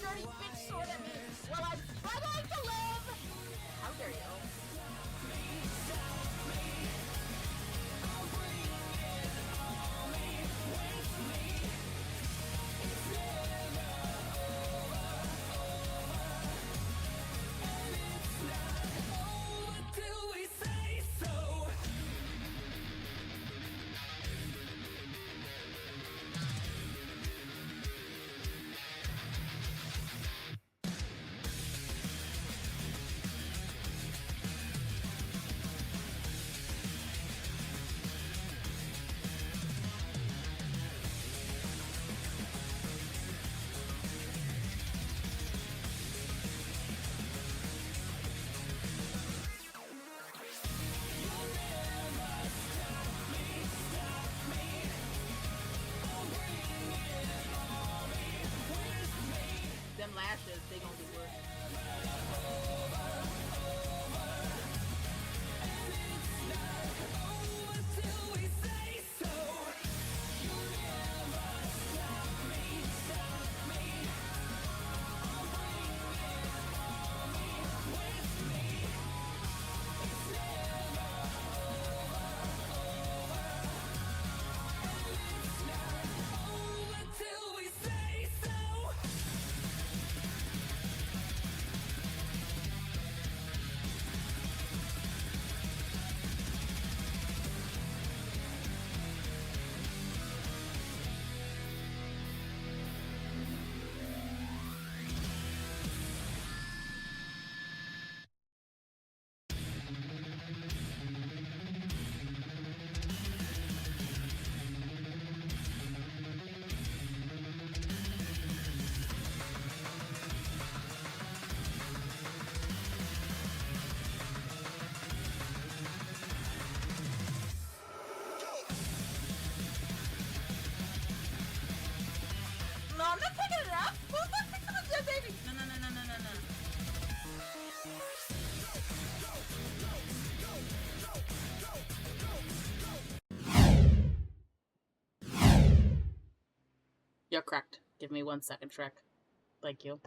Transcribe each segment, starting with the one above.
dirty bitch sword at me while I'm struggling to live! How dare you? Them lashes, they gonna be worse. No, I'm not picking it up! Who's not picking up that baby? No. You're correct. Give me 1 second, Shrek. Thank you.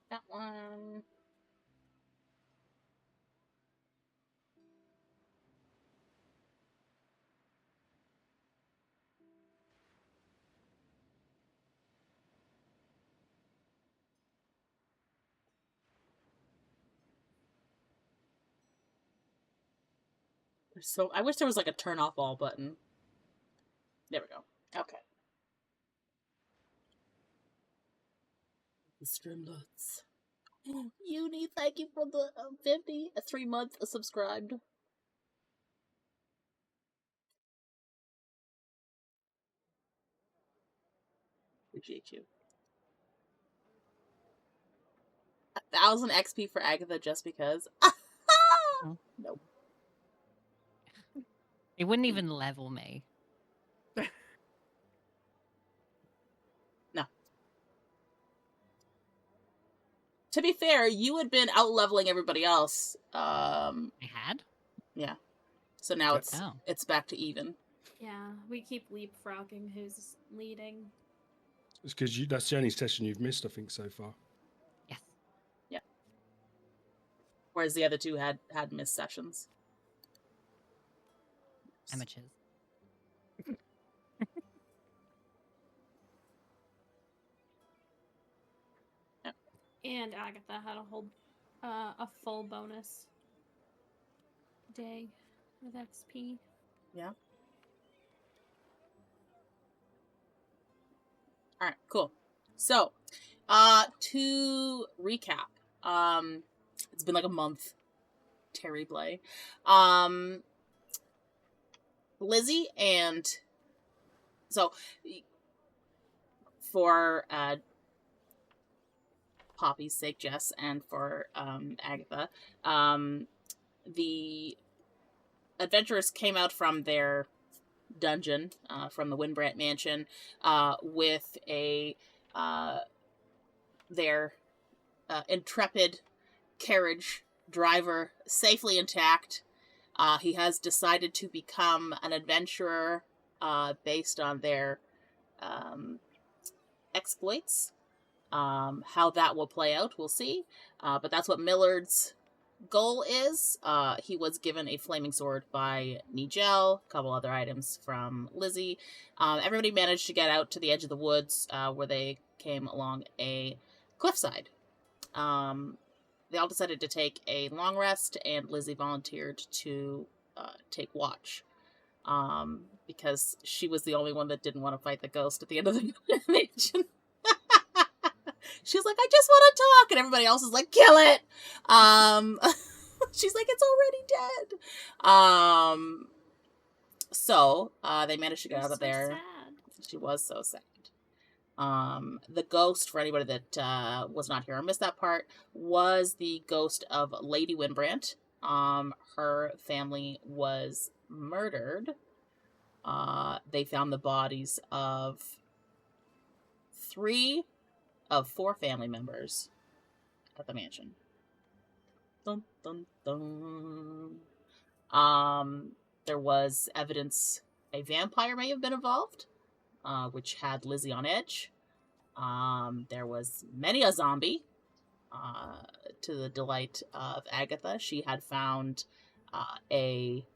That one. So I wish there was like a turn off all button. There we go. Okay. The Streamlets. Uni, thank you for the 50, a 3-month subscribed. Appreciate you. 1,000 XP for Agatha just because. Nope. It wouldn't even level me. No. To be fair, you had been out-leveling everybody else. I had? Yeah. So now it's back to even. Yeah, we keep leapfrogging who's leading. It's because that's the only session you've missed, I think, so far. Yes. Yeah. Whereas the other two had missed sessions. Amateurs. Yep. And Agatha had a full bonus day with XP. Yeah. Alright, cool. So, to recap, it's been like a month. Terribly. Lizzy and so for Poppy's sake, Jess, and for Agatha, the adventurers came out from their dungeon, from the Windbrant Mansion, with their intrepid carriage driver safely intact. He has decided to become an adventurer based on their exploits. How that will play out, we'll see. But that's what Millard's goal is. He was given a flaming sword by Nigel, a couple other items from Lizzy. Everybody managed to get out to the edge of the woods where they came along a cliffside. They all decided to take a long rest, and Lizzy volunteered to take watch. Because she was the only one that didn't want to fight the ghost at the end of the mission. She's like, I just want to talk, and everybody else is like, kill it. She's like, it's already dead. So they managed to get out of there. Sad. She was so sad. The ghost, for anybody that was not here or missed that part, was the ghost of Lady Winbrant. Her family was murdered. They found the bodies of 3 of 4 family members at the mansion. Dun, dun, dun. There was evidence a vampire may have been involved, which had Lizzy on edge. There was many a zombie, to the delight of Agatha. She had found a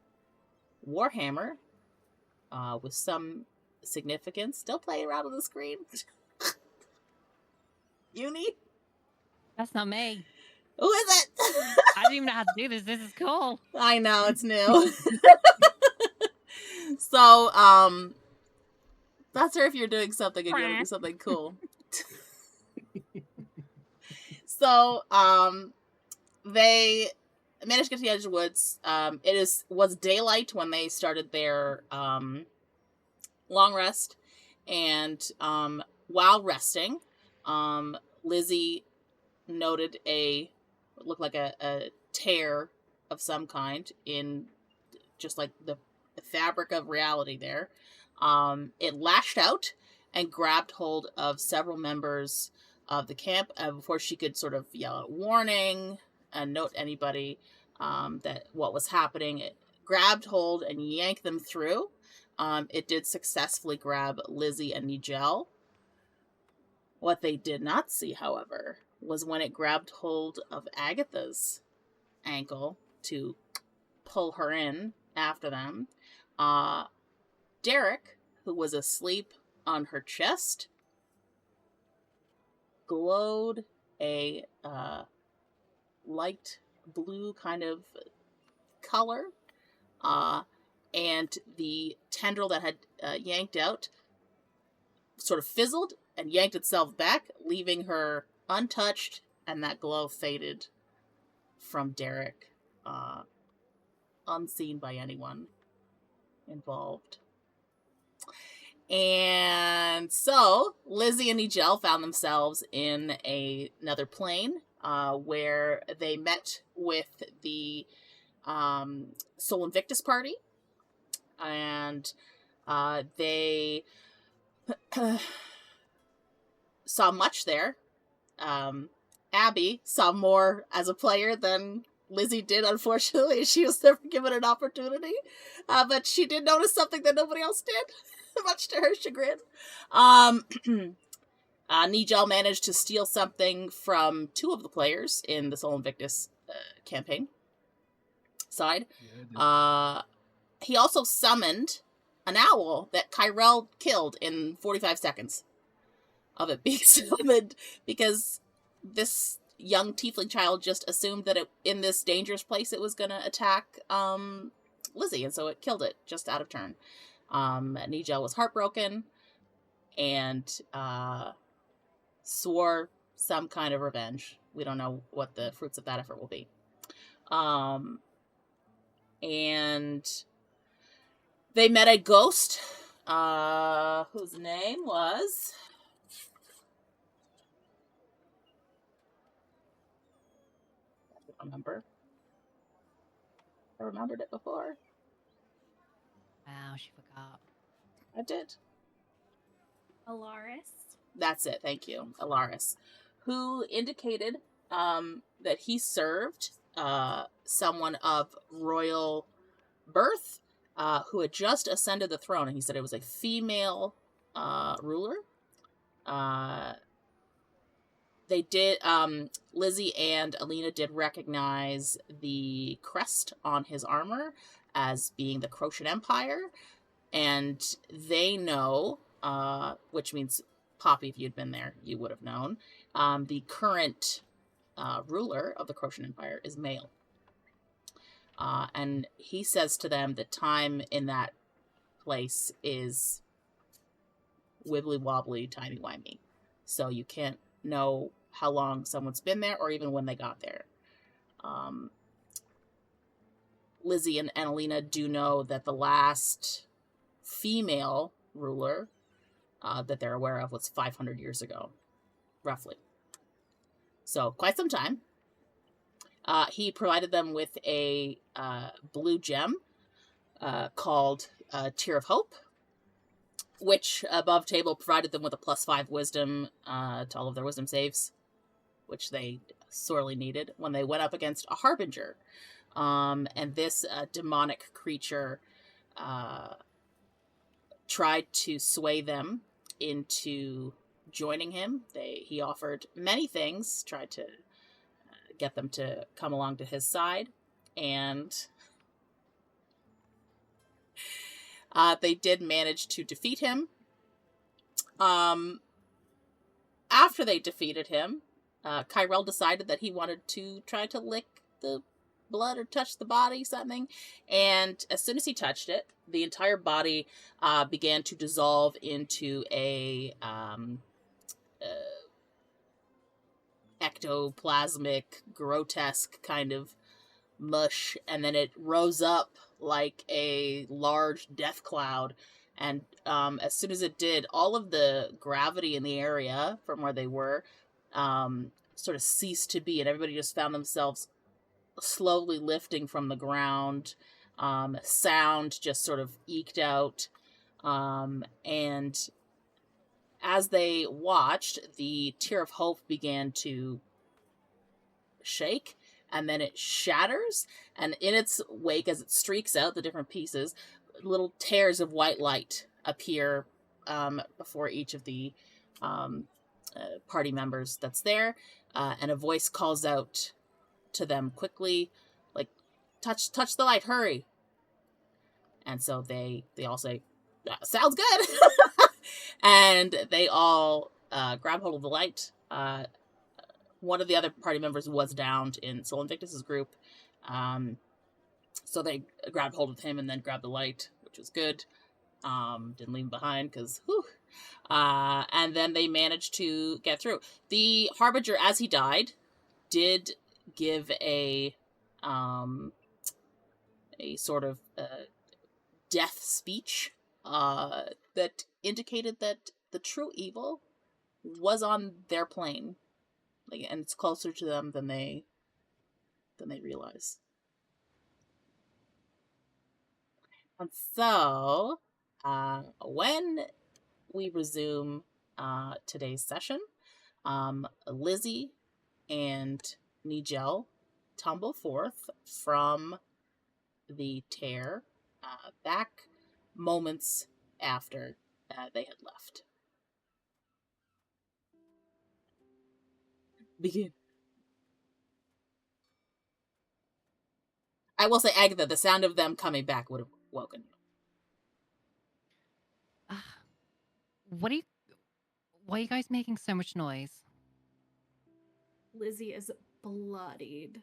warhammer with some significance. Still playing around on the screen. Uni? That's not me. Who is it? I don't even know how to do this. This is cool. I know, it's new. So, that's her if you're doing something and you want to do something cool. So, they managed to get to the edge of the woods. It was daylight when they started their long rest, and while resting, Lizzy noted looked like a tear of some kind in just like the fabric of reality there. It lashed out and grabbed hold of several members of the camp before she could sort of yell out warning and note anybody that what was happening. It grabbed hold and yanked them through. It did successfully grab Lizzy and Nigel. What they did not see, however, was when it grabbed hold of Agatha's ankle to pull her in after them. Derek, who was asleep on her chest, glowed a light blue kind of color, and the tendril that had yanked out sort of fizzled and yanked itself back, leaving her untouched, and that glow faded from Derek, unseen by anyone involved. And so Lizzy and Nigel found themselves in another plane, where they met with the Sol Invictus party, and they saw much there. Abby saw more as a player than Lizzy did, unfortunately. She was never given an opportunity. But she did notice something that nobody else did, much to her chagrin. Nigel managed to steal something from 2 of the players in the Sol Invictus campaign side. He also summoned an owl that Kyrell killed in 45 seconds of it being summoned, because this young tiefling child just assumed that in this dangerous place it was going to attack Lizzy, and so it killed it just out of turn. Nigel was heartbroken and swore some kind of revenge. We don't know what the fruits of that effort will be. And they met a ghost whose name was... I remembered it before. Wow, she forgot. I did. Alaris. That's it, thank you. Alaris. Who indicated that he served someone of royal birth who had just ascended the throne, and he said it was a female ruler. They did, Lizzy and Alina did recognize the crest on his armor as being the Croatian Empire, and they know, which means, Poppy, if you'd been there, you would have known, the current ruler of the Croatian Empire is male. And he says to them that time in that place is wibbly-wobbly, timey-wimey. So you can't know how long someone's been there or even when they got there. Lizzy and Alina do know that the last female ruler that they're aware of was 500 years ago, roughly. So quite some time. He provided them with a blue gem called Tear of Hope, which above table provided them with a +5 wisdom to all of their wisdom saves, which they sorely needed when they went up against a Harbinger. And this demonic creature tried to sway them into joining him. He offered many things, tried to get them to come along to his side, and they did manage to defeat him. After they defeated him, Kyrell decided that he wanted to try to lick the blood or touch the body, something. And as soon as he touched it, the entire body began to dissolve into a ectoplasmic, grotesque kind of mush, and then it rose up like a large death cloud. And as soon as it did, all of the gravity in the area from where they were sort of ceased to be, and everybody just found themselves slowly lifting from the ground. Sound just sort of eked out. And as they watched, the Tear of Hope began to shake, and then it shatters, and in its wake, as it streaks out the different pieces, little tears of white light appear before each of the party members that's there, and a voice calls out to them quickly, like, touch the light, hurry. And so they all say, sounds good. And they all grab hold of the light. One of the other party members was downed in Sol Invictus's group, so they grabbed hold of him and then grabbed the light, which was good. Didn't leave him behind, because and then they managed to get through. The Harbinger, as he died, did give a sort of death speech that indicated that the true evil was on their plane, like, and it's closer to them than they realize. And so, when we resume today's session, Lizzy and Nigel tumble forth from the tear back moments after they had left. Begin. I will say, Agatha, the sound of them coming back would have woken you. Why are you guys making so much noise? Lizzy is bloodied.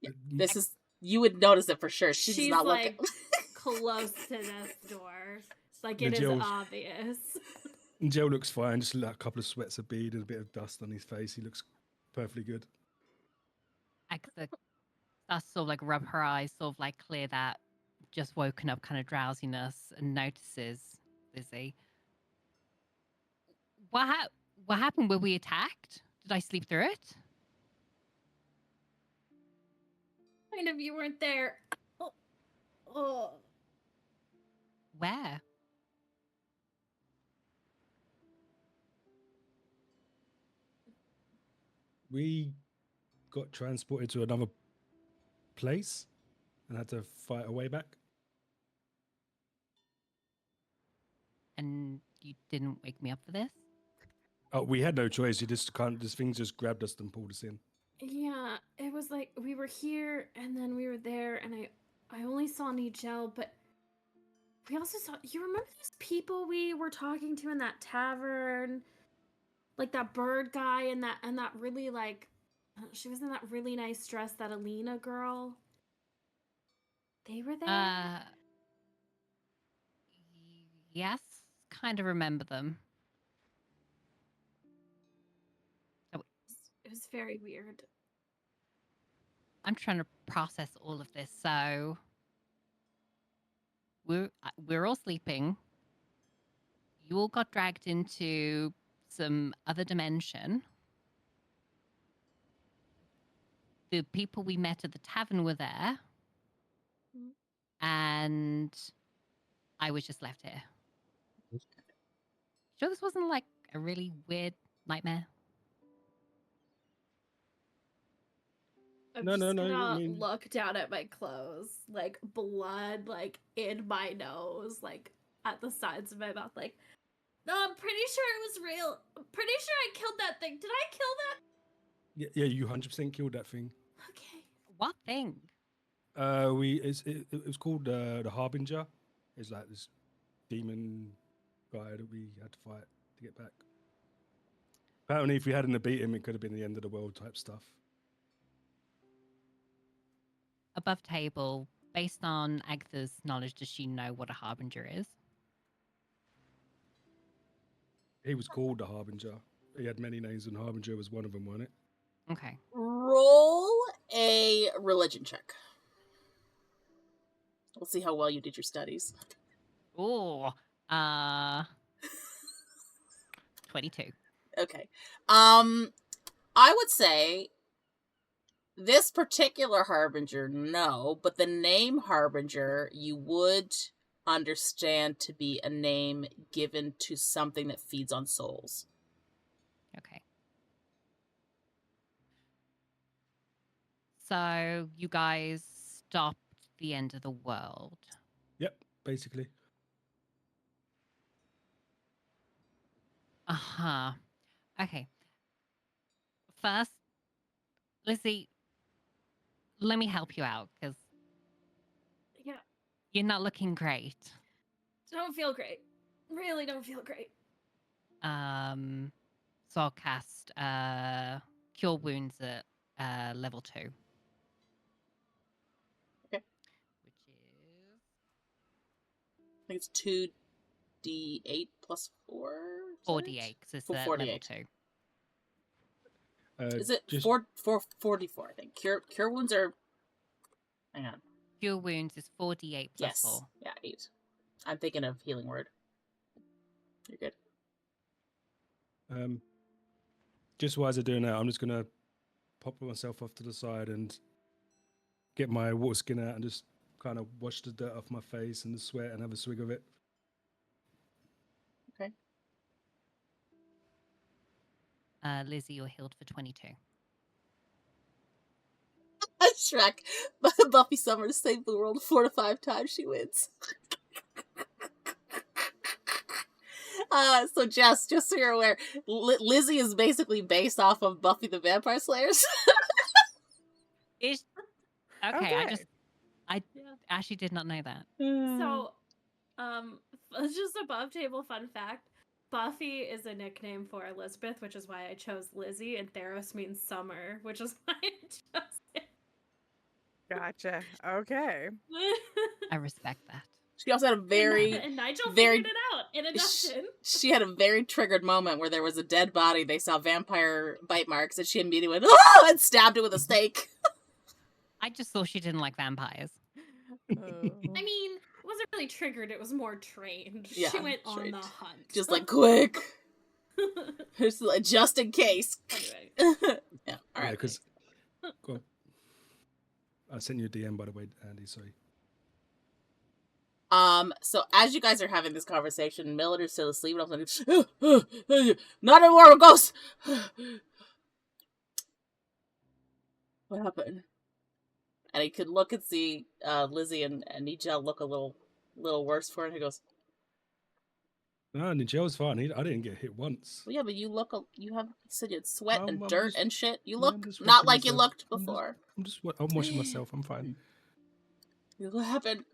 Yeah, this is, you would notice it for sure. She's not like looking close to this door. Like, it is Nigel's- obvious. Joe looks fine, just like a couple of sweats of bead and a bit of dust on his face. He looks perfectly good. Agatha starts to sort of like rub her eyes, sort of like clear that just woken up kind of drowsiness, and notices Lizzy. What happened? Were we attacked? Did I sleep through it? Kind of, you weren't there. Oh. Where? We got transported to another place and had to fight our way back. And you didn't wake me up for this? Oh, we had no choice. You just can't. This thing just grabbed us and pulled us in. Yeah, it was like we were here and then we were there, and I only saw Nigel, but we also saw. You remember these people we were talking to in that tavern, like that bird guy and that really like, she was in that really nice dress, that Alina girl. They were there. Yes, kind of remember them. It was very weird. I'm trying to process all of this. So we're all sleeping. You all got dragged into some other dimension. The people we met at the tavern were there. And I was just left here. Sure this wasn't like a really weird nightmare? I'm No, just no, gonna I mean- look down at my clothes, like blood, like in my nose, like at the sides of my mouth, like. No, I'm pretty sure it was real. I'm pretty sure I killed that thing. Did I kill that? Yeah, you 100% killed that thing. Okay. What thing? It was called the Harbinger. It's like this demon guy that we had to fight to get back. Apparently, if we hadn't beat him, it could have been the end of the world type stuff. Above table, based on Agatha's knowledge, does she know what a harbinger is? He was called the Harbinger. He had many names, and Harbinger was one of them, wasn't it? Okay. Roll a religion check. We'll see how well you did your studies. Oh, 22. Okay. I would say this particular Harbinger, no, but the name Harbinger you would understand to be a name given to something that feeds on souls. Okay. So you guys stopped the end of the world. Yep, basically. Uh-huh. Okay. First, Lizzy, let me help you out, because Yeah. you're not looking great. Don't feel great. Really don't feel great. So I'll cast Cure Wounds at level 2. Okay. Which is... I think it's 2d8 plus 4? 4d8, because it's at 48. level 2. Is it just 44, I think. Cure wounds are... Hang on. Cure Wounds is 4d8 plus Yes. 4. Yeah, 8. I'm thinking of healing word. You're good. Just while I'm doing that, I'm just gonna pop myself off to the side and get my water skin out and just kind of wash the dirt off my face and the sweat and have a swig of it. Okay. Lizzy, you're healed for 22. Shrek. Buffy Summers saved the world 4 to 5 times. She wins. So Jess, just so you're aware, Lizzy is basically based off of Buffy the Vampire Slayers. Okay, Okay. I actually did not know that. So, just above table fun fact. Buffy is a nickname for Elizabeth, which is why I chose Lizzy, and Theros means summer, which is why I chose it. Gotcha. Okay. I respect that. She also had a very... and Nigel very- figured it out in a dungeon. She had a very triggered moment where there was a dead body. They saw vampire bite marks, and she immediately went, "Oh!" and stabbed it with a stake. I just thought she didn't like vampires. I mean, it wasn't really triggered, it was more trained. Yeah, She went on trained. the hunt. Just like, quick. Just in case. Anyway. Yeah, Yeah, alright. because go on. I sent you a DM, by the way, Andy. Sorry. So as you guys are having this conversation, Miller's still asleep, and I'm like, not anymore, ghost! What happened? And he could look and see Lizzy and Nigel look a little worse for it. And he goes, No, Nigel's fine. I didn't get hit once. well, yeah, but you said you had sweat and I'm dirt just- and shit. You yeah, look I'm just not washing like you myself. looked before. I'm washing myself. I'm fine. What happened?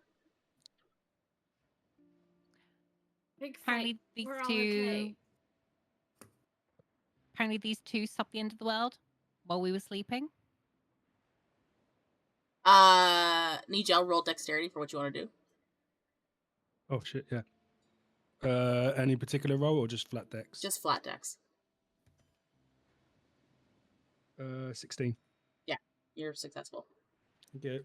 Big fight. Apparently these We're all two. okay. Apparently these two stopped the end of the world while we were sleeping. Nigel, roll dexterity for what you want to do. Oh shit, yeah. Any particular roll or just flat dex? Just flat dex. 16. You're successful. Okay.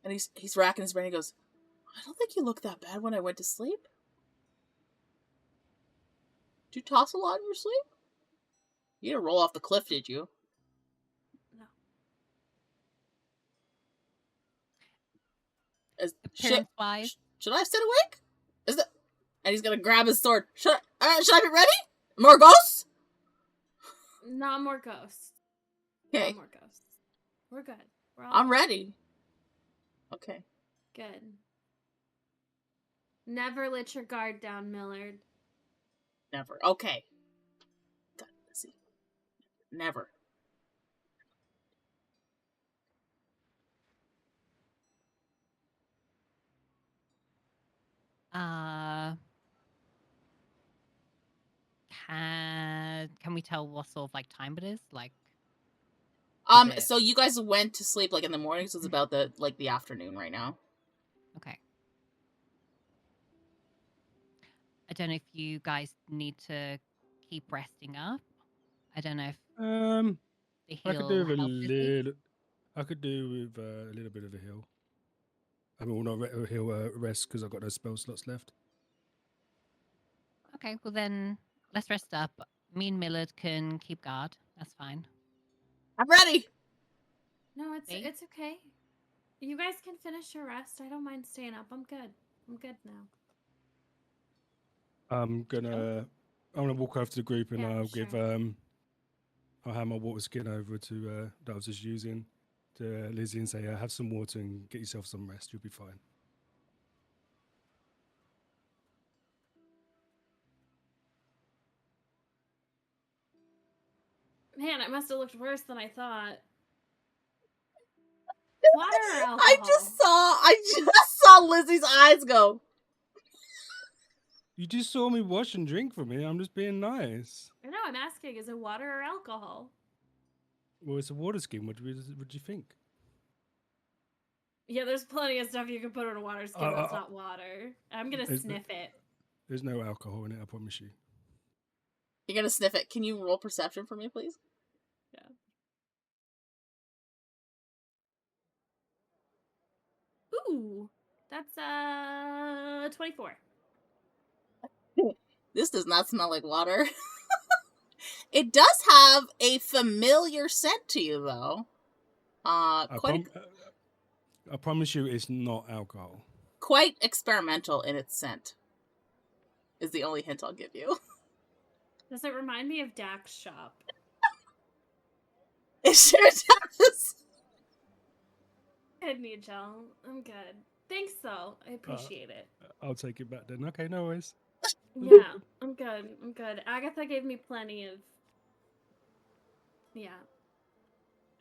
And he's racking his brain. He goes, I don't think you looked that bad when I went to sleep. Did you toss a lot in your sleep? You didn't roll off the cliff, did you? No. Appearance-wise, Should I sit awake? Is that? And he's gonna grab his sword. Should I be ready? More ghosts? Not more ghosts. Okay, Not more ghosts. We're good. We're all I'm good. ready. Okay. Good. Never let your guard down, Millard. Never. Okay. God, let's see. Never. can we tell what sort of like time it is? Like, it- So you guys went to sleep like in the morning, so it's about the afternoon right now. okay. I don't know if you guys need to keep resting up. I don't know if the I heal could do with a help Lizzy. little. I could do with a little bit of a heal. I mean, well, not heal, rest because I've got no spell slots left. Okay, well then let's rest up. Me and Millard can keep guard. That's fine. I'm ready. No, it's See? it's okay. You guys can finish your rest. I don't mind staying up. I'm good. I'm good now. I'm gonna walk over to the group and Yeah, I'll give sure. I'll hand my water skin over to that I was just using to Lizzy and say, have some water and get yourself some rest. You'll be fine. Man, it must have looked worse than I thought. Water or alcohol? I just saw Lizzie's eyes go. You just saw me wash and drink for me. I'm just being nice. I know, I'm asking, is it water or alcohol? Well, it's a water skin. What do you think? Yeah, there's plenty of stuff you can put in a water skin that's not water. I'm gonna sniff it. There's no alcohol in it, I promise you. You're gonna sniff it. Can you roll perception for me, please? Yeah. Ooh, that's 24. This does not smell like water. It does have a familiar scent to you, though. I promise you, it's not alcohol. Quite experimental in its scent. Is the only hint I'll give you. Does it remind me of Dak's shop? It sure does. Good, Nigel. I'm good. Thanks, though. I appreciate it. I'll take it back then. Okay, no worries. Yeah, I'm good. I'm good. Agatha gave me plenty of... Yeah.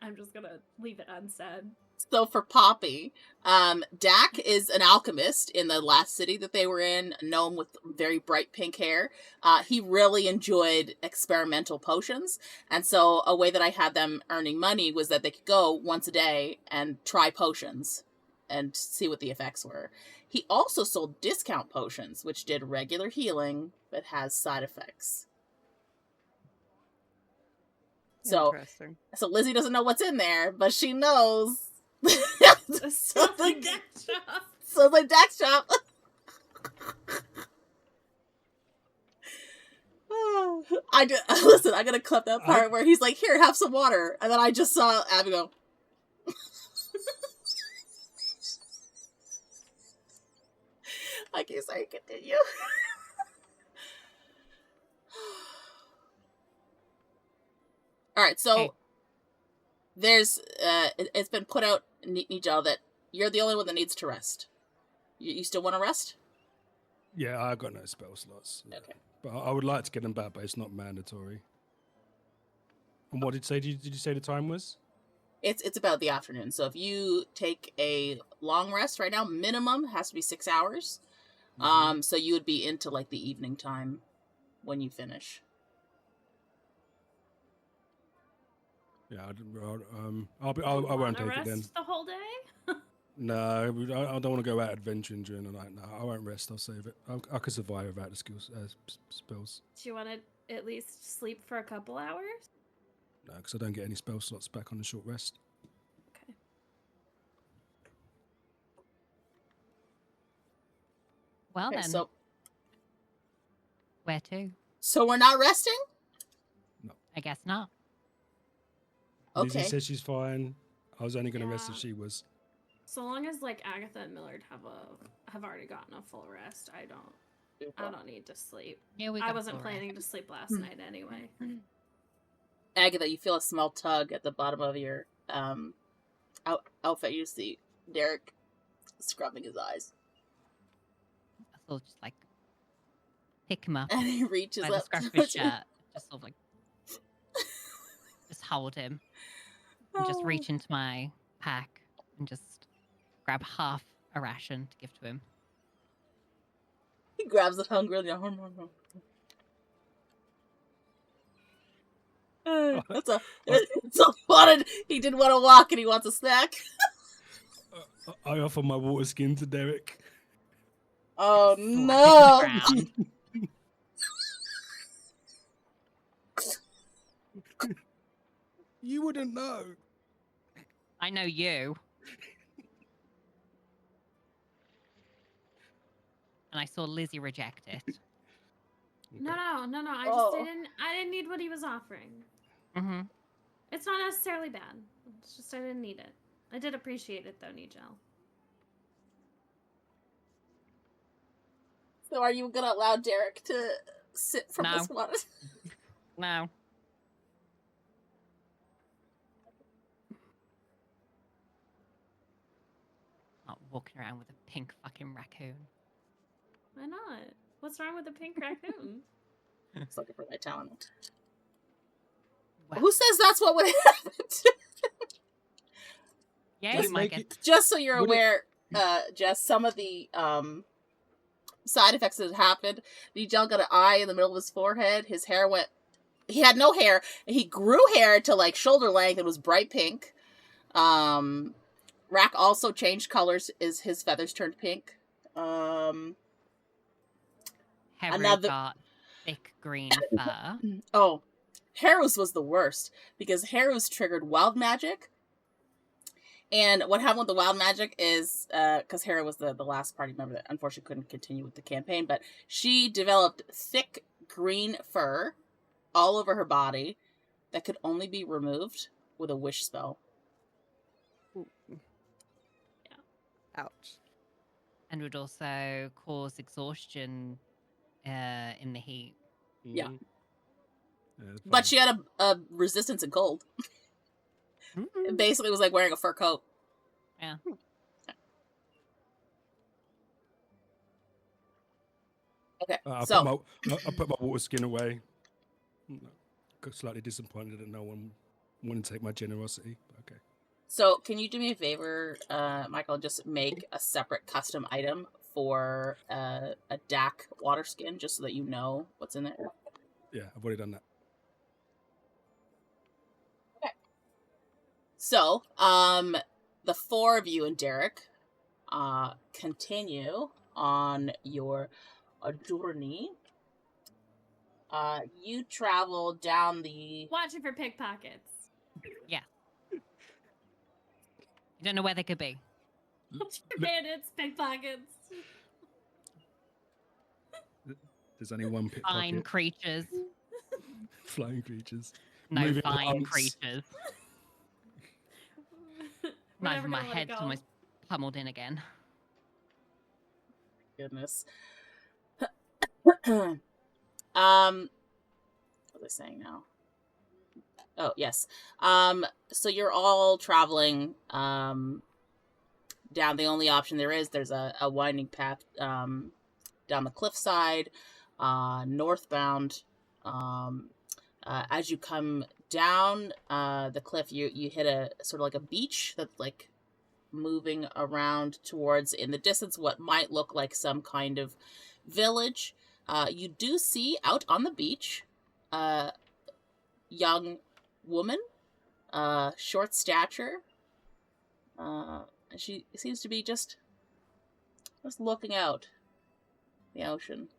I'm just gonna leave it unsaid. So for Poppy, Dak is an alchemist in the last city that they were in, a gnome with very bright pink hair. He really enjoyed experimental potions, and so a way that I had them earning money was that they could go once a day and try potions and see what the effects were. He also sold discount potions, which did regular healing, but has side effects. So Lizzy doesn't know what's in there, but she knows. Sounds like Dak's shop. Sounds like Dak's shop. Listen, I'm gonna clip that part where he's like, "Here, have some water," and then I just saw Abby go. Okay, sorry, continue. All right, so Okay. there's it's been put out, Nijal, that you're the only one that needs to rest. You still want to rest? Yeah, I got no spell slots. Okay. But I would like to get them back, but it's not mandatory. And what did you say? Did you say the time was? It's about the afternoon. So if you take a long rest right now, minimum has to be 6 hours. So you would be into like the evening time when you finish. Yeah, I won't take it then. The whole day? No, I don't want to go out adventuring during the night. No, I won't rest. I'll save it. I can survive without the skills spells. Do you want to at least sleep for a couple hours? No, because I don't get any spell slots back on the short rest. Okay. Well Okay, then, so where to? so we're not resting? I guess not. Lizzy Okay. says she's fine. I was only going to rest if Yeah. she was. So long as like Agatha and Millard have already gotten a full rest, I don't need to sleep. Yeah, we I got wasn't full planning to rest. sleep last night anyway. Agatha, you feel a small tug at the bottom of your outfit. You see Derek scrubbing his eyes. So just like pick him up And he reaches by the up. scruff of his shirt, just sort of like just hold him, and just reach into my pack and just grab half a ration to give to him. He grabs it hungrily. It's a wanted. He didn't want to walk and he wants a snack. I offer my water skin to Derek. Oh Slap him to no! the ground. You wouldn't know. I know you. And I saw Lizzy reject it. No. I Oh. didn't need what he was offering. Mm-hmm. It's not necessarily bad. It's just I didn't need it. I did appreciate it though, Nijal. So are you gonna allow Derek to sit from No. this water? No. Not walking around with a pink fucking raccoon. Why not? What's wrong with a pink raccoon? Just looking for my talent. Well, Who says that's what would happen? yeah, Just you might make get. it- Just so you're Would it- aware, Jess, some of the side effects that happened. Nigel got an eye in the middle of his forehead. His hair went. He had no hair. He grew hair to like shoulder length and was bright pink. Rack also changed colors. His feathers turned pink. Heru another- got thick green fur. Oh, Haru's was the worst because Haru's triggered wild magic. And what happened with the wild magic is, because Haru was the last party member that unfortunately couldn't continue with the campaign, but she developed thick green fur all over her body that could only be removed with a wish spell. Ouch. And would also cause exhaustion in the heat. Yeah. Mhm. Yeah, it's But fine. she had a resistance in cold. It basically was like wearing a fur coat. Yeah. Okay, I so put my water skin away. Got slightly disappointed that no one wanted to take my generosity. Okay. so can you do me a favor, Michael? Just make a separate custom item for a DAC water skin, just so that you know what's in there. Yeah, I've already done that. So, the four of you and Derek, continue on your journey. You travel down the. Watching for pickpockets. You don't know where they could be. Watch for bandits, pickpockets. There's only one Fine pickpocket. creatures. Flying creatures. No Moving fine plants. creatures. We're Not never even my gonna let it head's go. almost pummeled in again. Goodness. What was I saying now? Oh, yes. So you're all traveling down. The only option there's a winding path down the cliffside, northbound. As you come down the cliff, you hit a sort of like a beach that's like moving around towards, in the distance, what might look like some kind of village. You do see out on the beach a young woman, short stature. She seems to be just looking out the ocean.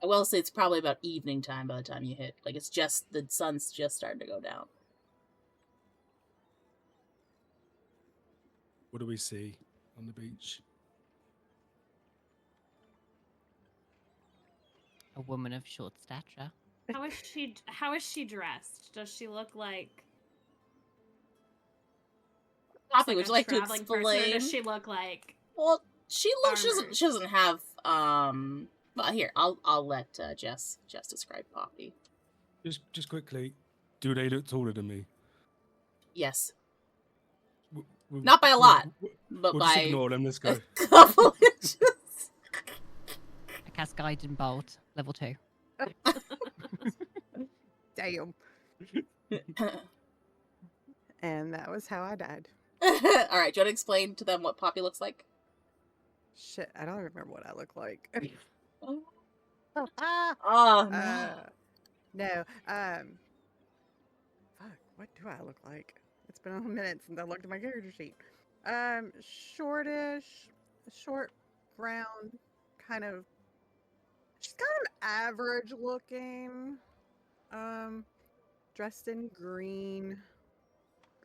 I will say it's probably about evening time by the time you hit. Like, it's just, the sun's just starting to go down. What do we see on the beach? A woman of short stature. How is she dressed? Does she look like Poppy, like would a you like to traveling person, or explain? does she look like Well, she armored? doesn't have well, here, I'll let Jess describe Poppy. Just quickly, do they look taller than me? Yes. We'll- Not by a lot, but We'll by just ignore them. Let's a go. couple inches. I cast Guiding Bolt, level 2. Damn. And that was how I died. All right, do you want to explain to them what Poppy looks like? Shit, I don't remember what I look like. Oh, Ah, no. no. Fuck. What do I look like? It's been a minute since I looked at my character sheet. Shortish, short, brown, kind of. She's kind of average looking. Dressed in green,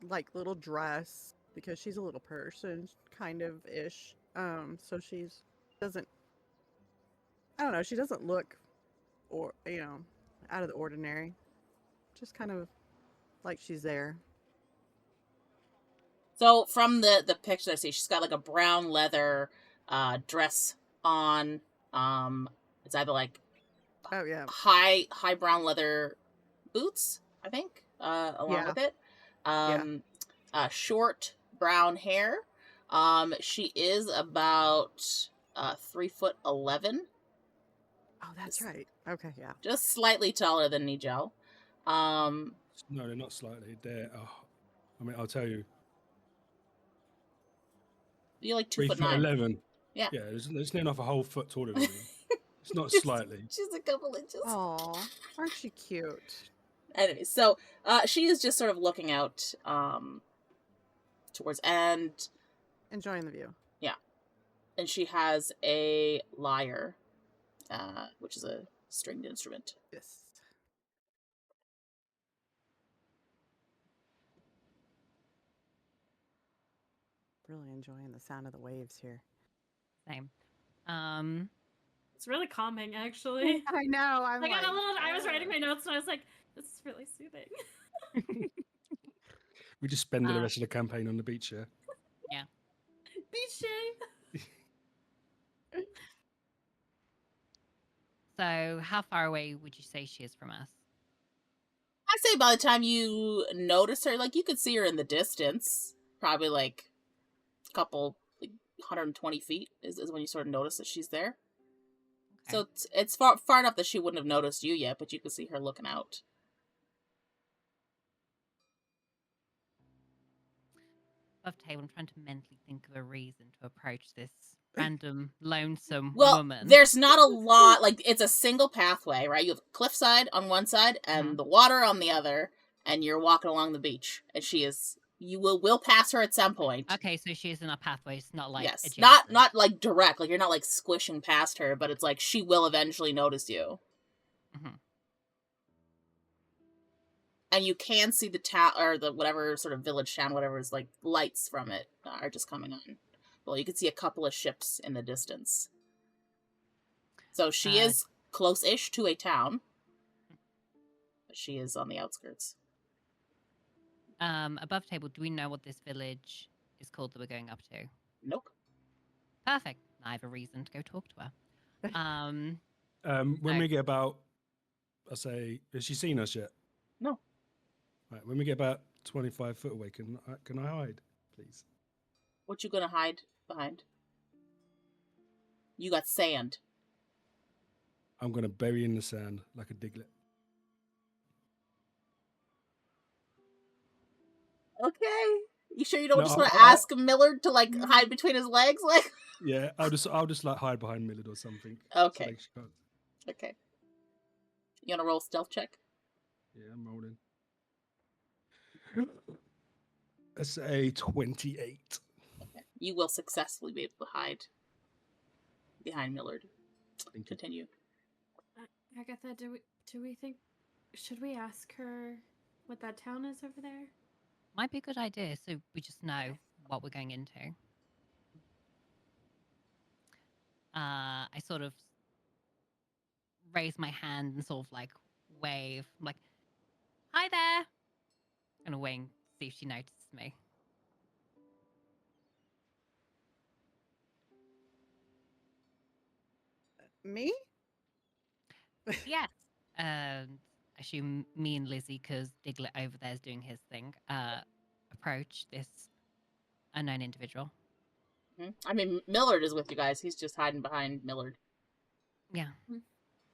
like little dress because she's a little person, kind of ish. So she's doesn't. I don't know. She doesn't look, or out of the ordinary. Just kind of like she's there. So from the picture I see, she's got like a brown leather dress on. It's either like Oh yeah. high brown leather boots, I think, along Yeah. with it. Yeah. Short brown hair. She is about 3'11". Oh, that's right. Okay, yeah. Just slightly taller than Nigel. No, they're not slightly. They're. Oh, I mean, I'll tell you. You're like 2'9". 3'11". Yeah. Yeah, there's near enough a whole foot taller than me. It's not Just- slightly. She's a couple inches. Aw, aren't she cute? Anyway, so she is just sort of looking out towards, and Enjoying the view. she has a lyre, which is a stringed instrument. Yes. Really enjoying the sound of the waves here. Same. It's really calming, actually. I know. I'm I got a little. I was "Ah." writing my notes and I was like, "This is really soothing." We just spend the rest of the campaign on the beach, yeah? Beach day. So, how far away would you say she is from us? I'd say by the time you notice her, like, you could see her in the distance. Probably like a couple, like 120 feet is when you sort of notice that she's there. Okay. So it's far enough that she wouldn't have noticed you yet, but you could see her looking out. Above table, I'm trying to mentally think of a reason to approach this random, lonesome Well, woman. there's not a lot, like, it's a single pathway, right? You have cliffside on one side and the water on the other, and you're walking along the beach, and you will pass her at some point. Okay, so she is in our pathway. It's not like yes, adjacent. not like direct, like you're not like squishing past her, but it's like she will eventually notice you. Mhm. And you can see the town, or the whatever sort of village town, whatever is like lights from it are just coming on. Well, you can see a couple of ships in the distance. So she is close-ish to a town, but she is on the outskirts. Above table, do we know what this village is called that we're going up to? Nope. Perfect. I have a reason to go talk to her. Um, When I- we get about, I say, has she seen us yet? No. Right. When we get about 25 foot away, can I hide, please? What you gonna hide behind? You got sand. I'm gonna bury in the sand like a diglet. Okay. You sure you don't No, just want to I'll- ask Millard to like hide between his legs? Like, Yeah, I'll just like hide behind Millard or something. Okay. So like she can't. okay. You wanna roll a stealth check? Yeah, I'm rolling. That's a 28. Okay. You will successfully be able to hide behind Millard. Thank you. Continue. Agatha, do we think should we ask her what that town is over there? might be a good idea, so we just know what we're going into. I sort of raise my hand and sort of like wave, I'm like, "Hi there," and wait and see if she notices me. Me? Yes. I assume me and Lizzy, because Diglett over there is doing his thing, approach this unknown individual. Mhm. I mean, Millard is with you guys. He's just hiding behind Millard. Yeah. Mm.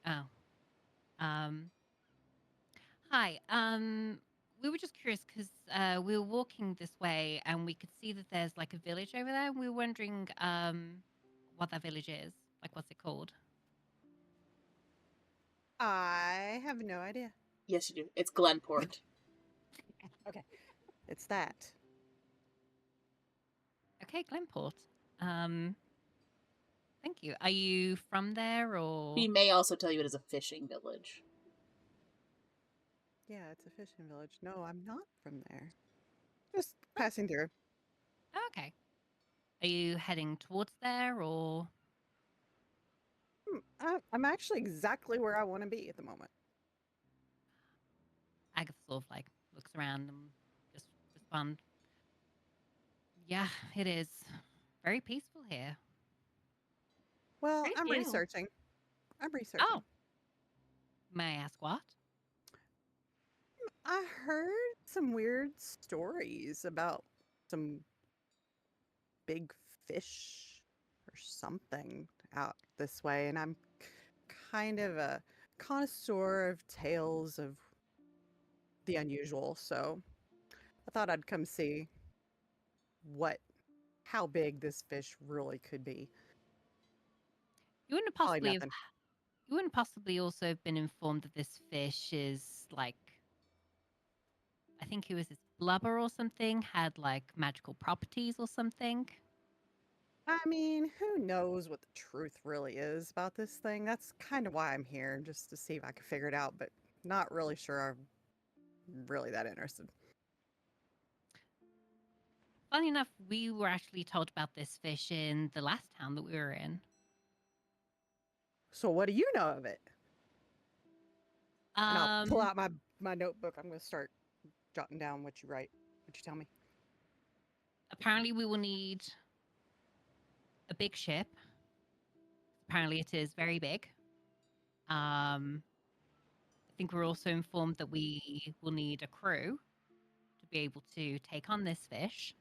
Oh. Hi. We were just curious because we were walking this way and we could see that there's like a village over there. And we were wondering what that village is. Like, what's it called? I have no idea. Yes, you do. It's Glenport. It's that. Okay, Glenport. Thank you. Are you from there or? He may also tell you it is a fishing village. Yeah, it's a fishing village. No, I'm not from there. Just passing through. Oh, okay. Are you heading towards there or? I'm actually exactly where I want to be at the moment. Agatha sort of like looks around and just respond. Yeah, it is very peaceful here. Well, Great I'm deal. researching. I'm researching. Oh, may I ask what? I heard some weird stories about some big fish or something out this way, and I'm kind of a connoisseur of tales of the unusual, so I thought I'd come see how big this fish really could be. You wouldn't Probably possibly have. nothing. You wouldn't possibly also have been informed that this fish is like. I think it was its blubber or something had like magical properties or something. I mean, who knows what the truth really is about this thing? That's kind of why I'm here, just to see if I can figure it out, but not really sure I'm really that interested. Funny enough, we were actually told about this fish in the last town that we were in. So what do you know of it? And I'll pull Um, out my notebook. I'm going to start jotting down what you write, what you tell me. apparently we will need a big ship. Apparently it is very big. I think we're also informed that we will need a crew to be able to take on this fish.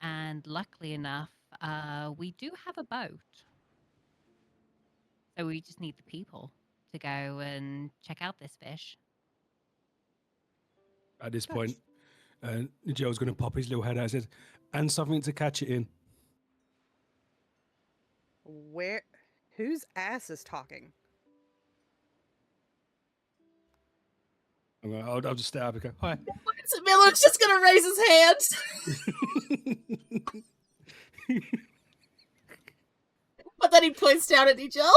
And luckily enough, we do have a boat. So we just need the people to go and check out this fish. At this Gosh. point, Joe's going to pop his little head out and says, and something to catch it in. Whose ass is talking? I'll just stay up and go, hi. So Millard's just gonna raise his hand, but then he points down at each other.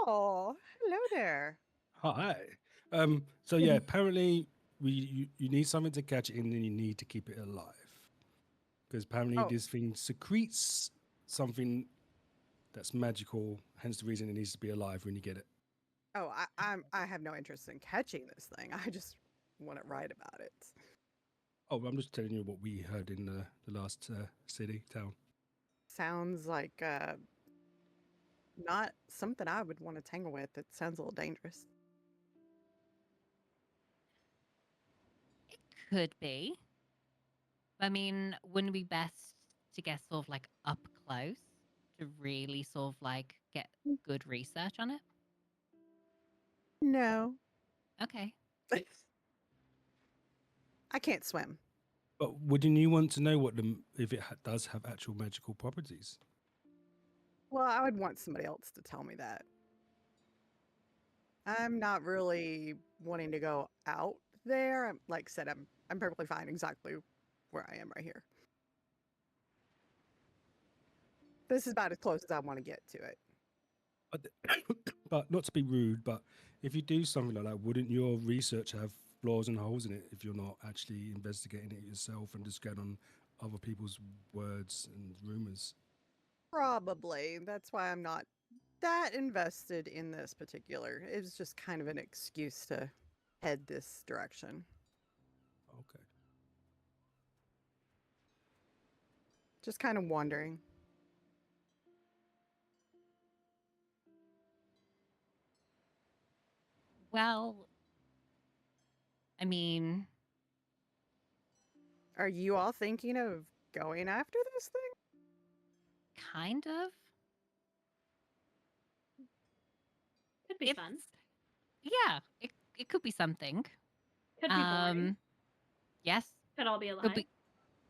Oh, hello there. Hi. So yeah, apparently you need something to catch it in and you need to keep it alive. Because apparently Oh. this thing secretes something that's magical, hence the reason it needs to be alive when you get it. Oh, I have no interest in catching this thing. I just want to write about it. Oh, I'm just telling you what we heard in the last town. sounds like not something I would want to tangle with. It sounds a little dangerous. It could be. I mean, wouldn't it be best to get sort of like up close to really sort of like get good research on it? No, Okay. I can't swim. But wouldn't you want to know what if it does have actual magical properties? Well, I would want somebody else to tell me that. I'm not really wanting to go out there. Like I said, I'm perfectly fine exactly where I am right here. This is about as close as I want to get to it. But not to be rude, but if you do something like that, wouldn't your research have flaws and holes in it if you're not actually investigating it yourself and just going on other people's words and rumors? Probably. That's why I'm not that invested in this particular. It was just kind of an excuse to head this direction. Okay. Just kind of wondering. Well, I mean, Are you all thinking of going after this thing? kind of. Could be fun. Yeah, it could be something. Could be boring. Yes. Could all be a lie. Could be.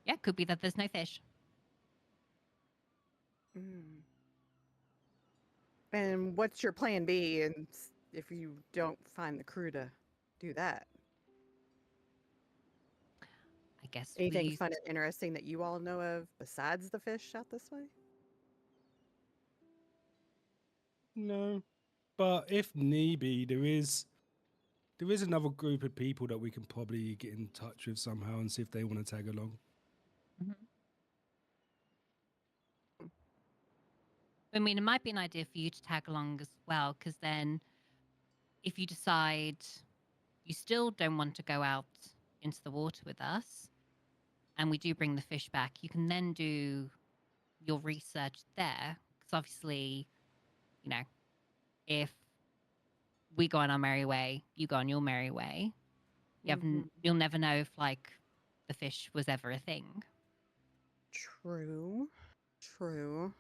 Yeah, could be that there's no fish. Mm. And what's your plan B and if you don't find the crew to do that? I guess Anything we. fun and interesting that you all know of besides the fish out this way? No. But if need be, there is another group of people that we can probably get in touch with somehow and see if they want to tag along. Mhm. I mean, it might be an idea for you to tag along as well, because then if you decide you still don't want to go out into the water with us, and we do bring the fish back, you can then do your research there. Because obviously, you know, if we go on our merry way, you go on your merry way, you'll never know if like the fish was ever a thing. True. True.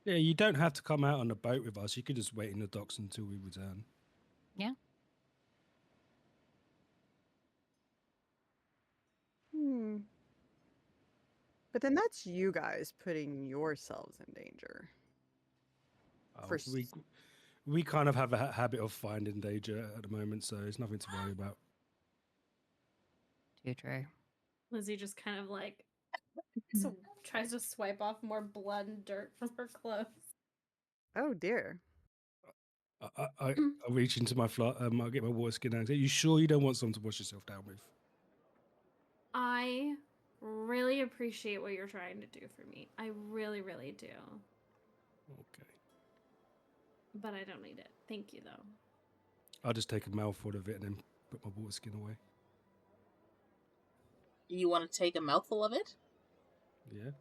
Yeah, you don't have to come out on the boat with us. You could just wait in the docks until we return. Yeah. Hmm. But then that's you guys putting yourselves in danger. For We kind of have a habit of finding danger at the moment, so it's nothing to worry about. Too true. Lizzy just kind of like tries to swipe off more blood and dirt from her clothes. Oh dear. I reach into my I get my water skin out. Are you sure you don't want something to wash yourself down with? I really appreciate what you're trying to do for me. I really, really do. Okay. But I don't need it. Thank you, though. I'll just take a mouthful of it and then put my water skin away. You want to take a mouthful of it? Yeah.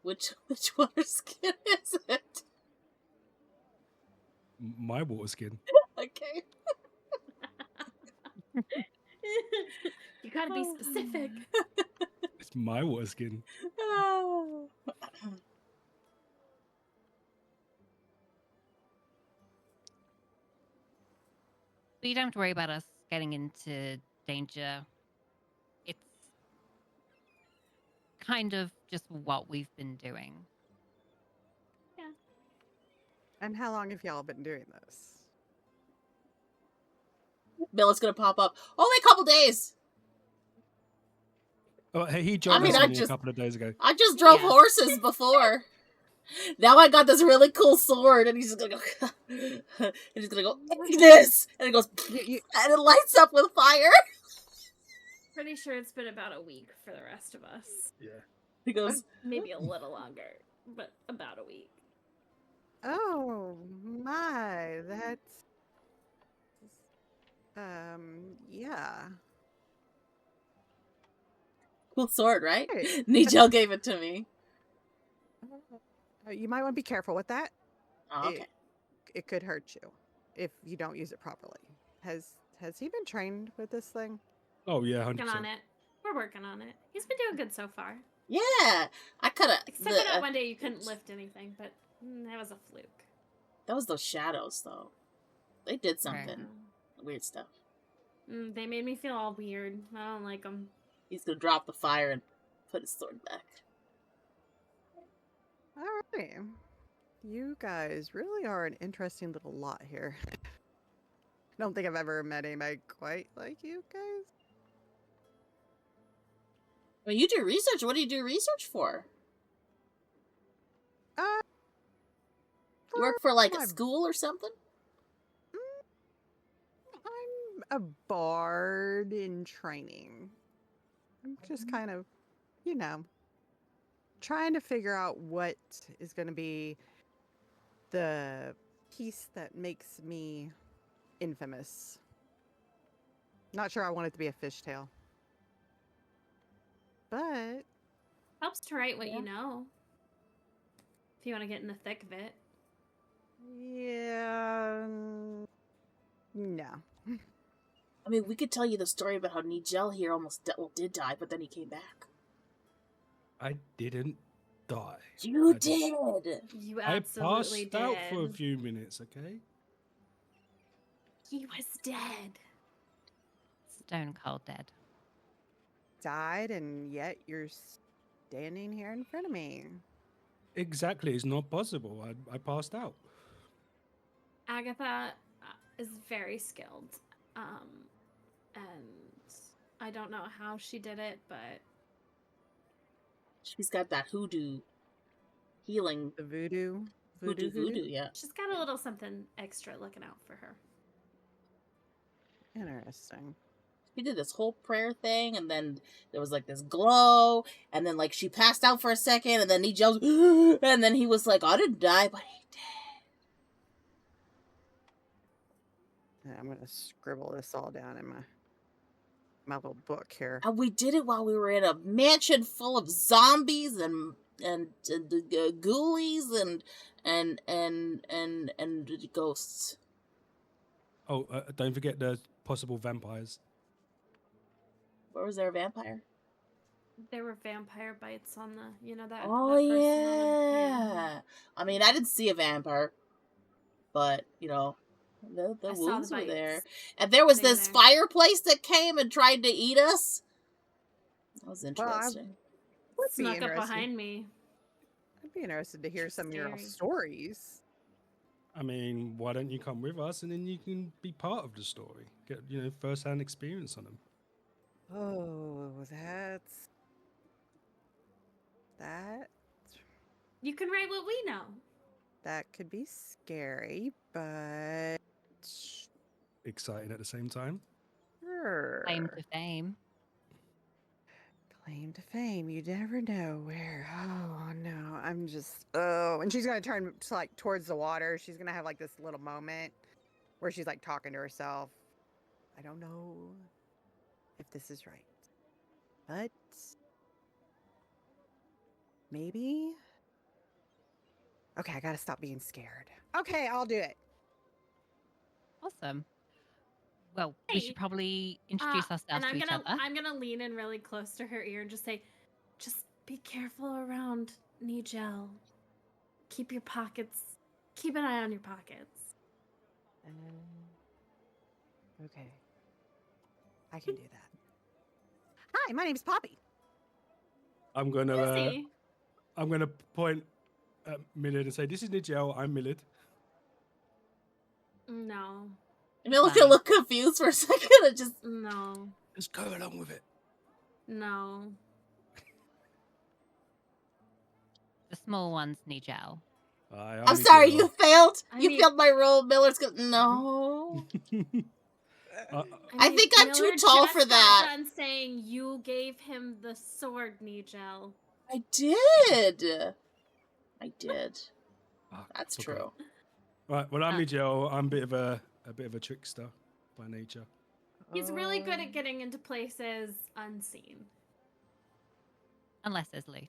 Which water skin is it? My water skin. Okay. You gotta be specific. It's my water skin. Oh. But you don't have to worry about us getting into danger. It's kind of just what we've been doing. And how long have y'all been doing this? Bill is gonna pop up. Only a couple days. Oh, hey, he joined mean, us I only a just- couple of days ago. I just drove Yeah. horses before. Now I got this really cool sword, and he's just gonna go. And he's gonna go like this, and it goes, and it lights up with fire. Pretty sure it's been about a week for the rest of us. Yeah. He goes, Maybe a little longer, but about a week. Oh my, that's yeah. Cool sword, right? Hey. Nigel gave it to me. You might want to be careful with that. Oh, okay. It could hurt you if you don't use it properly. Has he been trained with this thing? Oh yeah, 100%. Working on it. We're working on it. He's been doing good so far. Yeah, I could have. Except for that one day you couldn't lift anything, but that was a fluke. That was those shadows, though. They did something Yeah. weird stuff. They made me feel all weird. I don't like them. He's gonna drop the fire and put his sword back. Alright. You guys really are an interesting little lot here. I don't think I've ever met anybody quite like you guys. Well, you do research. What do you do research for? You work for like a school or something? I'm a bard in training. I'm just kind of, trying to figure out what is going to be the piece that makes me infamous. Not sure I want it to be a fishtail. But Helps to write what you know. If you want to get in the thick of it. yeah, no. I mean, we could tell you the story about how Nigel here almost did die, but then he came back. I didn't die. You I just- did! You I absolutely passed did. out for a few minutes, okay? He was dead. Stone cold dead. Died, and yet you're standing here in front of me. Exactly, it's not possible. I passed out. Agatha is very skilled. And I don't know how she did it, but She's got that hoodoo healing. The voodoo. Voodoo, yeah. she's got a little something extra looking out for her. Interesting. She did this whole prayer thing, and then there was like this glow, and then like she passed out for a second, and then Nigel, and then he was like, I didn't die, but he did. Yeah, I'm gonna scribble this all down in my little book here. And we did it while we were in a mansion full of zombies and ghoulies and ghosts. Oh, don't forget the possible vampires. Where was there a vampire? There were vampire bites on the, that. Oh, that person yeah. I mean, I didn't see a vampire, but, the I saw wolves the were there. bites. And there was They were this there. fireplace that came and tried to eat us. That was Well, interesting. Would be Snuck up interesting. behind me. I'd be interested to hear She's some of your scary. stories. I mean, why don't you come with us and then you can be part of the story? Get, first-hand experience on them. Oh, that You can write what we know. that could be scary, but Exciting at the same time. sure. Claim to fame. Claim to fame. You never know where. Oh no, I'm just. Oh, and she's gonna turn towards the water. She's gonna have like this little moment where she's like talking to herself. I don't know if this is right, but maybe. Okay, I gotta stop being scared. Okay, I'll do it. Awesome. Well, we Hey, should probably introduce ourselves And to I'm each gonna other. I'm gonna lean in really close to her ear and just say, just be careful around Nigel. Keep an eye on your pockets. Okay, I can do that. Hi, my name's Poppy. I'm gonna Lizzy. point at Millard and say, "This is Nigel. I'm Millard." No. I mean, Fine. look confused for a second. It just No. Just go along with it. No. The small one's Nigel. I'm sorry, you failed. I You mean- failed my role. Miller's go. No. I think I'm too Miller tall just for got that. done saying you gave him the sword, Nigel. I did. That's true. Right. Well, I'm Ah. Nigel. I'm a bit of a trickster by nature. He's really good Oh. at getting into places unseen. Unless there's loot.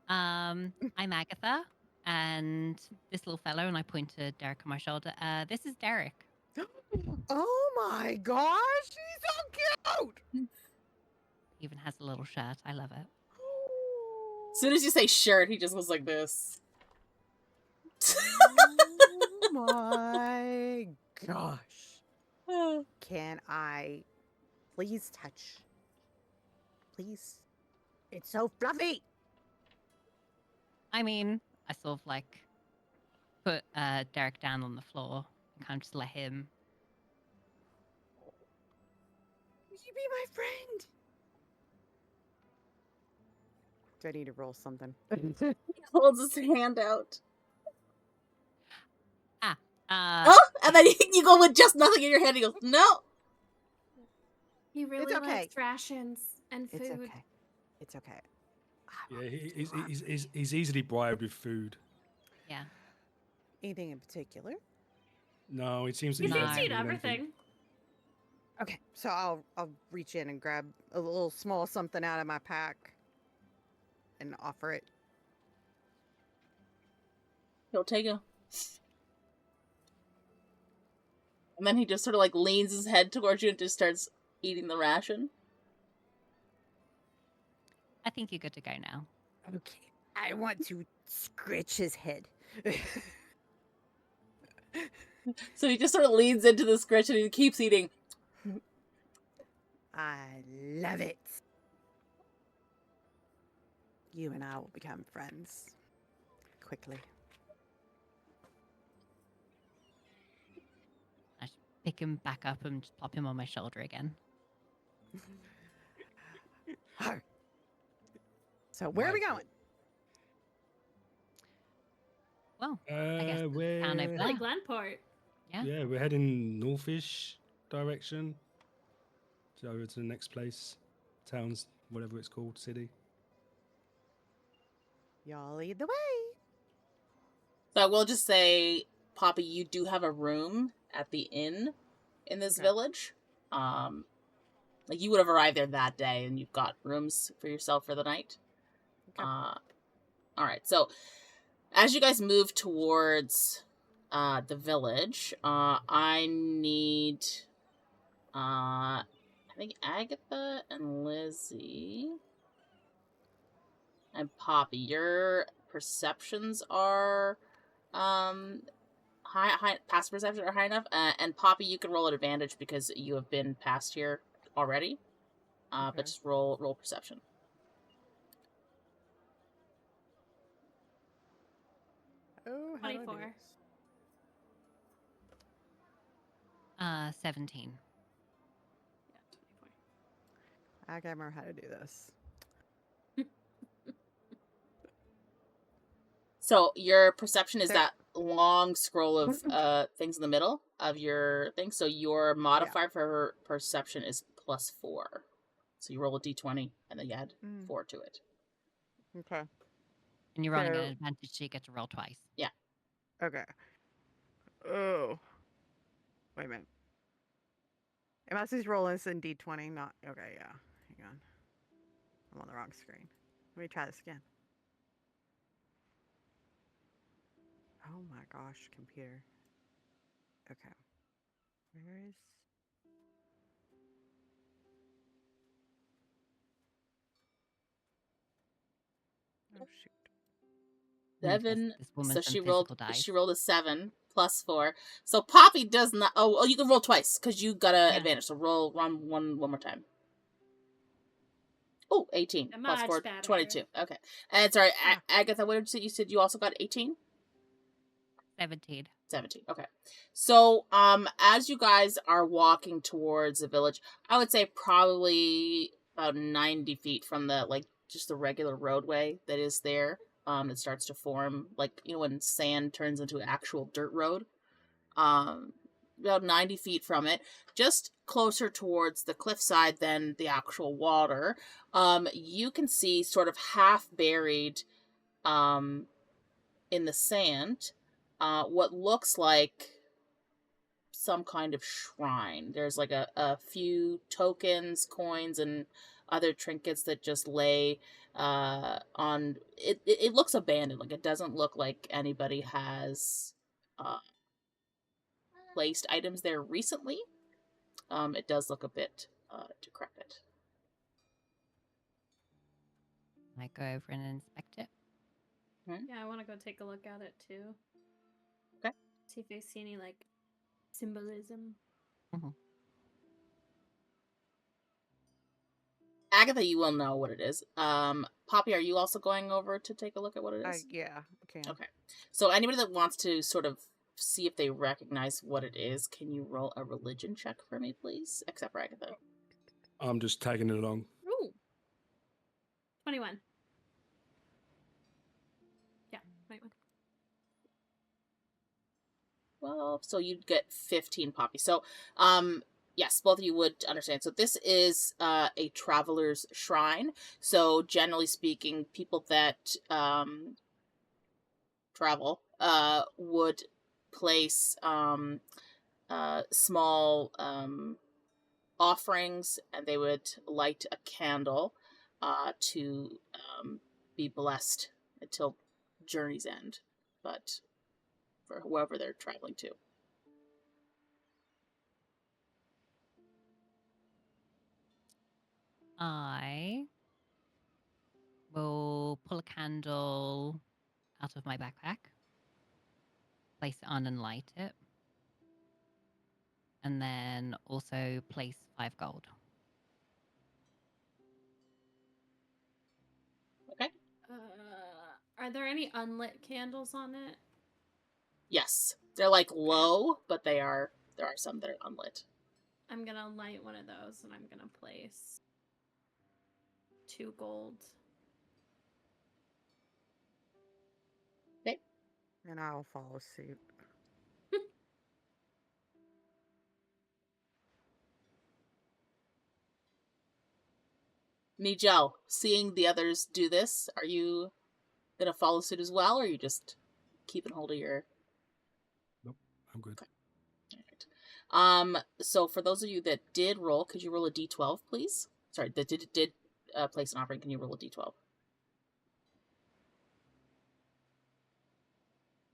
I'm Agatha, and this little fellow, and I point to Derek on my shoulder. This is Derek. Oh my gosh, he's so cute! He even has a little shirt. I love it. As soon as you say shirt, he just goes like this. Oh my gosh. Can I please touch? Please. It's so fluffy. I mean, I sort of like put Derek down on the floor and kind of just let him. Will you be my friend? Do I need to roll something? He holds his hand out. Uh, And then you go with just nothing in your hand. He goes, no. He really okay. likes rations and food. It's okay. It's okay. Yeah, he's easily bribed with food. Yeah. Anything in particular? No, it seems. He No. seems to eat eat everything. Okay, so I'll reach in and grab a little small something out of my pack and offer it. He'll take it. And then he just sort of like leans his head towards you and just starts eating the ration. I think you're good to go now. Okay, I want to scratch his head. So he just sort of leans into the scritch and he keeps eating. I love it. You and I will become friends quickly. I just pick him back up and just plop him on my shoulder again. Arr. So where are we going? Well, I guess We're down over Like there. Glenport. Yeah. yeah, we're heading northish direction. So over to the next place, towns, whatever it's called, city. Y'all lead the way. So I will just say, Poppy, you do have a room at the inn in this Okay. village. Like you would have arrived there that day and you've got rooms for yourself for the night. Okay. Alright, so as you guys move towards the village, I need I think Agatha and Lizzy and Poppy, your perceptions are high past perception are high enough, and Poppy, you can roll at advantage because you have been past here already. Okay. But just roll perception. Oh, how do I do 24. this? 17. Yeah, 24. I gotta remember how to do this. So your perception is There- that long scroll of things in the middle of your thing. So your modifier for perception is +4. So you roll a d20 and then you add 4 to it. Okay. And you're rolling So- an advantage, so you get to roll twice. Okay. Oh. Wait a minute. Am I supposed to roll this in D20? Not. Okay, yeah. Hang on. I'm on the wrong screen. Let me try this again. Oh my gosh, computer. Okay. Where is. Oh, shoot. 7. This woman's So done she physical dice. rolled a 7 +4. So Poppy does not. Oh, you can roll twice because you got an Yeah. advantage. So roll one more time. Oh, 18 Much +4, better. 22. Okay. And sorry, Ah. Agatha, what did you say? You said you also got 18? 17. 17. Okay. So, as you guys are walking towards the village, I would say probably about 90 feet from the, like, just the regular roadway that is there. It starts to form, like, you know, when sand turns into actual dirt road. About 90 feet from it, just closer towards the cliffside than the actual water, you can see sort of half buried, in the sand, what looks like some kind of shrine. There's like a few tokens, coins, and other trinkets that just lay on it. It looks abandoned. Like, it doesn't look like anybody has placed items there recently. It does look a bit decrepit. I go over and inspect it. Yeah, I want to go take a look at it too. Okay. See if I see any like symbolism. Agatha, you will know what it is. Poppy, are you also going over to take a look at what it is? Yeah, I can. Okay. So anybody that wants to sort of see if they recognize what it is, can you roll a religion check for me, please? Except for Agatha. I'm just tagging it along. Ooh. 21. Yeah, 21. Well, so you'd get 15, Poppy. So, yes, both of you would understand. So this is a traveler's shrine. So generally speaking, people that travel would place small offerings, and they would light a candle to be blessed until journey's end. But for whoever they're traveling to. I will pull a candle out of my backpack, place it on and light it, and then also place 5 gold. Okay. Are there any unlit candles on it? Yes, they're like low, but there are some that are unlit. I'm gonna light one of those and I'm gonna place 2 gold. Okay. And I'll follow suit. Mijel, seeing the others do this, are you gonna follow suit as well, or are you just keeping hold of your? Nope, I'm good. Okay. All right. So for those of you that did roll, could you roll a d12, please? Sorry, that did place an offering. Can you roll a d12?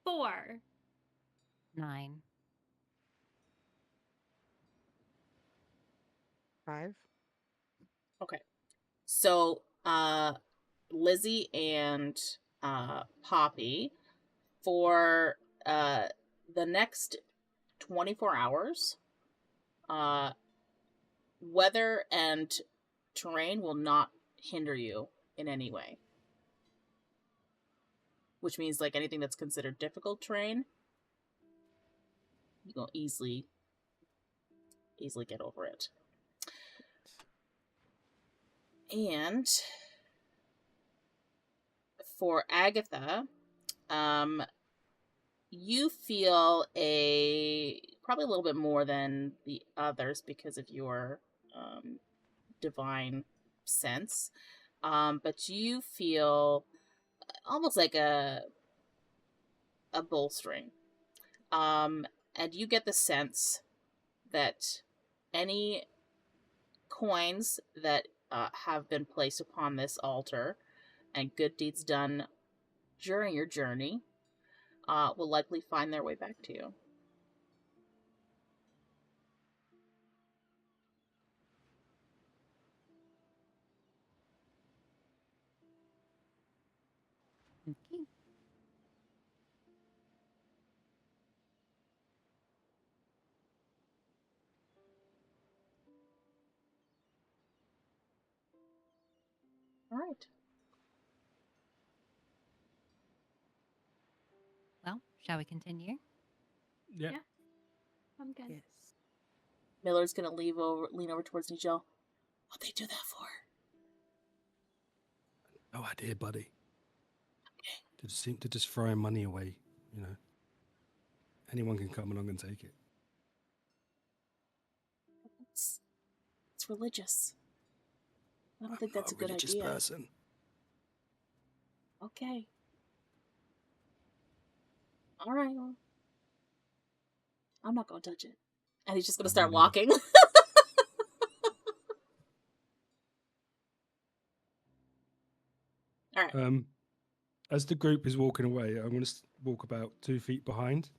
4. 9. 5. Okay. So, Lizzy and Poppy, for the next 24 hours, weather and terrain will not hinder you in any way. Which means, like, anything that's considered difficult terrain, you will easily get over it. And for Agatha, you feel probably a little bit more than the others because of your divine sense, but you feel almost like a bolstering, and you get the sense that any coins that have been placed upon this altar and good deeds done during your journey will likely find their way back to you. Okay. All right. Well, shall we continue? Yeah. Yeah. I'm good. Yes. Miller's gonna lean over towards Nigel. What'd they do that for? No idea, buddy. They just seem to just throwing money away, you know. Anyone can come along and take it. It's religious. I don't think I'm that's a not good religious idea. person. Okay. All right. Well, I'm not gonna touch it. And he's just gonna start walking. All right. As the group is walking away, I'm going to walk about 2 feet behind,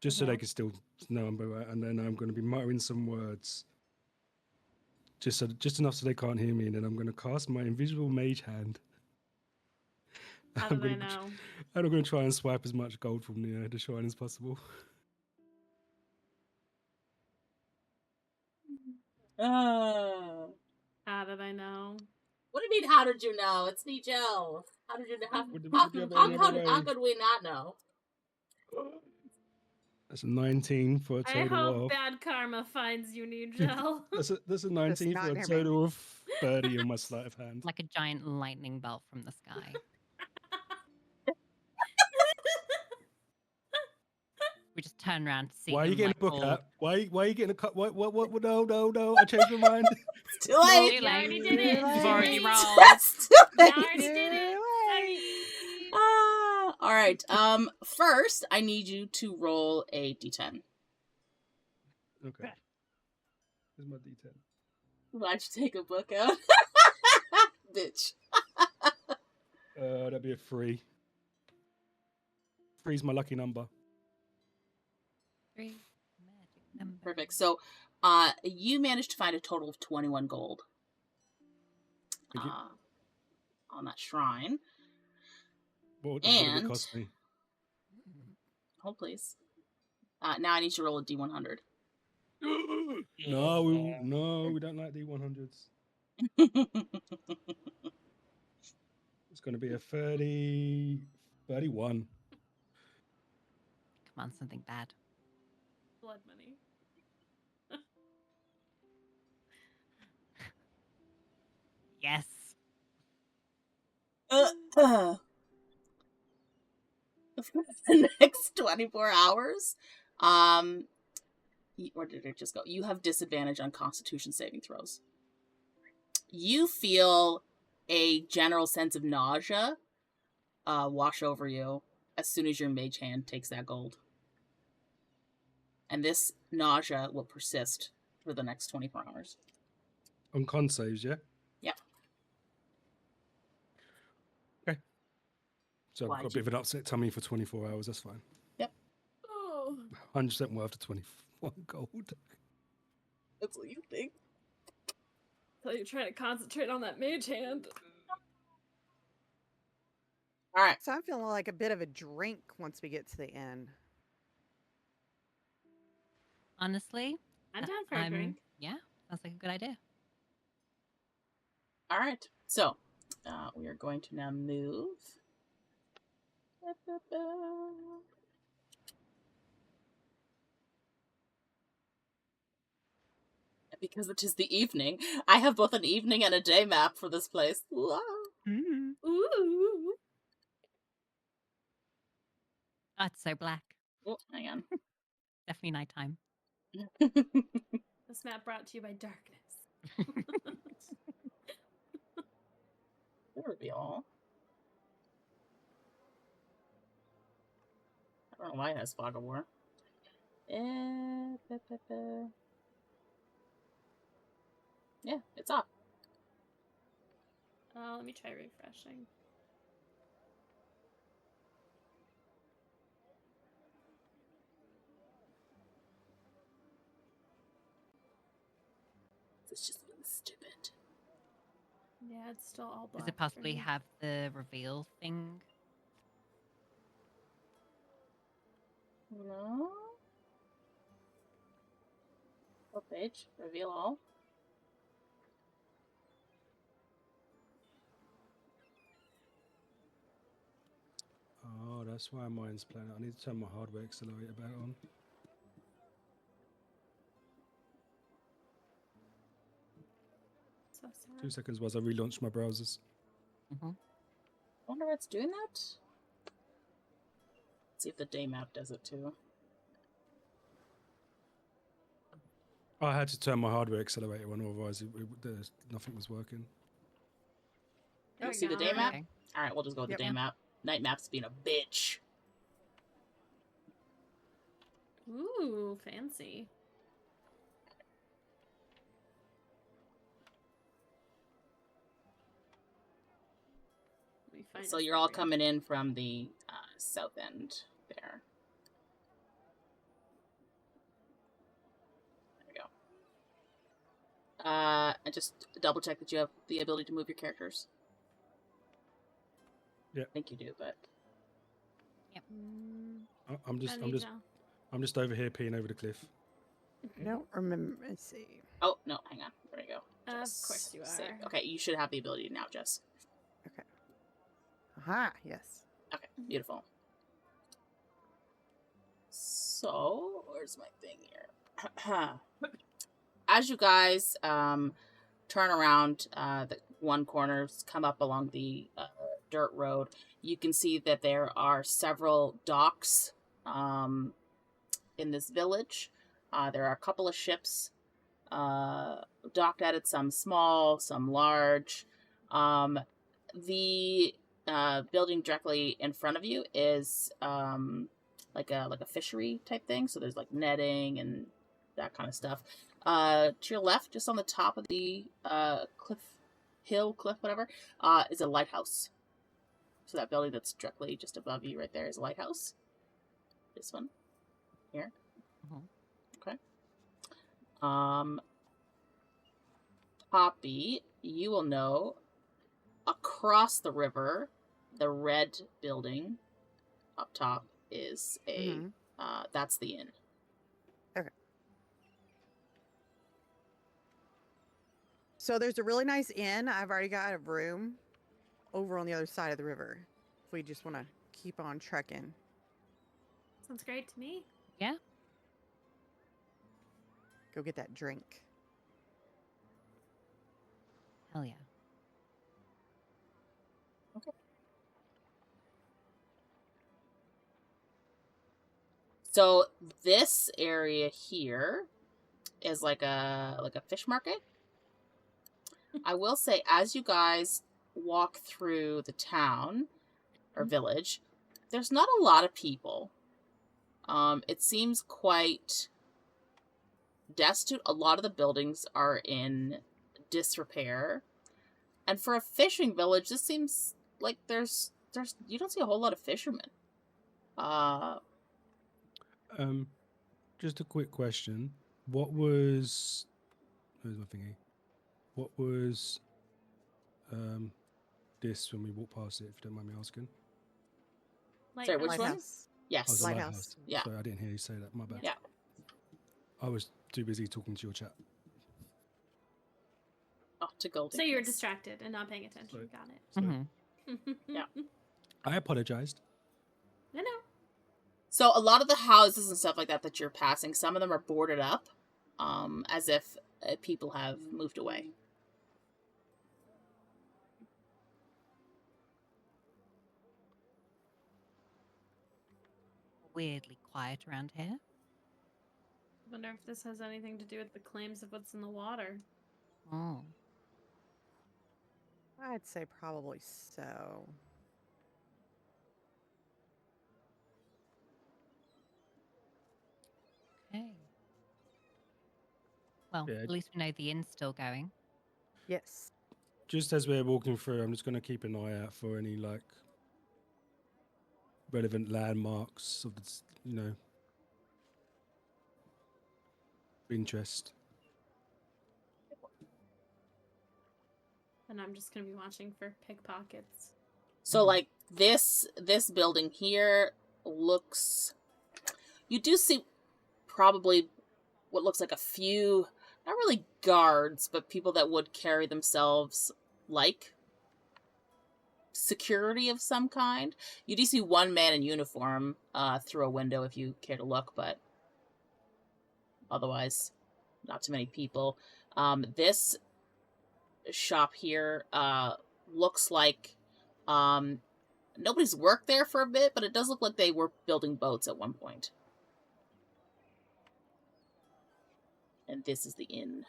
just so they can still know I'm aware, and then I'm going to be muttering some words, just enough so they can't hear me, and then I'm going to cast my invisible mage hand. How did I know? And I'm going to try and swipe as much gold from the shrine as possible. How did I know? What do you mean, how did you know? It's Nigel. How did you know? How could we not know? That's a 19 for a I total hope of... bad karma finds you, Nigel. That's a 19 not for a near me. total of 30 on my sleight of hand. Like a giant lightning bolt from the sky. We just turn around to see Why are you him, getting like, a book all- out? Why are you getting a cut? What? No, I changed my mind. It's too late. Too You already late. did it. You've already Sorry. rolled. That's too You late. already did it. Sorry. All right. First, I need you to roll a d10. Okay. Here's my D10. Why'd you take a book out? Bitch. That'd be a 3. 3's my lucky number. 3 magic numbers. Perfect. So, you managed to find a total of 21 gold. Thank you. On that shrine. What did it cost me? Hold, please. Now I need you to roll a d100. No, we don't like D100s. It's going to be a 31. Come on, something bad. Blood money. Yes. For the next 24 hours, or did it just go? You have disadvantage on Constitution saving throws. You feel a general sense of nausea wash over you as soon as your mage hand takes that gold. And this nausea will persist for the next 24 hours. On con saves, yeah? Yep. Okay. So I've Why'd got a bit of an upset tummy for 24 hours, that's fine. Yep. Oh. 100% worth of 21 gold. That's what you think. So you're trying to concentrate on that mage hand. All right. So I'm feeling like a bit of a drink once we get to the end. Honestly, I'm down for a drink. Yeah, sounds like a good idea. All right. So, we are going to now move. Because it is the evening, I have both an evening and a day map for this place. Wow. Ooh. Oh, it's so black. Oh, hang on. Definitely nighttime. This map brought to you by darkness. Reveal. I don't know why it has Fog of War. Yeah, it's up. Let me try refreshing. It's just being stupid. Yeah, it's still all black. Does it for possibly me. have the reveal thing? No. What page? Reveal all. Oh, that's why mine's playing. I need to turn my hardware accelerator back on. So sad. 2 seconds whilst I relaunch my browsers. Mm-hmm. I wonder what's doing that. Let's see if the day map does it too. I had to turn my hardware accelerator on, otherwise nothing was working. You see the day map? Okay. All right, we'll just go with Yep. the day map. Night map's being a bitch. Ooh, fancy. Let me find So us you're the all room. coming in from the south end there. There we go. And just double check that you have the ability to move your characters. Yeah. I think you do, but I'm just over here peeing over the cliff. I don't remember. Let's see. oh no, hang on. There we go. Of Jess, course you save. are. Okay, you should have the ability now, Jess. Okay. Aha, yes. Okay, beautiful. So, where's my thing here? As you guys turn around the one corner, come up along the dirt road, you can see that there are several docks in this village. There are a couple of ships docked at it, some small, some large. The building directly in front of you is like a fishery type thing. So there's like netting and that kind of stuff. To your left, just on the top of the cliff, whatever, is a lighthouse. So that building that's directly just above you right there is a lighthouse. This one. Here. Okay. Poppy, you will know across the river, the red building up top is a, that's the inn. Okay. So there's a really nice inn. I've already got a room over on the other side of the river. If we just want to keep on trekking. Sounds great to me. Yeah. Go get that drink. Hell yeah. So this area here is like a fish market. I will say, as you guys walk through the town or village, there's not a lot of people. It seems quite destitute. A lot of the buildings are in disrepair, and for a fishing village, this seems like there's you don't see a whole lot of fishermen. Just a quick question. What was... Where's my thingy? What was this when we walked past it, if you don't mind me asking? Sorry, which one? Lighthouse. Yes. Oh, the Lighthouse. Yeah. Sorry, I didn't hear you say that. My bad. Yeah. I was too busy talking to your chat. Oh, to gold. So you were distracted and not paying attention. Sorry. Got it. So, Yeah. I apologized. I know. So a lot of the houses and stuff like that you're passing, some of them are boarded up, as if people have moved away. Weirdly quiet around here. Wonder if this has anything to do with the claims of what's in the water. Oh. I'd say probably so. Okay. Well, Yeah. at least we know the inn's still going. Yes. Just as we're walking through, I'm just going to keep an eye out for any, like, relevant landmarks of, interest. And I'm just gonna be watching for pickpockets. So like this building here looks, you do see probably what looks like a few, not really guards, but people that would carry themselves like security of some kind. You do see one man in uniform through a window if you care to look, but otherwise not too many people. This shop here looks like nobody's worked there for a bit, but it does look like they were building boats at one point. And this is the inn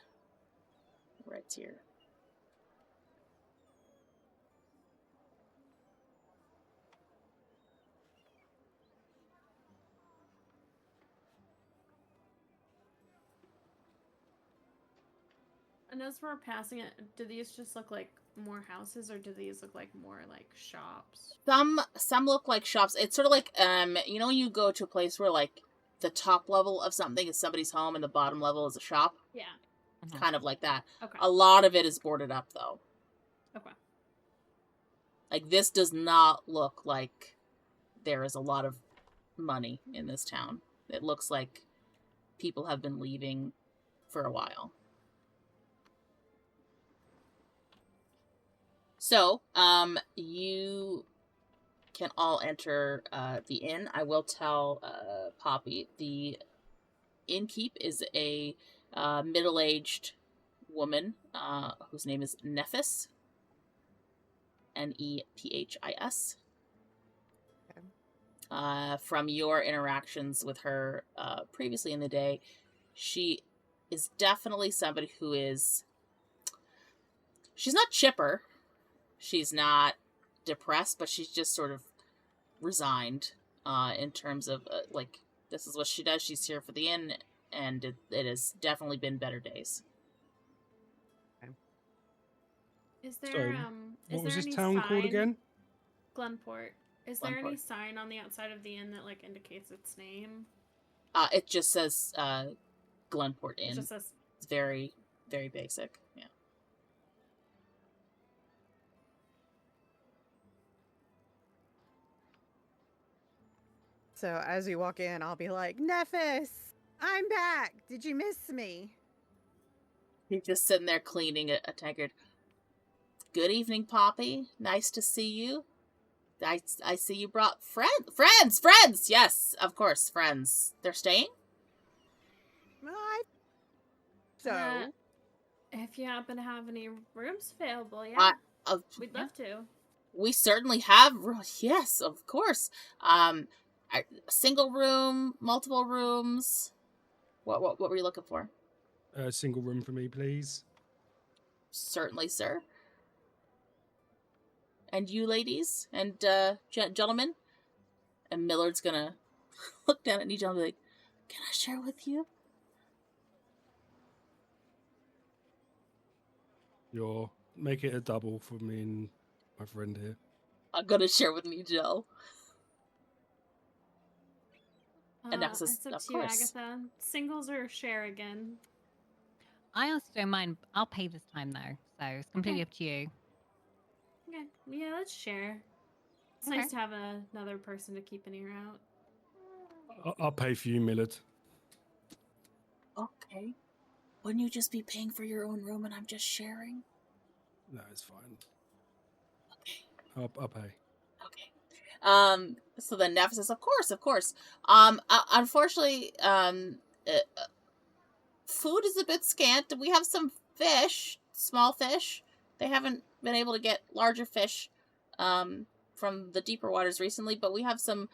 right here. And as we're passing it, do these just look like more houses, or do these look like more like shops? Some look like shops. It's sort of like you know, when you go to a place where like the top level of something is somebody's home and the bottom level is a shop. Yeah. Kind of like that. Okay. A lot of it is boarded up though. Okay. Like this does not look like there is a lot of money in this town. It looks like people have been leaving for a while. So, you can all enter the inn. I will tell Poppy the innkeep is a middle-aged woman whose name is Nephis. Nephis. Okay. From your interactions with her previously in the day, she is definitely somebody who is... She's not chipper. She's not depressed, but she's just sort of resigned in terms of, like, this is what she does. She's here for the inn, and it has definitely been better days. Is there So, is what was there this any town called sign- again? Glenport. Is there any Glenport. sign on the outside of the inn that like indicates its name? It just says Glenport Inn. It just says It's very, very basic. Yeah. So as you walk in, I'll be like, Nephis, I'm back. Did you miss me? He's just sitting there cleaning a tankard. Good evening, Poppy. Nice to see you. I see you brought friends! Yes, of course, friends. They're staying? So, if you happen to have any rooms available, yeah, we'd yeah. love to. We certainly have. Yes, of course. Single room, multiple rooms. What were you looking for? A single room for me, please. Certainly, sir. And you, ladies and gentlemen. And Millard's gonna look down at each other like, "Can I share with you?" Make it a double for me and my friend here. I'm gonna share with me, Joe. And that was It's up of to you, course. Agatha. Singles or share again? I honestly don't mind. I'll pay this time though, so it's completely up to you. Okay, yeah, let's share. It's Okay. nice to have another person to keep an ear out. I'll pay for you, Millard. Okay. Wouldn't you just be paying for your own room and I'm just sharing? No, it's fine. Okay. I'll pay. Okay. So then Neff says, of course. Unfortunately, food is a bit scant. We have some fish, small fish. They haven't been able to get larger fish, from the deeper waters recently, but we have some,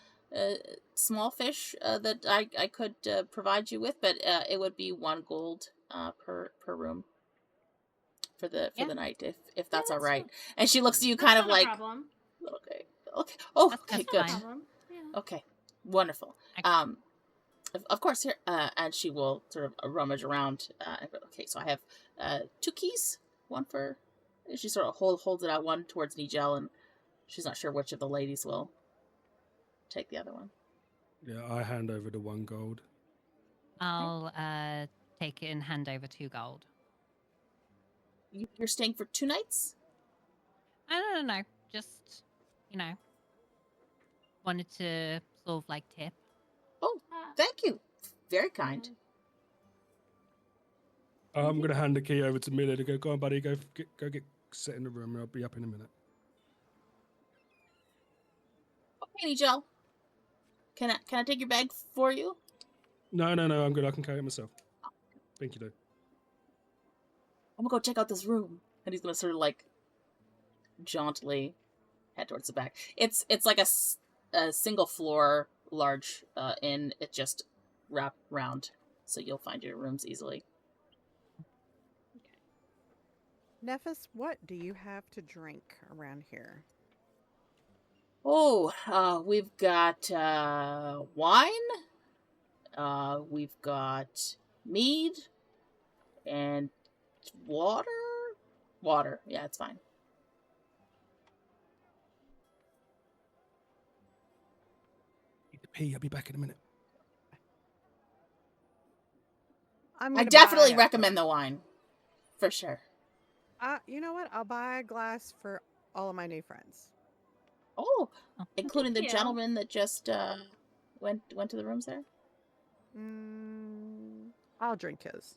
small fish, that I could, provide you with, but, it would be 1 gold, per room. For the night, if that's all right. Fine. And she looks at you That's kind of not a like, problem. okay. Oh, That's okay, fine. good. Problem. Yeah. Okay, wonderful. Okay. Of course, here, and she will sort of rummage around. And go, okay, so I have 2 keys. One for, she sort of holds it out, one towards Nigel, and she's not sure which of the ladies will take the other one. Yeah, I hand over the 1 gold. I'll take it and hand over 2 gold. You're staying for 2 nights? No. Just, wanted to sort of like tip. Oh, thank you. Very kind. I'm going to hand the key over to Millard and go on, buddy, go get set in the room and I'll be up in a minute. Okay, Nigel. Can I take your bag for you? No, I'm good. I can carry it myself. Thank you, though. I'm gonna go check out this room. And he's gonna sort of like jauntily head towards the back. It's like a single floor large inn. It just wrapped round, so you'll find your rooms easily. Nephis, what do you have to drink around here? Oh, we've got wine. We've got mead and Water? Water. Yeah, it's fine. Need to pee. I'll be back in a minute. I'm I gonna definitely buy recommend the wine. For sure. you know what? I'll buy a glass for all of my new friends. Oh, Oh. including the Thank you. gentleman that just went to the rooms there? I'll drink his.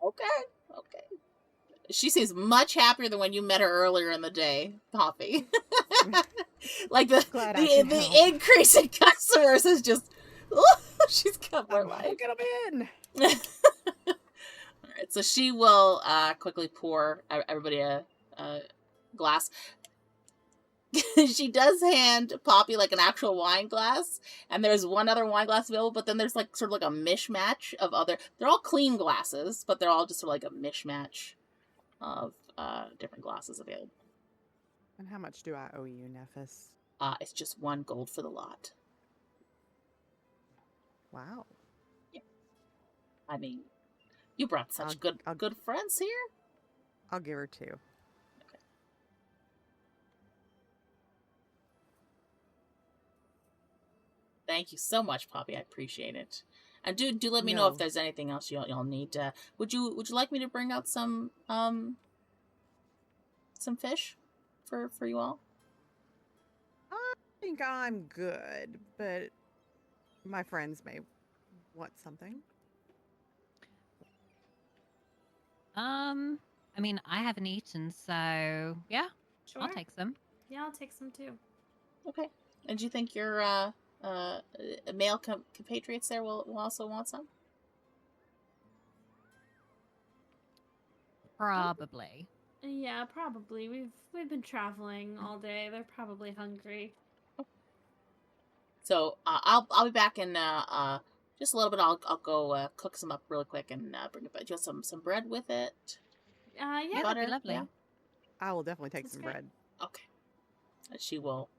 Okay. Okay. She seems much happier than when you met her earlier in the day, Poppy. Like Glad I can the help. increase in customers is just she's got more I'm life. hooking 'em in. Alright, so she will quickly pour everybody a glass. She does hand Poppy like an actual wine glass, and there's one other wine glass available, but then there's like sort of like a mishmash of other. They're all clean glasses, but they're all just sort of like a mishmash of different glasses available. And how much do I owe you, Nephis? It's just 1 gold for the lot. Wow. I mean, you brought such good friends here. I'll give her 2. Thank you so much, Poppy. I appreciate it. And do let me know if No. there's anything else y'all need. Would you like me to bring out some fish for you all? I think I'm good, but my friends may want something. I mean, I haven't eaten, so yeah, Sure. I'll take some. Yeah, I'll take some too. Okay. And do you think your male compatriots there will also want some? Probably. Yeah, probably. We've been traveling all day. They're probably hungry. So I'll be back in just a little bit. I'll go cook some up really quick and bring it back. Do you want some bread with it? Yeah. Yeah, that'd be lovely. Yeah? I will definitely take Sounds some good. bread. Okay. And she will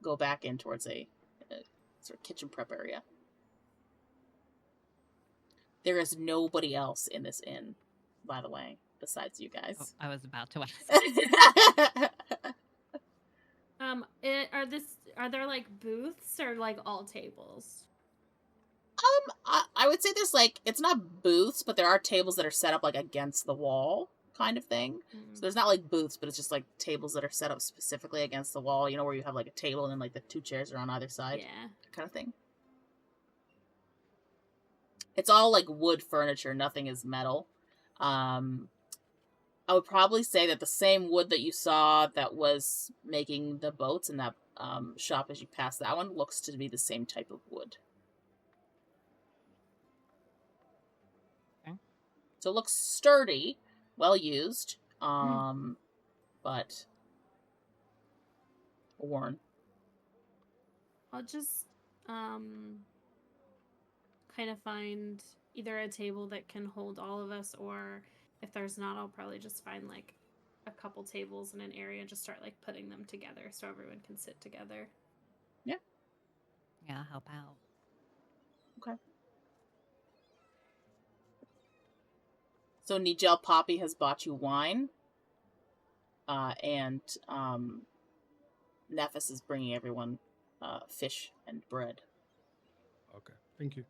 go back in towards a sort of kitchen prep area. There is nobody else in this inn, by the way, besides you Oh, guys. I was about to ask. Are there like booths or like all tables? I would say there's like, it's not booths, but there are tables that are set up like against the wall kind of thing. So there's not like booths, but it's just like tables that are set up specifically against the wall, you know, where you have like a table and then like the 2 chairs are on either side. Yeah. Kind of thing. It's all like wood furniture, nothing is metal. I would probably say that the same wood that you saw that was making the boats in that shop as you pass that one looks to be the same type of wood. Okay. So it looks sturdy, well used, but worn. I'll just kind of find either a table that can hold all of us, or if there's not, I'll probably just find like a couple tables in an area and just start like putting them together so everyone can sit together. Yeah, I'll help out. Okay. So Nigel Poppy has bought you wine, and Nephis is bringing everyone fish and bread. Okay. Thank you.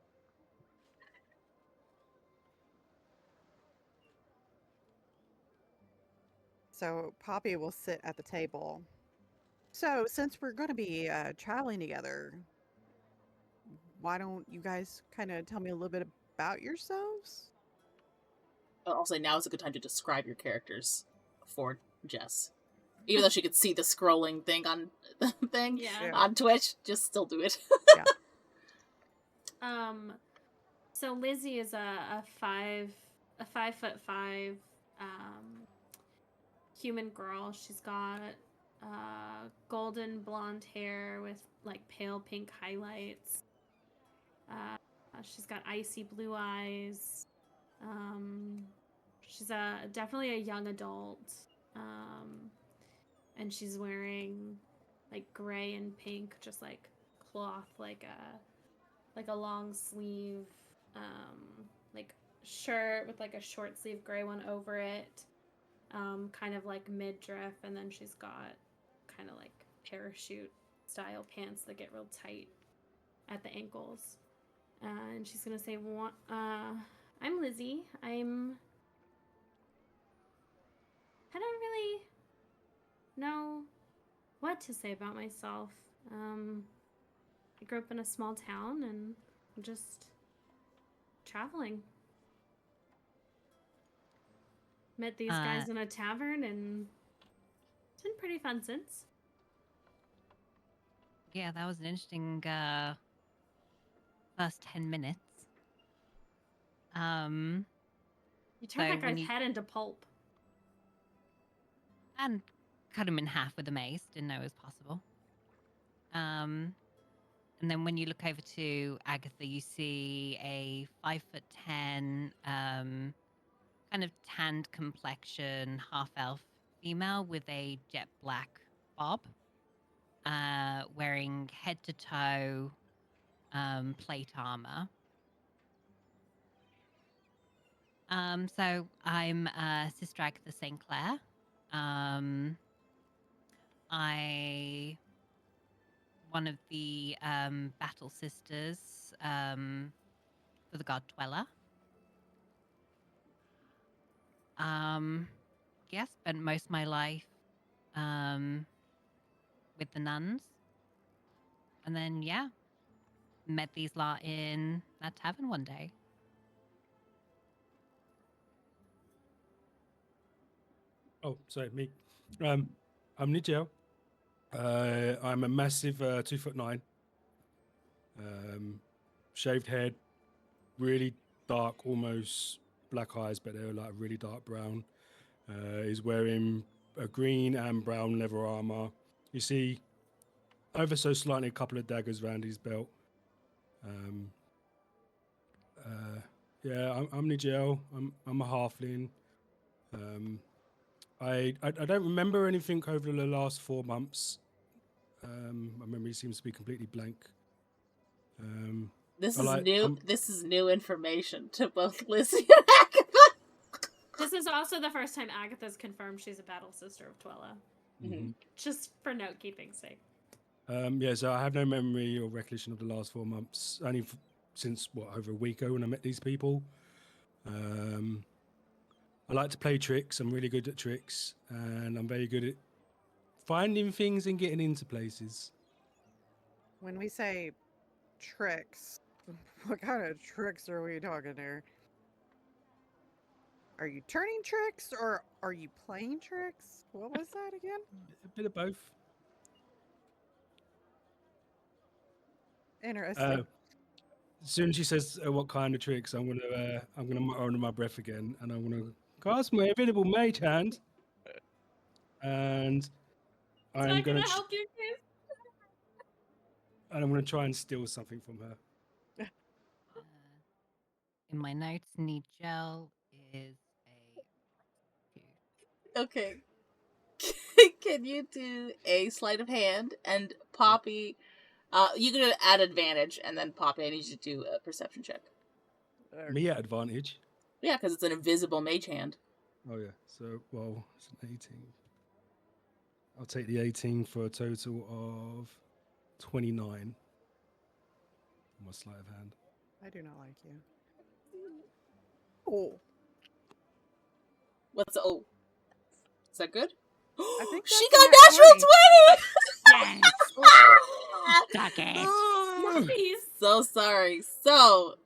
So Poppy will sit at the table. So since we're going to be traveling together, why don't you guys kind of tell me a little bit about yourselves? I'll say now is a good time to describe your characters for Jess. Even though she could see the scrolling thing on Yeah. on Twitch, just still do it. So Lizzy is a 5'5" human girl. She's got golden blonde hair with like pale pink highlights. She's got icy blue eyes. She's definitely a young adult. And she's wearing like gray and pink, just like cloth, like a long sleeve, like shirt with like a short sleeve gray one over it, kind of like midriff, and then she's got kind of like parachute style pants that get real tight at the ankles. And she's gonna say, I'm Lizzy. I don't really know what to say about myself. I grew up in a small town and I'm just traveling. Met these guys in a tavern and it's been pretty fun since. Yeah, that was an interesting first 10 minutes. You turned So that guy's head into pulp. And cut him in half with a mace. Didn't know it was possible. And then when you look over to Agatha, you see a 5'10", kind of tanned complexion, half-elf female with a jet black bob, wearing head-to-toe plate armor. So I'm Sister Agatha St. Clair. One of the battle sisters for the god Dweller. Yeah, spent most of my life with the nuns. And then, yeah, met these lot in that tavern one day. Oh, sorry, me. I'm Nigel. I'm a massive 2'9". Shaved head, really dark, almost black eyes, but they're like really dark brown. He's wearing a green and brown leather armor. You see, ever so slightly, a couple of daggers around his belt. Yeah, I'm Nigel. I'm a halfling. I don't remember anything over the last 4 months. My memory seems to be completely blank. This I is like- new. I'm- This is new information to both Lizzy and Agatha. This is also the first time Agatha's confirmed she's a battle sister of Dweller. Mhm. Just for note keeping's sake. Yeah, so I have no memory or recollection of the last 4 months. Only since, over a week ago when I met these people. I like to play tricks. I'm really good at tricks. And I'm very good at finding things and getting into places. When we say tricks, what kind of tricks are we talking here? Are you turning tricks or are you playing tricks? What was that again? A bit of both. Interesting. As soon as she says what kind of tricks, I'm gonna mutter under my breath again, and I'm gonna cast my available mage hand, and I'm gonna help you, Chris? and I'm gonna try and steal something from her. In my notes, Nigel is a 2. Okay. Can you do a sleight of hand and Poppy? You can add advantage, and then Poppy, I need you to do a perception check. Me at advantage. Yeah, because it's an invisible mage hand. Oh yeah. So it's an 18. I'll take the 18 for a total of 29. On my sleight of hand. I do not like you. Oh, What's oh? Is that good? I think She that's a got nat natural 20. Suck it. Puppies. So sorry. So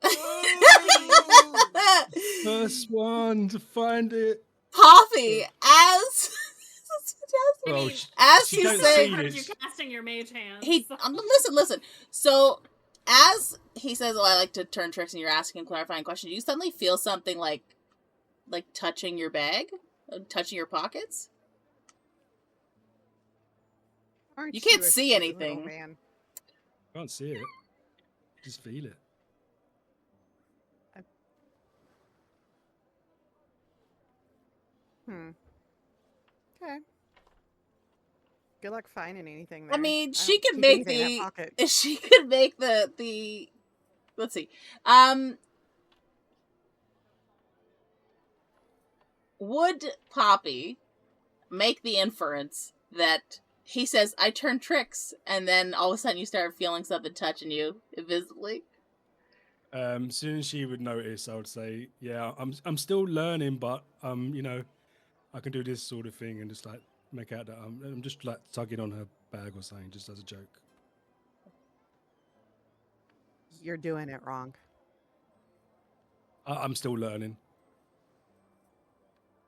First one to find it. Poppy, as Well, as she you don't say, see Heard it. you casting your mage hands. Listen. So as he says, "Oh, I like to turn tricks," and you're asking clarifying questions, you suddenly feel something like touching your bag, touching your pockets. Aren't You can't a see cute anything. little man? Can't see it. Just feel it. Okay. Good luck finding anything there. I mean, don't she could keep make anything in that pocket. she could make the let's see. would Poppy make the inference that he says, I turn tricks, and then all of a sudden you start feeling something touching you invisibly? Soon as she would notice, I would say, yeah, I'm still learning, but you know, I can do this sort of thing, and just like make out that I'm just like tugging on her bag or something, just as a joke. You're doing it wrong. I'm still learning.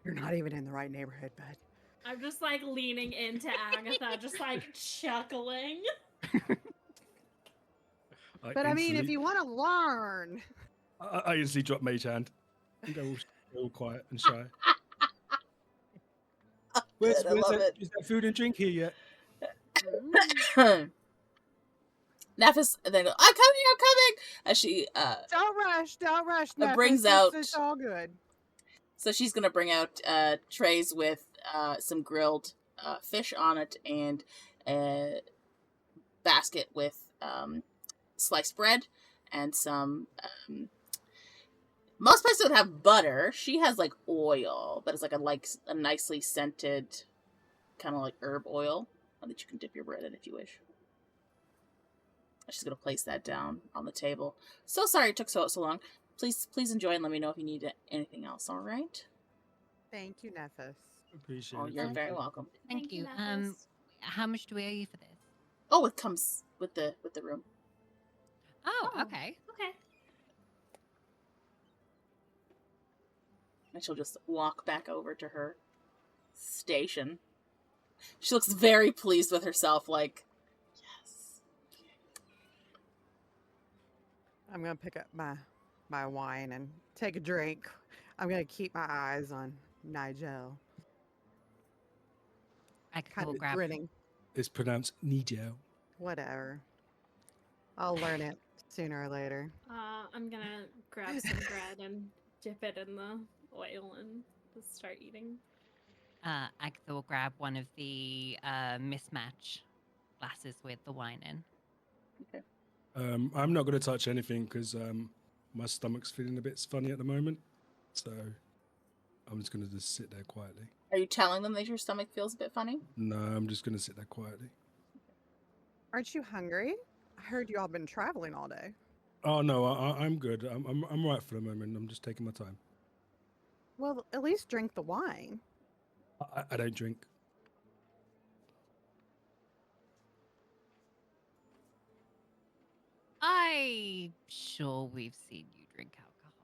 You're not even in the right neighborhood, bud. I'm just like leaning into Agatha, just like chuckling. But I mean, if you want to learn, I instantly drop Mage Hand and go all quiet and shy. Where's I love it. Is there food and drink here yet? Nefis, and then go, I'm coming! As she, don't rush, It brings Nephis, out- It's all good. so she's gonna bring out, trays with, some grilled, fish on it, and a basket with, sliced bread, and some, most places would have butter. She has, like, oil, but it's like a nicely scented, kind of like herb oil, that you can dip your bread in if you wish. She's gonna place that down on the table. So sorry it took so long. Please enjoy and let me know if you need anything else. All right? Thank you, Nephis. Appreciate Oh, it. you're thank very you. welcome. Thank you. Nephis. How much do we owe you for this? Oh, it comes with the room. Oh, Oh. okay. Okay. And she'll just walk back over to her station. She looks very pleased with herself, like, yes. I'm gonna pick up my wine and take a drink. I'm gonna keep my eyes on Nigel, I could kind go of grab. grinning. It's pronounced Nigel. Whatever. I'll learn it sooner or later. I'm gonna grab some bread and dip it in the oil and just start eating. Agatha will grab one of the mismatch glasses with the wine in. I'm not going to touch anything because my stomach's feeling a bit funny at the moment. So I'm just going to just sit there quietly. Are you telling them that your stomach feels a bit funny? No, I'm just going to sit there quietly. Aren't you hungry? I heard you all been traveling all day. Oh no, I'm good. I'm right for the moment. I'm just taking my time. Well, at least drink the wine. I don't drink. I'm sure we've seen you drink alcohol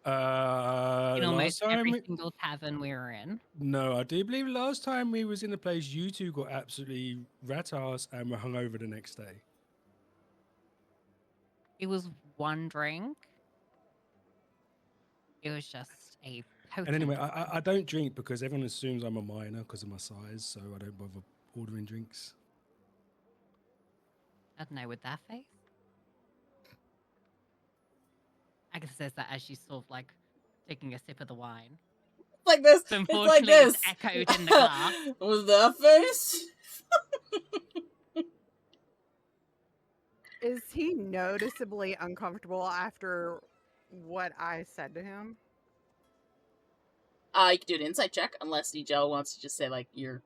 already. In Last almost time every single tavern we were in. no, I do believe last time we was in the place, you two got absolutely rat-ass and were hungover the next day. It was one drink. It was just a potent. And anyway, I don't drink because everyone assumes I'm a minor because of my size, so I don't bother ordering drinks. I don't know, with that face. Agatha says that as she's sort of like taking a sip of the wine. Like this. So It's like unfortunately, this. it's echoed in the glass. Was that face? Is he noticeably uncomfortable after what I said to him? You can do an insight check unless DJ wants to just say like you're.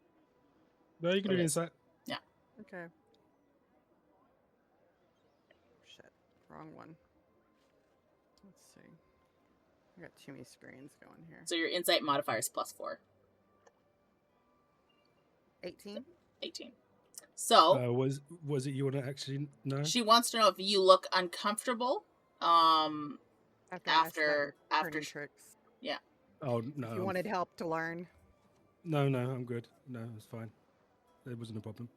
No, you can do Okay. an insight. Okay. Shit. Wrong one. Let's see. I got too many screens going here. So your insight modifier is +4. 18? 18. So Was it you want to actually know? she wants to know if you look uncomfortable. After I asked After about turning tricks. Oh no. If you wanted help to learn. No, I'm good. No, it's fine. It wasn't a problem.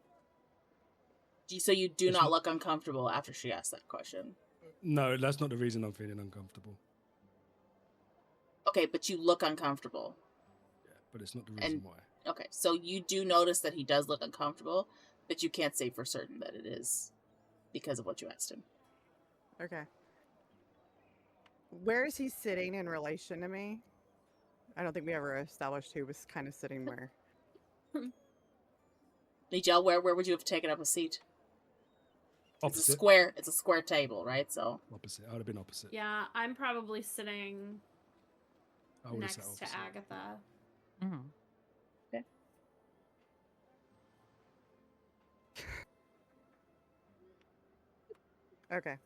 So you do It's not n- look uncomfortable after she asked that question. No, that's not the reason I'm feeling uncomfortable. Okay, but you look uncomfortable. Yeah, but it's not the reason why. Okay, so you do notice that he does look uncomfortable, but you can't say for certain that it is because of what you asked him. Okay. Where is he sitting in relation to me? I don't think we ever established who was kind of sitting where. Nigel, where would you have taken up a seat? Opposite. It's a square table, right? So Opposite. I would have been opposite. Yeah, I'm probably sitting I would have said next to officer. Agatha. Mhm. Okay.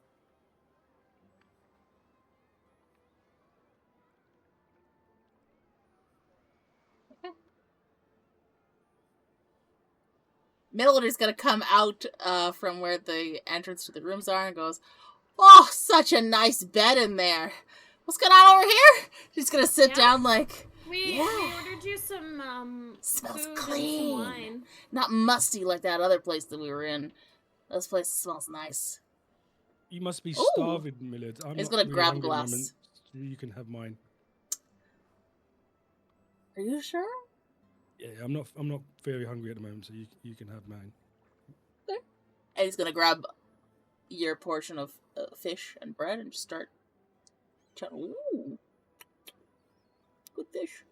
Middleton's gonna come out from where the entrance to the rooms are and goes, "Oh, such a nice bed in there. What's going on over here?" She's gonna sit Yeah. down like, We Yeah. ordered you some Smells food clean. and some wine. not musty like that other place that we were in. This place smells nice. You must be Ooh. starving, Millard. I'm He's not gonna really grab a hungry at the glass. moment. You can have mine. Are you sure? Yeah, I'm not very hungry at the moment, so you can have mine. And he's gonna grab your portion of fish and bread and just start. Ooh, good fish.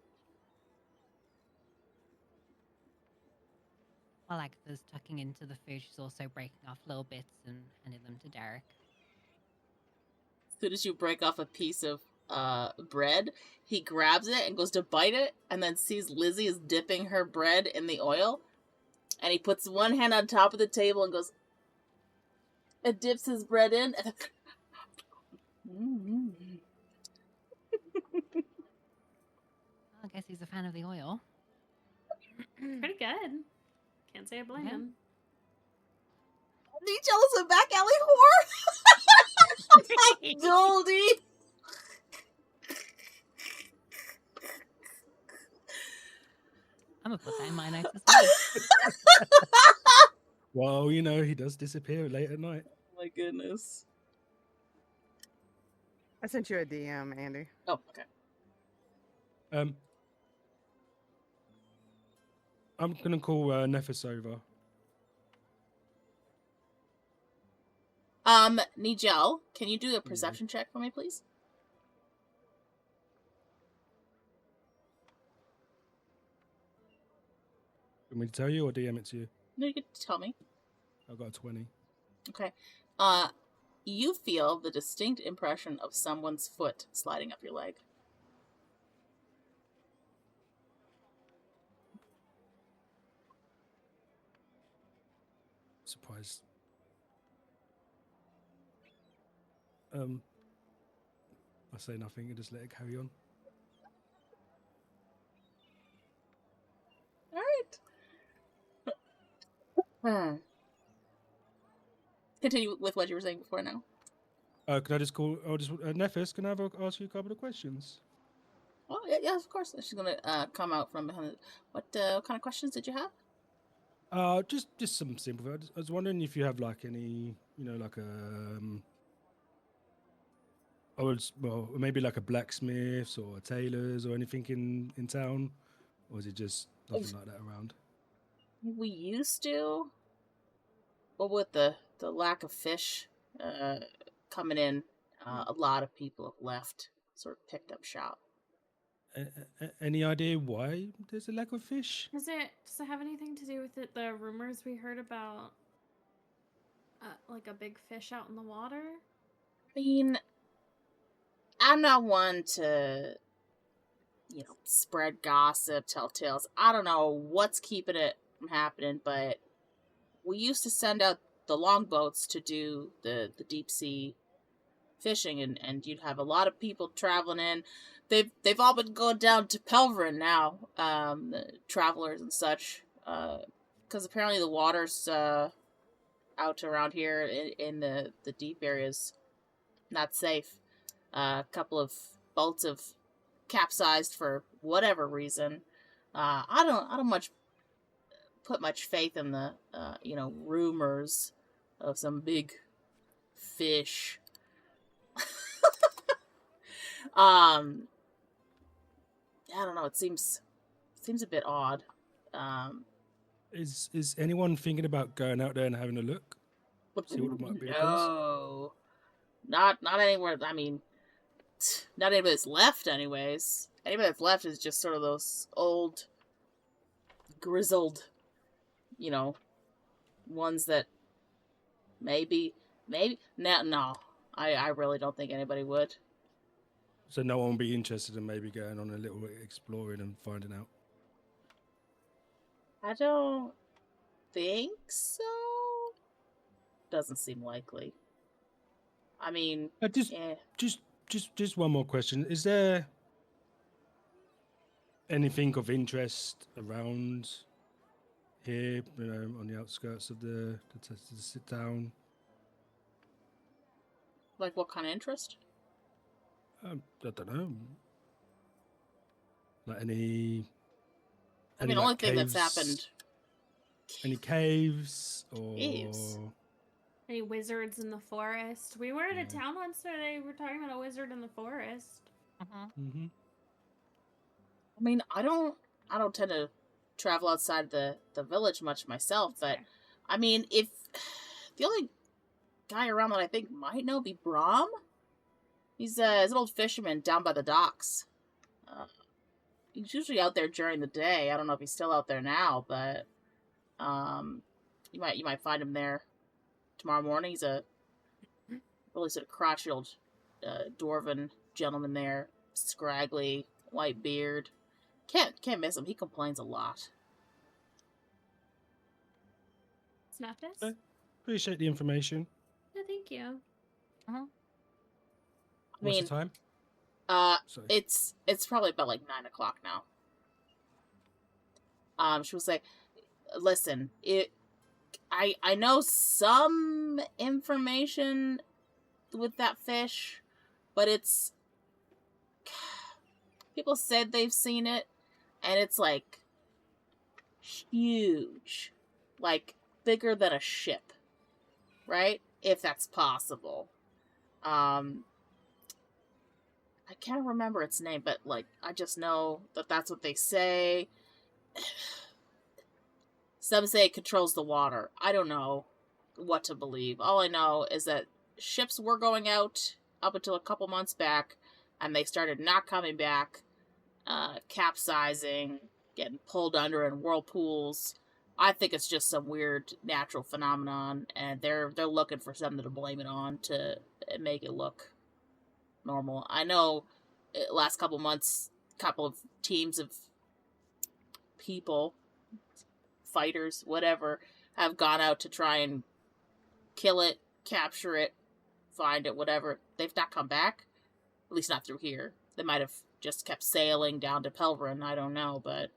While Agatha's tucking into the food, she's also breaking off little bits and handing them to Derek. As soon as you break off a piece of bread, he grabs it and goes to bite it, and then sees Lizzy is dipping her bread in the oil, and he puts one hand on top of the table and goes, and dips his bread in, and Well, I guess he's a fan of the oil. Pretty good. Can't say I blame Yeah. him. Nietzsche is a back alley whore. Goldie. I'm gonna put that in my notes as well. Well, you know, he does disappear late at night. Oh my goodness. I sent you a DM, Andy. Oh, okay. I'm gonna call Nephis over. Nigel, can you do a perception check for me, please? Want me to tell you or DM it to you? No, you can tell me. I got a 20. Okay. You feel the distinct impression of someone's foot sliding up your leg. Surprised. I say nothing and just let it carry on. Alright. Continue with what you were saying before now. Can I just call? Nephis, can I ask you a couple of questions? Oh, yeah, of course. She's gonna come out from behind. What kind of questions did you have? Just some simple. I was wondering if you have like any, like well, maybe like a blacksmith's or a tailor's or anything in town, or is it just nothing like that around? We used to, but with the lack of fish coming in, a lot of people have left, sort of picked up shop. Any idea why there's a lack of fish? Does it have anything to do with it? The rumors we heard about, like a big fish out in the water? I mean, I'm not one to, spread gossip, tell tales. I don't know what's keeping it from happening, but we used to send out the longboats to do the deep sea fishing, and you'd have a lot of people traveling in. They've all been going down to Pelverin now, the travelers and such, because apparently the water's out around here in the deep areas not safe. A couple of boats have capsized for whatever reason. I don't put much faith in the rumors of some big fish. I don't know. It seems a bit odd. Is anyone thinking about going out there and having a look? See what it might be. No, not anywhere. I mean, not anybody that's left. Anyways, anybody that's left is just sort of those old, grizzled, ones that maybe. No. I really don't think anybody would. So no one will be interested in maybe going on a little exploring and finding out. I don't think so. Doesn't seem likely. I mean, yeah. Just one more question. Is there anything of interest around here, on the outskirts of the sit down? Like what kind of interest? I don't know. Like any I mean, the only thing that's happened. Any caves or Caves? Any wizards in the forest? We were at a Yeah. town once where they were talking about a wizard in the forest. Mm-hmm. I mean, I don't tend to travel outside the village much myself, That's but fair. I mean, if the only guy around that I think might know be Brom. He's an old fisherman down by the docks. He's usually out there during the day. I don't know if he's still out there now, but you might find him there tomorrow morning. He's a really sort of crotchety old dwarven gentleman there, scraggly, white beard. Can't miss him. He complains a lot. Snappus? Okay. Appreciate the information. No, thank you. What's the time? Sorry. It's probably about like 9 o'clock now. She was like, listen, I know some information with that fish, but it's people said they've seen it, and it's like huge, like bigger than a ship, right? If that's possible. I can't remember its name, but like I just know that that's what they say. Some say it controls the water. I don't know what to believe. All I know is that ships were going out up until a couple months back, and they started not coming back, capsizing, getting pulled under in whirlpools. I think it's just some weird natural phenomenon, and they're looking for something to blame it on to make it look normal. I know last couple months, couple of teams of people, fighters, whatever, have gone out to try and kill it, capture it, find it, whatever. They've not come back, at least not through here. They might have just kept sailing down to Pelverin, I don't know, but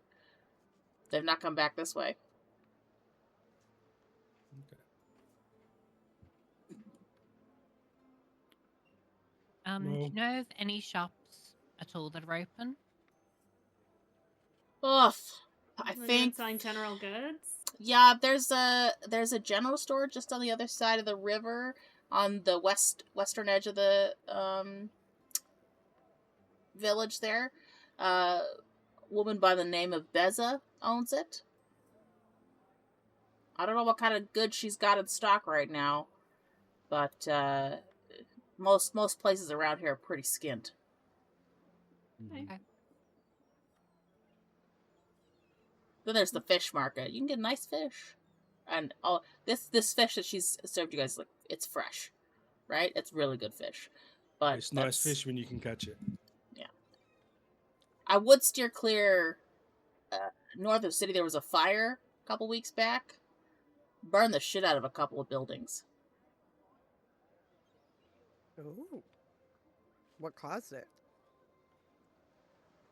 they've not come back this way. Do you know of any shops at all that are open? Ugh, I Like think selling general goods. yeah, there's a general store just on the other side of the river, on the western edge of the village there. A woman by the name of Beza owns it. I don't know what kind of goods she's got in stock right now, but most places around here are pretty skint. Okay. Then there's the fish market. You can get nice fish, and this fish that she's served you guys, like, it's fresh, right? It's really good fish, but It's nice fish when you can catch it. Yeah, I would steer clear. North of the city, there was a fire a couple weeks back. Burned the shit out of a couple of buildings. Oh. What caused it?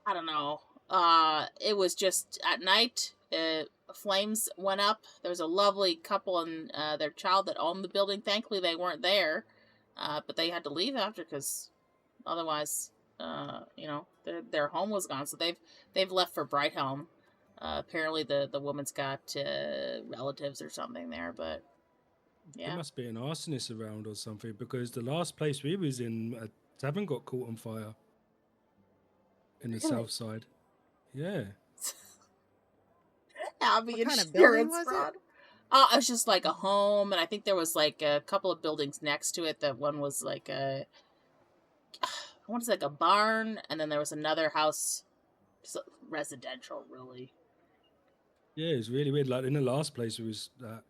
I don't know. It was just at night. Flames went up. There was a lovely couple and their child that owned the building. Thankfully, they weren't there, but they had to leave after because otherwise, their home was gone. So they've left for Brighthelm. Apparently, the woman's got relatives or something there, but yeah. There must be an arsonist around or something, because the last place we was in, a tavern got caught on fire in the Really? south side. Yeah. Abby What kind of insurance building was it? fraud. It was just like a home, and I think there was like a couple of buildings next to it. That one was like I want to say like a barn, and then there was another house, residential, really. Yeah, it was really weird. Like in the last place we was at,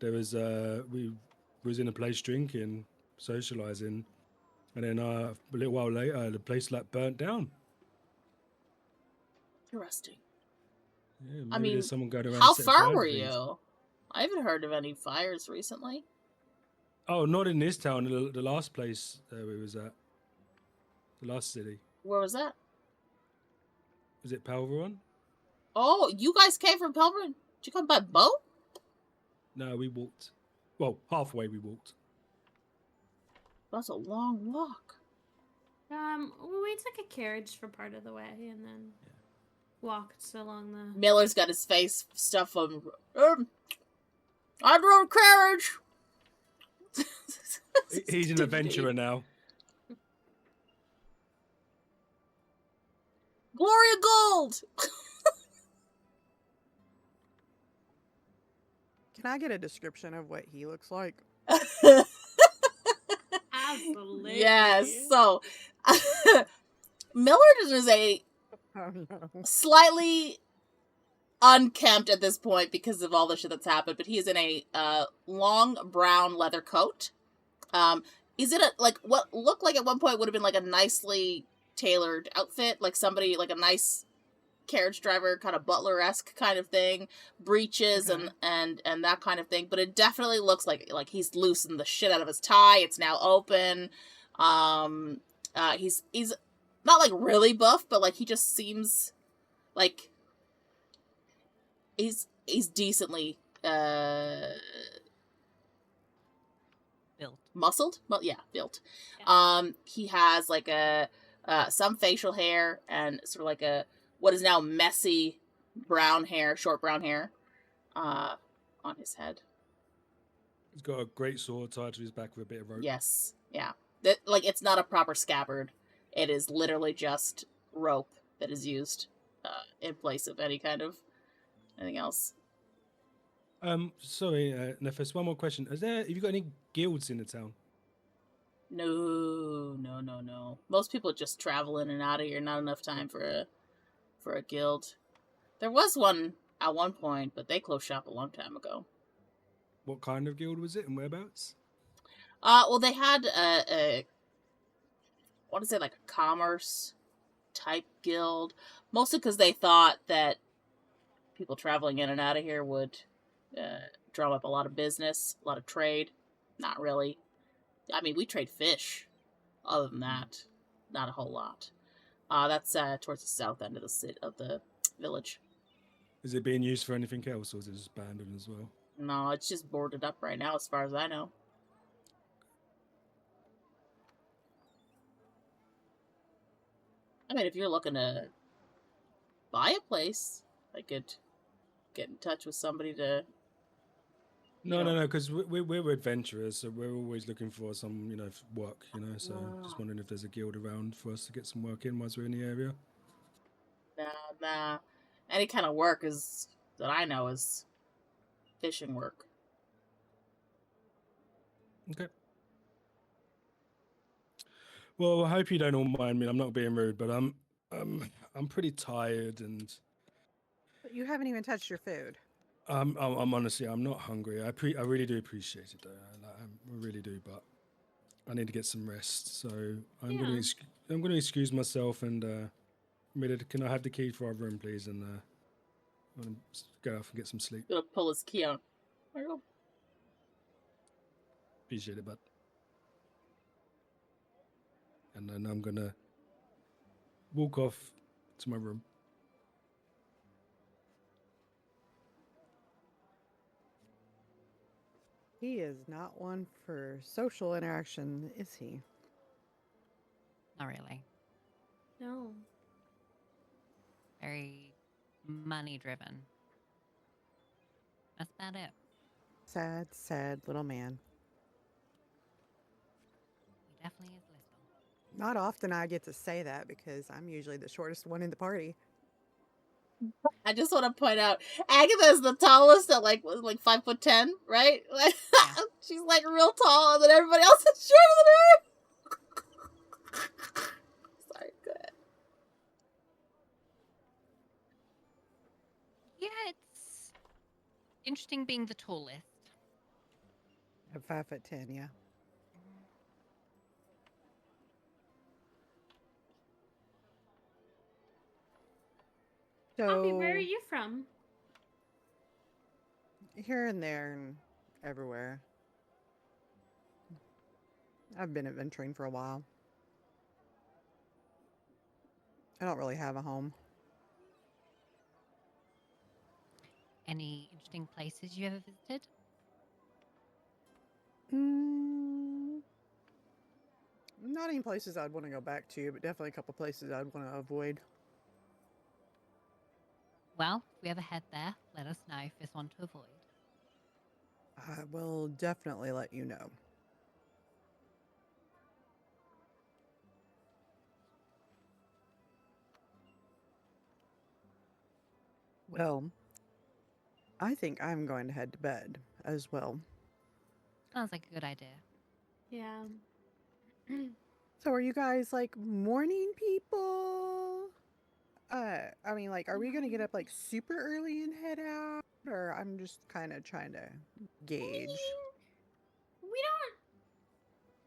there was we was in a place drinking, socializing, And then a little while later, the place like burnt down. Interesting. Yeah, maybe I mean, there's someone going around how setting far fire were to things. you? I haven't heard of any fires recently. Oh, not in this town. The last place we was at. The last city. Where was that? Was it Palveron? Oh, you guys came from Pelverin? Did you come by boat? No, we walked. Well, halfway we walked. That's a long walk. We took a carriage for part of the way and then walked along the. Miller's got his face stuffed on. I drove carriage. He's an adventurer now. Gloria Gold. Can I get a description of what he looks like? Absolutely. Yes. So, Miller is a Oh no. slightly unkempt at this point because of all the shit that's happened, but he is in a long brown leather coat. He's in a like what looked like at one point would have been like a nicely tailored outfit, like somebody like a nice carriage driver, kind of butler-esque kind of thing, breeches Okay. and that kind of thing. But it definitely looks like he's loosened the shit out of his tie. It's now open. He's not like really buff, but like he just seems like he's decently Built. muscled. Well, yeah, built. Yeah. He has like a some facial hair and sort of like a what is now messy brown hair, short brown hair, on his head. He's got a great sword tied to his back with a bit of rope. Yes, yeah. That like it's not a proper scabbard. It is literally just rope that is used in place of any kind of anything else. Sorry, Nephis, one more question. Have you got any guilds in the town? No. Most people just travel in and out of here. Not enough time for a guild. There was one at one point, but they closed shop a long time ago. What kind of guild was it and whereabouts? Well, they had I want to say like a commerce type guild, mostly because they thought that people traveling in and out of here would drum up a lot of business, a lot of trade. Not really. I mean, we trade fish. Other than that, not a whole lot. That's towards the south end of the village. Is it being used for anything else, or is it just abandoned as well? No, it's just boarded up right now, as far as I know. I mean, if you're looking to buy a place, I could get in touch with somebody to. No, because we're adventurers, so we're always looking for some, work, So just wondering if there's a guild around for us to get some work in once we're in the area. Nah. Any kind of work that I know is fishing work. Okay. Well, I hope you don't all mind me. I'm not being rude, but I'm pretty tired and. But you haven't even touched your food. I'm honestly, I'm not hungry. I really do appreciate it, though. I really do, but I need to get some rest. So I'm going to excuse myself and can I have the key for our room, please? And I'm going to go off and get some sleep. Gonna pull his key out. There you go. Appreciate it, bud. And then I'm going to walk off to my room. He is not one for social interaction, is he? Not really. No. Very money driven. That's about it. Sad, sad little man. He definitely is little. Not often I get to say that because I'm usually the shortest one in the party. I just want to point out, Agatha is the tallest at like 5'10", right? Yeah. She's like real tall, and then everybody else is shorter than her. Sorry, go ahead. Yeah, it's interesting being the tallest. At 5'10", yeah. Poppy, where are So you from? here and there and everywhere. I've been adventuring for a while. I don't really have a home. Any interesting places you ever visited? Not any places I'd want to go back to, but definitely a couple places I'd want to avoid. Well, if we ever head there, let us know if there's one to avoid. I will definitely let you know. Well, I think I'm going to head to bed as well. Sounds like a good idea. Yeah. So are you guys like morning people? I mean, like, are we gonna get up like super early and head out? Or I'm just kind of trying to gauge. We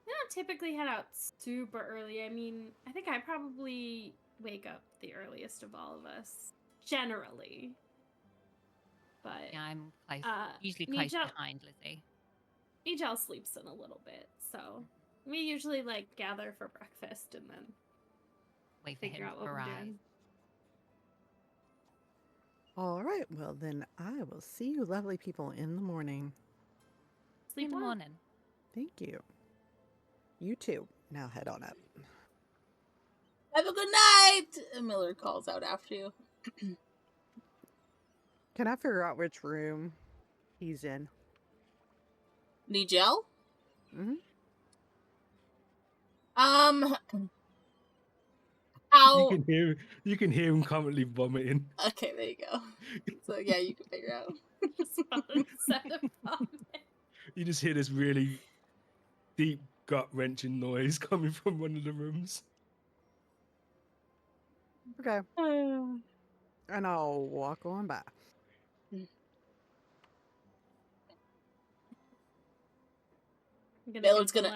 don't typically head out super early. I mean, I think I probably wake up the earliest of all of us, generally. But Yeah, I'm close, usually Nigel- close behind Lizzy. Nigel sleeps in a little bit, so we usually like gather for breakfast and then Wait for figure him out to what we're arrive. doing. All right, well then I will see you lovely people in the morning. See you in the well. morning. Thank you. You too. Now head on up. Have a good night! Miller calls out after you. Can I figure out which room he's in? Nigel? Mm-hmm. How... You can hear him currently vomiting. Okay, there you go. So yeah, you can figure out. You just hear this really deep gut wrenching noise coming from one of the rooms. Okay. And I'll walk on by. Miller's gonna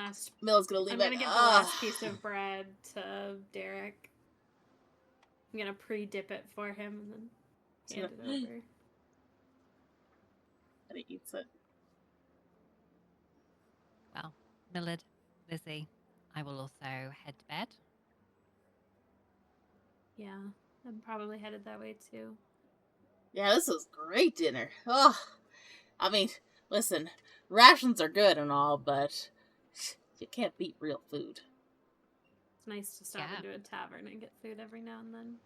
leave I'm it. gonna give the last piece of bread to Derek. I'm gonna pre-dip it for him and then hand it over. And he eats it. Well, Millard, Lizzy, I will also head to bed. Yeah, I'm probably headed that way too. Yeah, this was great dinner. Oh, I mean, listen, rations are good and all, but you can't beat real food. It's nice to stop into a tavern and get food every now and then.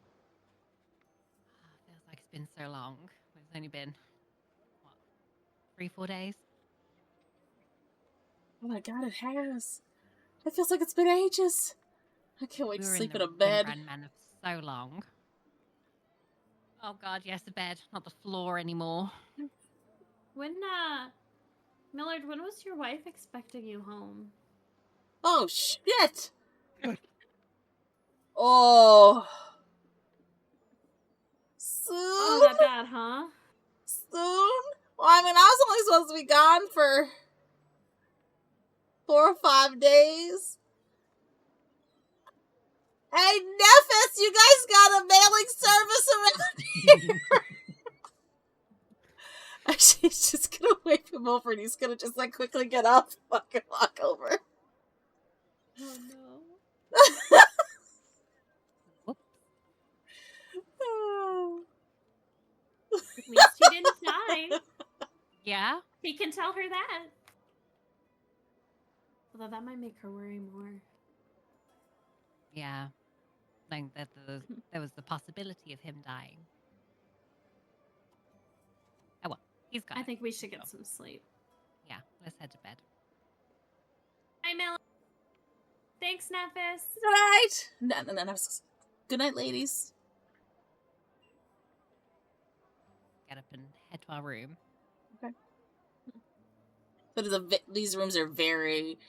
Feels like it's been so long. It's only been, what, 3-4 days? Oh my god, it has. It feels like it's been ages. I can't wait to sleep in a bed. Man for so long. Oh god, yes, the bed, not the floor anymore. Millard, when was your wife expecting you home? Oh shit! Oh. Soon? Oh, that bad, huh? Soon? Well, I mean, I was only supposed to be gone for 4 or 5 days. Hey, Nephis, you guys got a mailing service around here? Actually, he's just gonna wave him over and he's gonna just, like, quickly get up and fucking walk over. Oh, no. At least he didn't die. Yeah? He can tell her that. Although that might make her worry more. Yeah. Like that there was the possibility of him dying. Oh well, he's got I it. think we should get some sleep. Yeah, let's head to bed. Hi, Mel. Thanks, Nephis. Good night. No. Good night, ladies. Get up and head to our room. Okay. So these rooms are very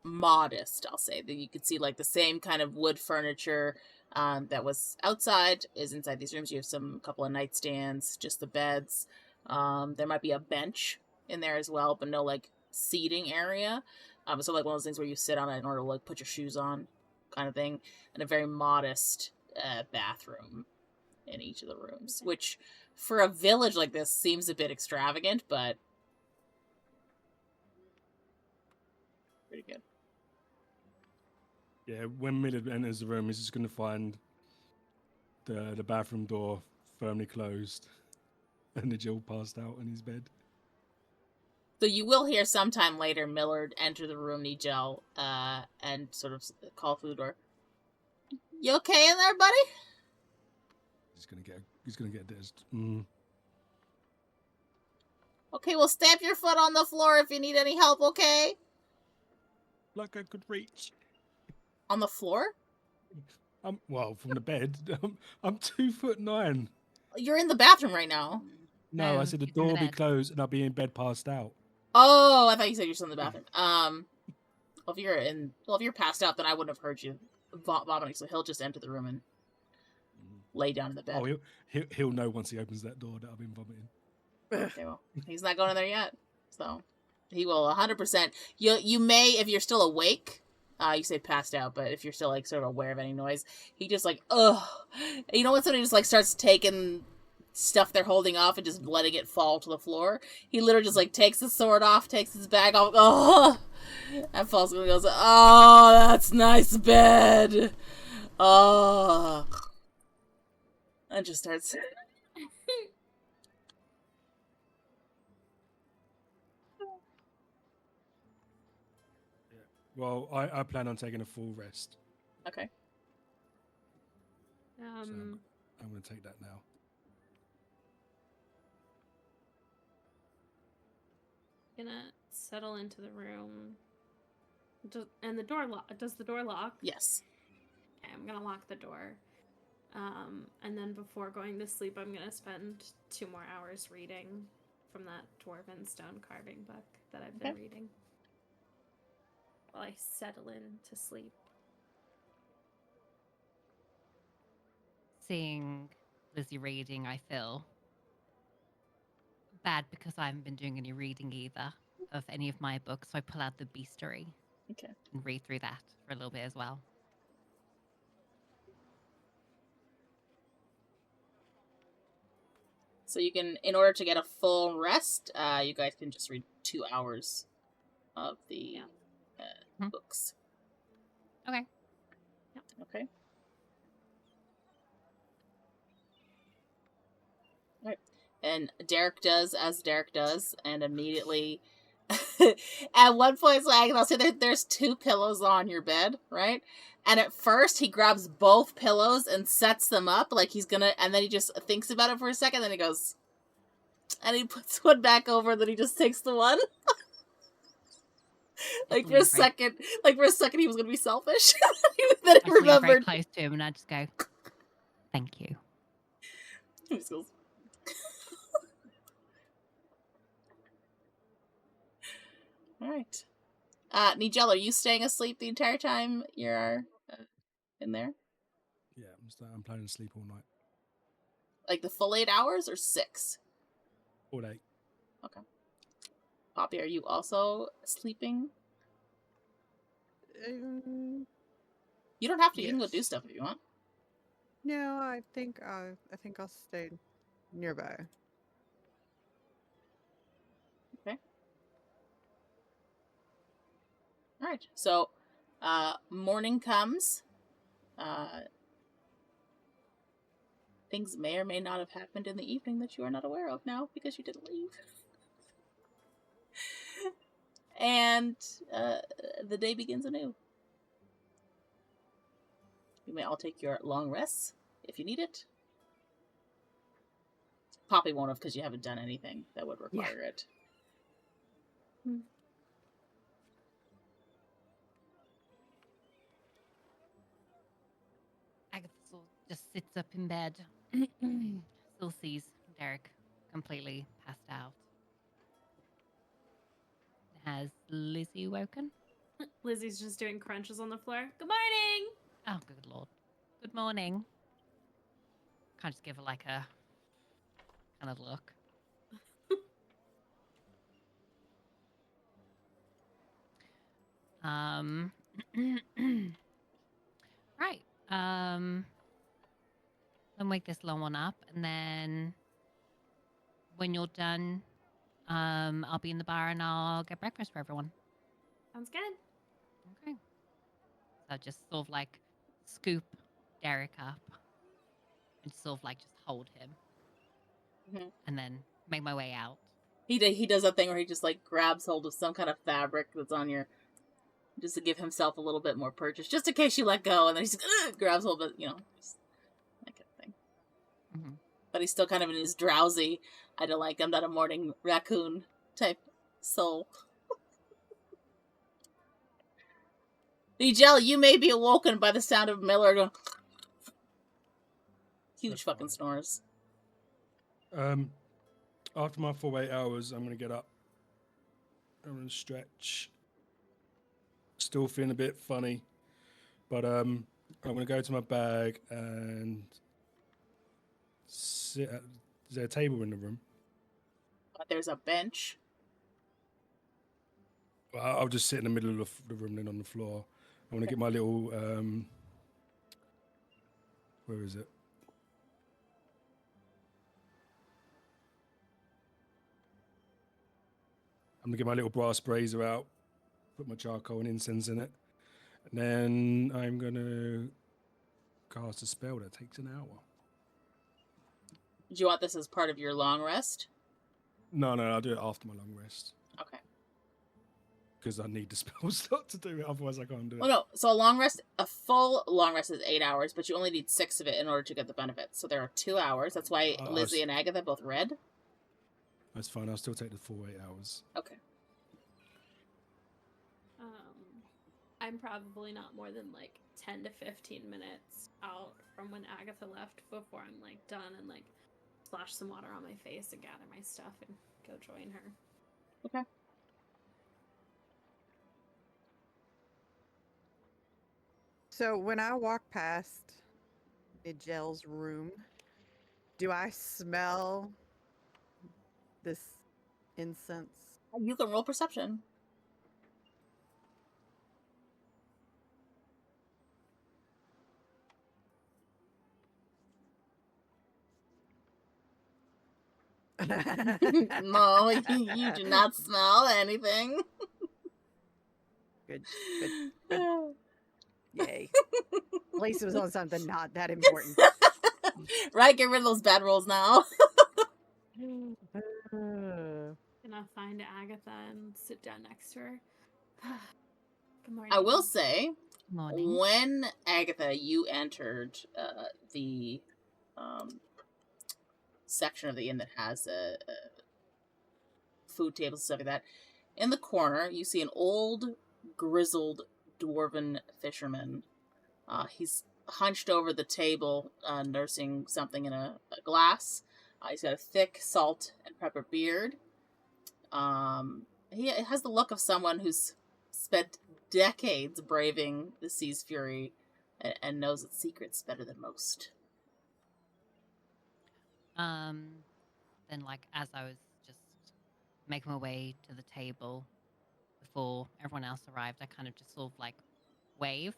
modest, I'll say. That you could see like the same kind of wood furniture that was outside is inside these rooms. You have couple of nightstands, just the beds. There might be a bench in there as well, but no like seating area. So like one of those things where you sit on it in order to like put your shoes on, kind of thing, and a very modest bathroom in each of the rooms, which for a village like this seems a bit extravagant, but pretty good. Yeah, when Millard enters the room, he's just going to find the bathroom door firmly closed and Jill passed out in his bed. So you will hear sometime later Millard enter the room, Nigel, and sort of call Fyodor. You okay in there, buddy? He's gonna get this. Okay, well, stamp your foot on the floor if you need any help, okay? Like I could reach. On the floor? Well, from the bed. I'm 2'9". You're in the bathroom right now. No, I No, said the he's in the door be bed. closed and I'll be in bed passed out. Oh, I thought you said you're still in the bathroom. Well, if you're passed out, then I wouldn't have heard you vomiting. So he'll just enter the room and lay down in the bed. Oh, he'll know once he opens that door that I've been vomiting. Okay, well, he's not going in there yet, so he will 100%. You may, if you're still awake, you say passed out, but if you're still like sort of aware of any noise, he just like, ugh. You know when somebody just like starts taking stuff they're holding off and just letting it fall to the floor? He literally just like takes his sword off, takes his bag off, oh, and falls and goes, oh, that's nice bed. Oh, and just starts. Well, I plan on taking a full rest. Okay. So I'm going to take that now. Gonna settle into the room. And the door lock. Does the door lock? Yes. Okay, I'm gonna lock the door. And then before going to sleep, I'm gonna spend 2 more hours reading from that dwarven stone carving book that I've been reading while I settle in to sleep. Seeing Lizzy reading, I feel bad because I haven't been doing any reading either of any of my books. So I pull out the bestiary and read through that for a little bit as well. So you can, in order to get a full rest, you guys can just read 2 hours of the books. Okay. Yep. Okay. All right. And Derek does as Derek does, and immediately, at one point, so I'll say there's 2 pillows on your bed, right? And at first, he grabs both pillows and sets them up like he's gonna, and then he just thinks about it for a second, then he goes, and he puts one back over, then he just takes the one. Like for a second, he was gonna be selfish. Then he remembered. Very close to him, and I just go, "Thank you." He just goes. All right. Nigel, are you staying asleep the entire time you're in there? Yeah, I'm planning to sleep all night. Like the full 8 hours or 6? All day. Okay. Poppy, are you also sleeping? You don't have to. You can go do stuff if you want. No, I think I'll stay nearby. Okay. All right. So, morning comes. Things may or may not have happened in the evening that you are not aware of now because you didn't leave. And the day begins anew. You may all take your long rests if you need it. Poppy won't have because you haven't done anything that would require it. Agatha just sits up in bed, still sees Derek completely passed out. Has Lizzy woken? Lizzie's just doing crunches on the floor. Good morning! Oh, good lord. Good morning. Can't just give her like a kind of look. Right. and wake this long one up, and then when you're done, I'll be in the bar and I'll get breakfast for everyone. Sounds good. Okay. So just sort of like scoop Derek up and sort of like just hold him, and then make my way out. He does that thing where he just like grabs hold of some kind of fabric that's on your, just to give himself a little bit more purchase, just in case you let go, and then he just grabs hold of it, just that kind of thing. Mm-hmm. But he's still kind of in his drowsy, I'm not a morning raccoon type soul. Nigel, you may be awoken by the sound of Miller going huge That's fucking fine. snores. After my full 8 hours, I'm going to get up. I'm going to stretch. Still feeling a bit funny. But I'm going to go to my bag and sit at... Is there a table in the room? There's a bench. Well, I'll just sit in the middle of the room then on the floor. I want to get my little... where is it? I'm going to get my little brass brazier out. Put my charcoal and incense in it. And then I'm going to cast a spell that takes an hour. Do you want this as part of your long rest? No, I'll do it after my long rest. Okay. Because I need the spell slot to do it, otherwise I can't do it. Well, no. So a full long rest is 8 hours, but you only need 6 of it in order to get the benefits. So there are 2 hours. That's why Lizzy and Agatha both read. That's fine. I'll still take the full 8 hours. Okay. I'm probably not more than like 10 to 15 minutes out from when Agatha left before I'm like done and like splash some water on my face and gather my stuff and go join her. Okay. So when I walk past Nigel's room, do I smell this incense? You can roll perception. No, you do not smell anything. Good. Yay. At least it was on something not that important. Right, get rid of those bad rolls now. Gonna find Agatha and sit down next to her. Good morning. I will say, Morning. when Agatha, you entered the section of the inn that has a food table and stuff like that, in the corner you see an old, grizzled dwarven fisherman. He's hunched over the table, nursing something in a glass. He's got a thick salt and pepper beard. He has the look of someone who's spent decades braving the sea's fury and knows its secrets better than most. Then like as I was just making my way to the table before everyone else arrived, I kind of just sort of like wave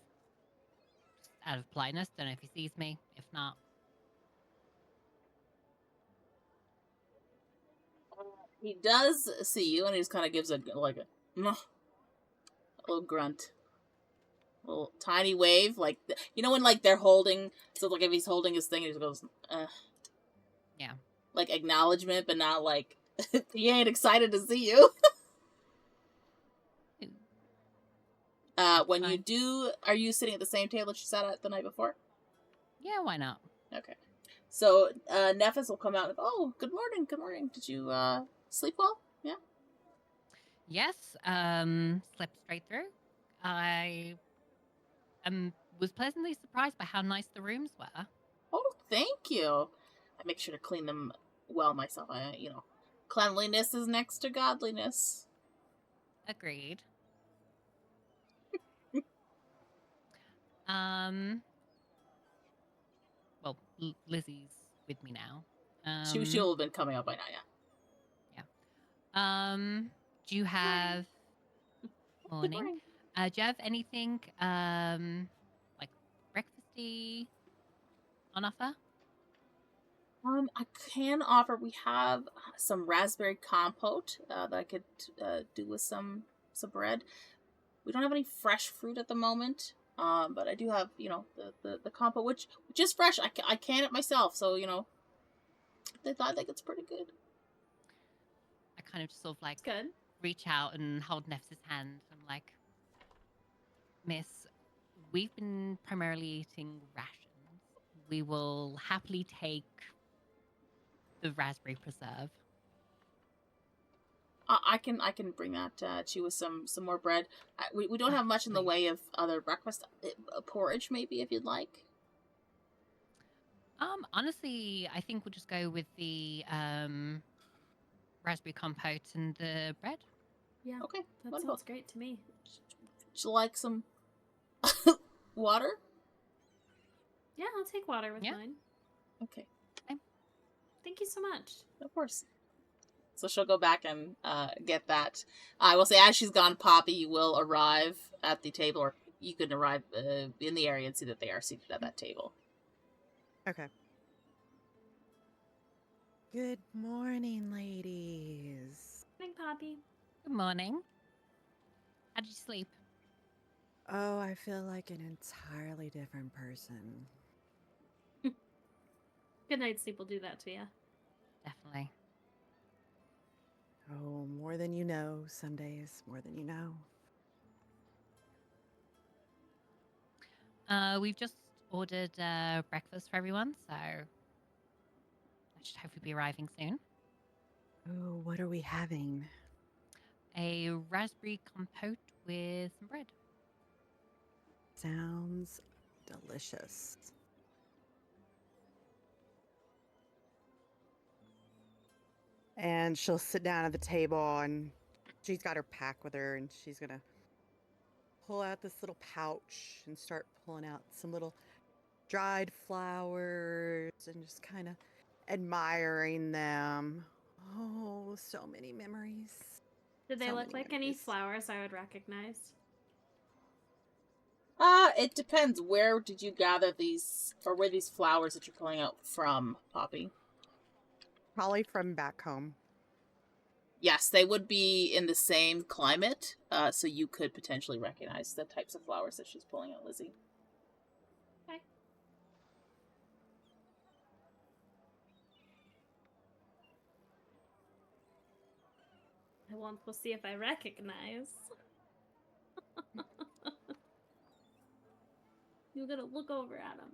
just out of politeness. Don't know if he sees me. If not, He does see you, and he just kind of gives a little grunt, a little tiny wave, like when like they're holding. So like if he's holding his thing, he just goes, yeah, like acknowledgement, but not like he ain't excited to see you. When you do, are you sitting at the same table that you sat at the night before? yeah, why not? Okay. So, Nephis will come out and go, oh, good morning, good morning. Did you, sleep well? Yeah? Yes, slept straight through. I was pleasantly surprised by how nice the rooms were. Oh, thank you. I make sure to clean them well myself. Cleanliness is next to godliness. Agreed. Well, Lizzy's with me now. She will have been coming out by now, yeah. Do you have... Morning. Do you have anything, like, breakfasty on offer? I can offer. We have some raspberry compote that I could do with some bread. We don't have any fresh fruit at the moment, but I do have the compote, which is fresh. I can it myself, so I think it's pretty good. I kind of just sort of like It's good. reach out and hold Neff's hand. I'm like, Miss, we've been primarily eating rations. We will happily take the raspberry preserve. I can bring that to you with some more bread. We don't have much in the Please. way of other breakfast. Porridge, maybe, if you'd like. Honestly, I think we'll just go with the raspberry compote and the bread. Yeah. Okay, That wonderful. sounds great to me. Would you like some water? Yeah, I'll take water with Yeah. mine. Okay, Thank you so much. of course. So she'll go back and get that. I will say, as she's gone, Poppy will arrive at the table, or you can arrive in the area and see that they are seated at that table. Okay. Good morning, ladies. Morning, Poppy. Good morning. How'd you sleep? Oh, I feel like an entirely different person. Good night's sleep will do that to you. Definitely. Oh, more than you know, Sundays, more than you know. We've just ordered breakfast for everyone, so I should hopefully be arriving soon. Oh, what are we having? A raspberry compote with some bread. Sounds delicious. And she'll sit down at the table and she's got her pack with her and she's gonna pull out this little pouch and start pulling out some little dried flowers and just kind of admiring them. Oh, so many memories. Did they So look many like any memories. flowers I would recognize? It depends. Where did you gather these, or where these flowers that you're pulling out from, Poppy? Probably from back home. Yes, they would be in the same climate, so you could potentially recognize the types of flowers that she's pulling out, Lizzy. Okay. We'll see if I recognize. You're gonna look over at him.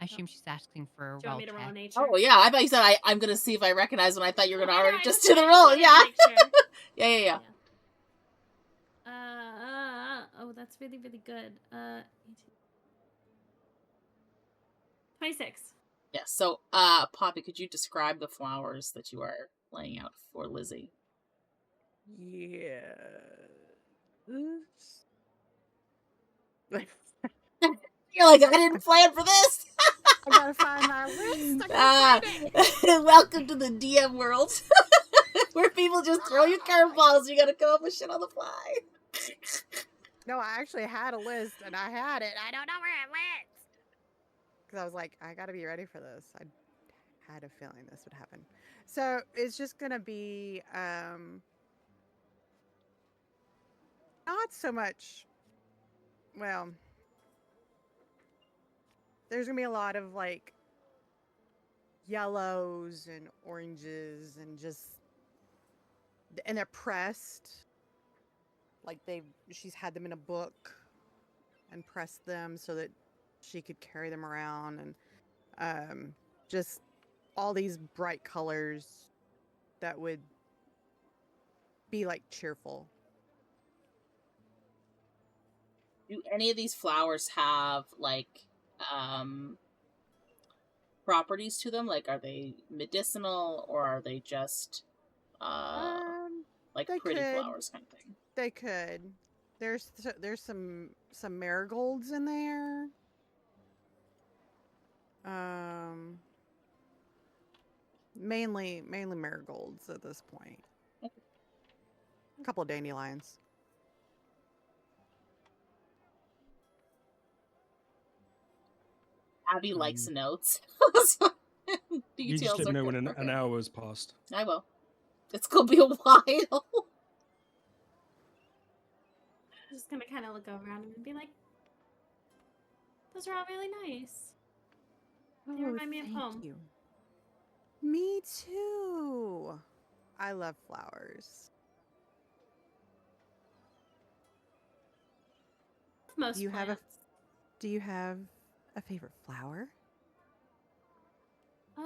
I assume she's asking for a Do you want roll me to roll check. nature? Oh yeah, I thought you said I'm gonna see if I recognize when I thought you were Oh, gonna I know, already I just just do the wanted roll. to Yeah. make sure. Yeah. Oh, that's really, really good. 26. Yeah. So, Poppy, could you describe the flowers that you are laying out for Lizzy? Yeah. You're like, I didn't plan for this. I gotta find my list. I can't find it. Welcome to the DM world, where people just throw you curveballs. You gotta come up with shit on the fly. No, I actually had a list and I had it. I don't know where it went. Because I was like, I gotta be ready for this. I had a feeling this would happen. So it's just gonna be not so much. Well, there's gonna be a lot of like yellows and oranges and they're pressed. Like she's had them in a book and pressed them so that she could carry them around and just all these bright colors that would be like cheerful. Do any of these flowers have like properties to them? Like, are they medicinal or are they just like They pretty could. flowers kind of thing? They could. There's some marigolds in there. Mainly marigolds at this point. A couple of dandelions. Abby likes notes. You just Details let are me know when good. an hour has passed. I will. It's gonna be a while. Just gonna kind of look around and be like, those are all really nice. They remind me of thank home. you. Me too. I love flowers. Most Do you have a plants. Do you have a favorite flower? I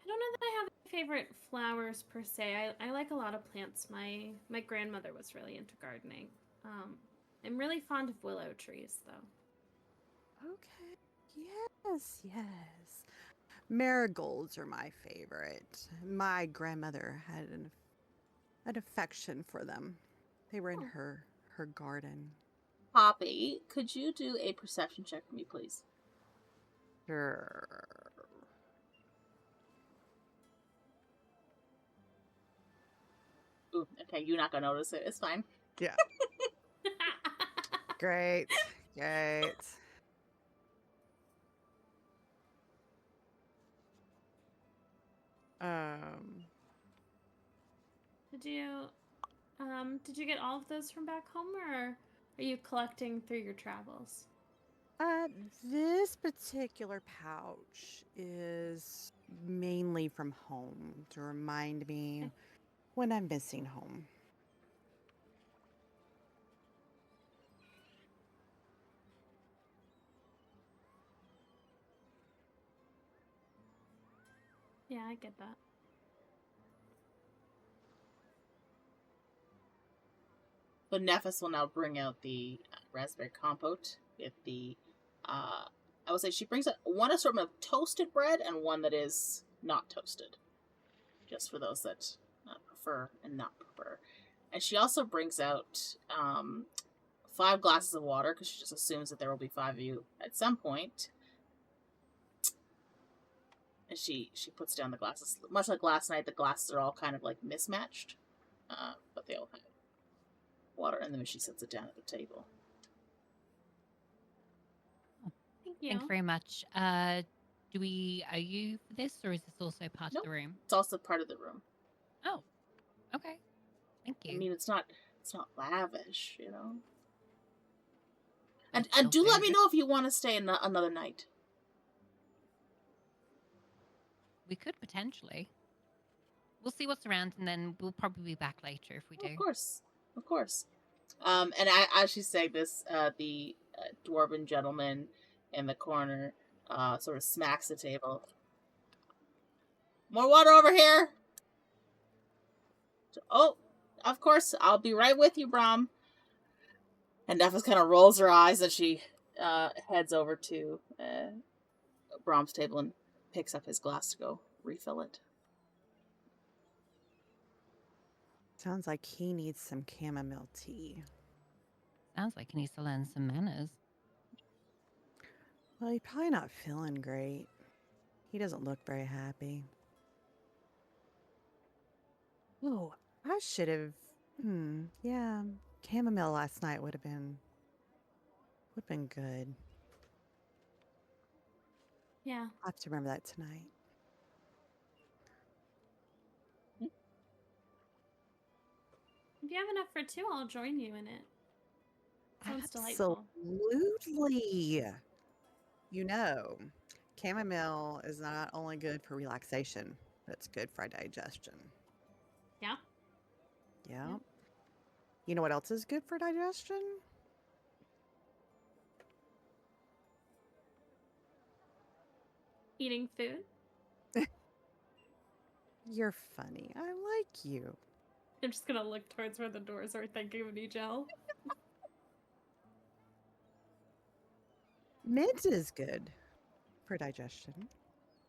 don't know that I have any favorite flowers per se. I like a lot of plants. My grandmother was really into gardening. I'm really fond of willow trees, though. Okay. Yes, yes. Marigolds are my favorite. My grandmother had an affection for them. They were in Oh. her garden. Poppy, could you do a perception check for me, please? Sure. Ooh, okay, you're not gonna notice it. It's fine. Yeah. Great. Great. Did you get all of those from back home, or are you collecting through your travels? This particular pouch is mainly from home to remind me Okay. when I'm missing home. Yeah, I get that. But Nephis will now bring out the raspberry compote with the, I would say she brings out one assortment of toasted bread and one that is not toasted. Just for those that prefer and not prefer. And she also brings out 5 glasses of water, because she just assumes that there will be 5 of you at some point. And she puts down the glasses. Much like last night, the glasses are all kind of like mismatched. But they all have water, and then she sets it down at the table. Thank you. Thanks very much. Are you for this, or is this also part Nope. of the room? It's also part of the room. Oh, okay. Thank you. I mean, it's not lavish, you know. It's And still do let very me know if you want to stay another night. We could potentially. We'll see what's around, and then we'll probably be back later if we do. Of course, of course. And as she's saying this, the dwarven gentleman in the corner sort of smacks the table. More water over here. Oh, of course, I'll be right with you, Brom. And Nephis kind of rolls her eyes as she heads over to Brom's table and picks up his glass to go refill it. Sounds like he needs some chamomile tea. Sounds like he needs to learn some manners. Well, he's probably not feeling great. He doesn't look very happy. Oh, I should have. Yeah, chamomile last night would have been good. Yeah. I'll have to remember that tonight. If you have enough for 2, I'll join you in it. Sounds delightful. Absolutely. You know, chamomile is not only good for relaxation, but it's good for digestion. Yeah? Yeah. Yeah. You know what else is good for digestion? Eating food? You're funny. I like you. I'm just gonna look towards where the doors are thinking of Nigel. Mint is good for digestion.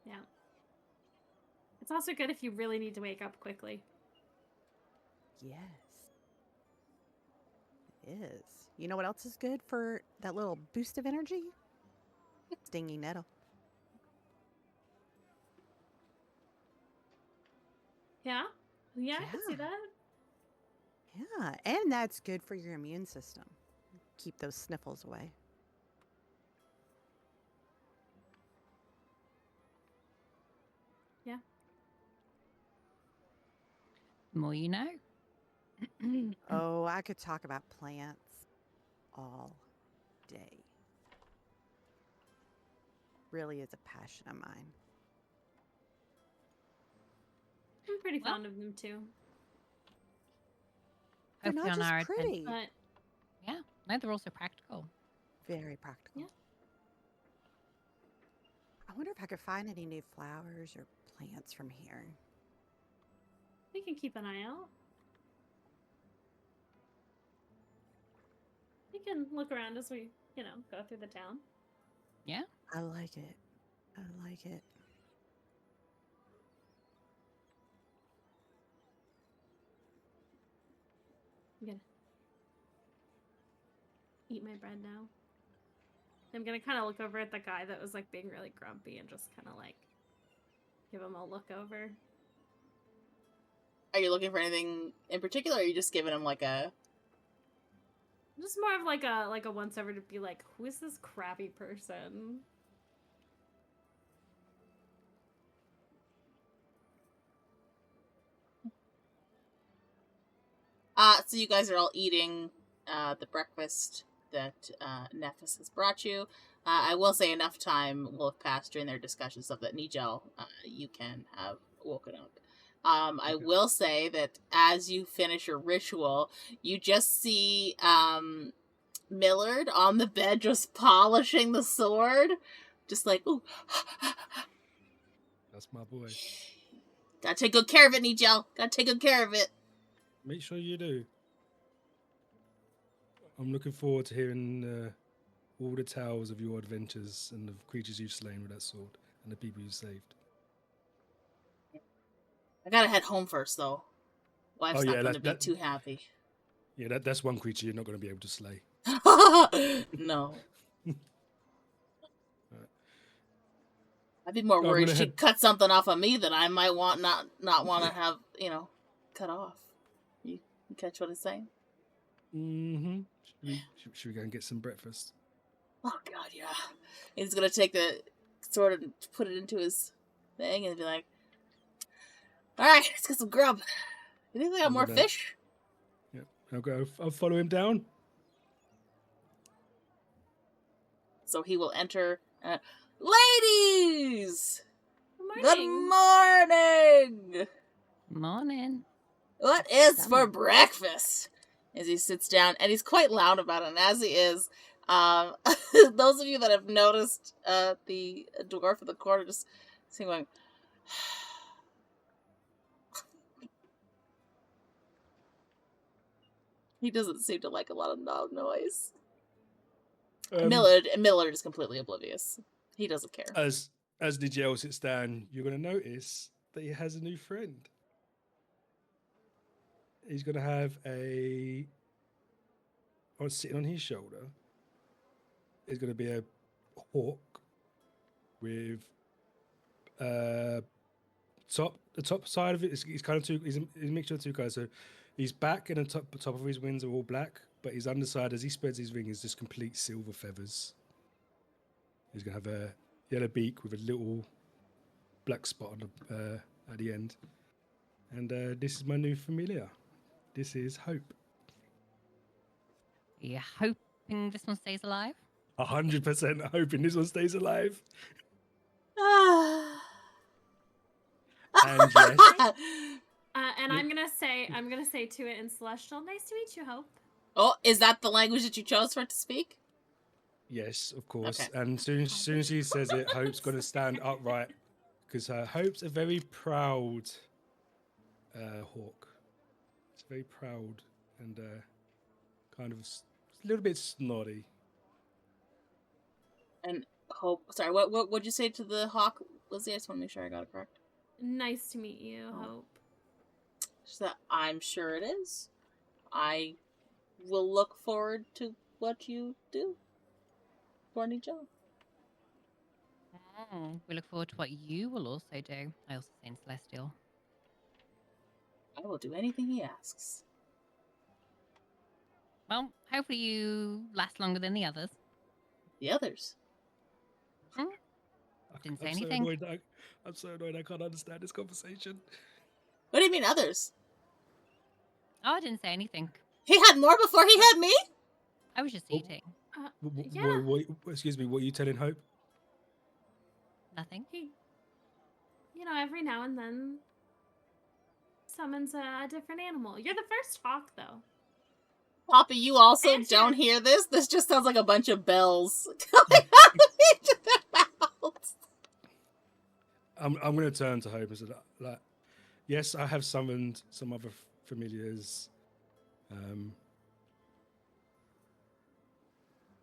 Yeah. It's also good if you really need to wake up quickly. Yes. It is. You know what else is good for that little boost of energy? Stinging nettle. Yeah? Yeah, I can see Yeah. that. Yeah, and that's good for your immune system. Keep those sniffles away. The more you know. Oh, I could talk about plants all day. Really is a passion of mine. I'm pretty Well- fond of them too. They're Hopefully not on just our pretty. But Yeah, no, they're also practical. Very practical. Yeah. I wonder if I could find any new flowers or plants from here. we can keep an eye out. We can look around as we, go through the town. Yeah. I like it. I like it. I'm gonna eat my bread now. I'm gonna kind of look over at the guy that was like being really grumpy and just kind of like give him a look over. Are you looking for anything in particular, or are you just giving him like a... Just more of like a once over to be like, who is this crabby person? So you guys are all eating the breakfast that Nephis has brought you. I will say enough time will have passed during their discussions of that Nigel you can have woken up. I Okay. will say that as you finish your ritual, you just see Millard on the bed just polishing the sword. Just like, ooh. That's my boy. Gotta take good care of it, Nigel. Gotta take good care of it. Make sure you do. I'm looking forward to hearing all the tales of your adventures and the creatures you've slain with that sword and the people you saved. I gotta head home first, though. Wife's Oh, not yeah, gonna be that- too happy. Yeah, that's one creature you're not going to be able to slay. No. Alright. I'd be more I'm worried gonna she'd head- cut something off of me that I might not want to have, cut off. You catch what I'm saying? Mm-hmm. Should we go and get some breakfast? Oh, God, yeah. He's gonna take the sword and put it into his thing and be like, alright, let's get some grub. You think they got I'm more gonna- fish? Yep. I'll follow him down. So he will enter. Ladies! Good Good morning. morning! Morning. What is for Yummy. breakfast? As he sits down, and he's quite loud about it, and as he is, those of you that have noticed the dwarf in the corner just sitting going, he doesn't seem to like a lot of loud noise. Millard is completely oblivious. He doesn't care. As Nigel sits down, you're going to notice that he has a new friend. He's going to have sitting on his shoulder is going to be a hawk with the top side of it is he's kind of he's a mixture of two colors. So his back and the top of his wings are all black, but his underside as he spreads his wing is just complete silver feathers. He's going to have a yellow beak with a little black spot on at the end. And this is my new familiar. This is Hope. You hoping this one stays alive? 100% hoping this one stays alive. And yes, And Yeah. I'm gonna say to it in Celestial, nice to meet you, Hope. Oh, is that the language that you chose for it to speak? yes, of course. Okay. And soon as she says it, Hope's going to stand upright because Hope's a very proud hawk. It's very proud and kind of a little bit snotty. And Hope, sorry, what would you say to the hawk, Lizzy? I just want to make sure I got it correct. Nice to meet you, Oh. Hope. She said, I'm sure it is. I will look forward to what you do for Nigel. We look forward to what you will also do. I also say in Celestial. I will do anything he asks. Well, hopefully you last longer than the others. The others. Didn't say I'm so anything. annoyed. I'm so annoyed. I can't understand this conversation. What do you mean others? Oh, I didn't say anything. He had more before he had me? I was just Oh. eating. Yeah. Excuse me. What are you telling Hope? Nothing. He, every now and then summons a different animal. You're the first hawk, though. Poppy, you also And don't you're- hear this? This just sounds like a bunch of bells coming out of each of their mouths. I'm going to turn to Hope and say that, yes, I have summoned some other familiars.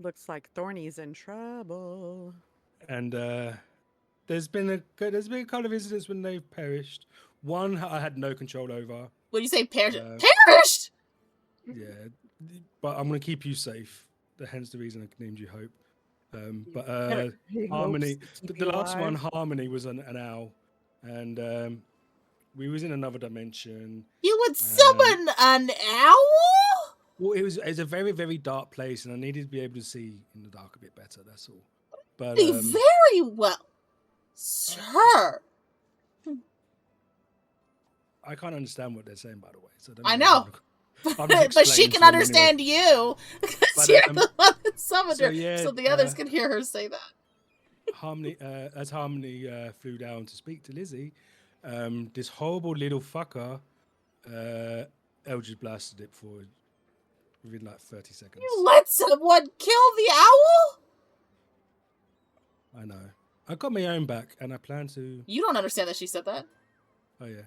Looks like Thorny's in trouble. And there's been a couple of incidents when they've perished. One I had no control over. What do you say, perished? Uh, Perished? Yeah, but I'm going to keep you safe. Hence the reason I named you Hope. But He Harmony, hopes to the be last one, alive. Harmony was an owl, and we was in another dimension. You would summon an owl? Well, it was a very, very dark place, and I needed to be able to see in the dark a bit better. That's all. But Be very well. Sir. I can't understand what they're saying, by the way. So I know. But she can understand you. Because But, you're the one that summoned so her. yeah, So the others can hear her say that. Harmony, as Harmony flew down to speak to Lizzy, this horrible little fucker, Eldritch blasted it for within like 30 seconds. You let someone kill the owl? I know. I got my own back, and I plan to. You don't understand that she said that. Oh yeah.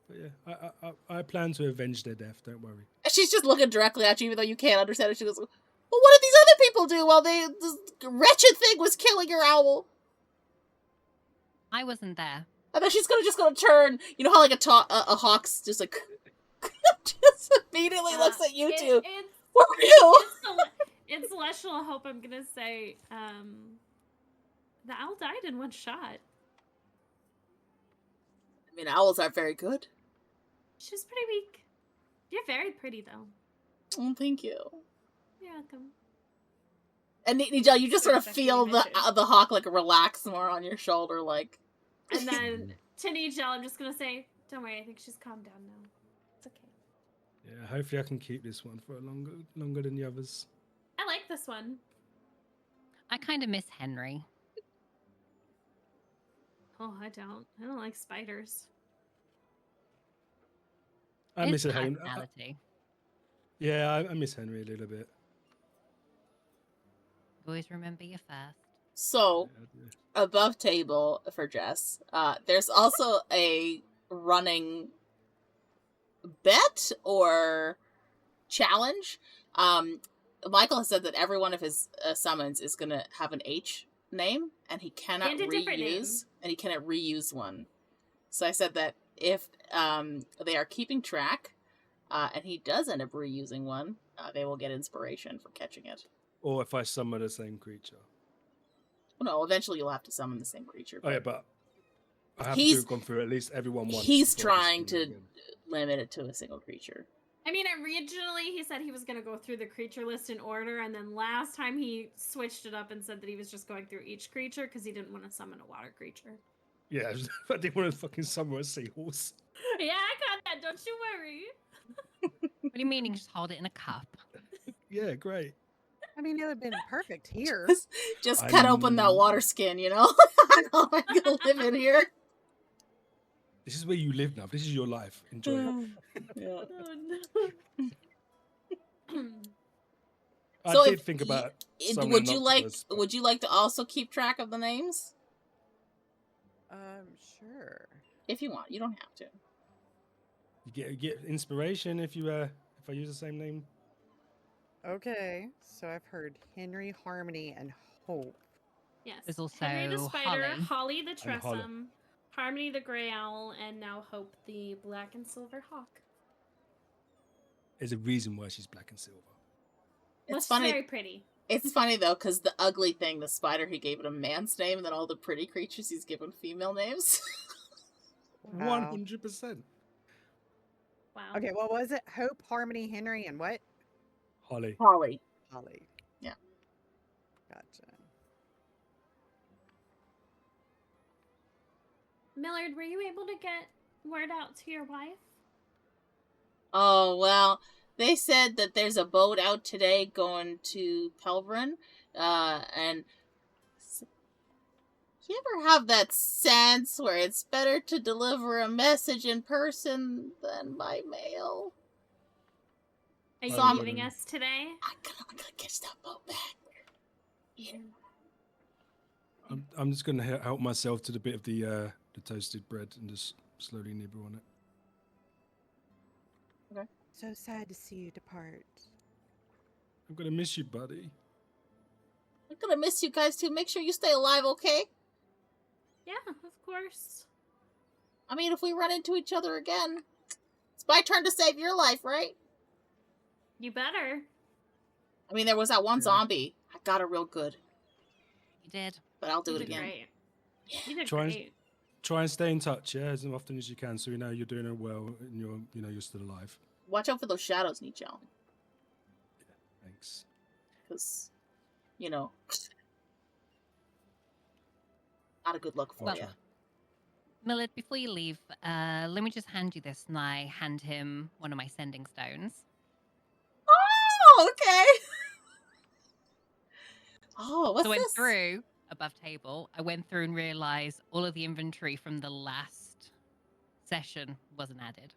But yeah, I plan to avenge their death. Don't worry. And she's just looking directly at you, even though you can't understand it. She goes, well, what did these other people do while this wretched thing was killing your owl? I wasn't there. And then she's just gonna turn. You know how like a hawk's just like just immediately looks at you two. Where were you? In Celestial Hope, I'm gonna say, the owl died in one shot. I mean, owls are very good. She's pretty weak. You're very pretty, though. Oh, thank you. You're welcome. And Nijel, you just sort of That's actually feel mentioned. the hawk like relax more on your shoulder, like. And then to Nigel, I'm just gonna say, don't worry, I think she's calmed down now. It's okay. Yeah, hopefully I can keep this one for longer than the others. I like this one. I kind of miss Henry. Oh, I don't like spiders. I miss His Henry. personality. Yeah, I miss Henry a little bit. Always remember your first. So, Yeah, above table for Jess, there's also a running bet or challenge. Michael has said that every one of his summons is going to have an H name, and he cannot And a different name. reuse one. So I said that if they are keeping track, and he does end up reusing one, they will get inspiration for catching it. Or if I summon the same creature. Well, no, eventually you'll have to summon the same creature. Oh yeah, but I have He's- to have gone through at least everyone once. he's before I trying summon to again. limit it to a single creature. I mean, originally he said he was gonna go through the creature list in order, and then last time he switched it up and said that he was just going through each creature because he didn't want to summon a water creature. Yeah, I didn't want to fucking summon a seahorse. Yeah, I got that. Don't you worry. What do you mean you can just hold it in a cup? Yeah, great. I mean, it would have been perfect here. Just cut open that I'm- water skin, you know? I'm gonna live in here. This is where you live now. This is your life. Enjoy it. Yeah. Oh no. I So did if think y- about. summoning Would an you like? octopus, but- Would you like to also keep track of the names, Sure. if you want? You don't have to. You get inspiration if you if I use the same name. Okay, so I've heard Henry, Harmony, and Hope. Yes. There's also Henry the spider, Holly. Holly the And Holly. tressum, Harmony the gray owl, and now Hope the black and silver hawk. There's a reason why she's black and silver. Well, It's she's funny. very pretty. It's funny though, because the ugly thing, the spider, he gave it a man's name, and then all the pretty creatures he's given female names. Wow. 100%. Wow. Okay, what was it? Hope, Harmony, Henry, and what? Holly. Holly. Holly. Yeah. Gotcha. Millard, were you able to get word out to your wife? Oh, well, they said that there's a boat out today going to Pelvrin, and you ever have that sense where it's better to deliver a message in person than by mail? Are So you I'm- leaving us today? I'm gonna catch that boat back. Yeah. I'm just going to help myself to the bit of the toasted bread and just slowly nibble on it. So sad to see you depart. I'm going to miss you, buddy. I'm gonna miss you guys too. Make sure you stay alive, okay? Yeah, of course. I mean, if we run into each other again, it's my turn to save your life, right? You better. I mean, there was that one Yeah. zombie. I got her real good, You did. but I'll do You it did again. great. You did Try and- great. Try and stay in touch, yeah, as often as you can, so we know you're doing it well and you're still alive. Watch out for those shadows, Nichelle. Thanks. Because, not a good look for Well- you. Millard, before you leave, let me just hand you this, and I hand him one of my sending stones. Oh, okay. Oh, what's So I went this? through above table. I went through and realized all of the inventory from the last session wasn't added.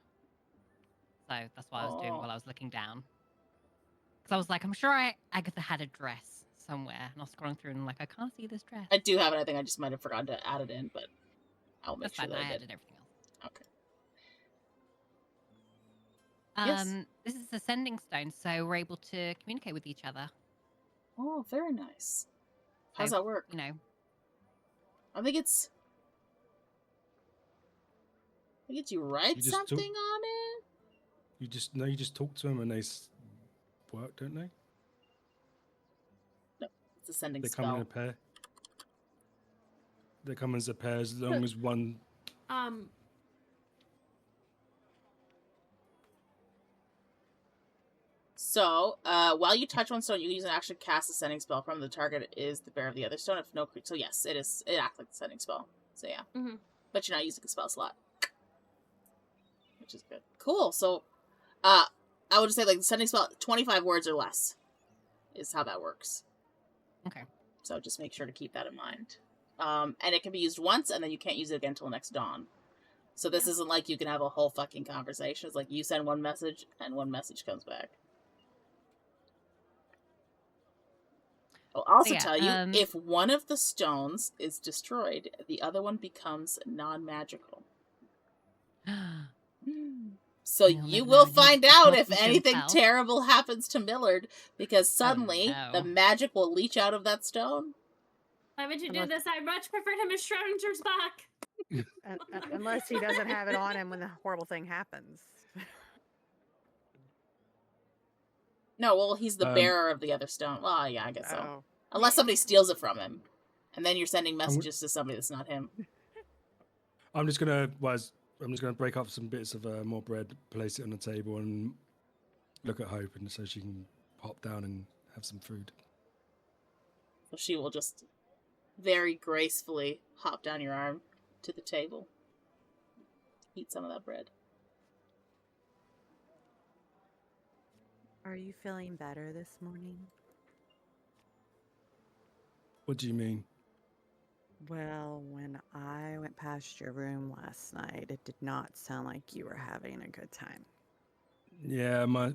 So that's what I was doing Oh. while I was looking down. Because I was like, I'm sure Agatha had a dress somewhere, and I was scrolling through and I'm like, I can't see this dress. I do have it. I think I just might have forgotten to add it in, but I'll make That's sure fine. that I I did. added everything else. Okay. Yes. This is a sending stone, so we're able to communicate with each other. Oh, very nice. How's So, that work? You know, I think it's you write You just something took- on it. You just talk to them and they work, don't they? It's a sending They come in spell. a pair. They come as a pair as long as one. So, while you touch one stone, you can use an action to cast a sending spell from the target is the bearer of the other stone. If no creature, so yes, it is. It acts like the sending spell. So yeah, but you're not using a spell slot, which is good. Cool. So, I would just say like the sending spell, 25 words or less, is how that works. okay. So just make sure to keep that in mind. And it can be used once, and then you can't use it again until next dawn. So this isn't like you can have a whole fucking conversation. It's like you send one message, and one message comes back. I'll also yeah, tell you, if one of the stones is destroyed, the other one becomes non-magical. So You'll you never will know. He's find out talking if to anything himself. terrible happens to Millard, because suddenly no. the magic will leach out of that stone. Why would you do Unless- this? I much preferred him as Schrodinger's back. Unless he doesn't have it on him when the horrible thing happens. No, well, he's the Um, bearer of the other stone. Well, yeah, I guess so. Oh. Unless somebody steals it from him. And then you're sending messages to somebody that's not him. I'm just gonna break up some bits of more bread, place it on the table, and look at Hope, and so she can hop down and have some food. So she will just very gracefully hop down your arm to the table. Eat some of that bread. Are you feeling better this morning? What do you mean? Well, when I went past your room last night, it did not sound like you were having a good time. Yeah, my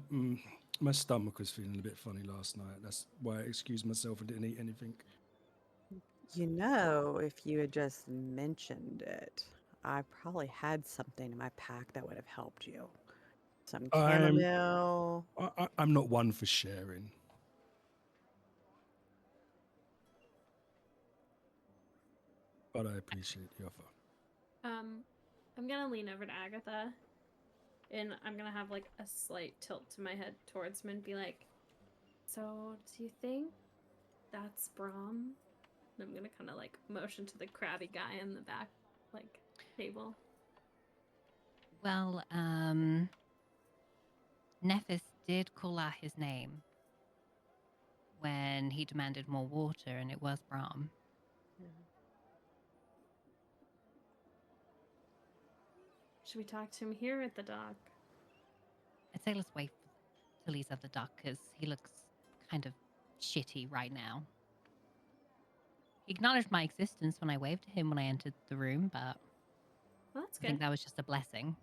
stomach was feeling a bit funny last night. That's why I excused myself and didn't eat anything. You know, if you had just mentioned it, I probably had something in my pack that would have helped you. Some I'm- chamomile. I'm not one for sharing. But I appreciate the offer. I'm gonna lean over to Agatha, and I'm gonna have like a slight tilt to my head towards him and be like, "So, do you think that's Brahm?" And I'm gonna kind of like motion to the crabby guy in the back, like table. Well, Nephis did call out his name when he demanded more water, and it was Brahm. Should we talk to him here or at the dock? I'd say let's wait till he's at the dock, because he looks kind of shitty right now. He acknowledged my existence when I waved to him when I entered the room, but Well, that's I think good. that was just a blessing.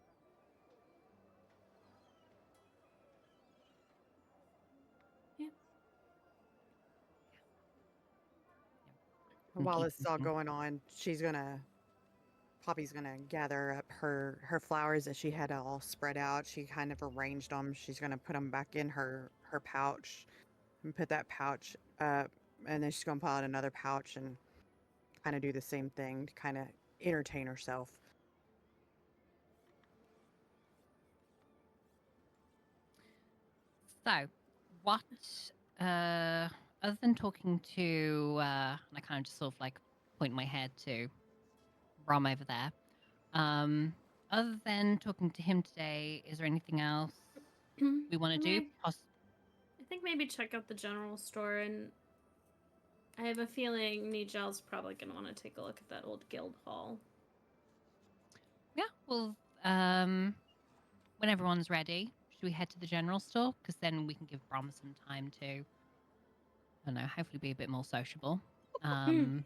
While this is all Mhm. going on, Poppy's gonna gather up her flowers that she had all spread out. She kind of arranged them. She's gonna put them back in her pouch and put that pouch up, and then she's gonna pull out another pouch and kind of do the same thing to kind of entertain herself. So, what, other than talking to, and I kind of just sort of like point my head to Rom over there, other than talking to him today, is there anything else we want to do? I think maybe check out the general store, and I have a feeling Nigel's probably going to want to take a look at that old guild hall. Yeah, well, when everyone's ready, should we head to the general store? Because then we can give Brom some time to, I don't know, hopefully be a bit more sociable. And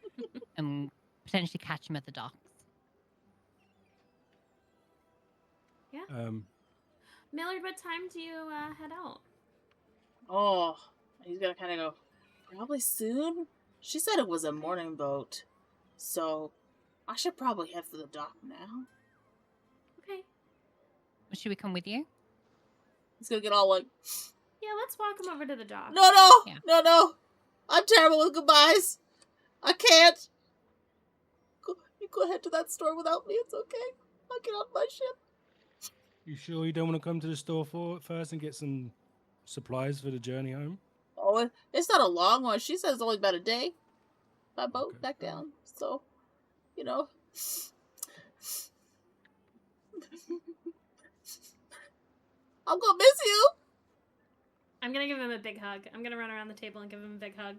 potentially catch him at the docks. Millard, what time do you head out? Oh, he's gonna kind of go, probably soon? She said it was a morning boat, so I should probably head for the dock now. Okay. Well, should we come with you? He's gonna get all like, Yeah, let's walk him over to the dock. Yeah. No. I'm terrible with goodbyes. I can't. You go head to that store without me. It's okay. I'll get on my ship. You sure you don't want to come to the store first and get some supplies for the journey home? Oh, it's not a long one. She says it's only about a day by boat Okay. back down. So, you know. I'm gonna miss you. I'm going to give him a big hug. I'm going to run around the table and give him a big hug.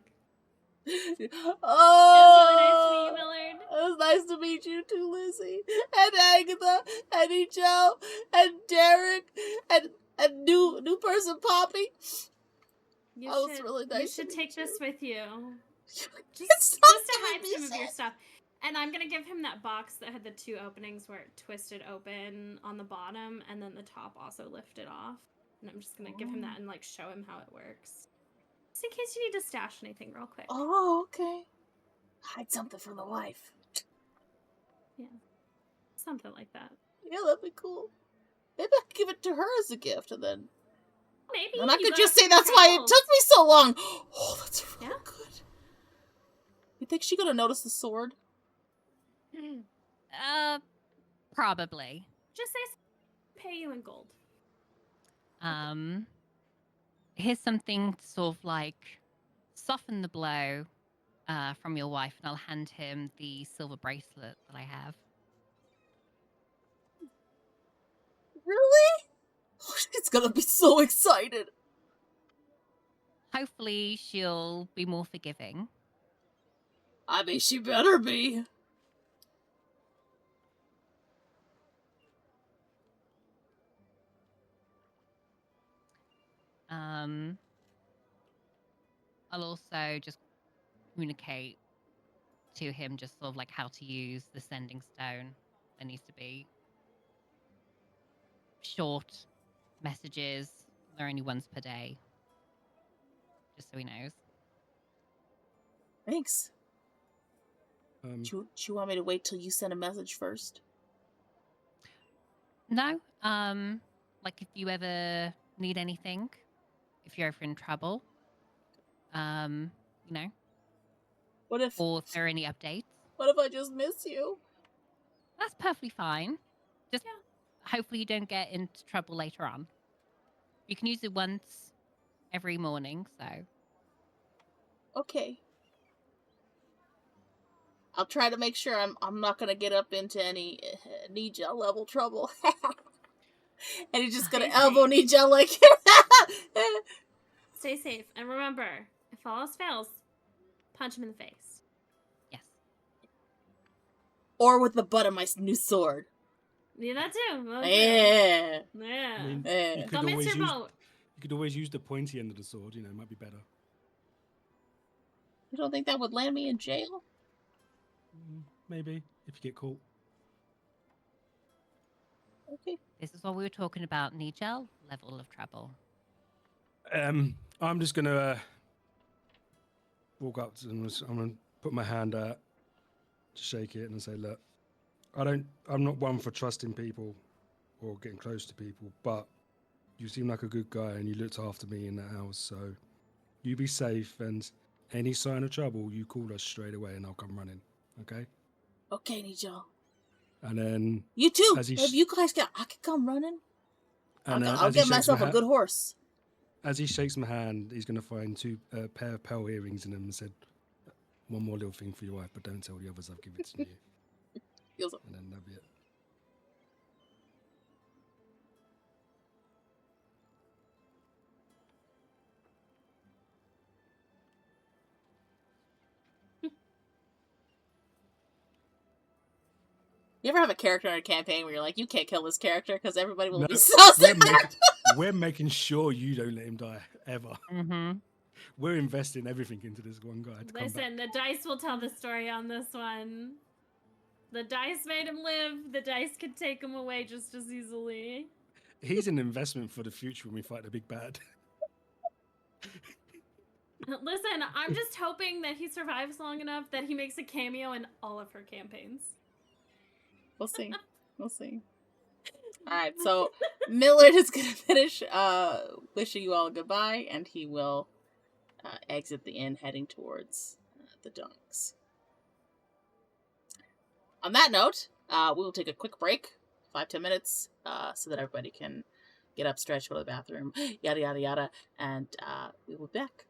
Oh, It was really nice to meet you, Millard. It was nice to meet you too, Lizzy, and Agatha, and Ijel, and Derek, and new person Poppy. You Oh, should, it's really you nice to should meet take you. this with you. Stop Just to hide giving me some of your shit. stuff. And I'm gonna give him that box that had the two openings where it twisted open on the bottom, and then the top also lifted off. And I'm just gonna give him that and like show him how it works, just in case you need to stash anything real quick. Oh, okay. Hide something from the wife. Something like that. Yeah, that'd be cool. Maybe I could give it to her as a gift, and then Maybe. and I you could go just after say your that's why it travels. took me so long. Oh, that's really Yeah. good. You think she gonna notice the sword? Probably. Just say pay you in gold. Here's something to sort of like soften the blow from your wife, and I'll hand him the silver bracelet that I have. Really? Oh, she's gonna be so excited. Hopefully, she'll be more forgiving. I mean, she better be. I'll also just communicate to him just sort of like how to use the sending stone. There needs to be short messages. They're only once per day. Just so he knows. Thanks. Do you want me to wait till you send a message first? No. Like if you ever need anything, if you're ever in trouble, you know, What if or if there are any updates, I just miss you? that's perfectly fine. Just hopefully you don't get into trouble later on. You can use it once every morning, so. Okay. I'll try to make sure I'm not gonna get up into any Nija level trouble. And he's just gonna Stay elbow safe. Nigel like. Stay safe. And remember, if all else fails, punch him in the face. Yes. Or with the butt of my new sword. Yeah, that too. That too. Yeah. Yeah. I mean, Yeah. you could Don't miss always your use boat. you could always use the pointy end of the sword. You know, it might be better. You don't think that would land me in jail? Maybe if you get caught. Okay. This is what we were talking about, Nigel. Level of trouble. I'm just gonna walk up to them. I'm gonna put my hand out, shake it, and say, "Look, I'm not one for trusting people or getting close to people, but you seem like a good guy, and you looked after me in that house. So you be safe, and any sign of trouble, you call us straight away, and I'll come running. Okay?" Okay, Nigel. And then You too. As he If you guys I can come running. I'll as he get shakes myself my a good horse. As he shakes my hand, he's going to find a pair of pearl earrings in them and said, "One more little thing for your wife, but don't tell the others I've given it to you." Feels like- And then that'll be it. You ever have a character in a campaign where you're like, you can't kill this character because everybody will No, be so we're sad. we're making sure you don't let him die ever. Mm-hmm. We're investing everything into this one guy to come Listen, back. the dice will tell the story on this one. The dice made him live. The dice could take him away just as easily. He's an investment for the future when we fight the big bad. Listen, I'm just hoping that he survives long enough that he makes a cameo in all of her campaigns. We'll see. We'll see. Alright, so Millard is going to finish wishing you all goodbye, and he will exit the inn heading towards the docks. On that note, we will take a quick break, 5-10 minutes, so that everybody can get up, stretch, go to the bathroom, yada, yada, yada, and we will be back.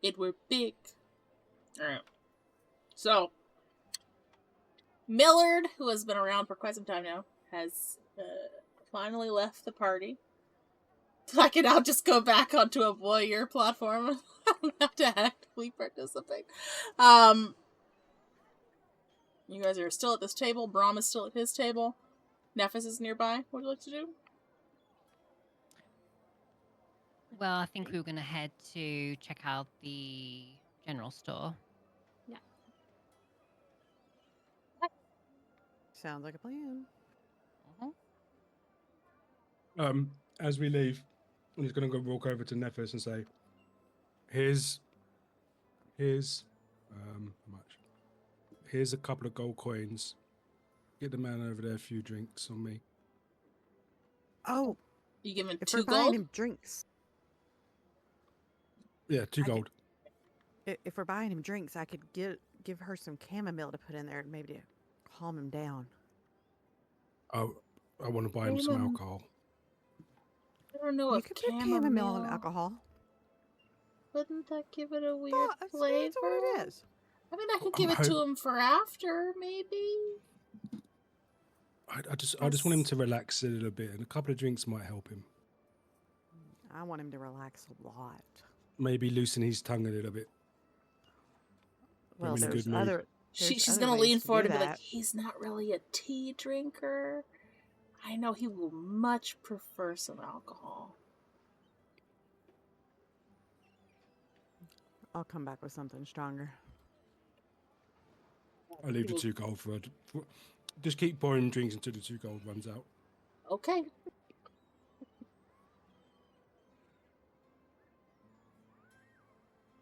it were big. Alright. So, Millard, who has been around for quite some time now, has finally left the party. I can now just go back onto a voyeur platform. I don't have to actively participate. You guys are still at this table. Brahm is still at his table. Nephis is nearby. What would you like to do? Well, I think we were going to head to check out the general store. Sounds like a plan. As we leave, I'm just going to go walk over to Nephis and say, here's how much? Here's a couple of gold coins. Get the man over there a few drinks on me. Oh, You give him if 2 we're buying gold? him drinks, Yeah, 2 I could- gold. if we're buying him drinks, I could give her some chamomile to put in there, maybe to calm him down. Oh, I want to buy him some Chamom- alcohol. I don't know You if could put chamomile in chamomile... alcohol. Wouldn't that give it a weird Oh, that's flavor? what it is. I mean, I could I'm give it to hope- him for after, maybe. I just want him to relax a little bit, and a couple of drinks might help him. I want him to relax a lot. Maybe loosen his tongue a little bit. Well, in a there's good mood. other. She's other gonna ways lean to forward do and be like, that. he's not really a tea drinker. I know he will much prefer some alcohol. I'll come back with something stronger. I'll leave the 2 gold for. Just keep pouring drinks until the 2 gold runs out. Okay.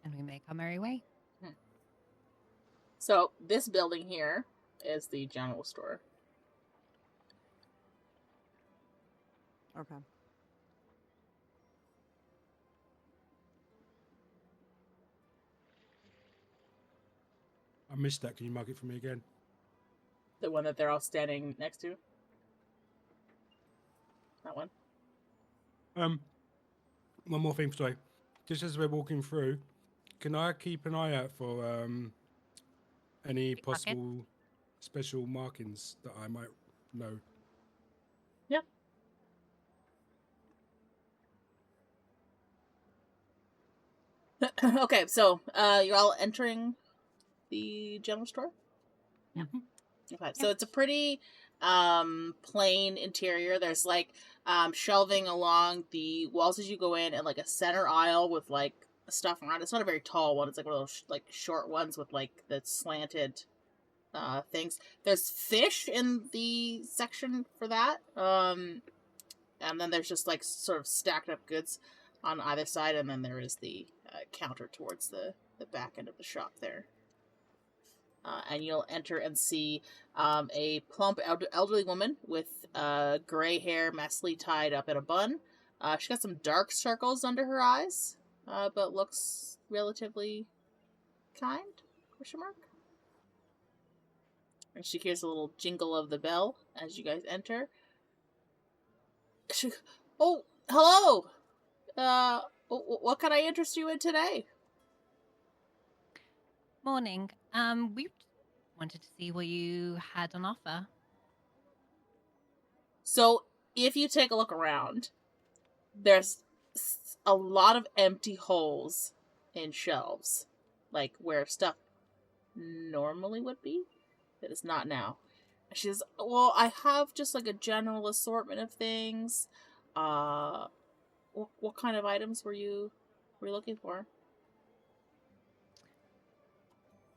And we make our merry way. So, this building here is the general store. Okay. I missed that. Can you mark it for me again? The one that they're all standing next to. That one. One more thing, sorry. Just as we're walking through, can I keep an eye out for any Pickpocket? possible special markings that I might know? Yep. Okay, so you're all entering the general store? Okay, so it's a pretty plain interior. There's like shelving along the walls as you go in, and like a center aisle with like stuff around. It's not a very tall one. It's like one of those like short ones with like the slanted things. There's fish in the section for that. And then there's just like sort of stacked up goods on either side, and then there is the counter towards the back end of the shop there. And you'll enter and see a plump elderly woman with gray hair messily tied up in a bun. She's got some dark circles under her eyes, but looks relatively kind, question mark. And she hears a little jingle of the bell as you guys enter. Oh, hello! What can I interest you in today? Morning. We wanted to see what you had on offer. So, if you take a look around, there's a lot of empty holes in shelves, like where stuff normally would be, that is not now. She says, well, I have just like a general assortment of things. What kind of items were you looking for?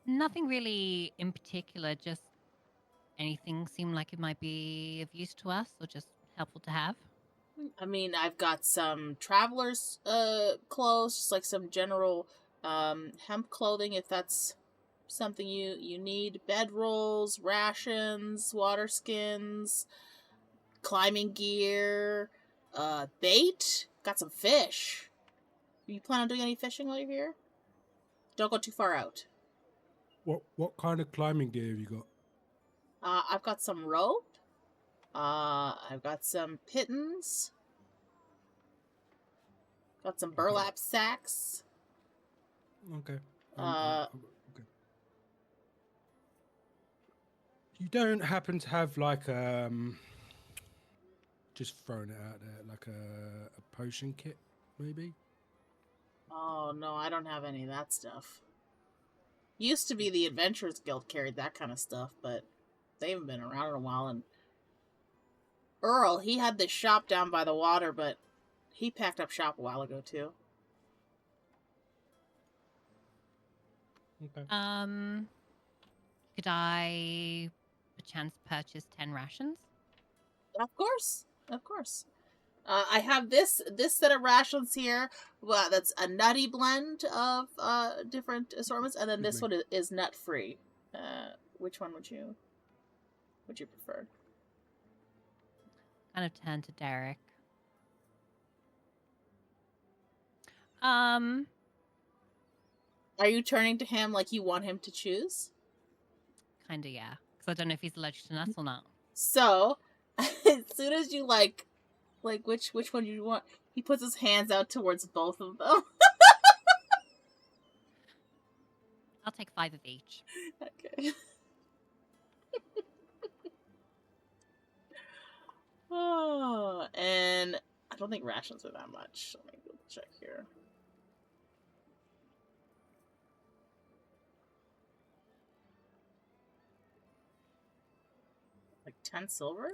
Nothing really in particular, just anything seem like it might be of use to us or just helpful to have. I mean, I've got some traveler's clothes, just like some general hemp clothing, if that's something you need. Bedrolls, rations, water skins, climbing gear, bait. Got some fish. You plan on doing any fishing while you're here? Don't go too far out. What kind of climbing gear have you got? I've got some rope. I've got some pittons. Got some burlap sacks. Okay. Uh, Okay. You don't happen to have like just throwing it out there, like a potion kit, maybe? oh no, I don't have any of that stuff. Used to be the Adventurers Guild carried that kind of stuff, but they haven't been around in a while. And Earl, he had this shop down by the water, but he packed up shop a while ago too. Okay. Could I perchance purchase 10 rations? Of course, of course. I have this set of rations here. Well, that's a nutty blend of different assortments, and then Excuse this me. one is nut free. Which one would you prefer? Kind of turn to Derek. Um, Are you turning to him like you want him to choose? Kinda, yeah. Because I don't know if he's allergic to nuts or not. So, as soon as you like which one you want, he puts his hands out towards both of them. I'll take 5 of each. Okay. Oh, and I don't think rations are that much. Let me go check here. Like 10 silver?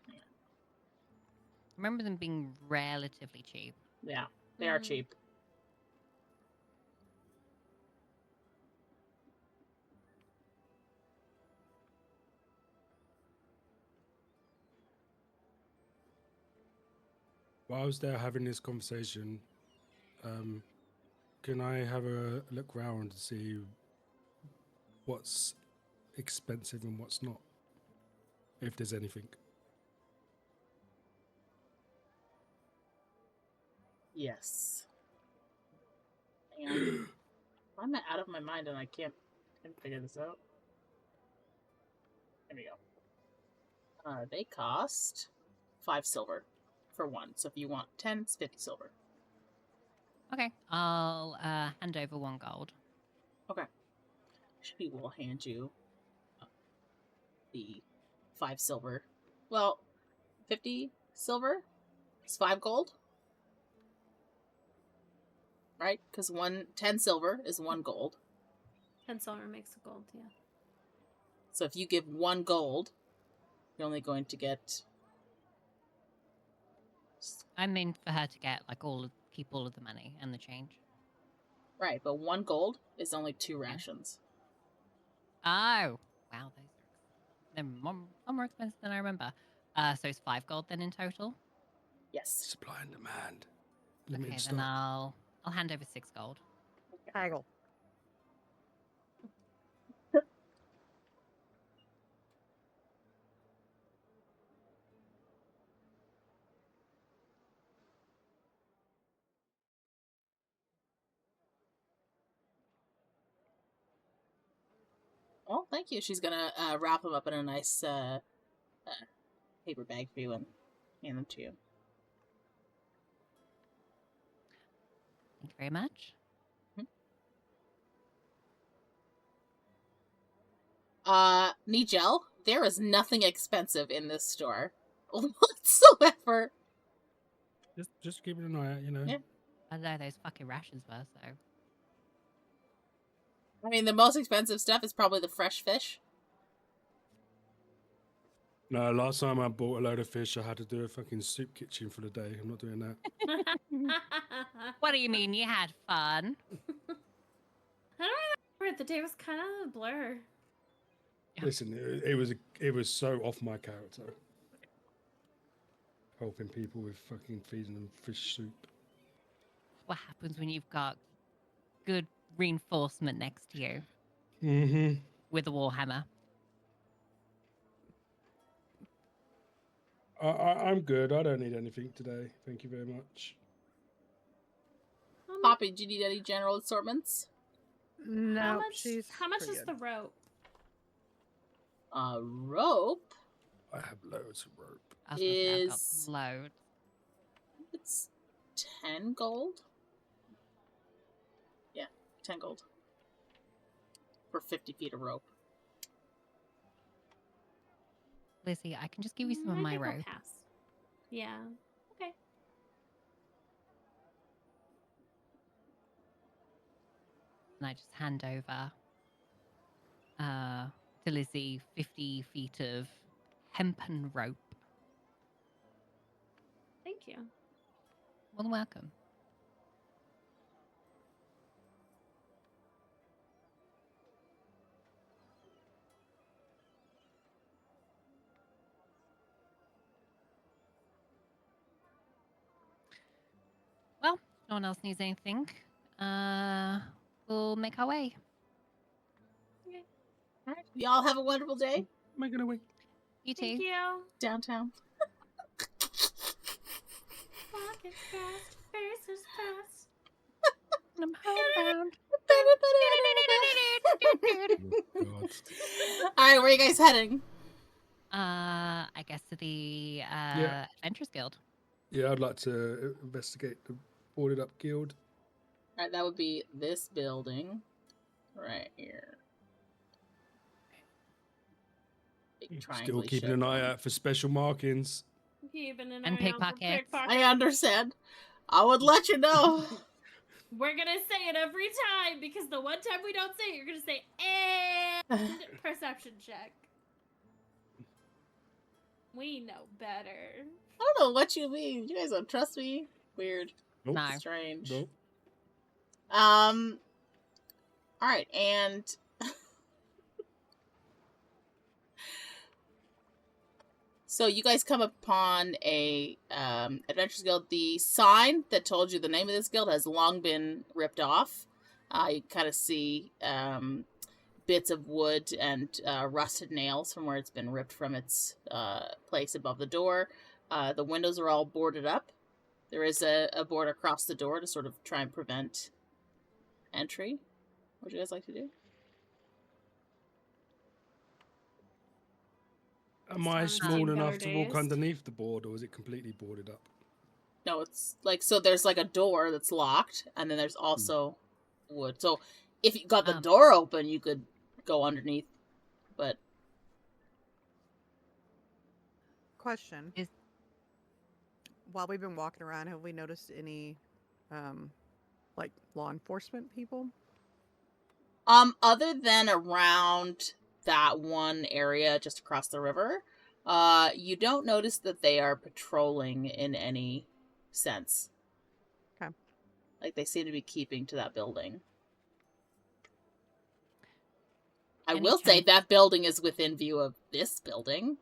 I remember them being relatively cheap. Yeah, they are cheap. While I was there having this conversation, can I have a look round to see what's expensive and what's not? If there's anything. Yes. And I'm out of my mind and I can't figure this out. There we go. They cost 5 silver for one. So if you want 10, it's 50 silver. Okay, I'll hand over 1 gold. Okay. She will hand you the 5 silver. Well, 50 silver is 5 gold. Right? Because 10 silver is 1 gold. 10 silver makes a gold, yeah. So if you give 1 gold, you're only going to get... I mean for her to get like keep all of the money and the change. Right, but 1 gold is only 2 rations. Oh, wow, they're more expensive than I remember. So it's 5 gold then in total. Yes. Supply and demand. Okay, Limited then stock. I'll hand over 6 gold. Haggle. Oh, thank you. She's gonna wrap them up in a nice paper bag for you and hand them to you. Thank you very much. Nigel, there is nothing expensive in this store whatsoever. Just keeping an eye out, you know. Yeah. I know those fucking rations were, so. I mean, the most expensive stuff is probably the fresh fish. No, last time I bought a load of fish, I had to do a fucking soup kitchen for the day. I'm not doing that. What do you mean you had fun? I don't remember. The day was kind of a blur. Yeah. Listen, it was so off my character. Helping people with fucking feeding them fish soup. What happens when you've got good reinforcement next to you Mm-hmm. with a warhammer? I'm good. I don't need anything today. Thank you very much. Poppy, do you need any general assortments? No, she's How much pretty is good. the rope? Rope I have loads of rope. I was gonna say, I've got is loads. it's 10 gold. 10 gold. For 50 feet of rope. Lizzy, I can just give you some of I my think I'll rope. pass. Yeah. Okay. And I just hand over to Lizzy 50 feet of hempen rope. Thank you. Well, welcome. Well, if no one else needs anything, we'll make our way. Okay. All right. Y'all have a wonderful day Making our way. You too. Thank you. downtown. Walking fast, faces fast. I'm homebound. Oh, God. All right, where are you guys heading? I guess to the Yeah. Adventurers Guild. Yeah, I'd like to investigate the boarded up guild. All right, that would be this building right here. Big Still triangle keeping an eye out for special markings. Keeping an And eye out for pickpockets. pickpockets. I understand. I would let you know. We're gonna say it every time because the one time we don't say it, you're gonna say and perception check. We know better. I don't know what you mean. You guys don't trust me? Weird. Nope. No. Strange. Nope. Alright, and so you guys come upon a Adventurers Guild. The sign that told you the name of this guild has long been ripped off. You kind of see bits of wood and rusted nails from where it's been ripped from its place above the door. The windows are all boarded up. There is a board across the door to sort of try and prevent entry. What would you guys like to do? Am I Sounds small better enough to walk dazed. underneath the board, or is it completely boarded up? No, it's like, so there's like a door that's locked, and then there's also wood. So if you got the door open, you could go underneath, but Question. Is- While we've been walking around, have we noticed any, like, law enforcement people? other than around that one area just across the river, you don't notice that they are patrolling in any sense. Okay. Like, they seem to be keeping to that building. I Any will say chance- that building is within view of this building.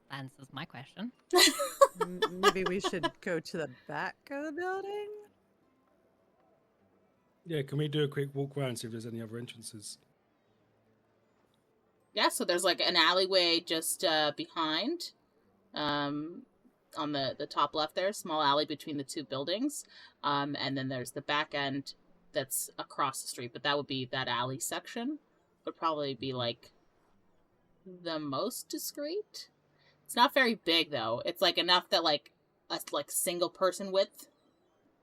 Answers my question. Maybe we should go to the back of the building? Yeah, can we do a quick walk around and see if there's any other entrances? Yeah, so there's like an alleyway just behind, on the top left there, small alley between the two buildings, and then there's the back end that's across the street, but that would be that alley section. Would probably be like the most discreet. It's not very big though. It's like enough that like a like single person width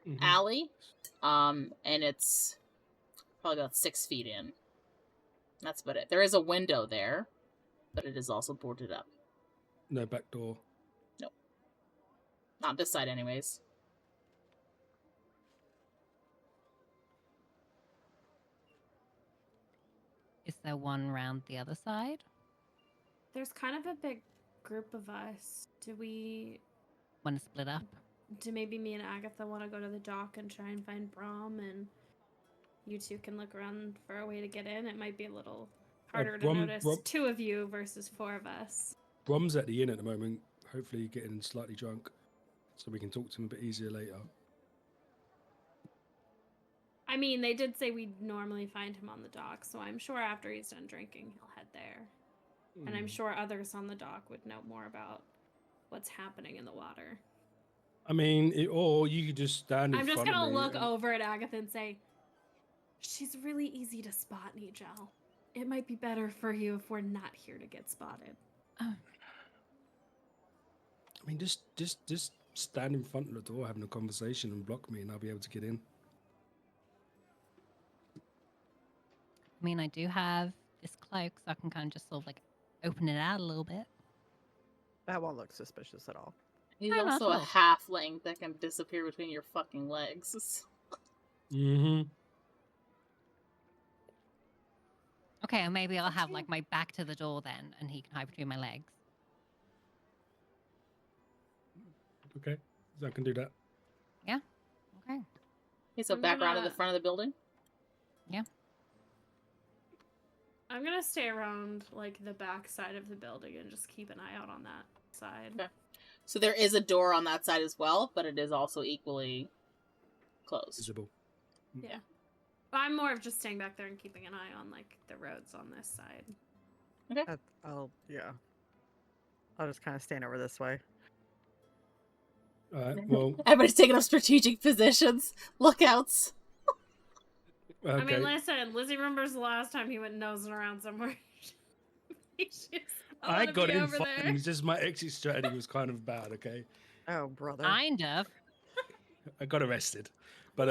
Mhm. alley, and it's probably about 6 feet in. That's about it. There is a window there, but it is also boarded up. No back door. Not this side, anyways. Is there one round the other side? There's kind of a big group of us. Do Want to split up? maybe me and Agatha want to go to the dock and try and find Brom, and you two can look around for a way to get in? It might be a little harder to notice Brom- 2 of you versus 4 of us. Brom's at the inn at the moment, hopefully getting slightly drunk, so we can talk to him a bit easier later. I mean, they did say we'd normally find him on the dock, so I'm sure after he's done drinking, he'll head there. And I'm Hmm. sure others on the dock would know more about what's happening in the water. I mean, or you could just stand in I'm just front gonna of me. look and- over at Agatha and say, she's really easy to spot, Nigel. It might be better for you if we're not here to get spotted. Oh, I mean, just stand in front of the door having a conversation and block me, and I'll be able to get in. I mean, I do have this cloak, so I can kind of just sort of like open it out a little bit. That won't look suspicious at all. He's No, not also at a all. halfling that can disappear between your fucking legs. Mm-hmm. Okay, and maybe I'll Up to have you. like my back to the door then, and he can hide between my legs. Okay, so I can do that. Okay. Okay, so I'm background of the gonna- front of the building. I'm gonna stay around like the back side of the building and just keep an eye out on that side. Okay. So there is a door on that side as well, but it is also equally closed. Visible. Yeah. But I'm more of just staying back there and keeping an eye on like the roads on this side. I'll just kind of stand over this way. All right. Well, Everybody's taking up strategic positions. Lookouts. okay. I mean, listen, Lizzy remembers the last time he went nosing around somewhere. I wanna got be in over fine. there. It's just my exit strategy was kind of bad. Okay, Oh, brother. Kind of. I got arrested, but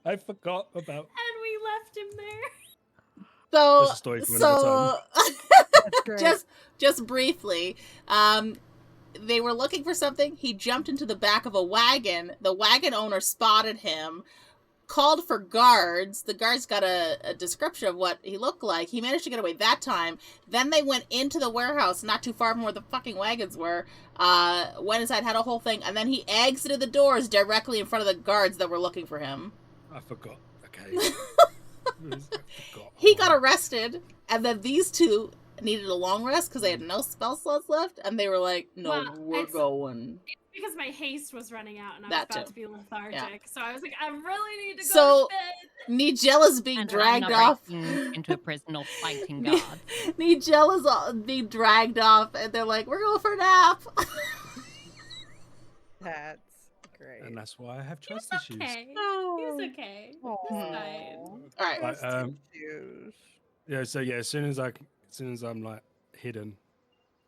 I forgot about. And we left him there. So, That's a story for another That's great. just briefly, they were looking for something. He jumped into the back of a wagon. The wagon owner spotted him, called for guards. The guards got a description of what he looked like. He managed to get away that time. Then they went into the warehouse, not too far from where the fucking wagons were. Went inside, had a whole thing, and then he exited the doors directly in front of the guards that were looking for him. I forgot. Okay. I forgot. He got arrested, and then these two needed a long rest because they had no spell slots left, and they were like, "No, Well, we're it's- going." Because my haste was running out and I was That about too. to be lethargic. So I was like, I really need to go So- to bed. Nigella's being And dragged I'm not off. breaking into a prison or fighting Ne- guards. Nigella's being dragged off, and they're like, "We're going for a nap." That's great. And that's why I have He was trust issues. okay. He was okay. Aw. fine. All right. Right, Trust issues. Yeah. So yeah, as soon as I'm like hidden,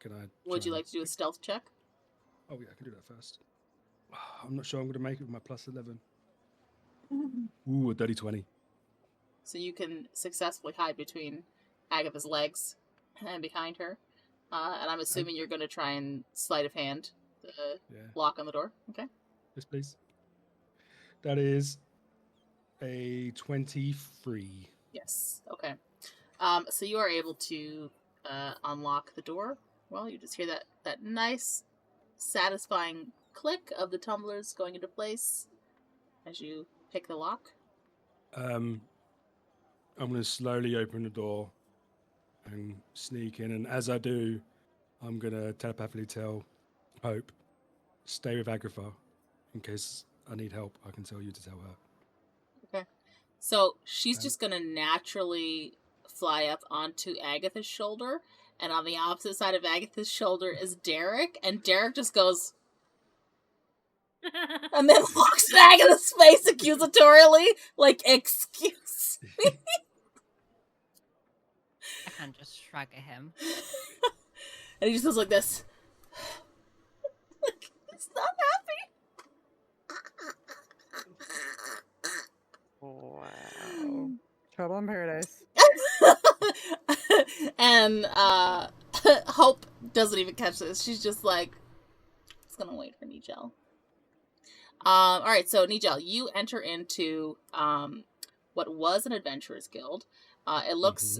can I? Would you try like to do a stealth check? and- Oh yeah, I can do that first. I'm not sure I'm going to make it with my plus 11. Ooh, a dirty 20. So you can successfully hide between Agatha's legs and behind her. And I'm assuming you're going to try and sleight of hand the Yeah. lock on the door. Okay. Yes, please. That is a 23. Yes. Okay. So you are able to unlock the door. Well, you just hear that nice, satisfying click of the tumblers going into place as you pick the lock. I'm going to slowly open the door and sneak in. And as I do, I'm going to telepathically tell Hope, stay with Agatha. In case I need help, I can tell you to tell her. So she's Um, just going to naturally fly up onto Agatha's shoulder. And on the opposite side of Agatha's shoulder is Derek. And Derek just goes, and then looks at Agatha's face accusatorially, like, "Excuse me." I can just shrug at him. And he just goes like this. Like, it's not Wow. Trouble in paradise. happy. And Hope doesn't even catch this. She's just like, it's gonna wait for Nigel. All right, so Nigel, you enter into what was an adventurers guild. It looks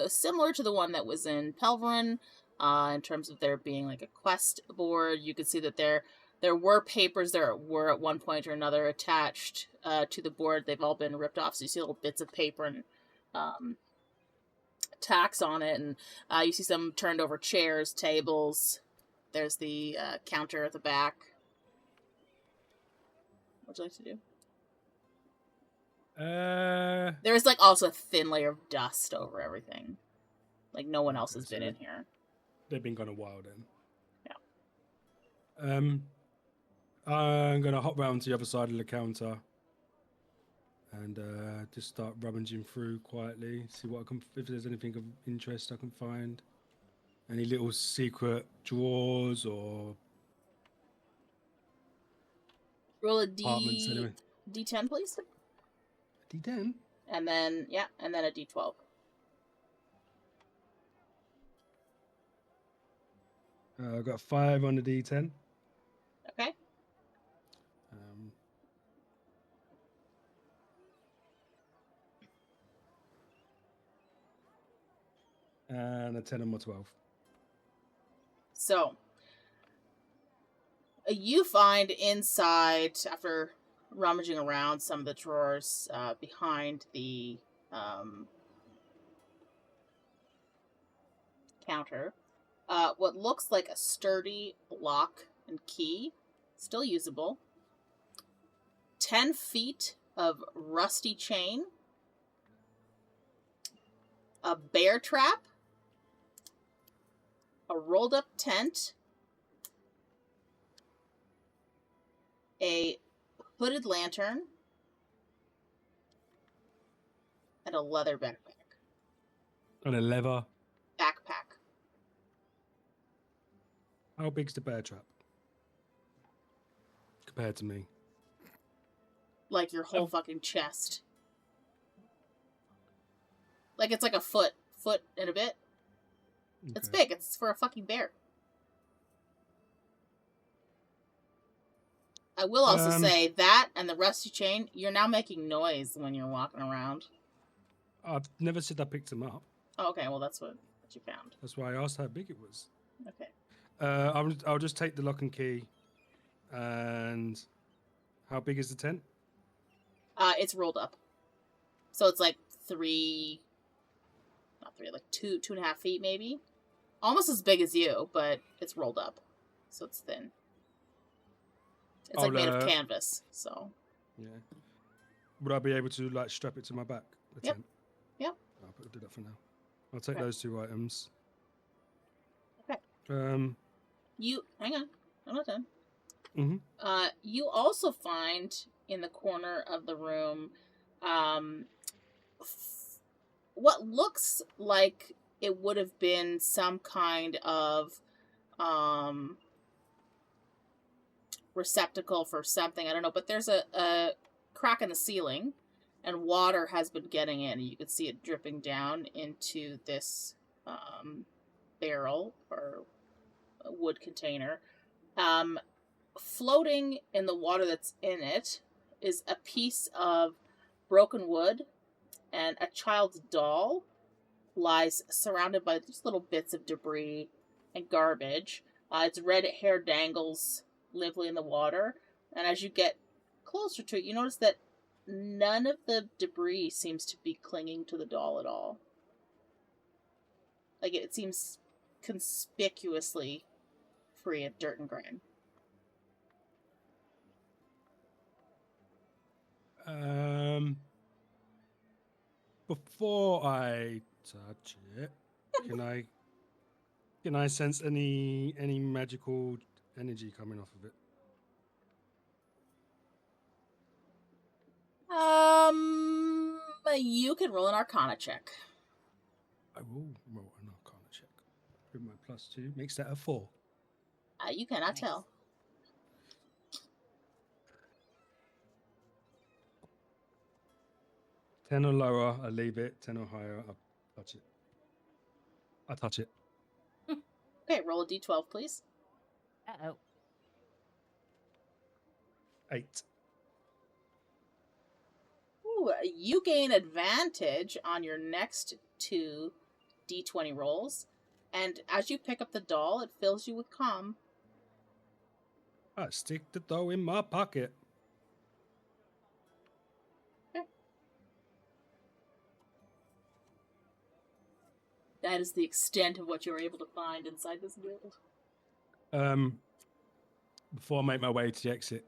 similar to the one that was in Pelverin, in terms of there being like a quest board. You can see that there were papers there were at one point or another attached to the board. They've all been ripped off, so you see little bits of paper and tacks on it, and you see some turned over chairs, tables. There's the counter at the back. What'd you like to do? There's like also a thin layer of dust over everything. Like no one else has been in here. They've been gone a while then. Yeah. I'm gonna hop round to the other side of the counter and just start rummaging through quietly, see what I can, if there's anything of interest I can find. Any little secret drawers or Roll a apartments anyway. D10, please. D10. And then and then a D12. I got 5 on the D10. Okay. And a 10 on my 12. So you find inside, after rummaging around some of the drawers behind the counter, what looks like a sturdy lock and key, still usable, 10 feet of rusty chain, a bear trap, a rolled up tent, a hooded lantern, and a leather backpack. And a leather. Backpack. How big's the bear trap? Compared to me. Like your whole fucking chest. Like it's like a foot and a bit. It's Okay. big. It's for a fucking bear. I will also say that and the rusty chain, you're now making noise when you're walking around. I've never said I picked them up. Oh, okay, well that's what you found. That's why I asked how big it was. Okay. I'll just take the lock and key. And how big is the tent? It's rolled up. So it's like like 2.5 feet maybe. Almost as big as you, but it's rolled up. So it's thin. It's like made of canvas, so. Yeah. Would I be able to like strap it to my back? The Yep. tent? Yep. I'll do that for now. I'll take Okay. those 2 items. Okay. Hang on. I'm not done. Mm-hmm. You also find in the corner of the room what looks like it would have been some kind of receptacle for something. I don't know, but there's a crack in the ceiling and water has been getting in. You can see it dripping down into this barrel or a wood container. Floating in the water that's in it is a piece of broken wood, and a child's doll lies surrounded by just little bits of debris and garbage. Its red hair dangles limply in the water, and as you get closer to it, you notice that none of the debris seems to be clinging to the doll at all. Like, it seems conspicuously free of dirt and grime. Before I touch it, can I sense any magical energy coming off of it? You can roll an Arcana check. I will roll an Arcana check. With my +2 makes that a 4. You cannot Nice. tell. 10 or lower, I leave it. 10 or higher, I touch it. I touch it. Okay, roll a d12, please. Uh-oh. 8. Ooh, you gain advantage on your next 2 d20 rolls, and as you pick up the doll, it fills you with calm. I stick the dough in my pocket. That is the extent of what you're able to find inside this build. Before I make my way to the exit,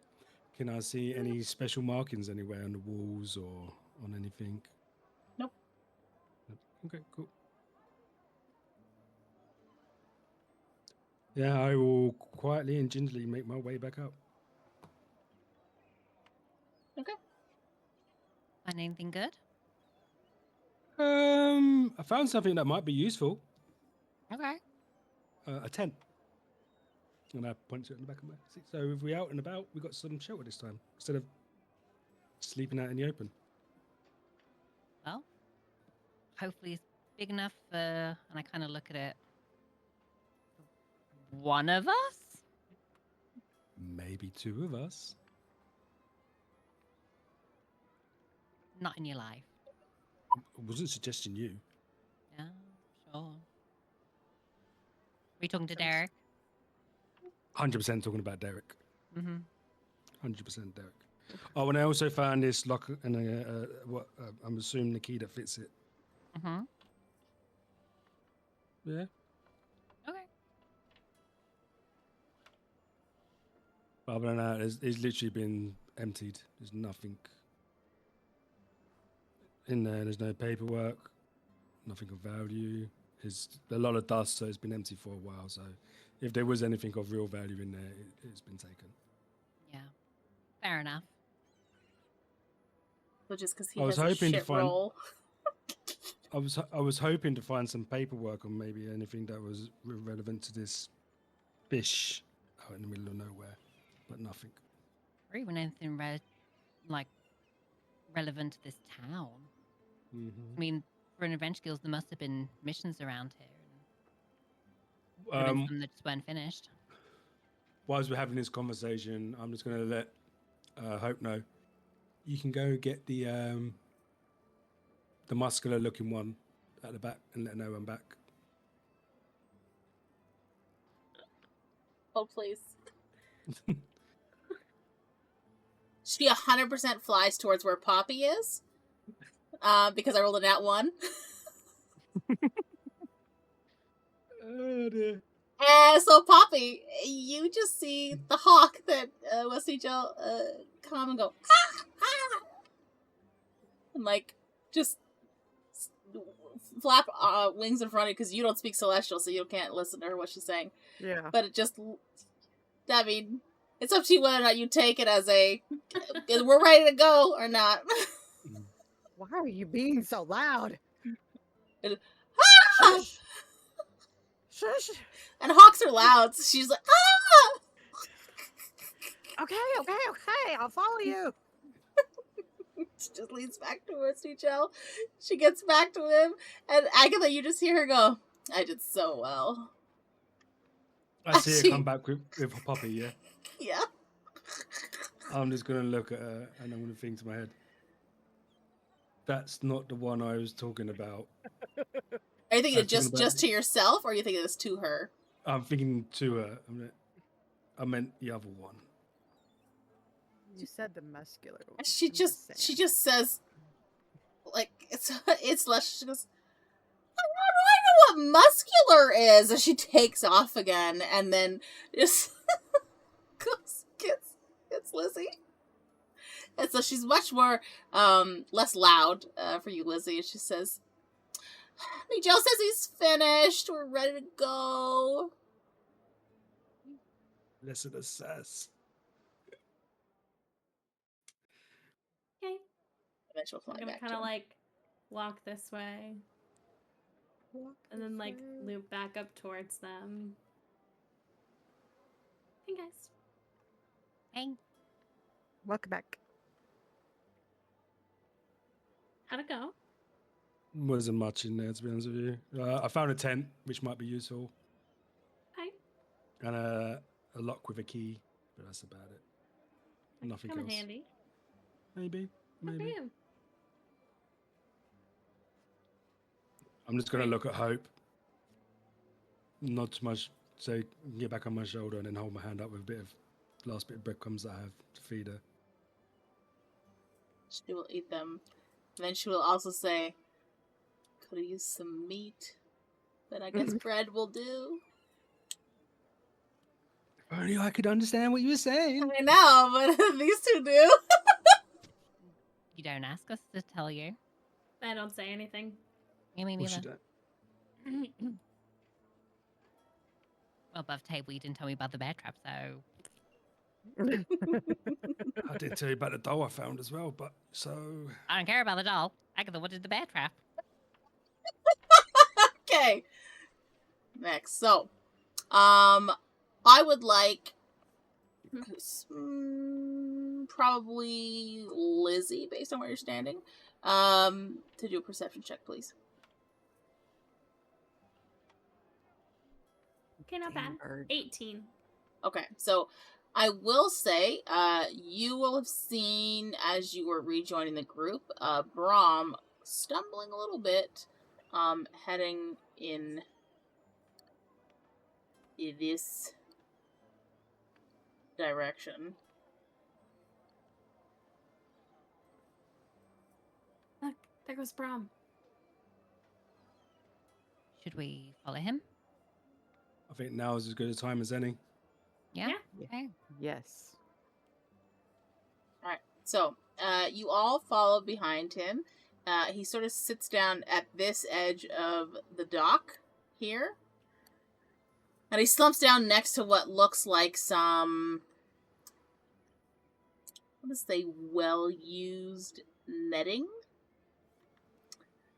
can I see any special markings anywhere on the walls or on anything? Nope. Okay, cool. Yeah, I will quietly and gingerly make my way back up. Okay. Find anything good? I found something that might be useful. Okay. A tent. And I point to it in the back of my seat. So if we're out and about, we got some shelter this time instead of sleeping out in the open. Well, hopefully it's big enough for, and I kind of look at it, one of us? Maybe two of us. Not in your life. I wasn't suggesting you. Yeah, sure. Are we talking to Derek? 100% talking about Derek. Mm-hmm. 100% Derek. Oh, and I also found this lock, and I'm assuming the key that fits it. Mm-hmm. Yeah. Okay. Other than that, it's literally been emptied. There's nothing in there. There's no paperwork, nothing of value. There's a lot of dust, so it's been empty for a while. So if there was anything of real value in there, it's been taken. Yeah. Fair enough. But just because he I was has a hoping to shit find- roll. I was hoping to find some paperwork on maybe anything that was relevant to this fish out in the middle of nowhere, but nothing. Or even anything relevant to this town. I mean, for an Adventure Guild, there must have been missions around here. And there have been some that just weren't finished. Whilst we're having this conversation, I'm just going to let Hope know. You can go get the muscular-looking one at the back and let her know I'm back. Oh, please. She 100% flies towards where Poppy is. Because I rolled a nat 1. Oh dear. So Poppy, you just see the hawk that Wesley Jill come and go, ah, ah! And like, just flap wings in front of you because you don't speak Celestial, so you can't listen to her what she's saying. Yeah. But it just, I mean, it's up to you whether or not you take it as a, we're ready to go or not. Why are you being so loud? Ah! Shush. Shush. And hawks are loud, so she's like, ah! Okay. I'll follow you. She just leans back towards Nichelle. She gets back to him, and Agatha, you just hear her go, I did so well. I see her come back with a puppy, yeah? Yeah. I'm just going to look at her and I'm going to think to my head, that's not the one I was talking about. Are you thinking I'm it talking about- just to yourself, or are you thinking this to her? I'm thinking to her. I meant the other one. You said the muscular one. She I'm just saying. says, like, it's less. She goes, I don't know what muscular is, and she takes off again, and then just gets Lizzy. And so she's much more less loud for you, Lizzy. And she says, Joe says he's finished. We're ready to go. Listen to sass. Okay. And then she'll fly I'm gonna back kind to of him. like walk this way and then like loop back up towards them. Hey guys. Hey. Welcome back. How'd it go? Wasn't much in there, to be honest with you. I found a tent, which might be useful, Hi. and a lock with a key, but that's about it. Nothing Come in else. handy. Maybe. Okay. I'm just going to Right. look at Hope. Not too much, so get back on my shoulder and then hold my hand up with a bit of last bit of breadcrumbs that I have to feed her. She will eat them. And then she will also say, could have used some meat, but I guess bread will do. If only I could understand what you were saying. I know, but these two do. You don't ask us to tell you. I don't say anything. Me Well, she neither. don't. Well, above table, you didn't tell me about the bear trap, so... I did tell you about the doll I found as well, but so... I don't care about the doll. Agatha, what did the bear trap? Okay. Next. So, I would like probably Lizzy, based on where you're standing. To do a perception check, please. Okay, not bad. Dang bird. 18. Okay, so I will say, you will have seen as you were rejoining the group, Brahm stumbling a little bit, heading in this direction. Look, there goes Brahm. Should we follow him? I think now is as good a time as any. Yeah. Yeah. Okay. Yes. Alright, so, you all follow behind him. He sort of sits down at this edge of the dock here. And he slumps down next to what looks like some, what is they, well-used netting.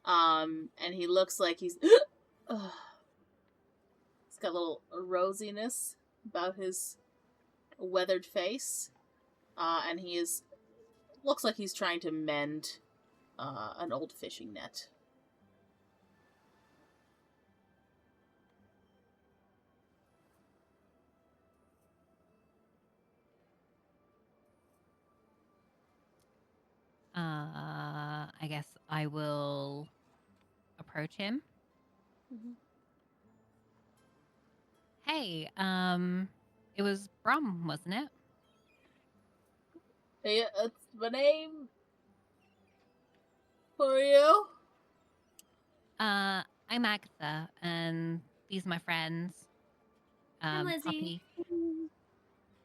And he looks like he's he's got a little rosiness about his weathered face. And he looks like he's trying to mend an old fishing net. I guess I will approach him. Mhm. Hey, it was Brum, wasn't it? Hey, it's my name. Who are you? I'm Agatha, and these are my friends. I'm Lizzy. Poppy.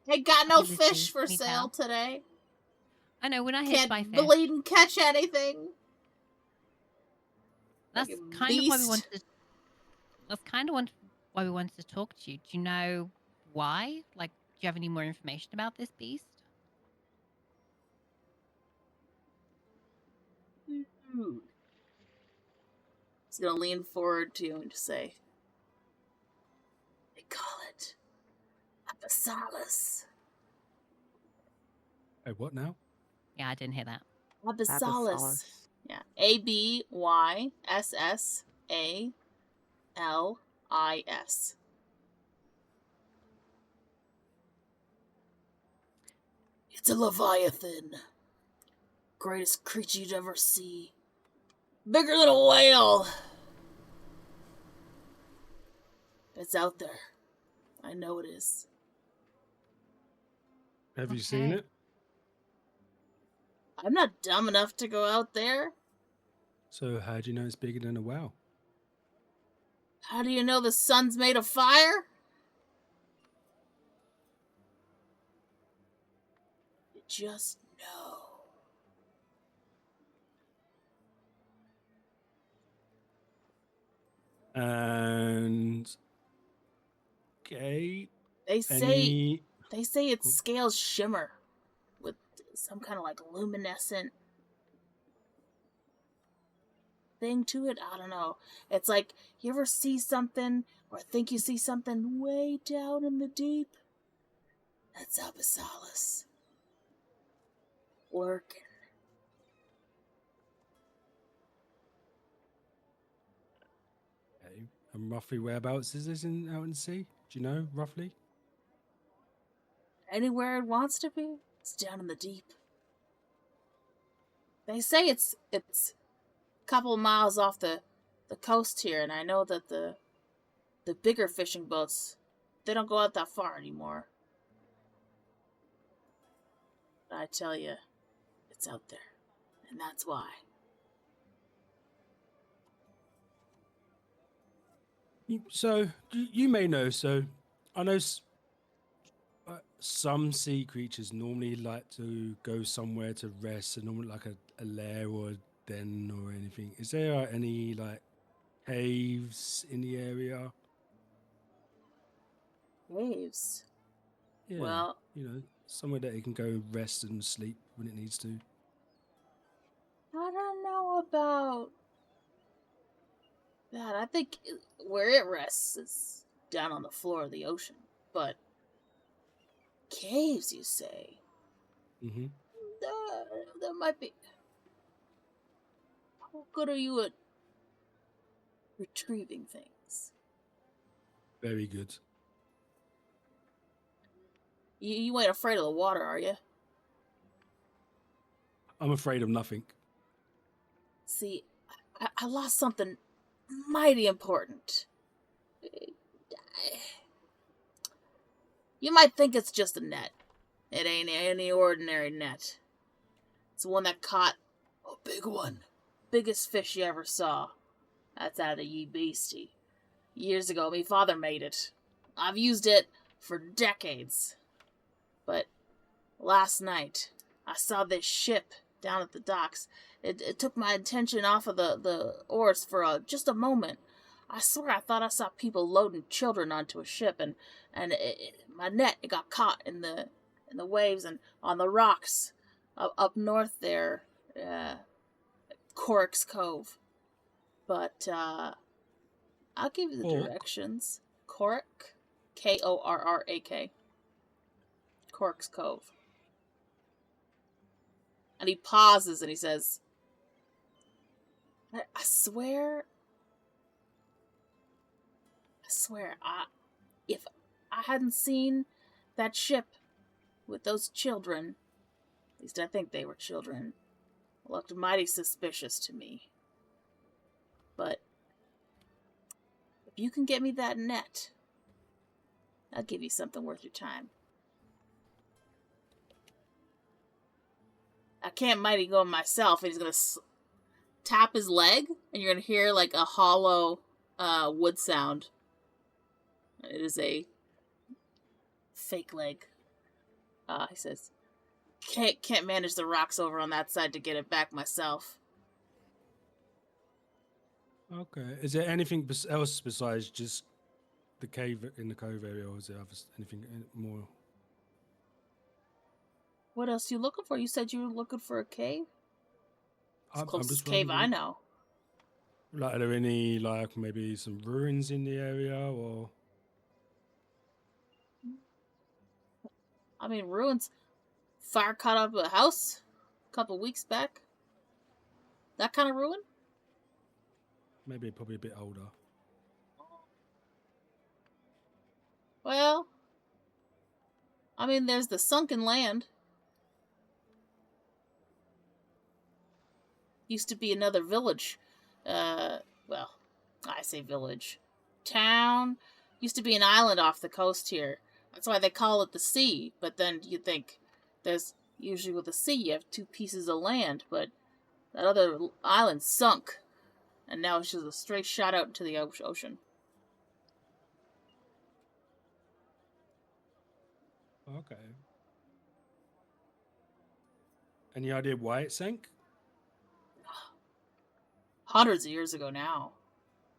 Hey, got no Lizzy, fish for can you sale tell? today. I know, we're not here to buy Can't fish. bleed and catch anything. That's Like a kind of why we beast. wanted to. That's kind of why we wanted to talk to you. Do you know why? Like, do you have any more information about this beast? He's gonna lean forward to you and just say, "They call it Abyssalis. Hey, what now? Yeah, I didn't hear that. Abyssalis. Abyssalis. Yeah, Abyssalis. It's a leviathan. Greatest creature you'd ever see. Bigger than a whale. It's out there. I know it is. Have you seen Okay. it? I'm not dumb enough to go out there. So how do you know it's bigger than a whale? How do you know the sun's made of fire? You just know. And okay, They say any its scales shimmer with some kind of like luminescent thing to it. I don't know. It's like, you ever see something or think you see something way down in the deep? That's Abyssalis. Lurking. okay, and roughly whereabouts is this out in the sea? Do you know roughly? Anywhere it wants to be, it's down in the deep. They say it's a couple miles off the coast here, and I know that the bigger fishing boats, they don't go out that far anymore. But I tell you, it's out there, and that's why. So you may know. So I know some sea creatures normally like to go somewhere to rest, and normally like a lair or a den or anything. Is there any like caves in the area? Caves. Yeah, Well, somewhere that it can go rest and sleep when it needs to. I don't know about that. I think where it rests is down on the floor of the ocean. But caves, you say? Mm-hmm. There might be. How good are you at retrieving things? Very good. You ain't afraid of the water, are you? I'm afraid of nothing. See, I lost something mighty important. You might think it's just a net. It ain't any ordinary net. It's the one that caught a big one. Biggest fish you ever saw. That's out of ye beastie. Years ago, me father made it. I've used it for decades. But last night, I saw this ship down at the docks. It took my attention off of the oars for just a moment. I swear I thought I saw people loading children onto a ship, and my net got caught in the waves and on the rocks up north there, Khorghil's Cove. But I'll give you the directions. Khorghil, Korrak, Khorghil's Cove. And he pauses and he says, I swear, if I hadn't seen that ship with those children, at least I think they were children, looked mighty suspicious to me. But if you can get me that net, I'll give you something worth your time. I can't mighty go myself, and he's gonna tap his leg, and you're gonna hear like a hollow wood sound. It is a fake leg. He says, can't manage the rocks over on that side to get it back myself. Okay. Is there anything else besides just the cave in the cove area, or is there anything more? What else are you looking for? You said you were looking for a cave? It's the I'm closest just cave I wondering, know. like, are there any, like, maybe some ruins in the area, or? I mean, ruins. Fire caught up a house a couple weeks back. That kind of ruin? Maybe probably a bit older. Well, I mean, there's the sunken land. Used to be another village. Well, I say village. Town. Used to be an island off the coast here. That's why they call it the sea. But then you think there's usually with the sea you have two pieces of land, but that other island sunk. And now it's just a straight shot out into the ocean. Okay. Any idea why it sank? Hundreds of years ago now.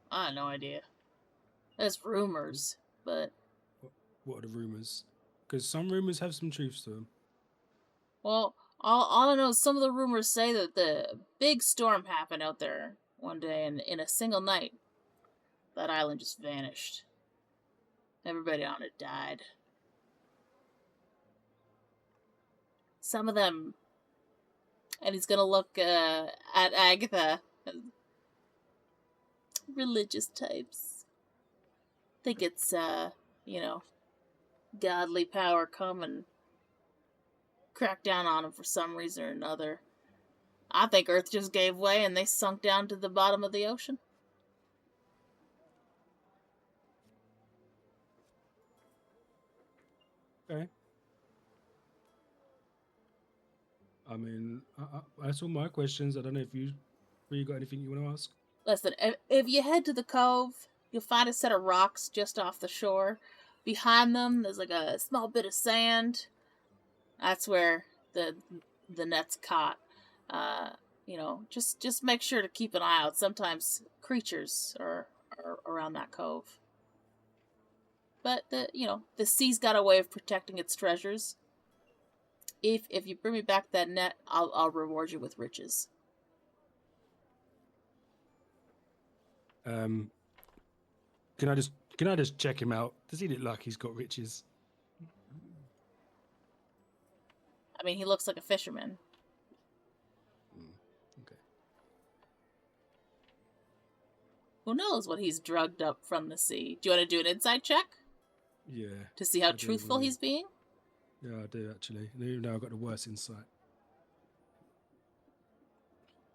I have no idea. There's rumors, but... What are the rumors? Because some rumors have some truth to them. Well, all I know is some of the rumors say that the big storm happened out there one day, and in a single night, that island just vanished. Everybody on it died. Some of them... And he's gonna look at Agatha. Religious types. Think it's, godly power come and crack down on them for some reason or another. I think Earth just gave way and they sunk down to the bottom of the ocean. Okay. I mean, that's all my questions. I don't know if you got anything you want to ask. Listen, if you head to the cove, you'll find a set of rocks just off the shore. Behind them, there's like a small bit of sand. That's where the net's caught. Just make sure to keep an eye out. Sometimes creatures are around that cove. But the sea's got a way of protecting its treasures. If you bring me back that net, I'll reward you with riches. Can I just check him out? Does he look like he's got riches? I mean, he looks like a fisherman. Who knows what he's drugged up from the sea? Do you want to do an insight check Yeah. to see how I do truthful wanna- he's being? Yeah, I do actually. Even though I've got the worst insight.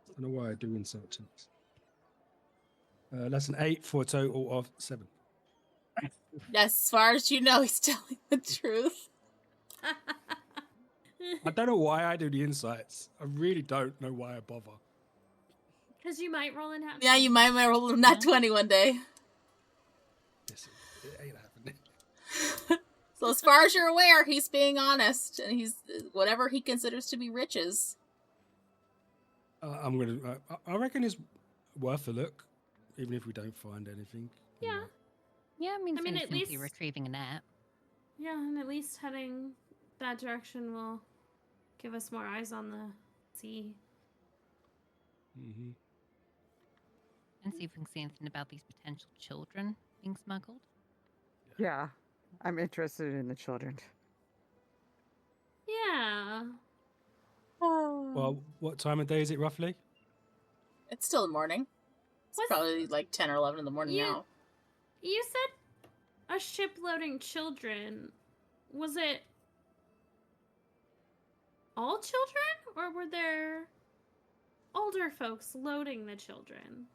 I don't know why I do insight checks. That's an 8 for a total of 7. As far as you know, he's telling the truth. I don't know why I do the insights. I really don't know why I bother. Because you might roll in out. Yeah, you might roll not 20 one day. Yes, it ain't happening. So as far as you're aware, he's being honest, and he's whatever he considers to be riches. I'm gonna. I reckon it's worth a look, even if we don't find anything. Yeah. Yeah, I mean, I mean, it's at simply least- retrieving a net. Yeah, and at least heading that direction will give us more eyes on the sea. Mm-hmm. And see if we can see anything about these potential children being smuggled. Yeah, I'm interested in the children. Yeah. Well, what time of day is it roughly? It's still the morning. It's What's- probably like 10 or 11 in the morning You- now. You said a ship loading children. Was it all children? Or were there older folks loading the children?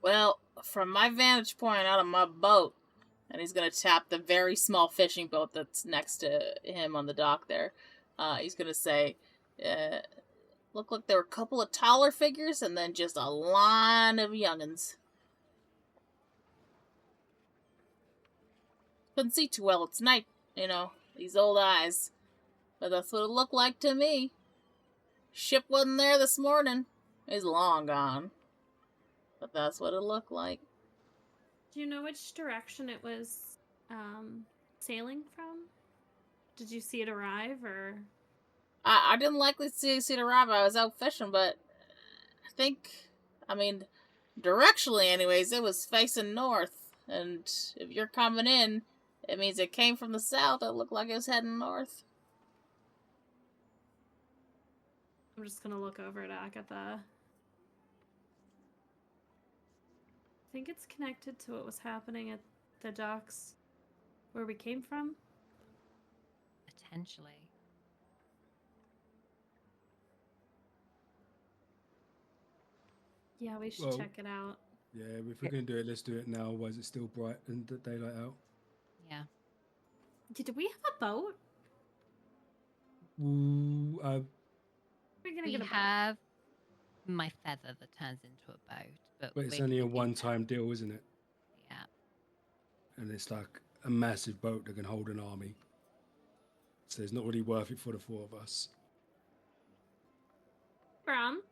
Well, from my vantage point out of my boat, and he's going to tap the very small fishing boat that's next to him on the dock there, he's going to say, looked like there were a couple of taller figures and then just a line of young'uns. Couldn't see too well. It's night, you know, these old eyes. But that's what it looked like to me. Ship wasn't there this morning. He's long gone. But that's what it looked like. Do you know which direction it was sailing from? Did you see it arrive or? I didn't likely see it arrive. I was out fishing, but I mean, directionally anyways, it was facing north. And if you're coming in, it means it came from the south. It looked like it was heading north. I'm just gonna look over at Agatha. I think it's connected to what was happening at the docks where we came from. Potentially. Yeah, we should Well- check it out. Yeah, if we're gonna do it, let's do it now. Otherwise, it's still bright and the daylight out. Yeah. Did we have a boat? Ooh, We're gonna We get a boat. have my feather that turns into a boat, but it's we're only a keeping one-time deal, isn't it? that. Yeah. And it's like a massive boat that can hold an army. So it's not really worth it for the 4 of us. Brom,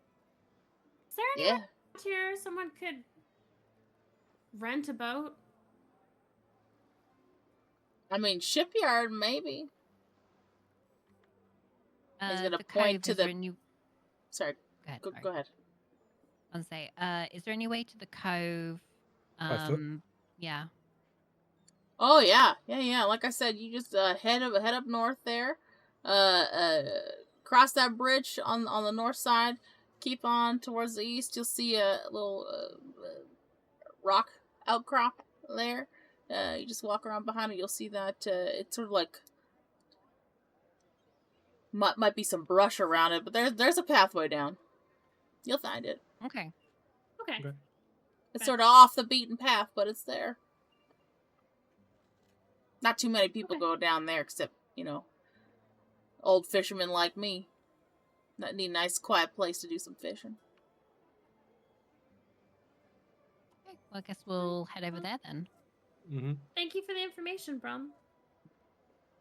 is there any Yeah. out here someone could rent a boat? I mean, shipyard, maybe. He's gonna The point cove, to is there the- a new... Sorry, Go ahead. go sorry. ahead. I was gonna say, is there any way to the cove? By foot? Yeah. Oh yeah. Like I said, you just head up north there. Cross that bridge on the north side. Keep on towards the east. You'll see a little rock outcrop there. You just walk around behind it. You'll see that it's sort of like might be some brush around it, but there's a pathway down. You'll find it. Okay. Okay. Okay. It's Okay. sort of off the beaten path, but it's there. Not too many people Okay. go down there, except, old fishermen like me. That need a nice, quiet place to do some fishing. Okay. Well, I guess we'll head over there then. Mm-hmm. Thank you for the information, Brom.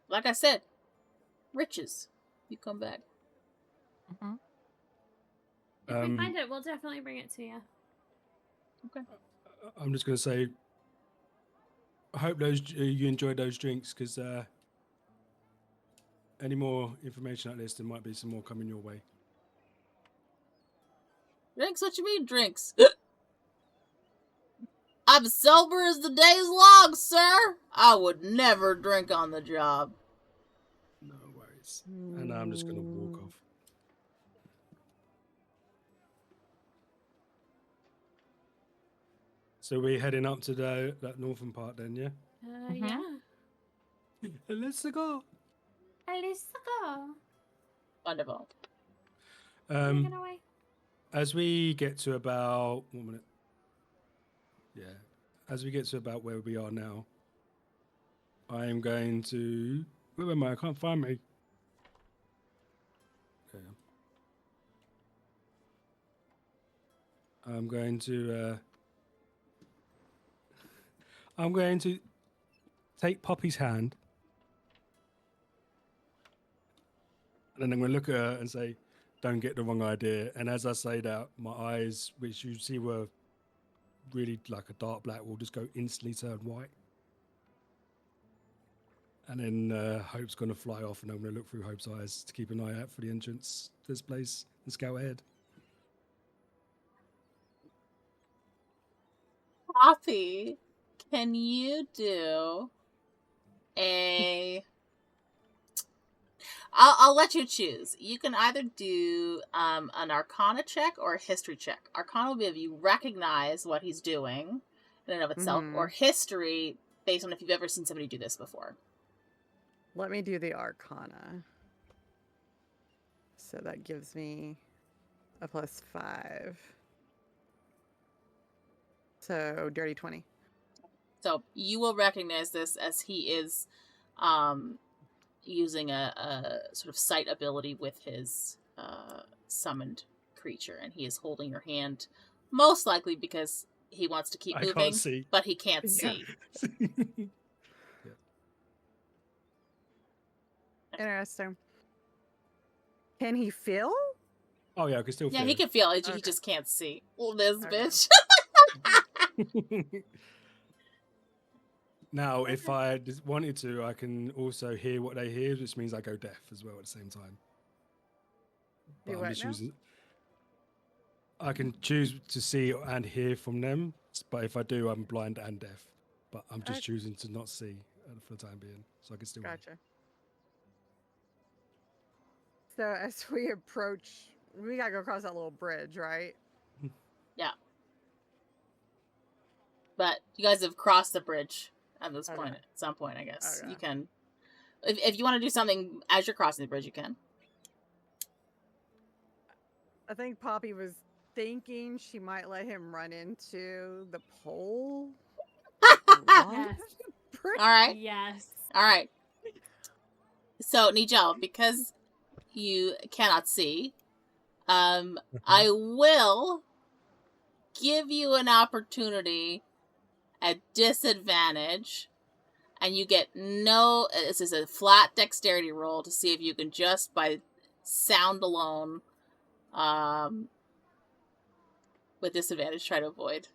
Like I said, riches. You come back. Hmm. If we find it, we'll definitely bring it to you. I'm just gonna say, I hope you enjoyed those drinks, because any more information like this, there might be some more coming your way. Drinks? What you mean, drinks? I'm sober as the day's long, sir. I would never drink on the job. No worries. And I'm just gonna walk off. So we're heading up to that northern part then, yeah? Yeah. Let's go. Let's go. Wonderful. Making our way. As we get to about 1 minute. Yeah. As we get to about where we are now, I am going to. Where am I? I can't find me. Okay. I'm going to take Poppy's hand, and then I'm going to look at her and say, "Don't get the wrong idea." And as I say that, my eyes, which you see were really like a dark black, will just go instantly turn white. And then Hope's going to fly off, and I'm going to look through Hope's eyes to keep an eye out for the entrance to this place and scout ahead. Poppy, can you do a... I'll let you choose. You can either do an Arcana check or a History check. Arcana will be if you recognize what he's doing in and of itself, or History based on if you've ever seen somebody do this before. Let me do the Arcana. So that gives me a +5. So dirty 20. So you will recognize this as he is using a sort of sight ability with his summoned creature, and he is holding your hand, most likely because he wants to keep moving, can't see. but he can't see. Interesting. Can he feel? Oh yeah, I can still feel. Yeah, he can feel it. He Okay. just can't see. Well, this Okay. bitch. Now, if I wanted to, I can also hear what they hear, which means I go deaf as well at the same time. Do But I'm what just now? using. I can choose to see and hear from them, but if I do, I'm blind and deaf. But I'm just Okay. choosing to not see for the time being, so I can still hear. Gotcha. So as we approach, we gotta go across that little bridge, right? But you guys have crossed the bridge at this Okay. point. At some point, I guess Okay. you can. If you want to do something as you're crossing the bridge, you can. I think Poppy was thinking she might let him run into the pole. Yes. All right. Yes. All right. So, Nigel, because you cannot see, I will give you an opportunity at disadvantage, and you get no... This is a flat dexterity roll to see if you can just, by sound alone, with disadvantage, try to avoid.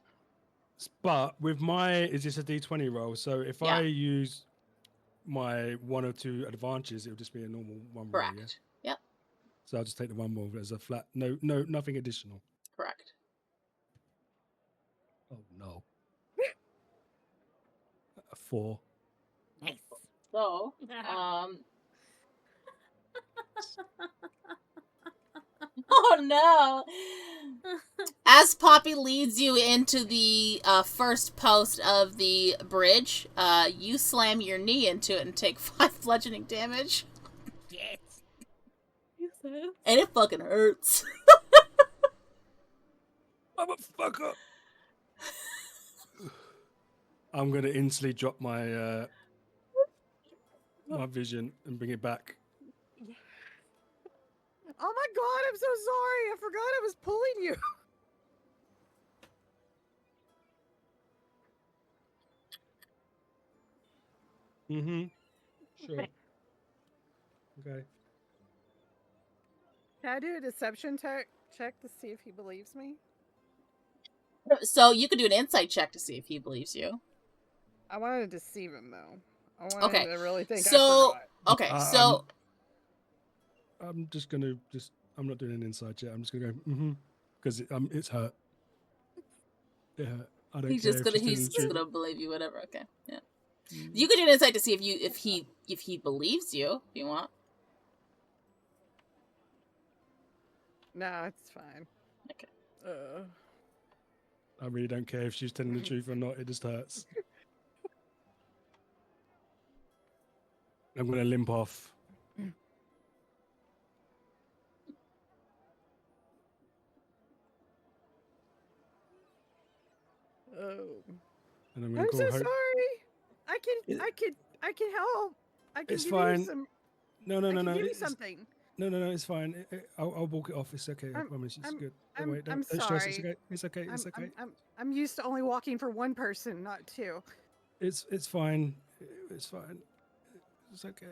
But with my, is this a D20 roll? So if Yeah. I use my 1 or 2 advantages, it'll just be a normal one roll, yeah? Correct. Yep. So I'll just take the one roll as a flat, nothing additional. Correct. Oh no. A 4. Nice. So, oh no! As Poppy leads you into the first post of the bridge, you slam your knee into it and take 5 bludgeoning damage. Yes. And it fucking hurts. Motherfucker! I'm gonna instantly drop my my vision and bring it back. Oh my god, I'm so sorry. I forgot I was pulling you. Sure. Okay. Can I do a deception check to see if he believes me? So you could do an insight check to see if he believes you. I wanted to deceive him though. I wanted Okay. him to really think I So, forgot. okay, so... I'm just gonna I'm not doing an inside check. I'm just gonna go because it's hurt. It hurt. I don't He's care just if gonna she's he's telling just the gonna believe you, whatever. Okay, yeah. You could do an insight to see if he believes you, if you want. No, it's fine. Okay. I really don't care if she's telling the truth or not. It just hurts. I'm going to limp off. Oh. And I'm going I'm to so call sorry. Hope. I can help. I can It's give fine. you some. No, I can give you it's- something. No, it's fine. I'll walk it off. It's okay. I promise. It's good. Don't worry. I'm Don't stress. It's sorry. okay. It's okay. It's okay. I'm used to only walking for one person, not two. It's fine. It's fine. It's okay.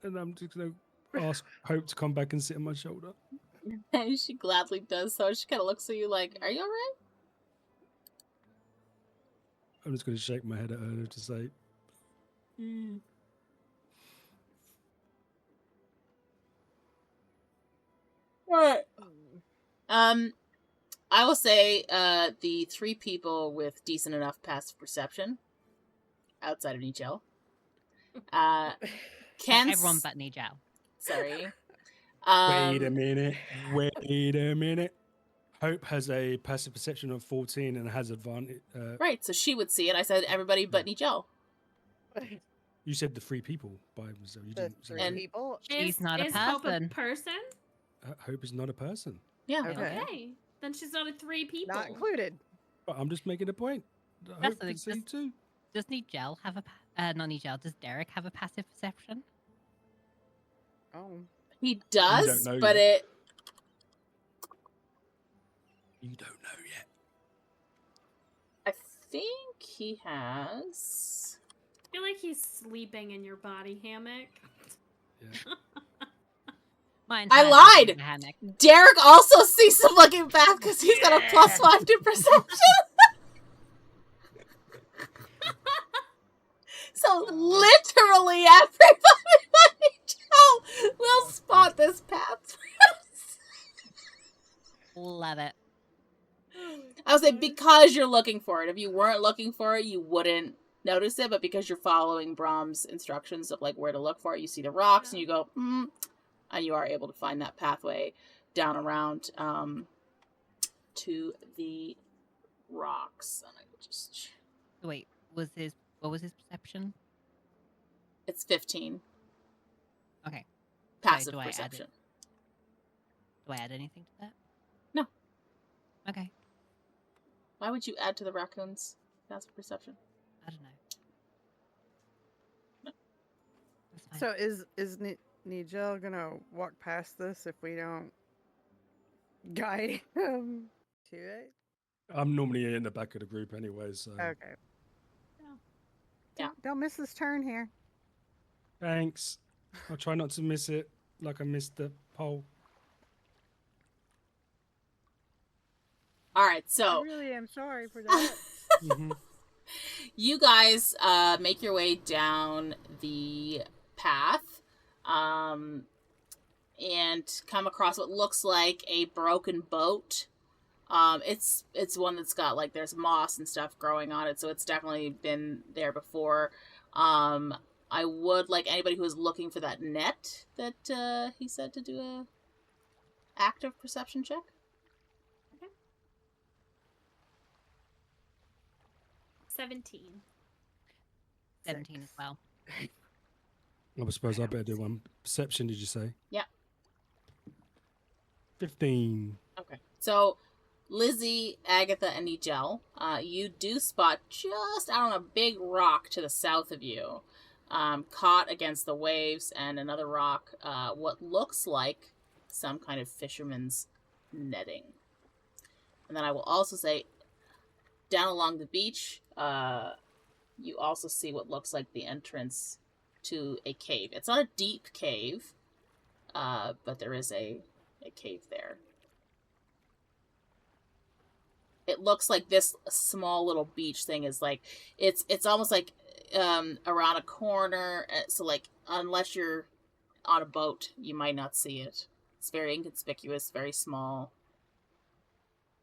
And I'm just going to ask Hope to come back and sit on my shoulder. And she gladly does so. She kind of looks at you like, "Are you alright?" I'm just going to shake my head at her to say, Alright. I will say the 3 people with decent enough passive perception outside of Nichel. Everyone but Nijal. Sorry. Wait a minute. Hope has a passive perception of 14 and has advantage. Right, so she would see it. I said everybody but Nichel. You said the 3 people by themselves. You The didn't say 3 And- people. She's not a is Hope a person. person? Hope is not a person. Yeah. Okay. Okay. Then she's not a 3 people. Not included. But I'm just making a point. that That's Hope the can thing, see just- too. Does Nijal have a not Nijal? Does Derek have a passive perception? Oh. He does, know but yet. You don't know yet. I think he has. I feel like he's sleeping in your body hammock. Yeah. My I entire lied! time in the hammock. Derek also sees him looking back because he's got a +5 to perception. So literally everybody but Nichel will spot this path. Love it. I would say because you're looking for it. If you weren't looking for it, you wouldn't notice it. But because you're following Brahm's instructions of like where to look for it, you see the rocks and you go, and you are able to find that pathway down around to the rocks. And I just Wait, what was his perception? it's 15 Okay. passive do I add perception. Do I add anything to that? No. Okay. Why would you add to the raccoon's passive perception? I don't know. That's fine. So is Nigel gonna walk past this if we don't guide him to it? I'm normally in the back of the group anyway, so. Okay. Yeah. Don't miss this turn here. Thanks. I'll try not to miss it like I missed the pole. All right, I so really am sorry for that. Mhm. you guys make your way down the path and come across what looks like a broken boat. It's one that's got like there's moss and stuff growing on it, so it's definitely been there before. I would like anybody who is looking for that net that he said to do a active perception check. 17. 17 as well. I suppose I better do one. Perception, did you say? Yeah. 15. Okay. So, Lizzy, Agatha, and Nigel, you do spot just out on a big rock to the south of you, caught against the waves, and another rock, what looks like some kind of fisherman's netting. And then I will also say, down along the beach, you also see what looks like the entrance to a cave. It's not a deep cave, but there is a cave there. It looks like this small little beach thing is like it's almost like around a corner, so like unless you're on a boat you might not see it. It's very inconspicuous, very small,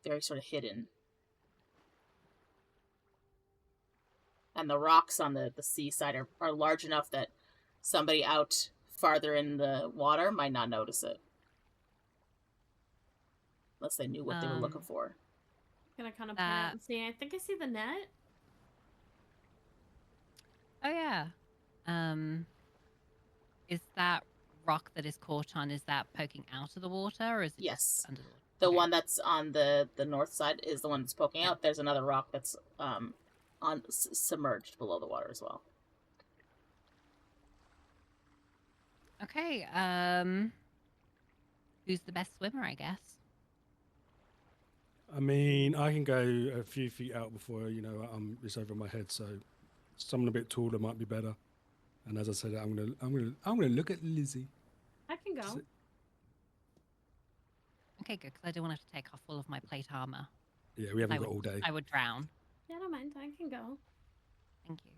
very sort of hidden, and the rocks on the seaside are large enough that somebody out farther in the water might not notice it unless they knew what they were looking for. Gonna kind of point out and see. I think I see the net. Oh yeah. Is that rock that is caught on, is that poking out of the water, or is it Yes. just under the water? The Okay. one that's on the north side is the one that's poking out. There's another rock that's submerged below the water as well. Okay. Who's the best swimmer, I guess? I mean, I can go a few feet out before it's over my head. So someone a bit taller might be better. And as I said, I'm gonna look at Lizzy. I can go. Okay, good, because I don't want to have to take off all of my plate armor. Yeah, we haven't got all day. I would drown. Yeah, don't mind. I can go. Thank you.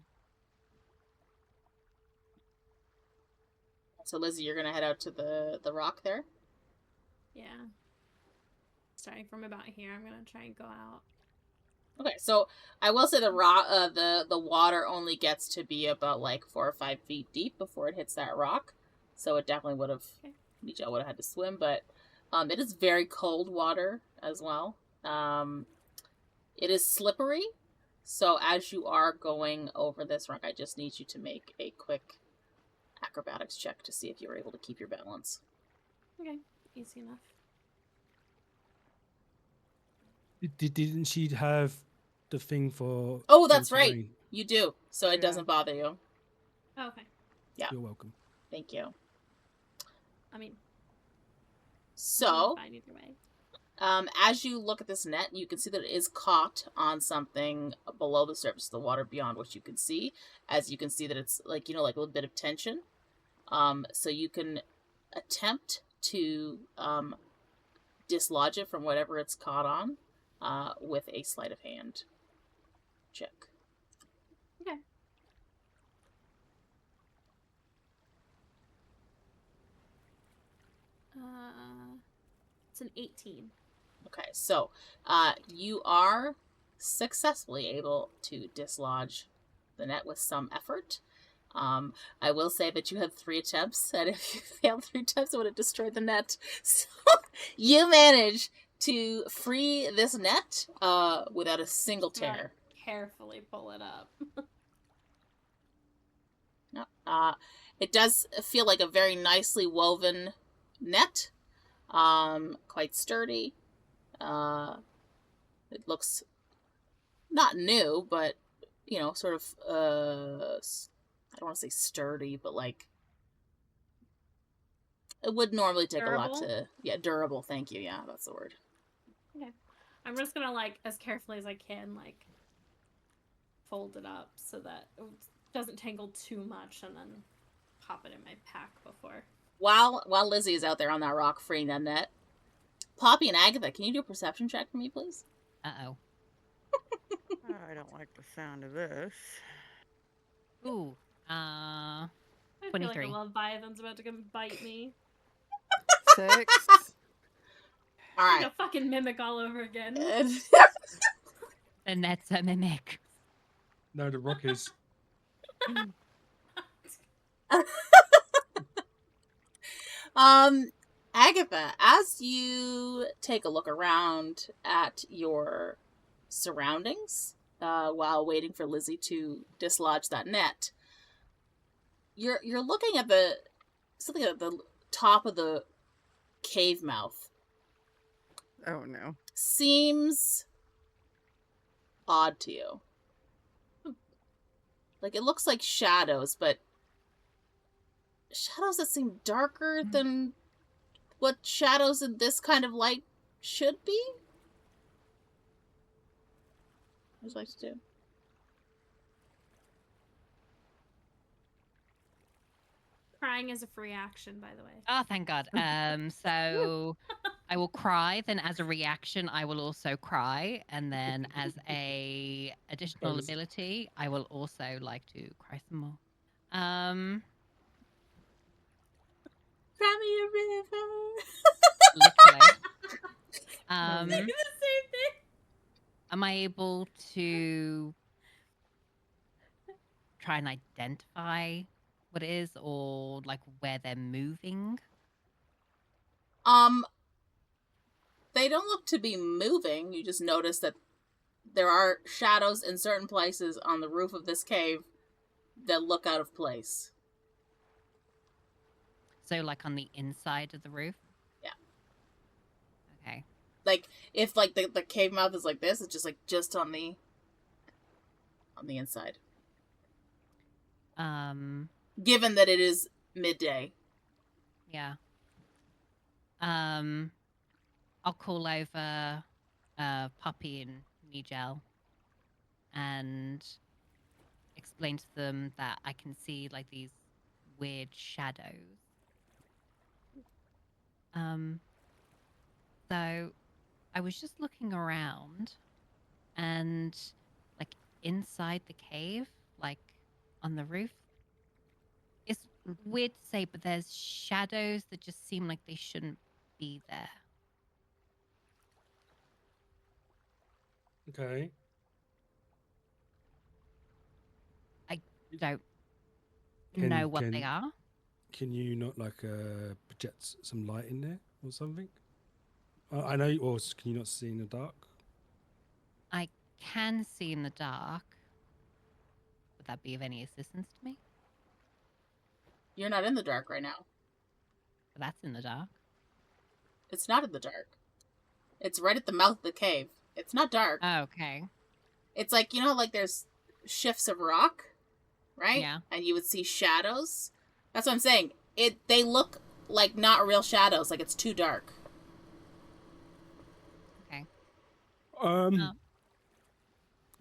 So Lizzy, you're gonna head out to the rock there. Yeah. Starting from about here, I'm gonna try and go out. Okay, so I will say the water only gets to be about like 4 or 5 feet deep before it hits that rock. So it definitely would have, Nichelle would have had to swim, but it is very cold water as well. It is slippery, so as you are going over this rock, I just need you to make a quick acrobatics check to see if you're able to keep your balance. Okay, easy enough. Didn't she have the thing for... Oh, that's right. terrain? You do, so it doesn't bother you. Oh, okay. Yeah. You're welcome. Thank you. I mean, so, fine either way. as you look at this net, you can see that it is caught on something below the surface of the water beyond what you can see. As you can see that it's like, like a little bit of tension. So you can attempt to dislodge it from whatever it's caught on with a sleight of hand check. Okay. It's an 18. Okay, so you are successfully able to dislodge the net with some effort. I will say that you had 3 attempts, and if you failed 3 attempts, it would have destroyed the net. So you managed to free this net without a single tear. Carefully pull it up. No, it does feel like a very nicely woven net, quite sturdy. It looks not new, but sort of I don't want to say sturdy, but like it would normally take a lot to durable. Thank you. Yeah, that's the word. Okay, I'm just gonna as carefully as I can fold it up so that it doesn't tangle too much, and then pop it in my pack before. While Lizzy is out there on that rock freeing that net, Poppy and Agatha, can you do a perception check for me, please? Uh-oh. I don't like the sound of this. Ooh. I 23. feel like a Leviathan's about to come bite me. 6. All right. Like a fucking mimic all over again. The net's a mimic. No, the rock is. Agatha, as you take a look around at your surroundings while waiting for Lizzy to dislodge that net, you're looking at something at the top of the cave mouth. Oh no. Seems odd to you. Like, it looks like shadows, but shadows that seem darker than what shadows in this kind of light should be? What would you like to do? Crying is a free action, by the way. Oh, thank God. So I will cry. Then, as a reaction, I will also cry, and then as a additional Bonus. ability, I will also like to cry some more. Cry me a river. Literally. Saying the same thing. Am I able to try and identify what it is, or where they're moving? They don't look to be moving. You just notice that there are shadows in certain places on the roof of this cave that look out of place. So, like on the inside of the roof? Yeah. Okay. Like, if like the cave mouth is like this, it's just like just on the inside. Given that it is midday. Yeah. I'll call over Puppy and Nigel and explain to them that I can see like these weird shadows. So I was just looking around and like inside the cave, like on the roof. It's weird to say, but there's shadows that just seem like they shouldn't be there. Okay. I don't know what they are. Can you not like project some light in there or something? I know. Or can you not see in the dark? I can see in the dark. Would that be of any assistance to me? You're not in the dark right now. But that's in the dark. It's not in the dark. It's right at the mouth of the cave. It's not dark. Oh, okay. It's like, you know, like there's shifts of rock, right? Yeah. And you would see shadows. That's what I'm saying. They look like not real shadows, like it's too dark. Okay.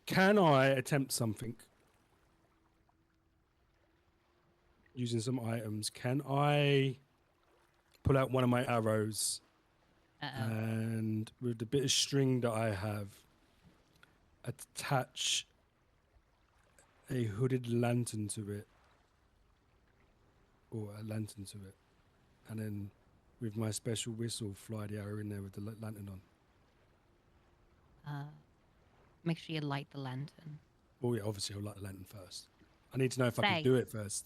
Can I attempt something? Using some items, can I pull out one of my arrows and with the bit of string that I have, attach a hooded lantern to it, or a lantern to it, and then with my special whistle fly the arrow in there with the lantern on? Make sure you light the lantern. Oh yeah, obviously I'll light the lantern first. I need to know if I can do it first.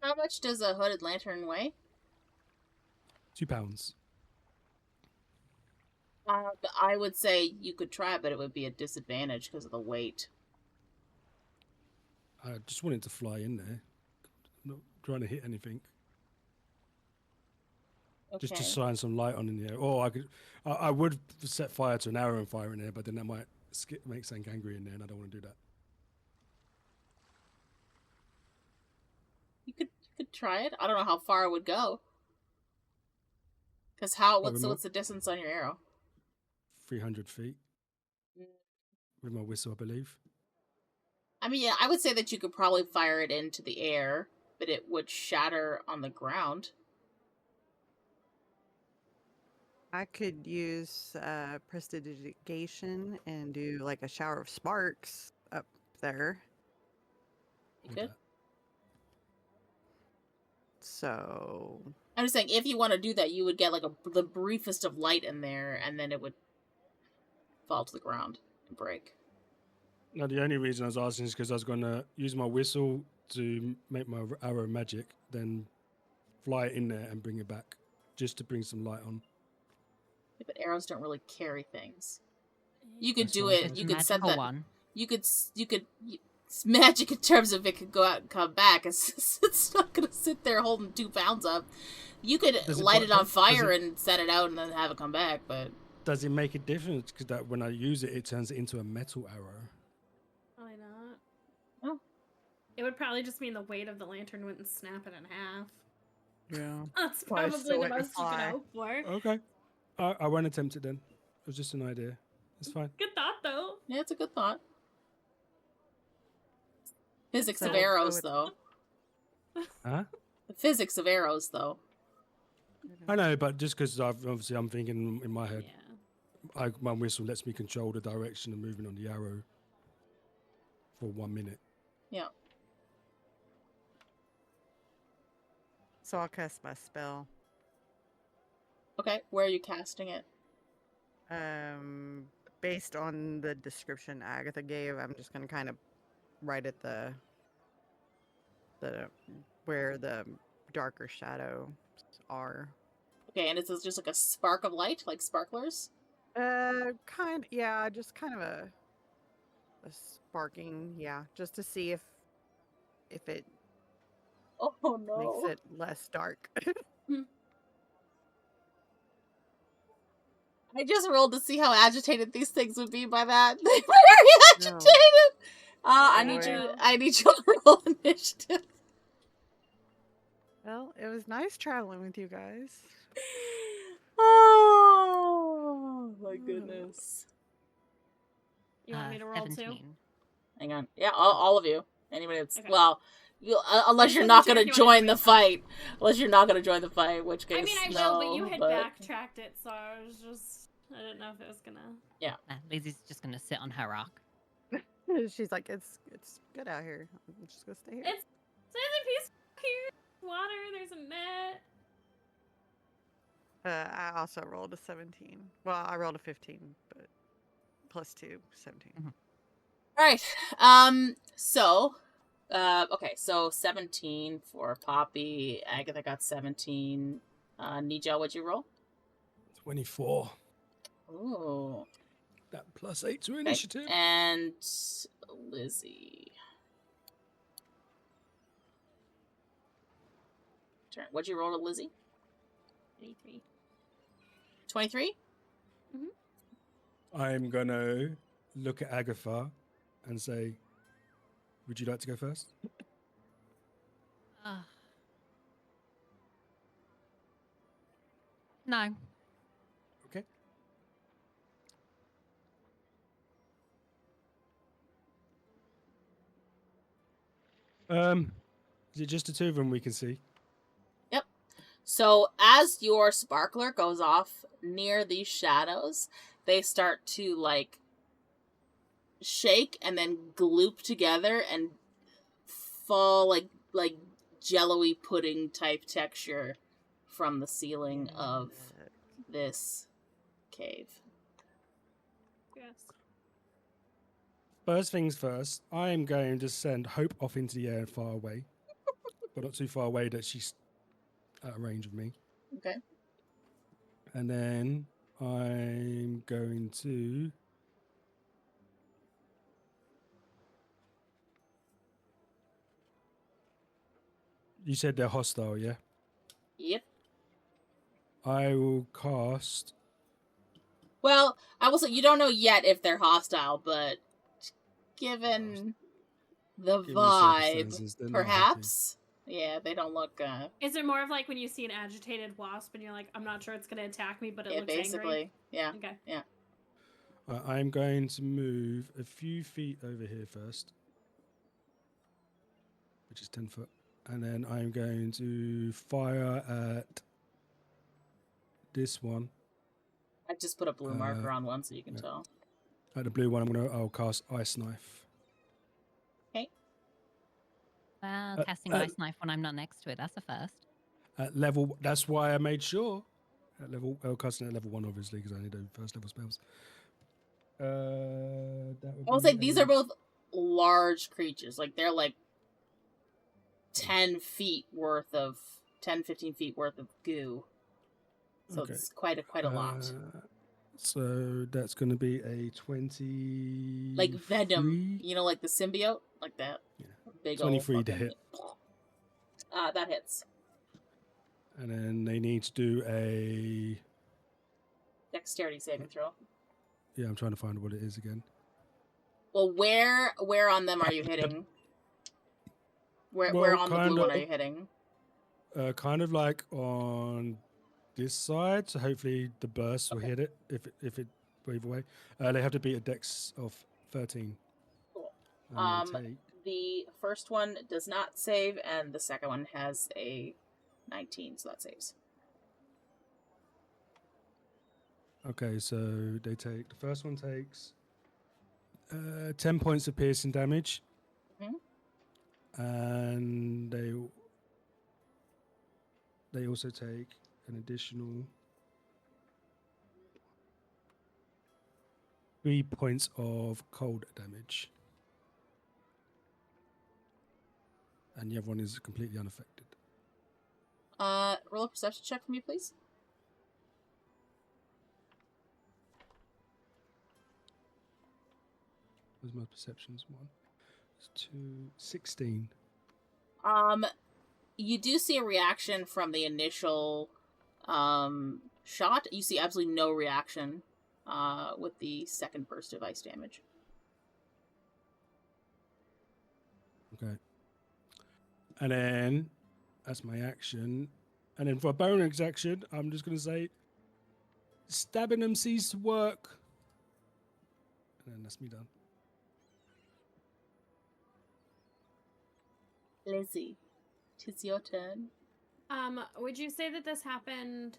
How much does a hooded lantern weigh? £2. I would say you could try, but it would be a disadvantage because of the weight. I just want it to fly in there. I'm not trying to hit anything. Okay. Just to shine some light on in the air. Or I would set fire to an arrow and fire in there, but then that might make something angry in there, and I don't want to do that. You could try it. I don't know how far it would go. Because what's the distance on your arrow? 300 feet. With my whistle, I believe. I mean, yeah, I would say that you could probably fire it into the air, but it would shatter on the ground. I could use prestidigitation and do like a shower of sparks up there. You could. So I'm just saying, if you want to do that, you would get like the briefest of light in there, and then it would fall to the ground and break. No, the only reason I was asking is because I was going to use my whistle to make my arrow magic, then fly it in there and bring it back, just to bring some light on. Yeah, but arrows don't really carry things. You could That's do fine, it. that's You fine. could set Magical that. one. You could. It's magic in terms of it could go out and come back. It's not gonna sit there holding 2 pounds up. You could light it on fire and set it out and then have it come back, but... Does it make a difference? Because that when I use it, it turns it into a metal arrow. Probably not. Oh. It would probably just mean the weight of the lantern wouldn't snap it in half. yeah. That's Why probably still the let me most you can fly? hope for. Okay. I won't attempt it then. It was just an idea. It's fine. Good thought, though. Yeah, it's a good thought. Physics of So arrows, it's- though. Huh? The physics of arrows, though. I know, but just because I'm thinking in my head, Yeah. my whistle lets me control the direction of moving on the arrow for 1 minute. Yeah. So I'll cast my spell. Okay, where are you casting it? Based on the description Agatha gave, I'm just gonna kind of right at the where the darker shadows are. Okay, and it's just like a spark of light, like sparklers? Yeah, just kind of a sparking, yeah, just to see if it Oh makes no. it less dark. I just rolled to see how agitated these things would be by that. They're very agitated. I need boy. you. I need you to roll initiative. Well, it was nice traveling with you guys. Oh my goodness. You want me to roll too? 17. Hang on. Yeah, all of you. Anybody that's Okay. well, you unless I you're wasn't not sure gonna if you wanted join to the wait fight. Unless you're not gonna join the fight, in which case I mean, I no, will, but you had but... backtracked it, so I was just... I didn't know if it was gonna... Nah, Lizzy's just gonna sit on her rock. She's like, it's good out here. I'm just gonna stay here. It's a piece here. Water, there's a net. I also rolled a 17. Well, I rolled a 15, but plus 2, 17. Mhm. All right. So, okay. So 17 for Poppy. Agatha got 17. Nija, what'd you roll? 24. Ooh. That plus 8 to Okay. initiative. And Lizzy. Turn. What'd you roll to Lizzy? 83. 23? I'm gonna look at Agatha and say, would you like to go first? No. Okay. Is it just the two of them we can see? Yep. So as your sparkler goes off near these shadows, they start to like shake and then gloop together and fall like jello-y pudding type texture from the ceiling of this cave. Yes. First things first, I am going to send Hope off into the air far away. But not too far away that she's out of range of me. Okay. And then I'm going to... You said they're hostile, yeah? Yep. I will cast... Well, I will say you don't know yet if they're hostile, but given the Given the vibe, circumstances, they're not happy. perhaps. Yeah, they don't look. Is it more of like when you see an agitated wasp and you're like, I'm not sure it's gonna attack me, but it Yeah, looks basically. angry? Yeah. Okay. Yeah. I'm going to move a few feet over here first, which is 10 foot. And then I'm going to fire at this one. I just put a blue marker on one so you can tell. At the blue one, I'll cast Ice Knife. Okay. Well, casting Ice Knife when I'm not next to it, that's a first. At level, that's why I made sure. At level, I'll cast it at level 1, obviously, because I only do first level spells. That would I will be say these are both large creatures. Like they're like 10 feet worth of 10, 15 feet worth of goo. So Okay. it's quite a lot. So that's going to be a 20. Like Venom, you know, like the symbiote, like that. Yeah. Big 23 old to hit. That hits. And then they need to do a... Dexterity saving throw. Yeah, I'm trying to find what it is again. Well, where on them are you hitting? Where on the blue one are you hitting? Kind of like on this side, so hopefully the burst will hit it if it either way. They have to beat a dex of 13. Cool. And they take... The first one does not save, and the second one has a 19, so that saves. Okay, so they take... The first one takes 10 points of piercing damage. Mm-hmm. And they also take an additional 3 points of cold damage. And the other one is completely unaffected. Roll a perception check for me, please. Because my perception's 1. It's 2, 16. You do see a reaction from the initial shot. You see absolutely no reaction with the second burst of ice damage. Okay. And then, that's my action. And then for a bonus action, I'm just going to say, stabbing them ceased to work. And then that's me done. Lizzy, 'tis your turn. Would you say that this happened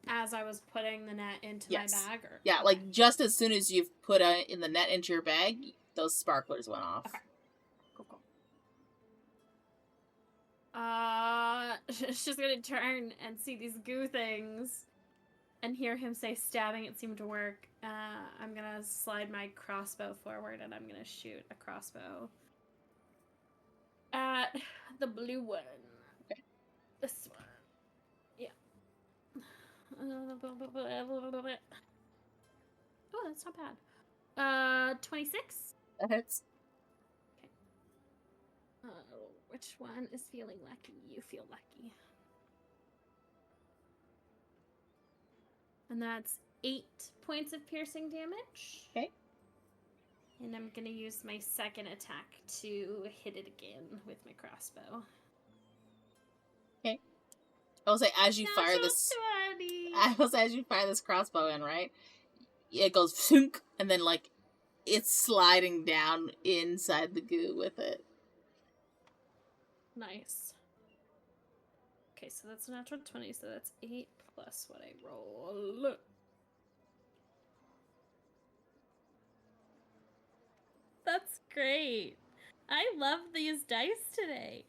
as I was putting the net into Yes. my bag? Or... Yeah, like just as soon as you've put in the net into your bag, those sparklers went off. Okay. Cool. She's gonna turn and see these goo things and hear him say stabbing it seemed to work. I'm gonna slide my crossbow forward and I'm gonna shoot a crossbow at the blue one. Okay. This one. Yeah. Oh, that's not bad. 26? That hits. Which one is feeling lucky? You feel lucky. And that's 8 points of piercing damage. Okay. And I'm gonna use my second attack to hit it again with my crossbow. Okay. I will say as you fire Natural this 20. I will say as you fire this crossbow in, right? It goes thunk, and then like it's sliding down inside the goo with it. Nice. Okay, so that's a natural 20, so that's 8 plus what I roll. That's great. I love these dice today.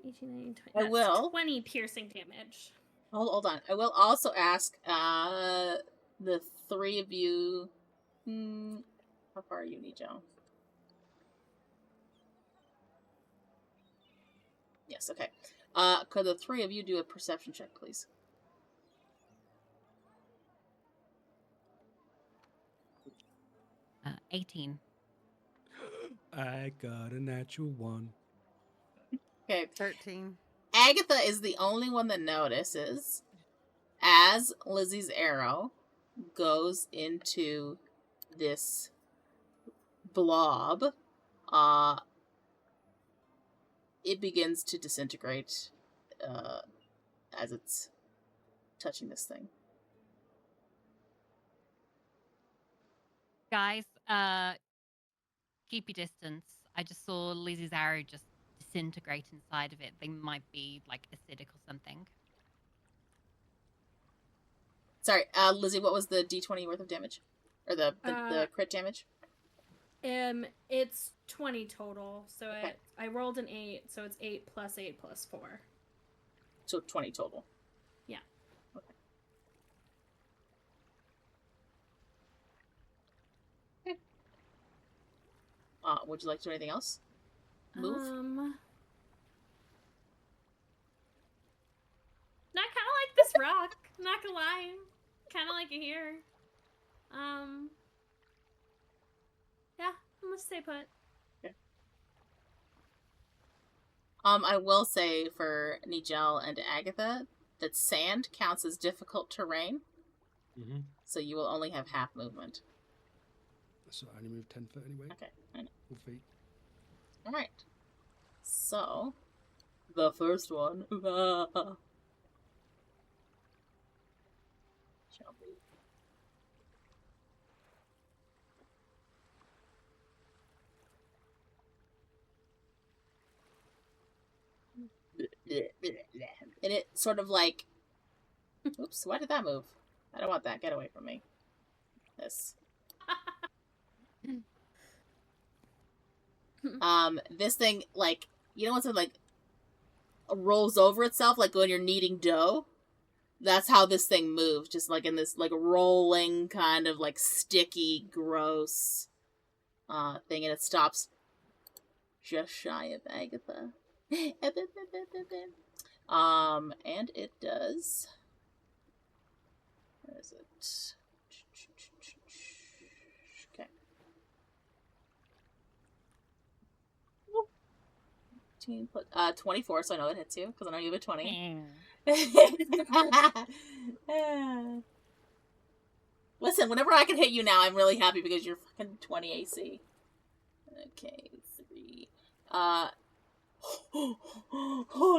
18, 19, 20. I That's will. 20 piercing damage. Hold on. I will also ask the three of you. How far are you, Nijo? Yes. Okay. Could the three of you do a perception check, please? Uh, 18. I got a natural 1. Okay. 13. Agatha is the only one that notices as Lizzy's arrow goes into this blob, it begins to disintegrate as it's touching this thing. Guys, keep your distance. I just saw Lizzie's arrow just disintegrate inside of it. They might be like acidic or something. Sorry, Lizzy, what was the d20 worth of damage? Or the crit damage? It's 20 total, so Okay. I rolled an 8, so it's 8 plus 8 plus 4. So 20 total. Yeah. Okay. Would you like to do anything else? Move? Not kind of like this rock. I'm not gonna lie. Kind of like it here. Yeah, I'm gonna stay put. Okay. I will say for Nigel and Agatha that sand counts as difficult terrain, so you will only have half movement. So I only move 10 foot anyway. Okay, I know. 4 feet. All right. So, the first one. Shall be. And it sort of like, oops, why did that move? I don't want that. Get away from me. This. This thing, like, you know, when something like rolls over itself, like when you're kneading dough. That's how this thing moves, just like in this like rolling kind of like sticky, gross thing, and it stops just shy of Agatha. And it does. Where is it? Okay. 14, 24, so I know that hits you, because I know you have a 20. Listen, whenever I can hit you now, I'm really happy because you're fucking 20 AC. Okay, 3. Oh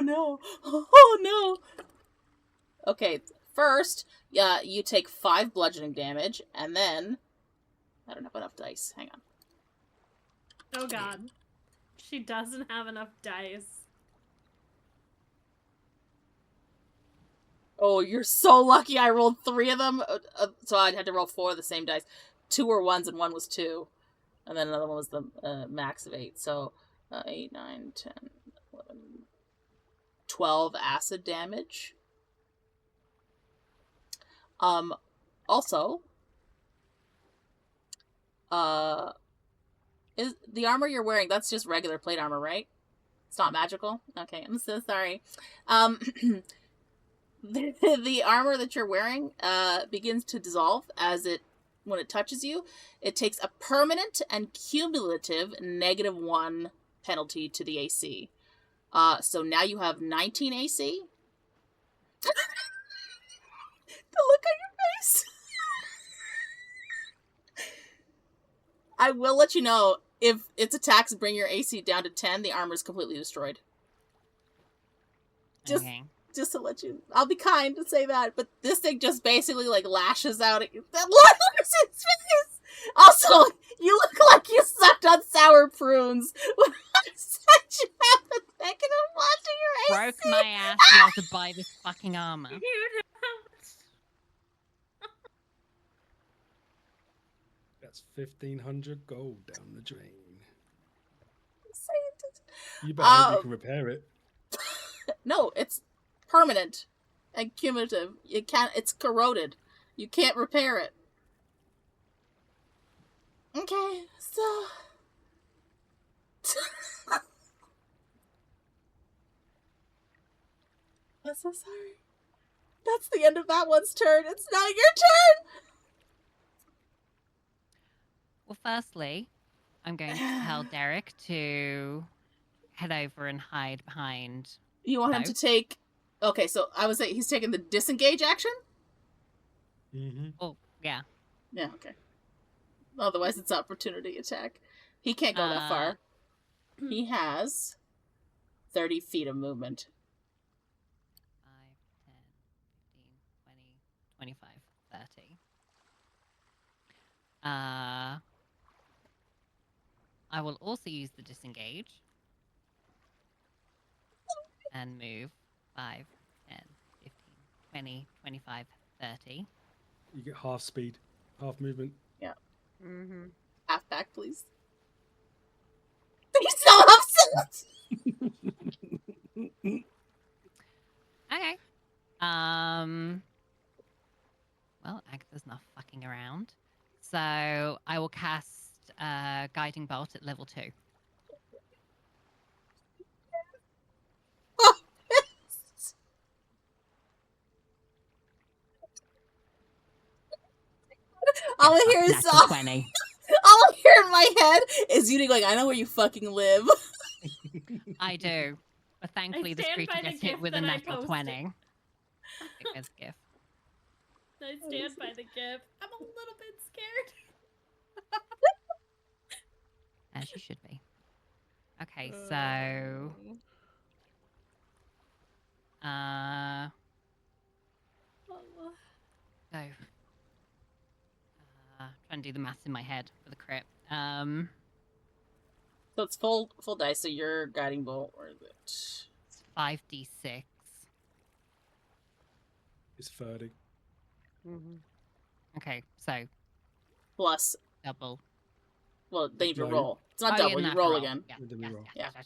no! Oh no! Okay, first, you take 5 bludgeoning damage, and then... I don't have enough dice. Hang on. Oh god. She doesn't have enough dice. Oh, you're so lucky I rolled 3 of them. So I had to roll 4 of the same dice. 2 were 1s and 1 was 2. And then another one was the max of 8. So 8, 9, 10, 11, 12 acid damage. Also, is the armor you're wearing, that's just regular plate armor, right? It's not magical? Okay, I'm so sorry. The armor that you're wearing begins to dissolve when it touches you. It takes a permanent and cumulative -1 penalty to the AC. So now you have 19 AC. The look on your face. I will let you know, if its attacks bring your AC down to 10, the armor is completely destroyed. Okay. Just to let you... I'll be kind to say that, but this thing just basically, like, lashes out at you. That looks at his face! Also, you look like you sucked on sour prunes when I said you have the second of watching your AC. Broke my ass now to buy this fucking armor. That's 1,500 gold down the drain. Say it. You better hope you can repair it. No, it's permanent and cumulative. It's corroded. You can't repair it. Okay, so... I'm so sorry. That's the end of that one's turn. It's now your turn! Well, firstly, I'm going to tell Derek to head over and hide behind. You want him to take... Okay, so I would say he's taking the disengage action? Mm-hmm. Oh, yeah. Yeah, okay. Otherwise it's opportunity attack. He can't go that far. He has 30 feet of movement. 5, 10, 15, 20, 25, 30. I will also use the disengage and move 5, 10, 15, 20, 25, 30. You get half speed, half movement. Yeah. Mm-hmm. Half back, please. He's so upset! Okay. Well, Agatha's not fucking around. So I will cast Guiding Bolt at level 2. All I hear is Natural 20. all I hear in my head is you going, I know where you fucking live. I do. But thankfully this stand creature by the gets hit gift with a that I natural posted. 20. It was gift. I stand by the gift. I'm a little bit scared. As you should be. Okay, so go. Trying to do the maths in my head for the crit. So it's full dice, so your guiding bolt, or is it? It's 5d6. It's 30. Mm-hmm. Okay, so Plus, double. well, then you have to No. roll. It's not Oh, double, yeah, you not roll again. Yeah, And then we roll. Yeah. yes.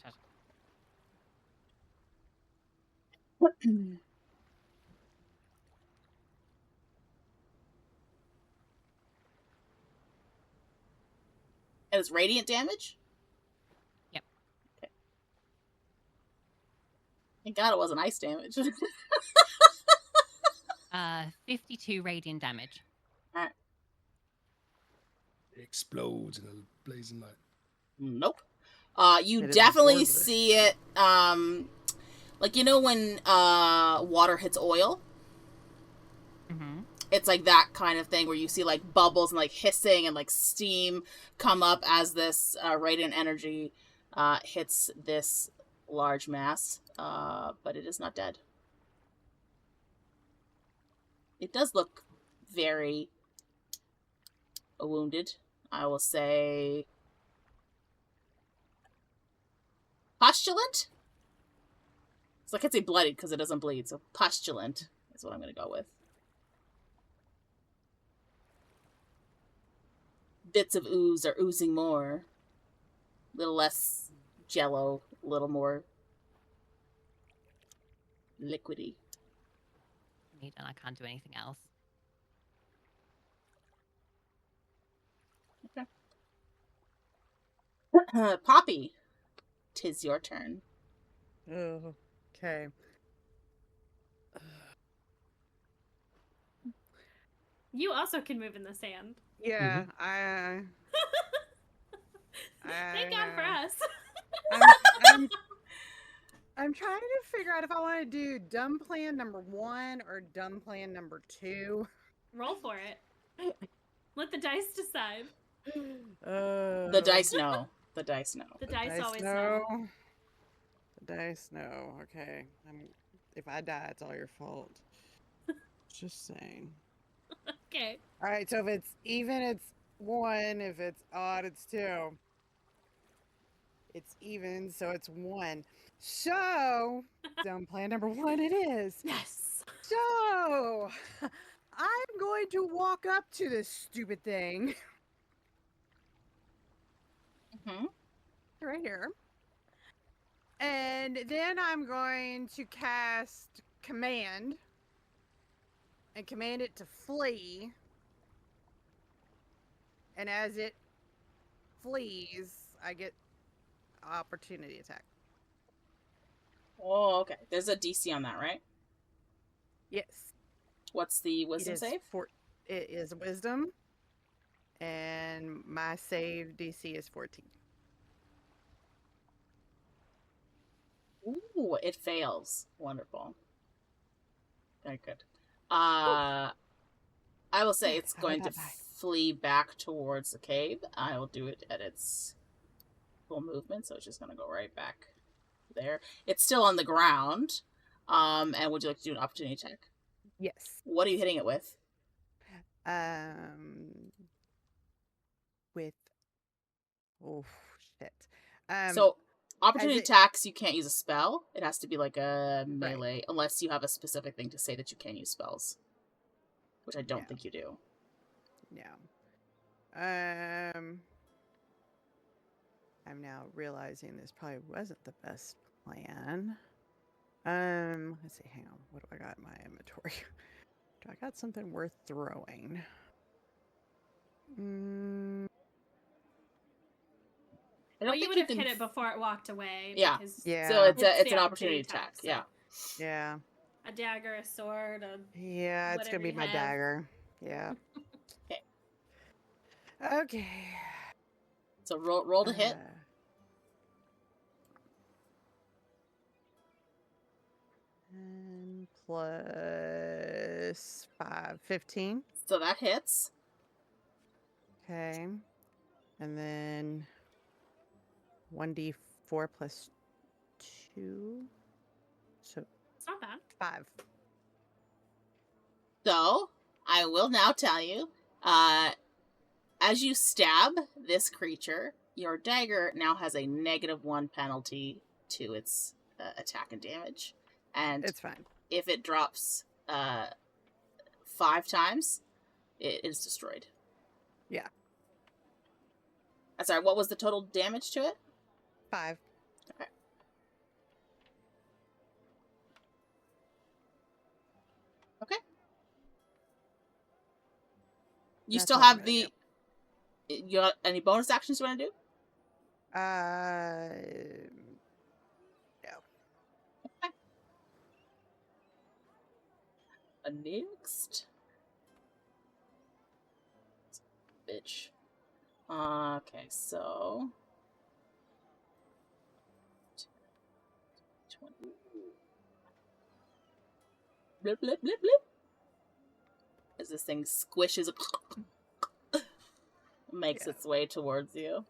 And it's radiant damage? Yep. Okay. Thank God it wasn't ice damage. 52 radiant damage. Alright. It explodes in a blazing light. Nope. You It definitely absorbs it. see it. Like, you know when water hits oil? Mm-hmm. It's like that kind of thing where you see like bubbles and like hissing and like steam come up as this radiant energy hits this large mass. But it is not dead. It does look very wounded. I will say postulant? So I can't say bloodied because it doesn't bleed, so postulant is what I'm going to go with. Bits of ooze are oozing more. A little less jello, a little more liquidy. And I can't do anything else. Poppy, 'tis your turn. Oh, okay. You also can move in the sand. Yeah, Thank God for us. I'm trying to figure out if I want to do dumb plan number 1 or dumb plan number 2. Roll for it. Let the dice decide. The dice know. The dice know. The dice always know. The dice know. Okay. If I die, it's all your fault. Just saying. Okay. All right. So if it's even, it's 1. If it's odd, it's 2. It's even, so it's 1. So, dumb plan number 1 it is. Yes. So, I'm going to walk up to this stupid thing. Mm-hmm. Right here. And then I'm going to cast command. And command it to flee. And as it flees, I get opportunity attack. Oh, okay. There's a DC on that, right? Yes. What's the wisdom save? It is wisdom. And my save DC is 14. Ooh, it fails. Wonderful. Very good. I will say it's going to flee back towards the cave. I will do it at its full movement, so it's just going to go right back there. It's still on the ground. And would you like to do an opportunity attack? Yes. What are you hitting it with? With oh shit. So opportunity attacks, you can't use a spell. It has to be like a melee, unless you have a specific thing to say that you can use spells, which I don't think you do. No. I'm now realizing this probably wasn't the best plan. Let's see. Hang on. What do I got in my inventory? Do I got something worth throwing? Well, you would have hit it before it walked away. Yeah. Because So it's an opportunity attack. So. Yeah. Yeah. A dagger, a sword, yeah, it's gonna be my dagger. Yeah. Okay. Okay. So roll to hit. And plus 5, 15. So that hits. Okay. And then 1d4 plus 2. So it's not bad. 5. So I will now tell you, as you stab this creature, your dagger now has a -1 penalty to its attack and damage. And it's fine. If it drops 5 times, it is destroyed. Yeah. Sorry, what was the total damage to it? 5. Okay. Okay. You That's still all I'm have gonna the... You got any bonus actions you want to do? No. Okay. Next. Bitch. Okay, so... blip, blip, blip, blip. As this thing squishes, makes its way towards you.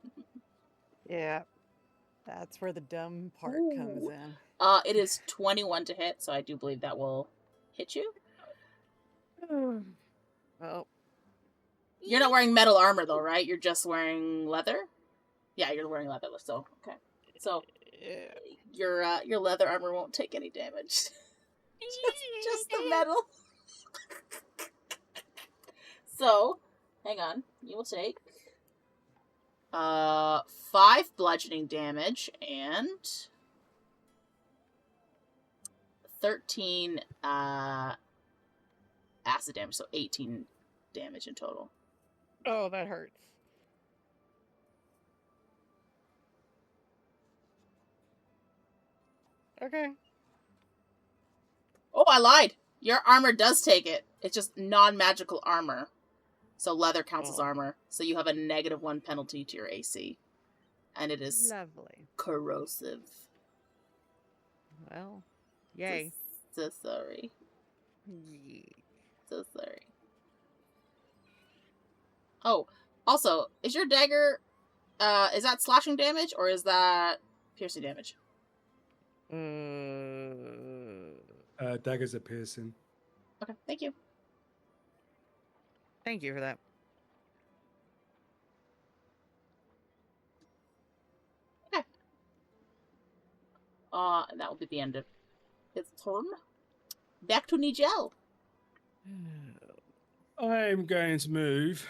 Yeah. That's where the dumb part comes Ooh. in. It is 21 to hit, so I do believe that will hit you. Well, You're not wearing metal armor, though, right? You're just wearing leather? Yeah, you're wearing leather, so, okay. So, yeah. your leather armor won't take any damage. just the metal. So, hang on. You will take 5 bludgeoning damage and 13 acid damage, so 18 damage in total. Oh, that hurts. Okay. Oh, I lied. Your armor does take it. It's just non-magical armor. So leather counts as armor. So you have a -1 penalty to your AC. And it is Lovely. corrosive. Well, yay. So sorry. Yeah. So sorry. Oh, also, is your dagger, is that slashing damage or is that piercing damage? Daggers are piercing. Okay, thank you. Thank you for that. Okay. And that will be the end of his turn. Back to Nigel. I'm going to move.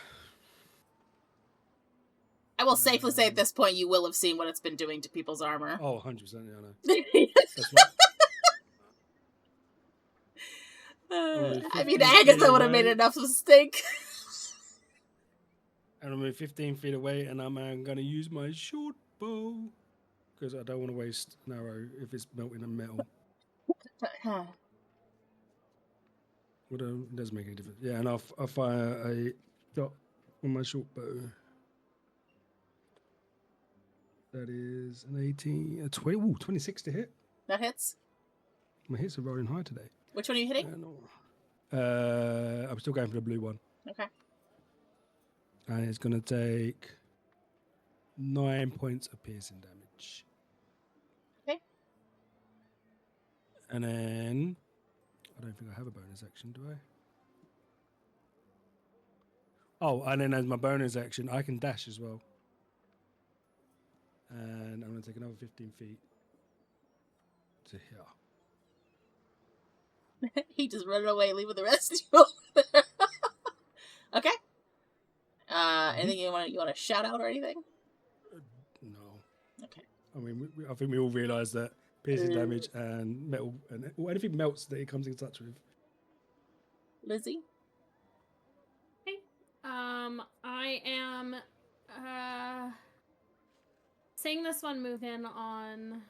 I will safely say at this point you will have seen what it's been doing to people's armor. Oh, 100%, yeah, I know. That's right. I mean, Agatha would have made enough mistake. And I'm 15 feet away, and I'm going to use my short bow. Because I don't want to waste an arrow if it's melting in metal. It doesn't make any difference. Yeah, and I'll fire a dot on my short bow. That is an 18, a 20, 26 to hit. That hits. My hits are rolling high today. Which one are you hitting? I'm still going for the blue one. Okay. And it's going to take 9 points of piercing damage. Okay. And then I don't think I have a bonus action, do I? Oh, and then as my bonus action, I can dash as well. And I'm going to take another 15 feet to here. He just running away, leaving the rest of you over there. Okay. Anything you want to shout out or anything? No. Okay. I mean, I think we all realise that piercing damage and metal and anything melts that it comes in touch with. Lizzy? Okay. I am seeing this one move in on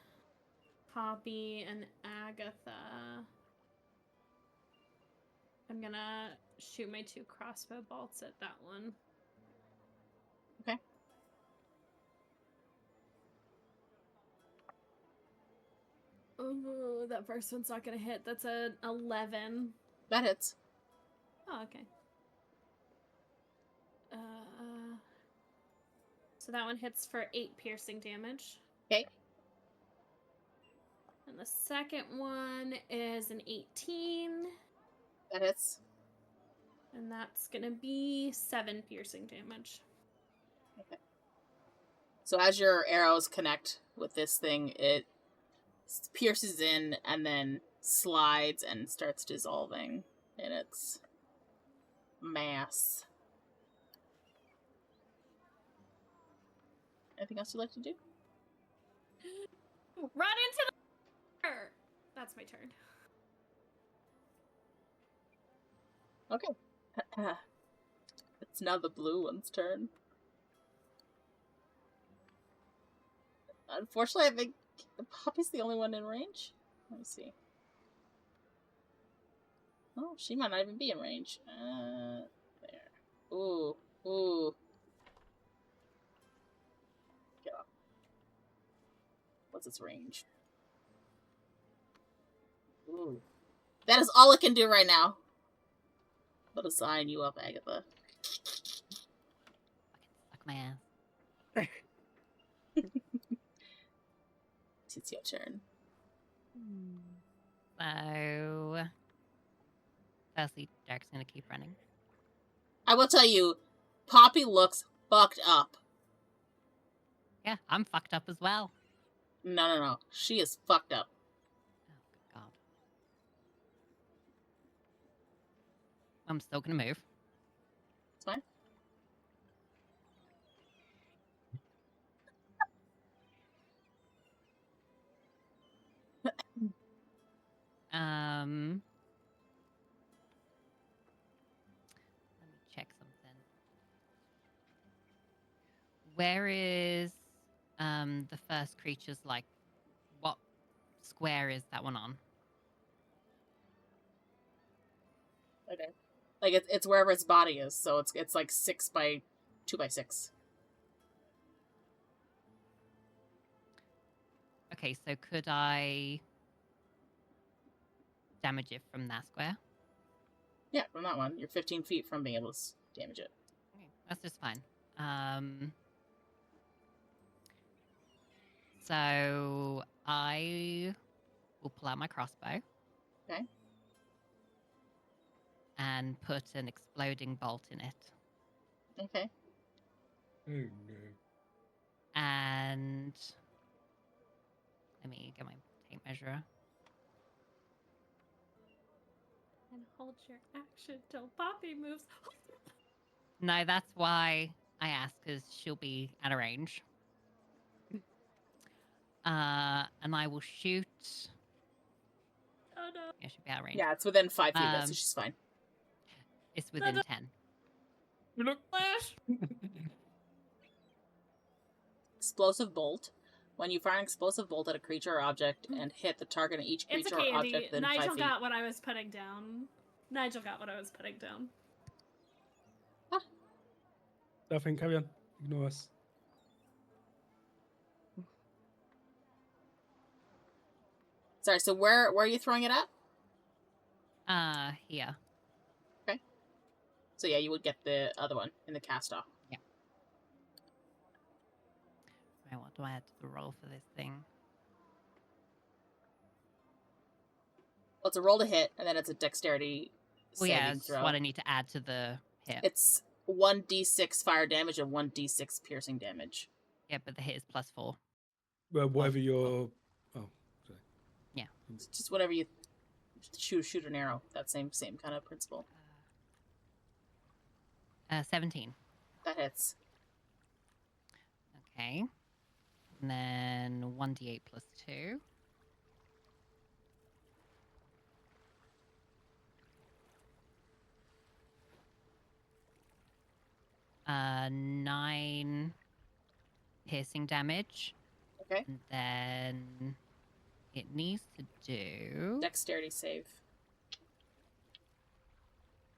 Poppy and Agatha. I'm gonna shoot my 2 crossbow bolts at that one. Okay. Oh, that first one's not gonna hit. That's an 11. That hits. Oh, okay. So that one hits for 8 piercing damage. Okay. And the second one is an 18. That hits. And that's gonna be 7 piercing damage. Okay. So as your arrows connect with this thing, it pierces in and then slides and starts dissolving in its mass. Anything else you'd like to do? Run into the fire! That's my turn. Okay. It's now the blue one's turn. Unfortunately, I think Poppy's the only one in range. Let me see. Oh, she might not even be in range. There. Ooh. Get up. What's its range? Ooh. That is all it can do right now. But assign you up, Agatha. Fuck my ass. It's your turn. So, firstly, Derek's gonna keep running. I will tell you, Poppy looks fucked up. Yeah, I'm fucked up as well. No. She is fucked up. Oh, good God. I'm still gonna move. It's fine. Let me check something. Where is the first creature's like? What square is that one on? Okay. Like it's wherever its body is, so it's like 6 by 2 by 6. Okay, so could I damage it from that square? Yeah, from that one. You're 15 feet from being able to damage it. Okay, that's just fine. So I will pull out my crossbow. Okay. And put an exploding bolt in it. Okay. Oh no. And let me get my tape measure. And hold your action till Poppy moves. No, that's why I asked, because she'll be out of range. And I will shoot. Oh no. Yeah, she'll be out of range. Yeah, it's within 5 feet of it, so she's fine. It's within 10. Look. Flash. Explosive bolt. When you fire an explosive bolt at a creature or object and hit the target of each It's creature okay, or Andy. object within 5 Nigel feet. got what I was putting down. Nothing, carry on. Ignore us. Sorry, so where are you throwing it at? Here. So yeah, you would get the other one in the cast off. Right, what do I add to the roll for this thing? Well, it's a roll to hit, and then it's a dexterity Well, yeah, saving that's throw. what I need to add to the hit. It's 1d6 fire damage and 1d6 piercing damage. Yeah, but the hit is +4. Well, whatever your... Oh, sorry. Yeah. It's just whatever you shoot an arrow. That same kind of principle. 17. That hits. Okay. And then 1d8 + 2. Uh, 9 piercing damage. Okay. And then it needs to do... Dexterity save.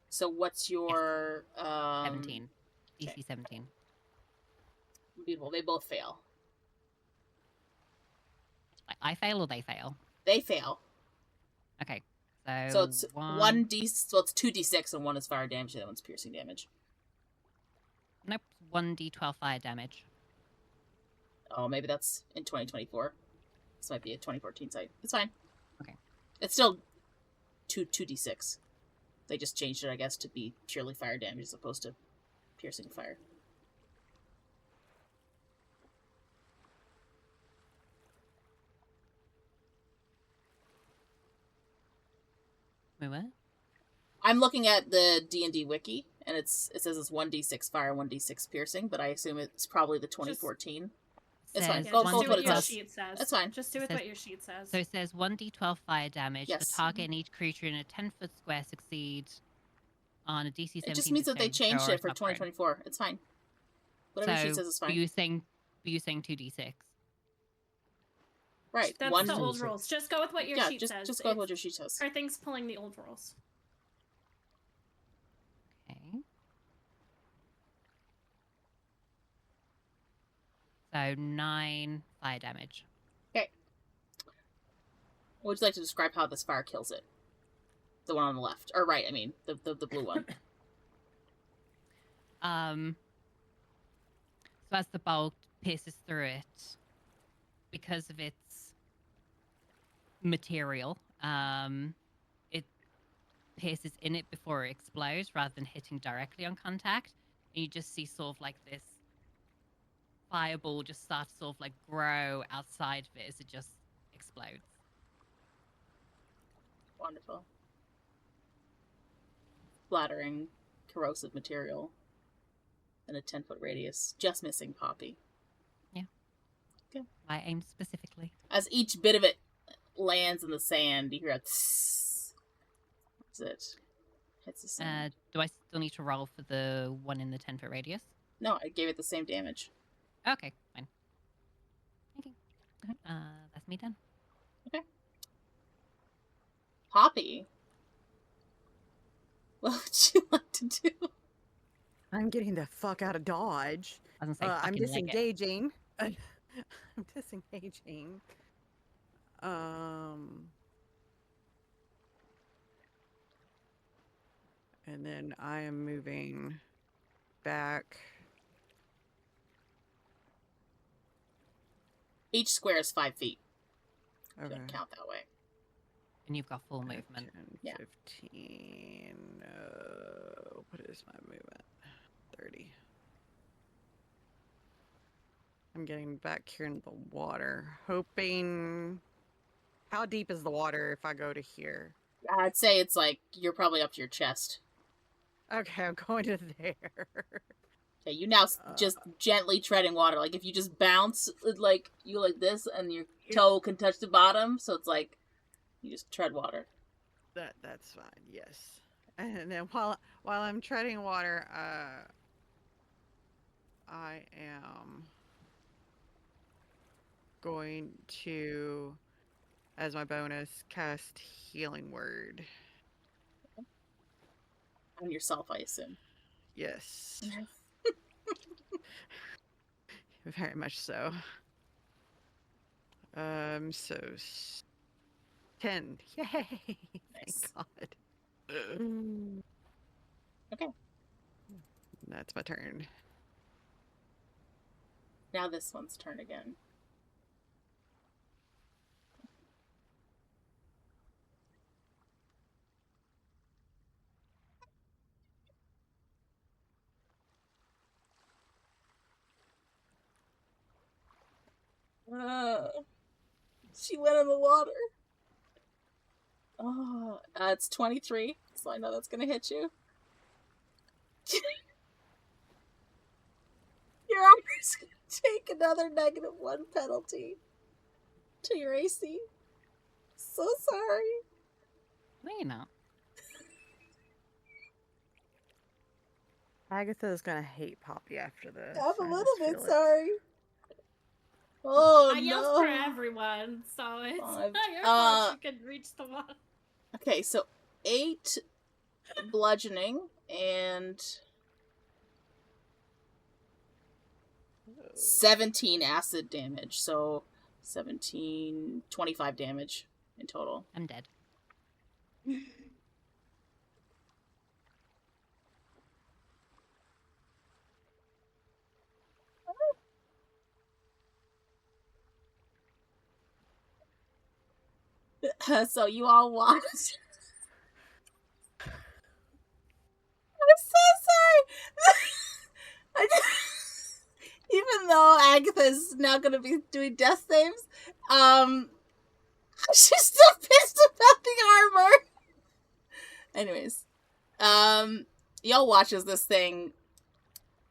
So what's your 17. DC okay. 17. Beautiful. They both fail. I fail or they fail? They fail. Okay. So it's 2d6 and 1 is fire damage, and the other one's piercing damage. Nope. 1d12 fire damage. Oh, maybe that's in 2024. This might be a 2014 site. It's fine. Okay. It's still 2d6. They just changed it, I guess, to be purely fire damage as opposed to piercing fire. Wait, what? I'm looking at the D&D wiki, and it says it's 1d6 fire, 1d6 piercing, but I assume it's probably the 2014. It's fine. Says Go Just with do what what it your says. sheet says. That's fine. Just do with Says- what your sheet says. So it says 1d12 fire damage. Yes. The target and each creature in a 10-foot square succeeds on a DC 17. It just means that they dexterity changed or it for suffering. 2024. It's fine. Whatever she So, says is Were fine. you saying 2d6? Right. That's One. the old 2d6. rules. Just go with what your Yeah, sheet says. just go with what your sheet says. Our thing's pulling the old rules. Okay. So 9 fire damage. Okay. Would you like to describe how this fire kills it? The one on the left. Or right, I mean. The blue one. So as the bolt pierces through it, because of its material, it pierces in it before it explodes rather than hitting directly on contact. And you just see sort of like this fireball just start to sort of like grow outside of it as it just explodes. Wonderful. Flattering, corrosive material in a 10-foot radius. Just missing Poppy. Yeah. Okay. I aimed specifically. As each bit of it lands in the sand, you hear a tss. That's it. Hits the sand. Do I still need to roll for the one in the 10-foot radius? No, I gave it the same damage. Okay, fine. Okay. That's me done. Okay. Poppy. What would you like to do? I'm getting the fuck out of Dodge. I was gonna say I'm fucking leg it. disengaging. I'm disengaging. And then I am moving back. Each square is 5 feet. Okay. Don't count that way. And you've got full 5, movement. 10, Yeah. 15. What is my movement? 30. I'm getting back here in the water, hoping. How deep is the water if I go to here? I'd say it's like you're probably up to your chest. Okay, I'm going to there. Okay, you now just gently treading water. Like if you just bounce, like you like this, and your toe can touch the bottom, so it's like you just tread water. That's fine. Yes. And then while I'm treading water, I am going to, as my bonus, cast Healing Word. On yourself, I assume. Yes. Very much so. So 10. Yay! Nice. Thank God. Okay. That's my turn. Now this one's turn again. She went in the water. Oh, it's 23, so I know that's gonna hit you. Your armor's gonna take another -1 penalty to your AC. So sorry. No, you're not. Agatha is gonna hate Poppy after this. I'm a I little just bit feel it. sorry. Oh, I no. yelled for everyone, so it's Five. not your fault you could reach the water. Okay, so 8 bludgeoning and 17 acid damage. So 17, 25 damage in total. I'm dead. So you all watch. I'm so sorry. Even though Agatha is now going to be doing death saves, she's still pissed about the armor. Anyways, y'all watch as this thing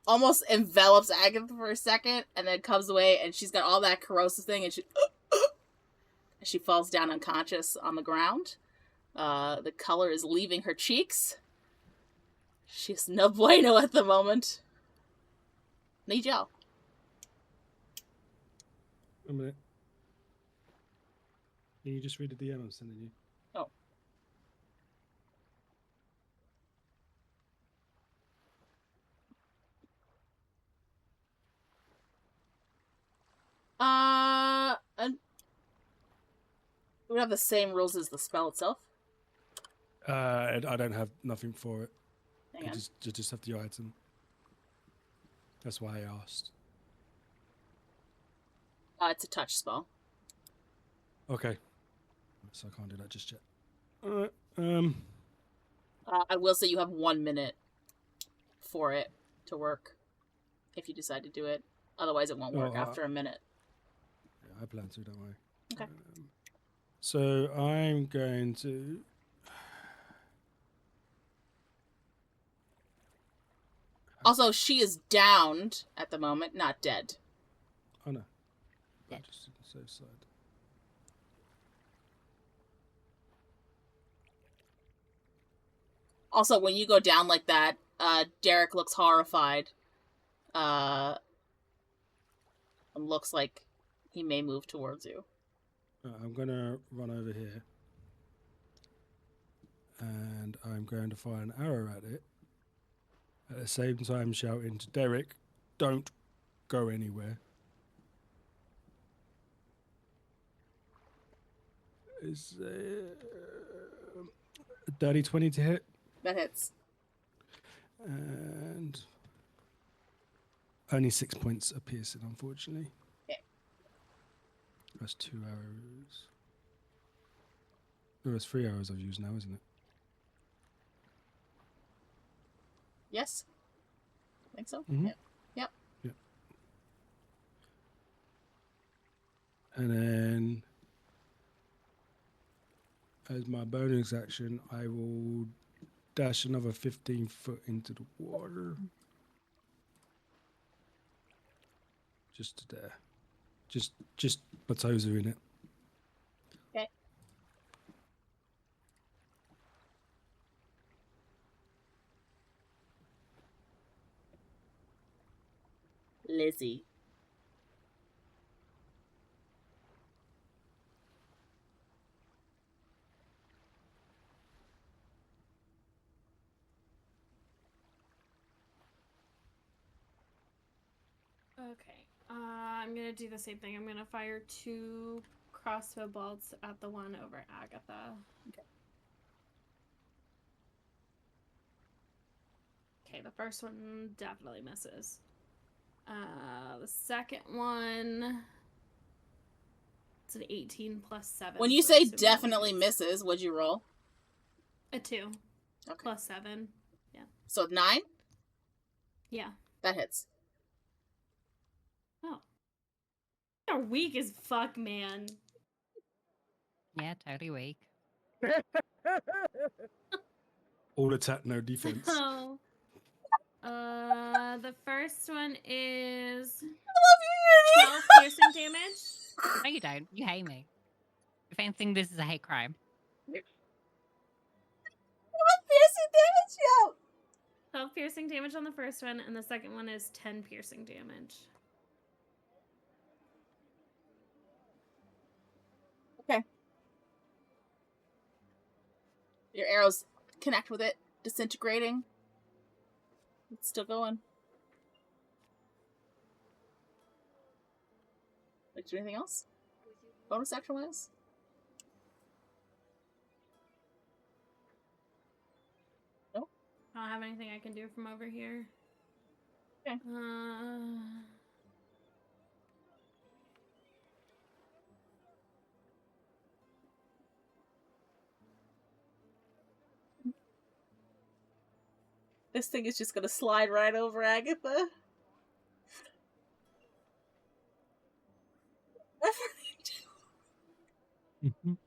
almost envelops Agatha for a second, and then comes away, and she's got all that corrosive thing, and she falls down unconscious on the ground. The color is leaving her cheeks. She's no bueno at the moment. Need y'all. A minute. Can you just read the DM I'm sending you? Oh. We have the same rules as the spell itself. I don't have nothing for it. Hang I on. just have the item. That's why I asked. It's a touch spell. Okay. So I can't do that just yet. I will say you have 1 minute for it to work if you decide to do it. Otherwise, it won't work after a minute. Yeah, I plan to, don't worry. Okay. So I'm going to... Also, she is downed at the moment, not dead. Oh, no. Dead. Just to the safe side. Also, when you go down like that, Derek looks horrified. And looks like he may move towards you. I'm going to run over here. And I'm going to fire an arrow at it. At the same time shouting to Derek, don't go anywhere. Is a dirty 20 to hit? That hits. And only 6 points of piercing, unfortunately. Okay. That's 2 arrows. No, that's 3 arrows I've used now, isn't it? Yes? I think so? Mhm. Yep. And then, as my bonus action, I will dash another 15 foot into the water. Just to there. Just my toes are in it. Okay. Lizzy. Okay. I'm gonna do the same thing. I'm gonna fire 2 crossbow bolts at the one over Agatha. Okay, the first one definitely misses. The second one, it's an 18 plus 7. When you so I say assume that definitely hits. misses, what'd you roll? A 2 Okay. plus 7. So 9? Yeah. That hits. Oh. You're weak as fuck, man. Yeah, totally weak. All attack, no defense. So, the first one is 12 piercing damage. No, you don't. You hate me. If anything, this is a hate crime. Piercing damage? Yeah. 12 piercing damage on the first one, and the second one is 10 piercing damage. Okay. Your arrows connect with it, disintegrating. It's still going. Like, do anything else? Bonus action wise? No? I don't have anything I can do from over here. Okay. This thing is just gonna slide right over Agatha. Mhm.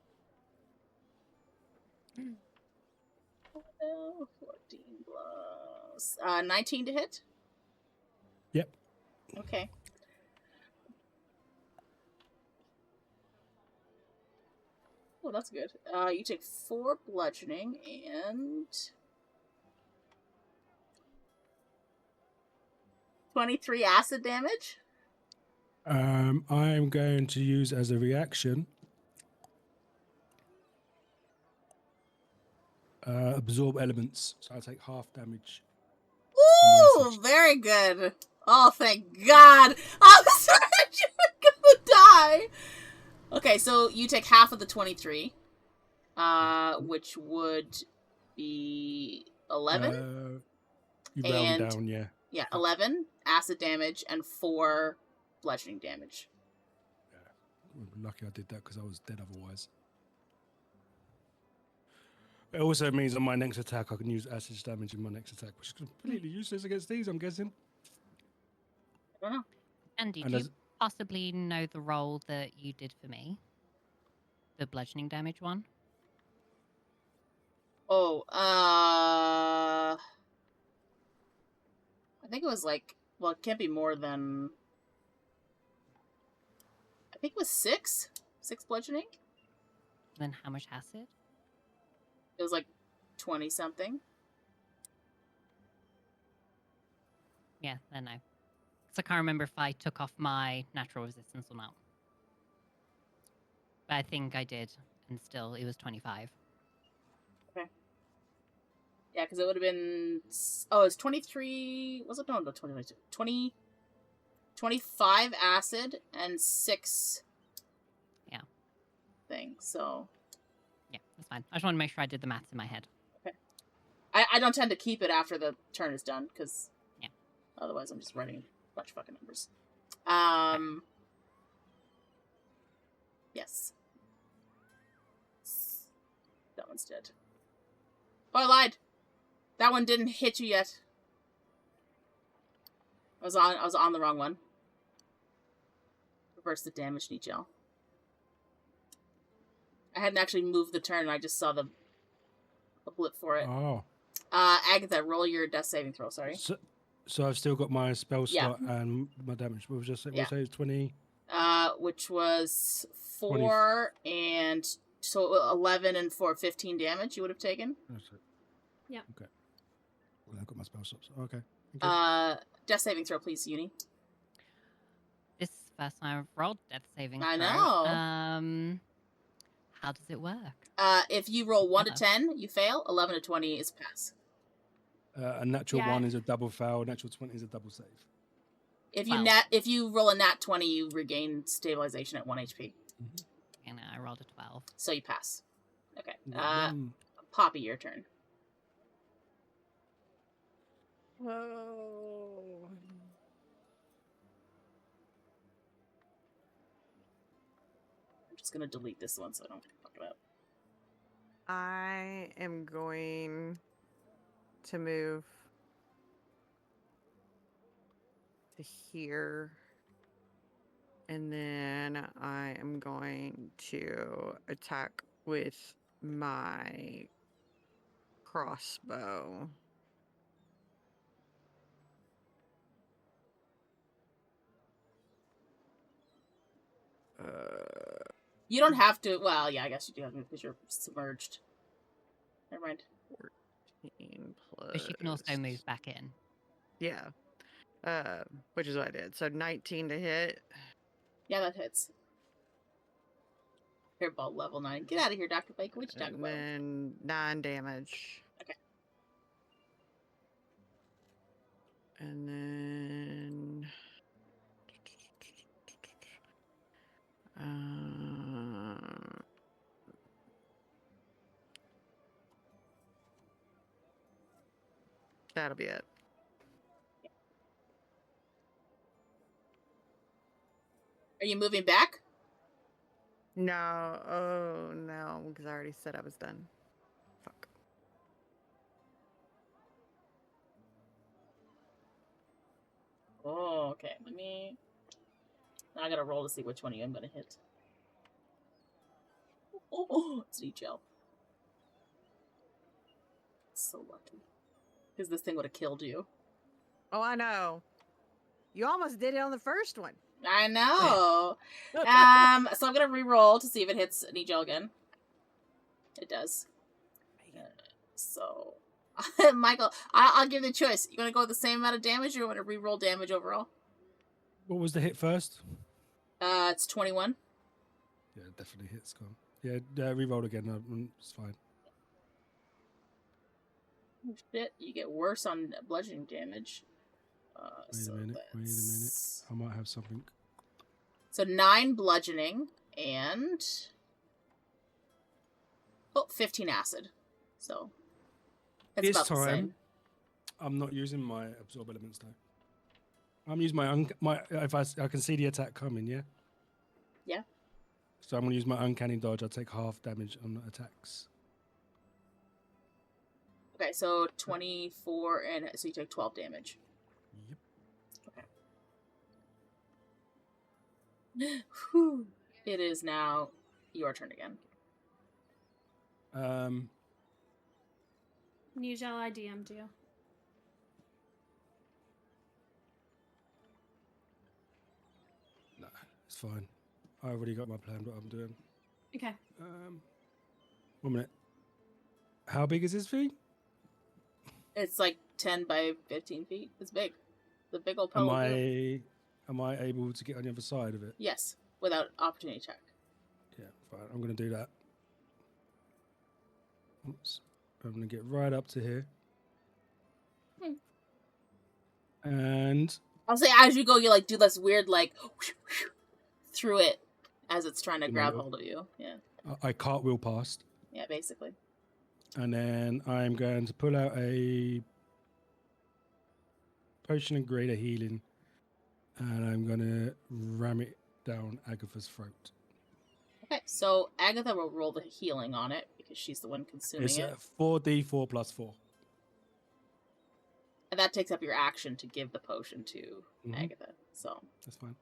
Oh, 14 plus 19 to hit. Yep. Okay. Oh, that's good. You take 4 bludgeoning and 23 acid damage. I'm going to use as a reaction absorb elements, so I take half damage. Ooh, very good. Oh, thank God. I was sorry you were gonna die. Okay, so you take half of the 23, which would be 11. You round And- down, yeah. Yeah, 11 acid damage and 4 bludgeoning damage. Lucky I did that because I was dead otherwise. It also means on my next attack I can use acid damage in my next attack, which is completely useless against these, I'm guessing. I don't know. Andy, And do you as- possibly know the roll that you did for me? The bludgeoning damage one? Oh, I think it was like, well, it can't be more than, I think it was 6 bludgeoning. Then how much acid? It was like 20 something. Yeah, then no. Because I can't remember if I took off my natural resistance or not. But I think I did, and still, it was 25. Yeah, because it would have been, oh, it's 23, was it? No, 22. 20, 25 acid and 6 Yeah. thing, so. Yeah, that's fine. I just want to make sure I did the maths in my head. I don't tend to keep it after the turn is done, because Yeah. otherwise I'm just writing a bunch of fucking numbers. Yes. That one's dead. Oh, I lied! That one didn't hit you yet. I was on the wrong one. Reverse the damage, Nichel. I hadn't actually moved the turn, I just saw the blip for it. Oh. Agatha, roll your death saving throw, sorry. So I've still got my spell Yeah. slot and my damage. What was just Yeah. say 20? Which was 4 and so 11 and 4, 15 damage you would have taken. That's it. Yeah. Okay. Well, I've got my spell slots. Okay. Thank you. Death saving throw, please, Uni. This is the first time I've rolled death saving I throw. know. How does it work? If you roll 1 to Hello. 10, you fail. 11 to 20 is pass. A natural Yeah. 1 is a double foul. A natural 20 is a double save. If you roll a nat 20, you regain stabilization at 1 HP. And I rolled a 12. So you pass. Okay. One. Poppy, your turn. Whoa. I'm just gonna delete this one so I don't fuck it up. I am going to move to here. And then I am going to attack with my crossbow. You don't have to. Well, yeah, I guess you do have to because you're submerged. Never mind. 14 plus. But she can also move back in. Yeah. Which is what I did. So 19 to hit. Yeah, that hits. Hairball level 9. Get out of here, Dr. Blake. What you talking And about? then 9 damage. Okay. And then... that'll be it. Are you moving back? No. Oh, no. Because I already said I was done. Fuck. Oh, okay. Let me. Now I gotta roll to see which one of you I'm gonna hit. Oh, it's gel. So lucky. Because this thing would have killed you. Oh, I know. You almost did it on the first one. I know. So I'm gonna re-roll to see if it hits Nigel again. It does. So, Michael, I'll give you the choice. You want to go with the same amount of damage, or you want to re-roll damage overall? What was the hit first? It's 21. Yeah, it definitely hits. Go on. Yeah, re-roll again. It's fine. Oh, shit, you get worse on bludgeoning damage. Wait a minute. I might have something. So 9 bludgeoning and 15 acid. So It's This about the time, same. I'm not using my absorb elements though. I'm using my if I can see the attack coming, yeah. Yeah. So I'm gonna use my uncanny dodge. I'll take half damage on the attacks. Okay, so 24, and so you take 12 damage. Yep. Whew. It is now your turn again. Nigel, I DM'd you. No, it's fine. I already got my plan. What I'm doing. Okay. 1 minute. How big is this thing? It's like 10 by 15 feet. It's big. The big old Am pole. I able to get on the other side of it? Yes, without opportunity check. Yeah, fine. I'm gonna do that. Oops. I'm gonna get right up to here. And I'll say as you go, you like do this weird like through it as it's trying to grab hold of you. Yeah. I cartwheel past. Yeah, basically. And then I'm going to pull out a potion of greater healing, and I'm gonna ram it down Agatha's throat. Okay, so Agatha will roll the healing on it because she's the one consuming It's it. 4d4 plus 4. And that takes up your action to give the potion to Agatha. So That's fine.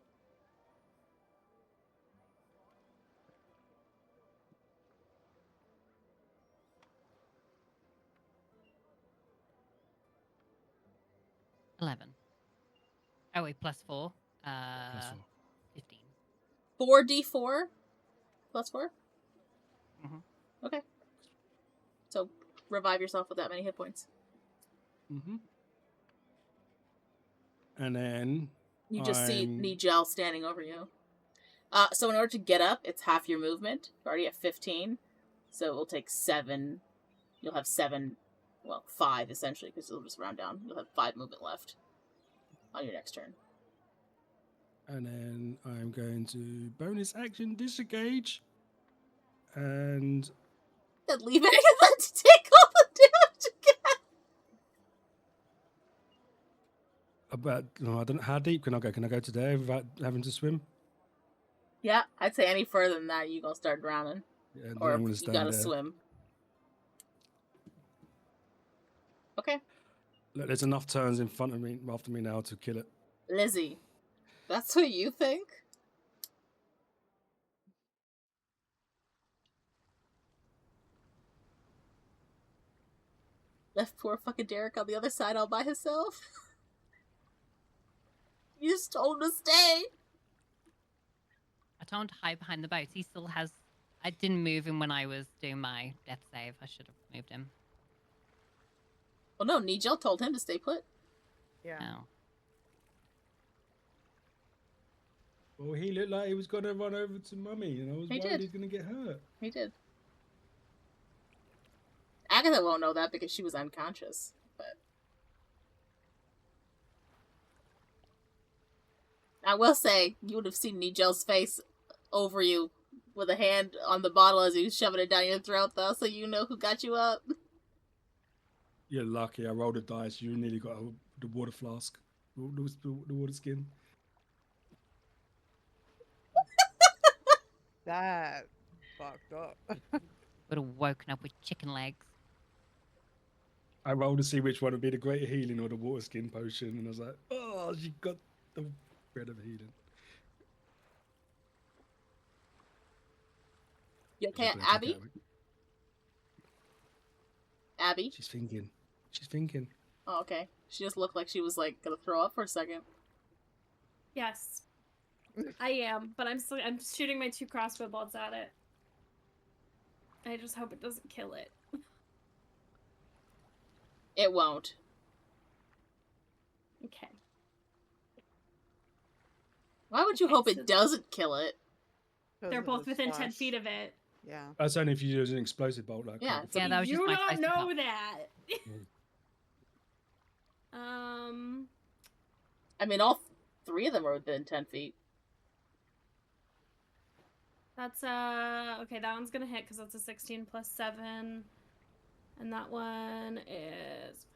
$11. Oh wait, plus 4. Plus 4. 15. 4d4 plus 4? Mhm. Okay. So revive yourself with that many hit points. And then You just see Nigel standing over you. So in order to get up, it's half your movement. You're already at 15. So it will take 7. You'll have 7, well, 5 essentially, because it'll just round down. You'll have 5 movement left on your next turn. And then I'm going to bonus action disengage. And Then leave any of that to take all the damage again. about, I don't know, how deep can I go? Can I go to there without having to swim? Yeah, I'd say any further than that, you're going to start drowning. Yeah, Or I'm gonna you stand got to there. swim. Okay. Look, there's enough turns in front of me, after me now to kill it. Lizzy, that's what you think? Left poor fucking Derek on the other side all by himself? You just told him to stay. I told him to hide behind the boat. He still has. I didn't move him when I was doing my death save. I should have moved him. Well, no, Nigel told him to stay put. Yeah. Oh. Well, he looked like he was going to run over to Mummy, and I was He worried did. he's going to get hurt. He did. Agatha won't know that because she was unconscious, but... I will say, you would have seen Nigel's face over you with a hand on the bottle as he was shoving it down your throat, though, so you know who got you up. You're lucky. I rolled a dice. You nearly got the water flask, the water skin. That fucked up. Would have woken up with chicken legs. I rolled to see which one would be the greater healing or the water skin potion, and I was like, oh, she got the bread of healing. You okay, Just gonna take Abby? out- Abby? She's thinking. She's thinking. Oh, okay. She just looked like she was, like, gonna throw up for a second. Yes. I am, but I'm shooting my 2 crossbow bolts at it. I just hope it doesn't kill it. It won't. Okay. Why would you Okay, hope so- it doesn't kill it? 'Cause They're of both the within 10 slash. feet of it. Yeah. That's only if you use an explosive bolt like Yeah, that. so Yeah, that was you just my don't supposed to know help. that. I mean, all 3 of them are within 10 feet. That's okay, that one's gonna hit because that's a 16 plus 7. And that one is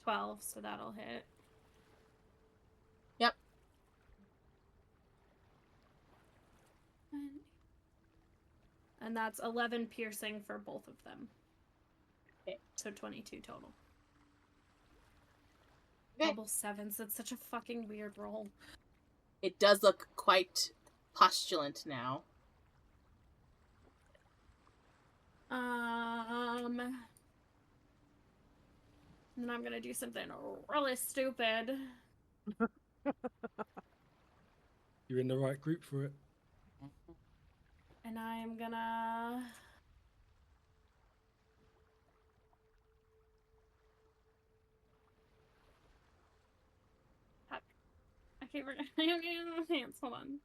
12, so that'll hit. Yep. And that's 11 piercing for both of them. Okay. So 22 total. Okay. Double sevens. That's such a fucking weird roll. It does look quite postulant now. And then I'm gonna do something really stupid. You're in the right group for it. And I am gonna... Fuck. I can't remember. Hands, hold on.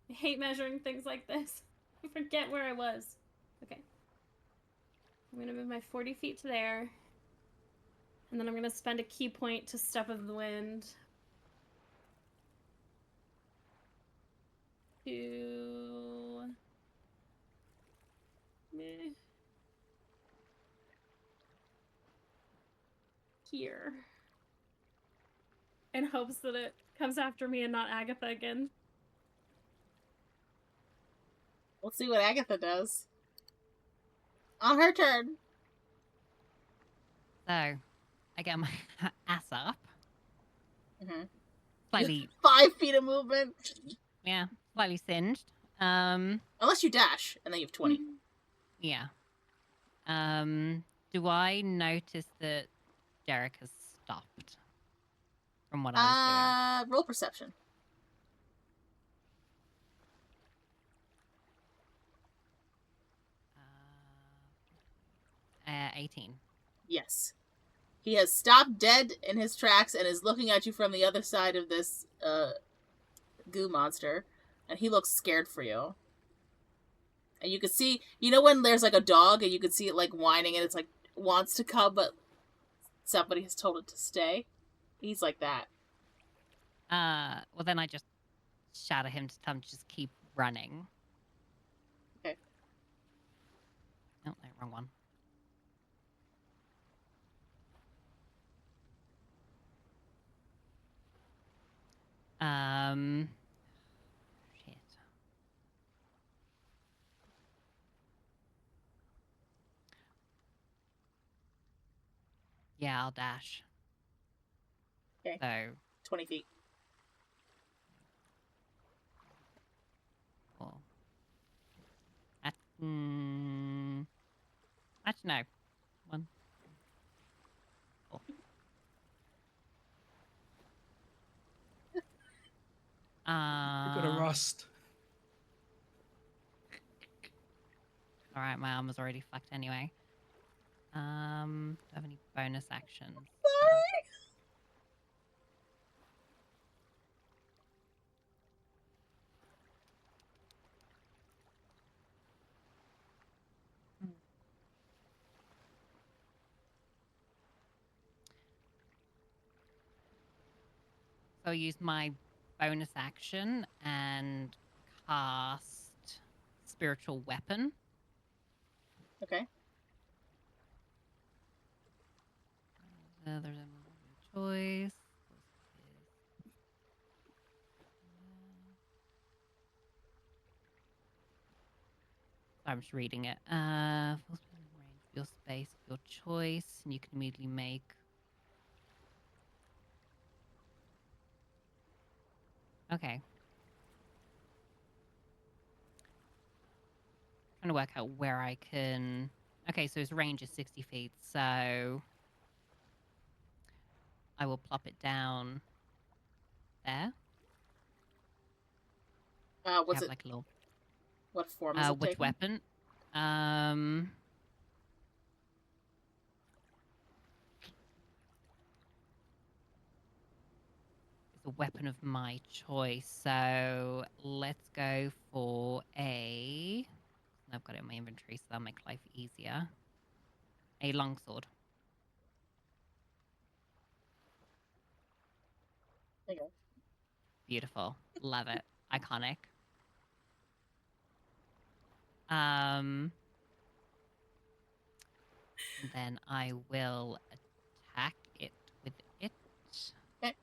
I hate measuring things like this. I forget where I was. Okay. I'm gonna move my 40 feet to there. And then I'm gonna spend a key point to Step of the Wind. To... here. In hopes that it comes after me and not Agatha again. We'll see what Agatha does. On her turn. So, I get my ass up. Mm-hmm. Slightly, 5 feet of movement. yeah, slightly singed. Unless you dash, and then you have 20. Yeah. Do I notice that Derek has stopped from what I was Roll perception. doing? 18. Yes. He has stopped dead in his tracks and is looking at you from the other side of this goo monster. And he looks scared for you. And you can see, you know when there's like a dog and you can see it like whining and it's like wants to come, but somebody has told it to stay? He's like that. Well, then I just shout at him to tell him to just keep running. Okay. Oh, no, wrong one. Shit. Yeah, I'll dash. Okay. So, 20 feet. cool. Actually, no. One. Cool. You've got a rust. Alright, my arm was already fucked anyway. Do I have any bonus actions? So I'll use my bonus action and cast Spiritual Weapon. Okay. There's a choice. I'm just reading it. Range your space, your choice, and you can immediately make. Okay. Trying to work out where I can. Okay, so his range is 60 feet, so I will plop it down there. What's Have it? like a little. What form is it Which taking? weapon? It's a weapon of my choice. So let's go for a. I've got it in my inventory, so that'll make life easier. A longsword. There you go. Beautiful. Love it. Iconic. And then I will attack it with it. Okay.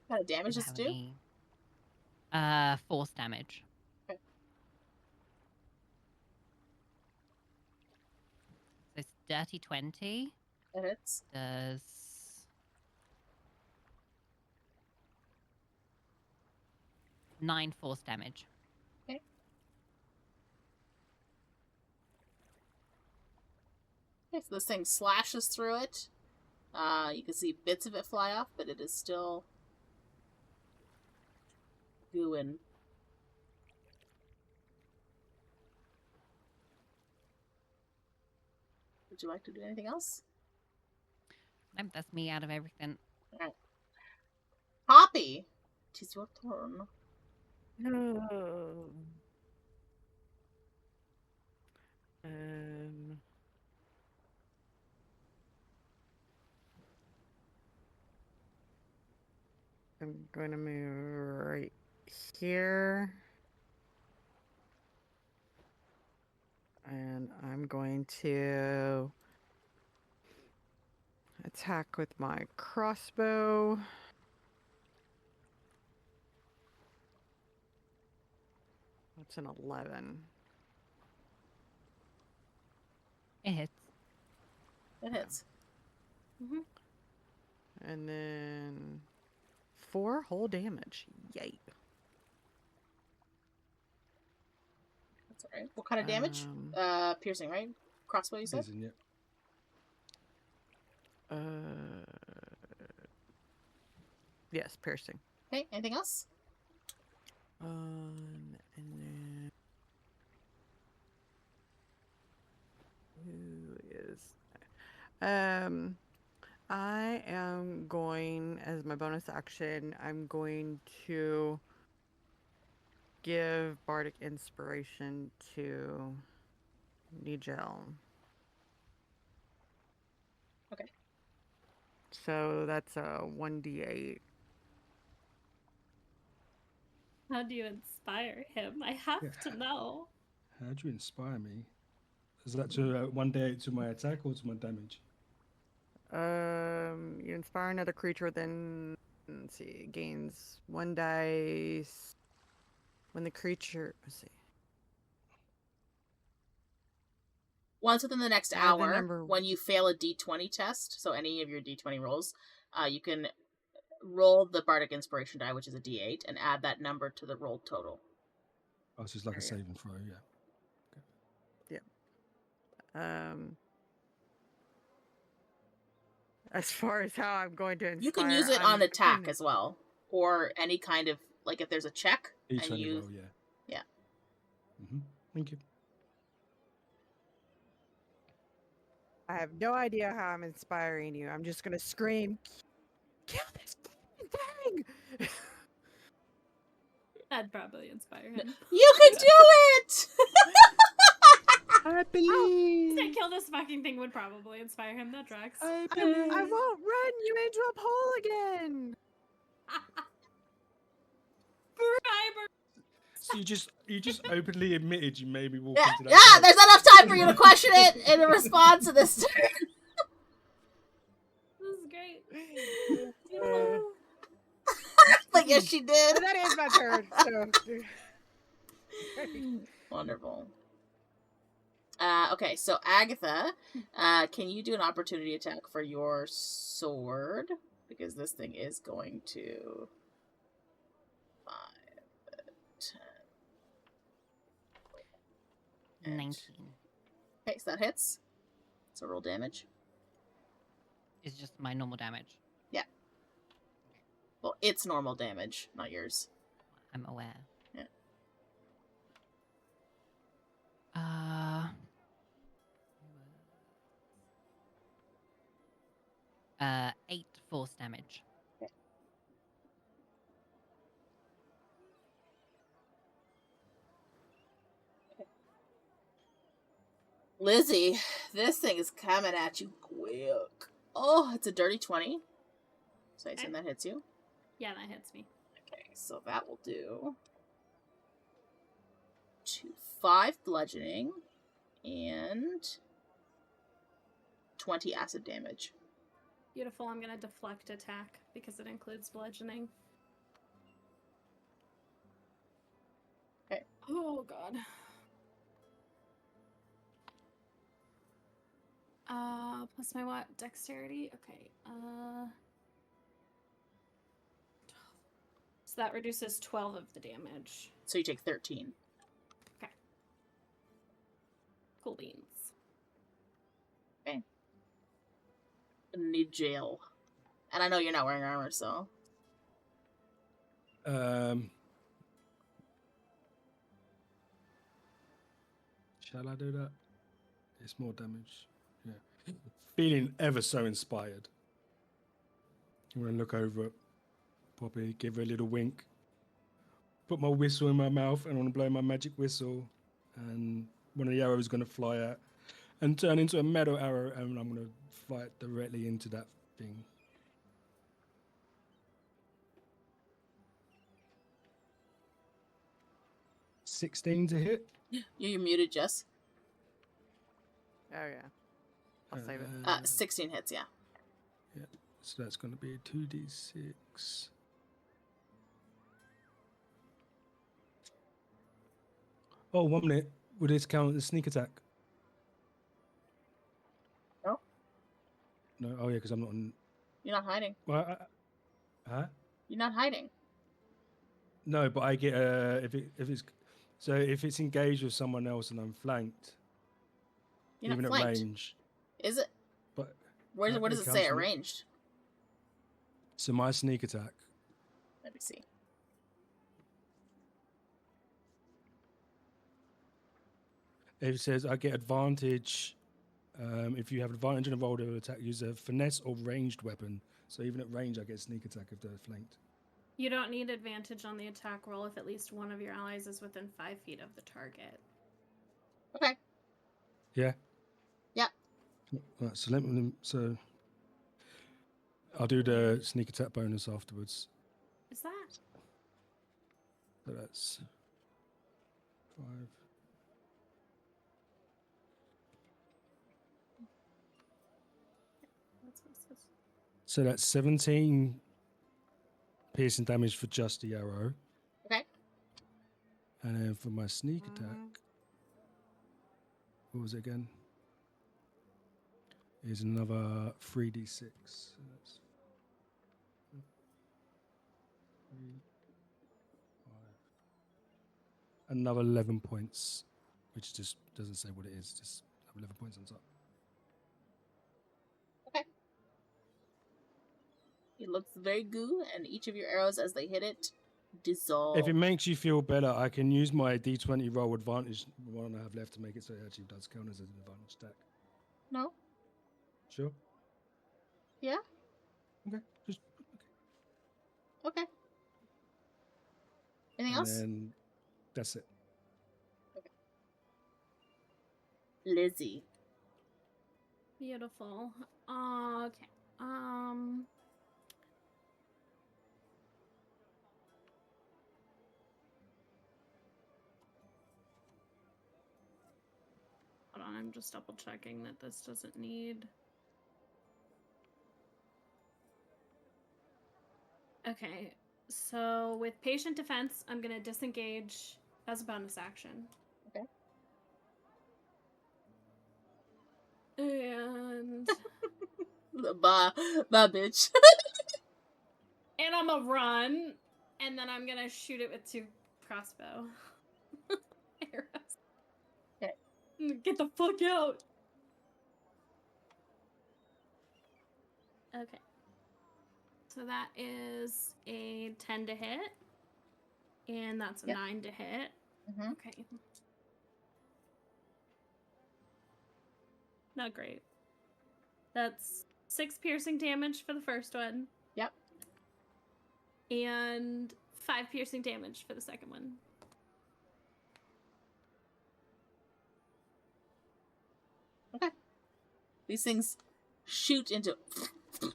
What kind of damage does it do? Force damage. Okay. So it's dirty 20. That hits. Does 9 force damage. Okay. Okay, so this thing slashes through it. You can see bits of it fly off, but it is still gooing. Would you like to do anything else? Nope, that's me out of everything. Alright. Poppy, it is your turn. I'm going to move right here. And I'm going to attack with my crossbow. That's an 11. It hits. It hits. And then 4 whole damage. Yay. That's alright. What kind of damage? Piercing, right? Crossbow, you said? Isn't it? Yes, piercing. Okay, anything else? And then who is? I am going, as my bonus action, I'm going to give Bardic Inspiration to Nigel. Okay. So that's a 1d8. How do you inspire him? I have to know. How do you inspire me? Is that to 1d8 to my attack or to my damage? You inspire another creature within, let's see, gains 1 dice when the creature, let's see. Once within the next Add the hour, number- when you fail a d20 test, so any of your d20 rolls, you can roll the Bardic Inspiration die, which is a d8, and add that number to the rolled total. Oh, so it's like a There you go. saving throw, yeah. As far as how I'm going to inspire, You can use it I'm on attack gonna- as well, or any kind of, like if there's a check, Each and any you... roll, yeah. Yeah. Thank you. I have no idea how I'm inspiring you. I'm just gonna scream, kill this thing! That'd probably inspire him. You can do it! I believe. Say kill this fucking thing would probably inspire him. That tracks. I won't run you into a pole again! Briber. So you just openly admitted you made me walk Yeah, into that. yeah, pole. there's enough time for you to question it in a response to this turn. This is great. But yes, she did. And that is my turn. So. Wonderful. Okay, so Agatha, can you do an opportunity attack for your sword? Because this thing is going to 5, 10. 19 Okay, so that hits. So roll damage. is just my normal damage. Well, it's normal damage, not yours. I'm aware. Yeah. 8 force damage. Lizzy, this thing is coming at you quick. Oh, it's a dirty 20. So I assume that hits you. Yeah, that hits me. Okay, so that will do 5 bludgeoning and 20 acid damage. Beautiful. I'm gonna deflect attack because it includes bludgeoning. Okay. Oh god. Plus my what? Dexterity? Okay. So that reduces 12 of the damage. So you take 13. Okay. Cool beans. Okay. Gonna need jail. And I know you're not wearing armor, so. Shall I do that? It's more damage. Yeah. Feeling ever so inspired. I'm going to look over at Poppy, give her a little wink, put my whistle in my mouth, and I want to blow my magic whistle. And one of the arrows is going to fly out and turn into a metal arrow, and I'm going to fly it directly into that thing. $16 to hit. You're muted, Jess. Oh yeah. I'll save it. 16 hits, yeah. Yeah. So that's going to be a 2d6. Oh, 1 minute. Would this count as sneak attack? No. No. Oh yeah, because I'm not on. You're not hiding. Well, huh? You're not hiding. No, but I get if it's engaged with someone else and I'm flanked, You're even not at flanked. Range. Is it? But What does it say? counts as- Arranged. So my sneak attack. Let me see. It says I get advantage if you have advantage on a roll to attack, use a finesse or ranged weapon. So even at range, I get sneak attack if they're flanked. You don't need advantage on the attack roll if at least one of your allies is within 5 feet of the target. Okay. Yeah. Yeah. Right. So I'll do the sneak attack bonus afterwards. Is that? So that's 5. So that's 17 piercing damage for just the arrow. Okay. And then for my sneak attack, what was it again? Is another 3d6. So that's 3, 5. Another 11 points, which just doesn't say what it is. Just 11 points on top. It looks very good, and each of your arrows, as they hit it, dissolve. If it makes you feel better, I can use my d20 roll advantage, the one I have left, to make it so it actually does count as an advantage attack. No? Sure? Yeah? Okay. Just Okay. Anything else? And that's it. Lizzy. Beautiful. Okay. Hold on, I'm just double checking that this doesn't need. Okay, so with patient defense, I'm gonna disengage as a bonus action. Okay. And Bye, bitch. and I'm gonna run, and then I'm gonna shoot it with 2 crossbow arrows. Okay. Get the fuck out. Okay. So that is a 10 to hit, and that's a Yep. 9 to hit. Mm-hmm. Okay. Not great. That's 6 piercing damage for the first one. Yep. And 5 piercing damage for the second one. Okay. These things shoot into... and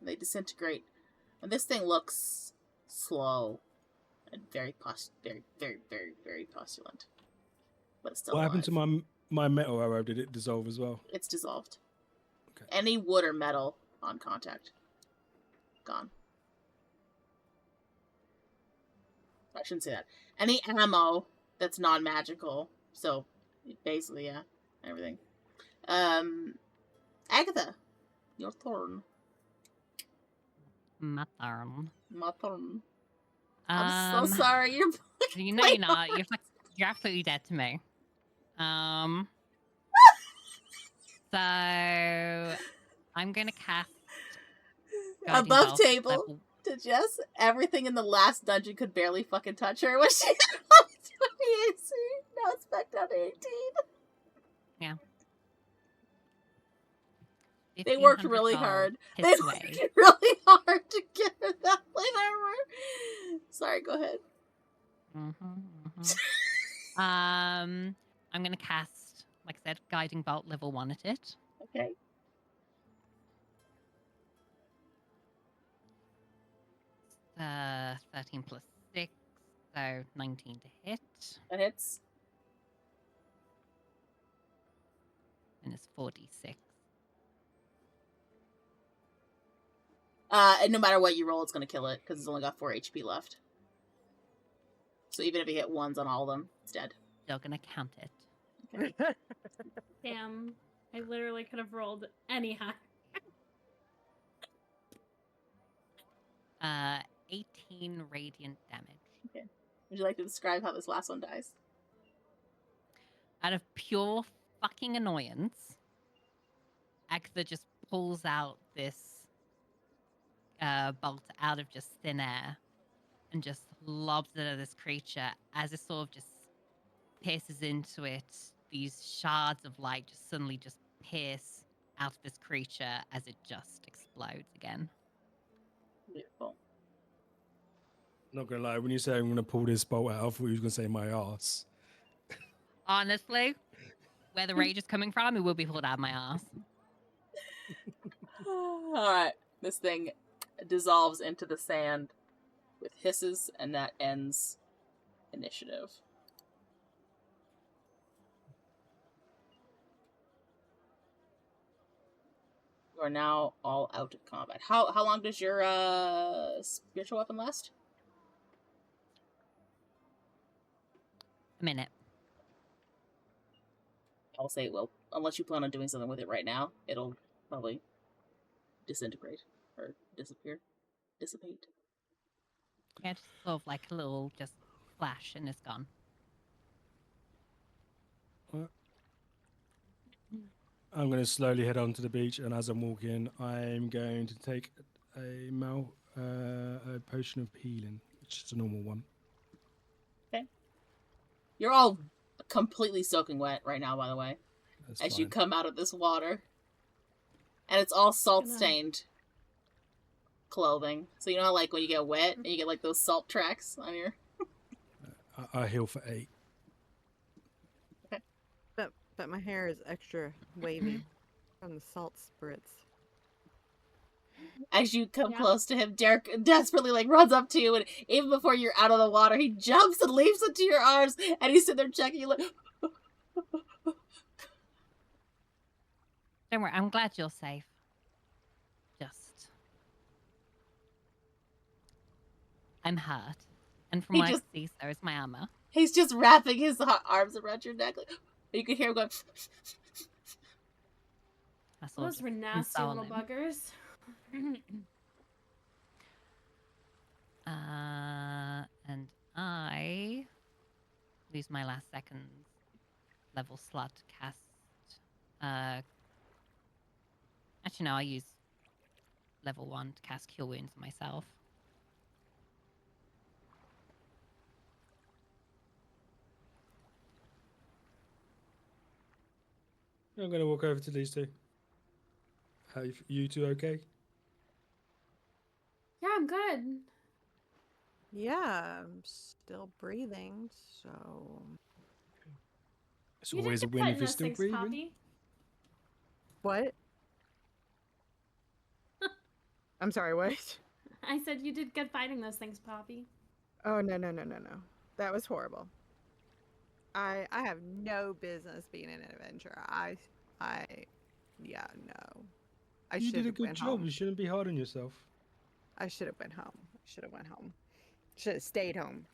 they disintegrate. And this thing looks slow And very postulant. But still What happened to alive. my metal arrow? Did it dissolve as well? It's dissolved. Okay. Any wood or metal on contact. Gone. I shouldn't say that. Any ammo that's non-magical. So, basically, yeah. Everything. Agatha. Your turn. My turn. My turn. I'm so sorry. You're You know you're not. You're absolutely dead to me. So I'm gonna cast Guiding above Bolt table level- to Jess. Everything in the last dungeon could barely fucking touch her when she had 20 AC. Now it's back down to 18. Yeah. They worked 1500 really gold hard. They his worked way. really hard to get her that plate armor. Sorry, go ahead. I'm gonna cast, like I said, Guiding Bolt level 1 at it. Okay. Uh, 13 plus 6, so 19 to hit. That hits. And it's 4d6. And no matter what you roll, it's going to kill it because it's only got 4 HP left. So even if you hit ones on all of them, it's dead. Still gonna count it. Okay. Damn. I literally could have rolled any high. 18 radiant damage. Okay. Would you like to describe how this last one dies? Out of pure fucking annoyance, Agatha just pulls out this bolt out of just thin air and just lobs it at this creature as it sort of just pierces into it. These shards of light just suddenly just pierce out of this creature as it just explodes again. Beautiful. Not gonna lie, when you say I'm gonna pull this bolt out, I thought you was gonna say my ass. Honestly, where the rage is coming from, it will be pulled out of my ass. Alright. This thing dissolves into the sand with hisses, and that ends initiative. You are now all out of combat. How long does your spiritual weapon last? A minute. I'll say it will. Unless you plan on doing something with it right now, it'll probably disintegrate or disappear. Dissipate. Yeah, just sort of like a little just flash and it's gone. I'm going to slowly head onto the beach, and as I'm walking, I'm going to take a potion of healing, which is a normal one. Okay. You're all completely soaking wet right now, by the way, That's as fine. you come out of this water. And it's all salt-stained clothing. So you know how, like, when you get wet, and you get, like, those salt tracks on your... I heal for 8. But my hair is extra wavy from the salt spritz. As you come Yeah. close to him, Derek desperately, like, runs up to you, and even before you're out of the water, he jumps and leaps into your arms, and he's sitting there checking you, like... Don't worry, I'm glad you're safe. Just... I'm hurt. And from He what just- I see, so is my armor. He's just wrapping his arms around your neck. Like, you can hear him going... That's all Those just were nasty little consoling. buggers. And I lose my last second level slot to cast. Actually, no, I use level 1 to cast Cure Wounds on myself. I'm going to walk over to these two. How you two okay? Yeah, I'm good. Yeah, I'm still breathing, so... It's You always a did good win if fighting you're those still things, breathing. Poppy. What? I'm sorry, what? I said you did good fighting those things, Poppy. Oh no no no no no! That was horrible. I have no business being an adventurer. Yeah, no. I You should did a have good went job. home. You shouldn't be hard on yourself. I should have went home. I should have went home. Should have stayed home.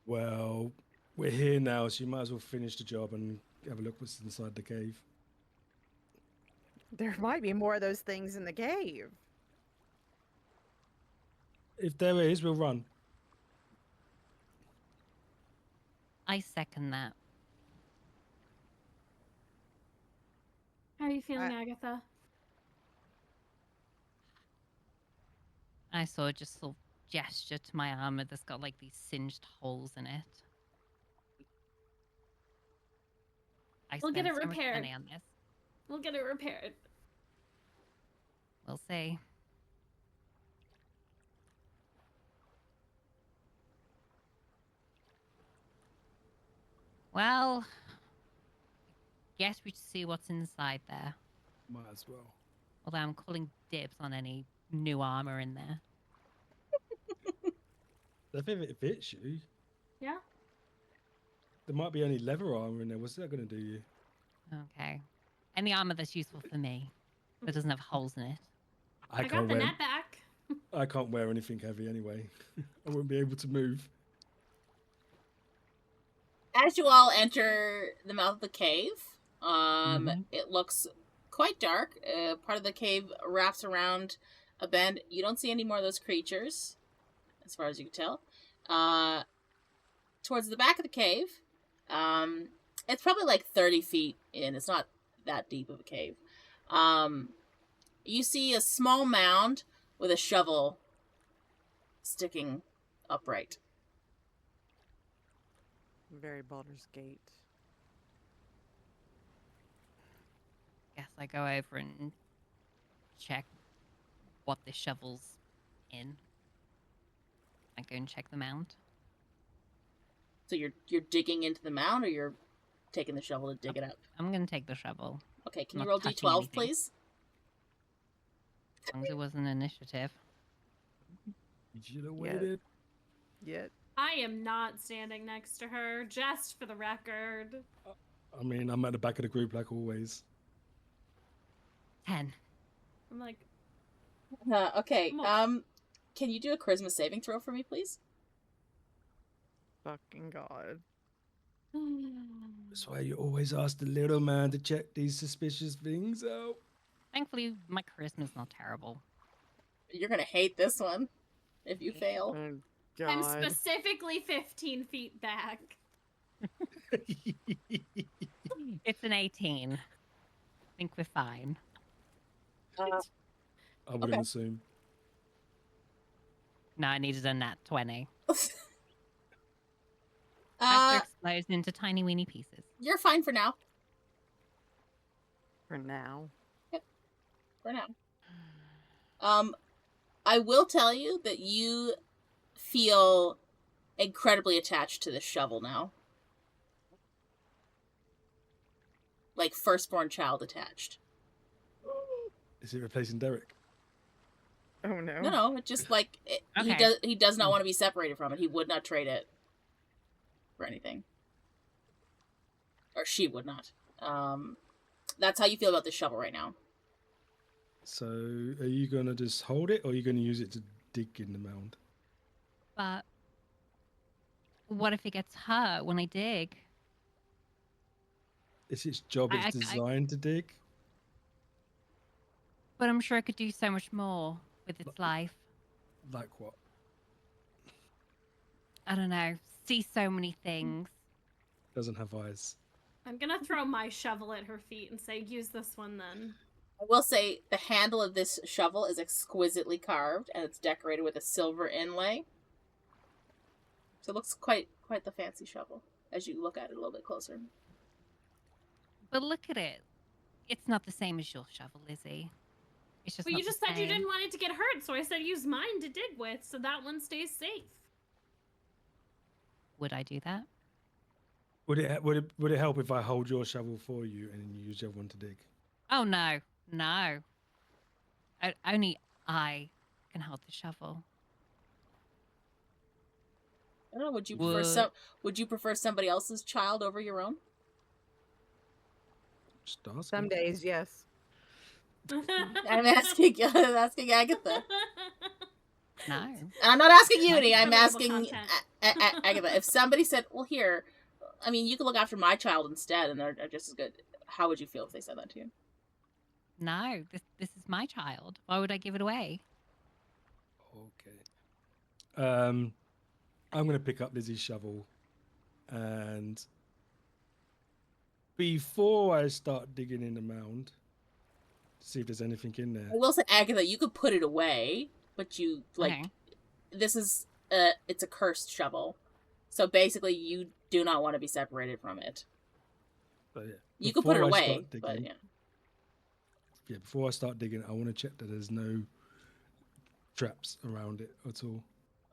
Well, we're here now, so you might as well finish the job and have a look what's inside the cave. There might be more of those things in the cave. If there is, we'll run. I second that. How are you feeling, I- Agatha? I saw just sort of gesture to my armor that's got like these singed holes in it. I We'll get spent it so much repaired. money on this. We'll get it repaired. We'll see. Well, guess we should see what's inside there. Might as well. Although I'm calling dibs on any new armor in there. If it fits you, Yeah? there might be only leather armor in there. What's that going to do you? Okay. Any armor that's useful for me that doesn't have holes in it. I got the net back. I can't wear anything heavy anyway. I won't be able to move. As you all enter the mouth of the cave, Mhm. it looks quite dark. Part of the cave wraps around a bend. You don't see any more of those creatures, as far as you can tell. Towards the back of the cave, it's probably like 30 feet in. It's not that deep of a cave. You see a small mound with a shovel sticking upright. Very Baldur's Gate. Guess I go over and check what the shovel's in. I go and check the mound. So you're digging into the mound, or you're taking the shovel to dig it up? I'm gonna take the shovel. Okay, can Not you roll touching d12, anything. please? As long as it was an initiative. You should have Yeah. waited. Yet. I am not standing next to her, just for the record. I mean, I'm at the back of the group like always. 10. I'm like, Okay, Come on. can you do a charisma saving throw for me, please? Fucking God. That's why you always ask the little man to check these suspicious things out. Thankfully, my charisma's not terrible. You're gonna hate this one if you fail. Oh, I'm God. specifically 15 feet back. It's an 18. I think we're fine. I wouldn't Okay. assume. No, I needed a nat 20. Uh, After explodes into tiny weeny pieces. you're fine for now. For now. For now. I will tell you that you feel incredibly attached to this shovel now. Like firstborn child attached. Is it replacing Derek? Oh no. No, it just like Okay. he does not want to be separated from it. He would not trade it for anything, or she would not. That's how you feel about this shovel right now. So, are you going to just hold it, or are you going to use it to dig in the mound? But what if it gets hurt when I dig? It's its job. I- It's designed to dig. But I'm sure it could do so much more with its life. Like what? I don't know. See so many things. Doesn't have eyes. I'm gonna throw my shovel at her feet and say, use this one then. I will say the handle of this shovel is exquisitely carved, and it's decorated with a silver inlay. So it looks quite the fancy shovel as you look at it a little bit closer. But look at it. It's not the same as your shovel, Lizzy. It's just But not you just the said you same. didn't want it to get hurt, so I said use mine to dig with, so that one stays safe. Would I do that? Would it help if I hold your shovel for you and then you use the other one to dig? Oh, no. No. Only I can hold the shovel. I don't know. Would you prefer somebody else's child over your own? Just asking. Some days, yes. I'm asking Agatha. No. And I'm not asking Uni. I'm Relatable asking content. Agatha. If somebody said, "Well, here, I mean, you can look after my child instead," and they're just as good, how would you feel if they said that to you? No, this is my child. Why would I give it away? Okay. I'm gonna pick up Lizzy's shovel, and before I start digging in the mound, see if there's anything in there. I will say, Agatha, you could put it away, but you Okay. this is it's a cursed shovel, so basically you do not want to be separated from it. But yeah, You could put it before I away, start but digging- yeah. Yeah, before I start digging, I want to check that there's no traps around it at all.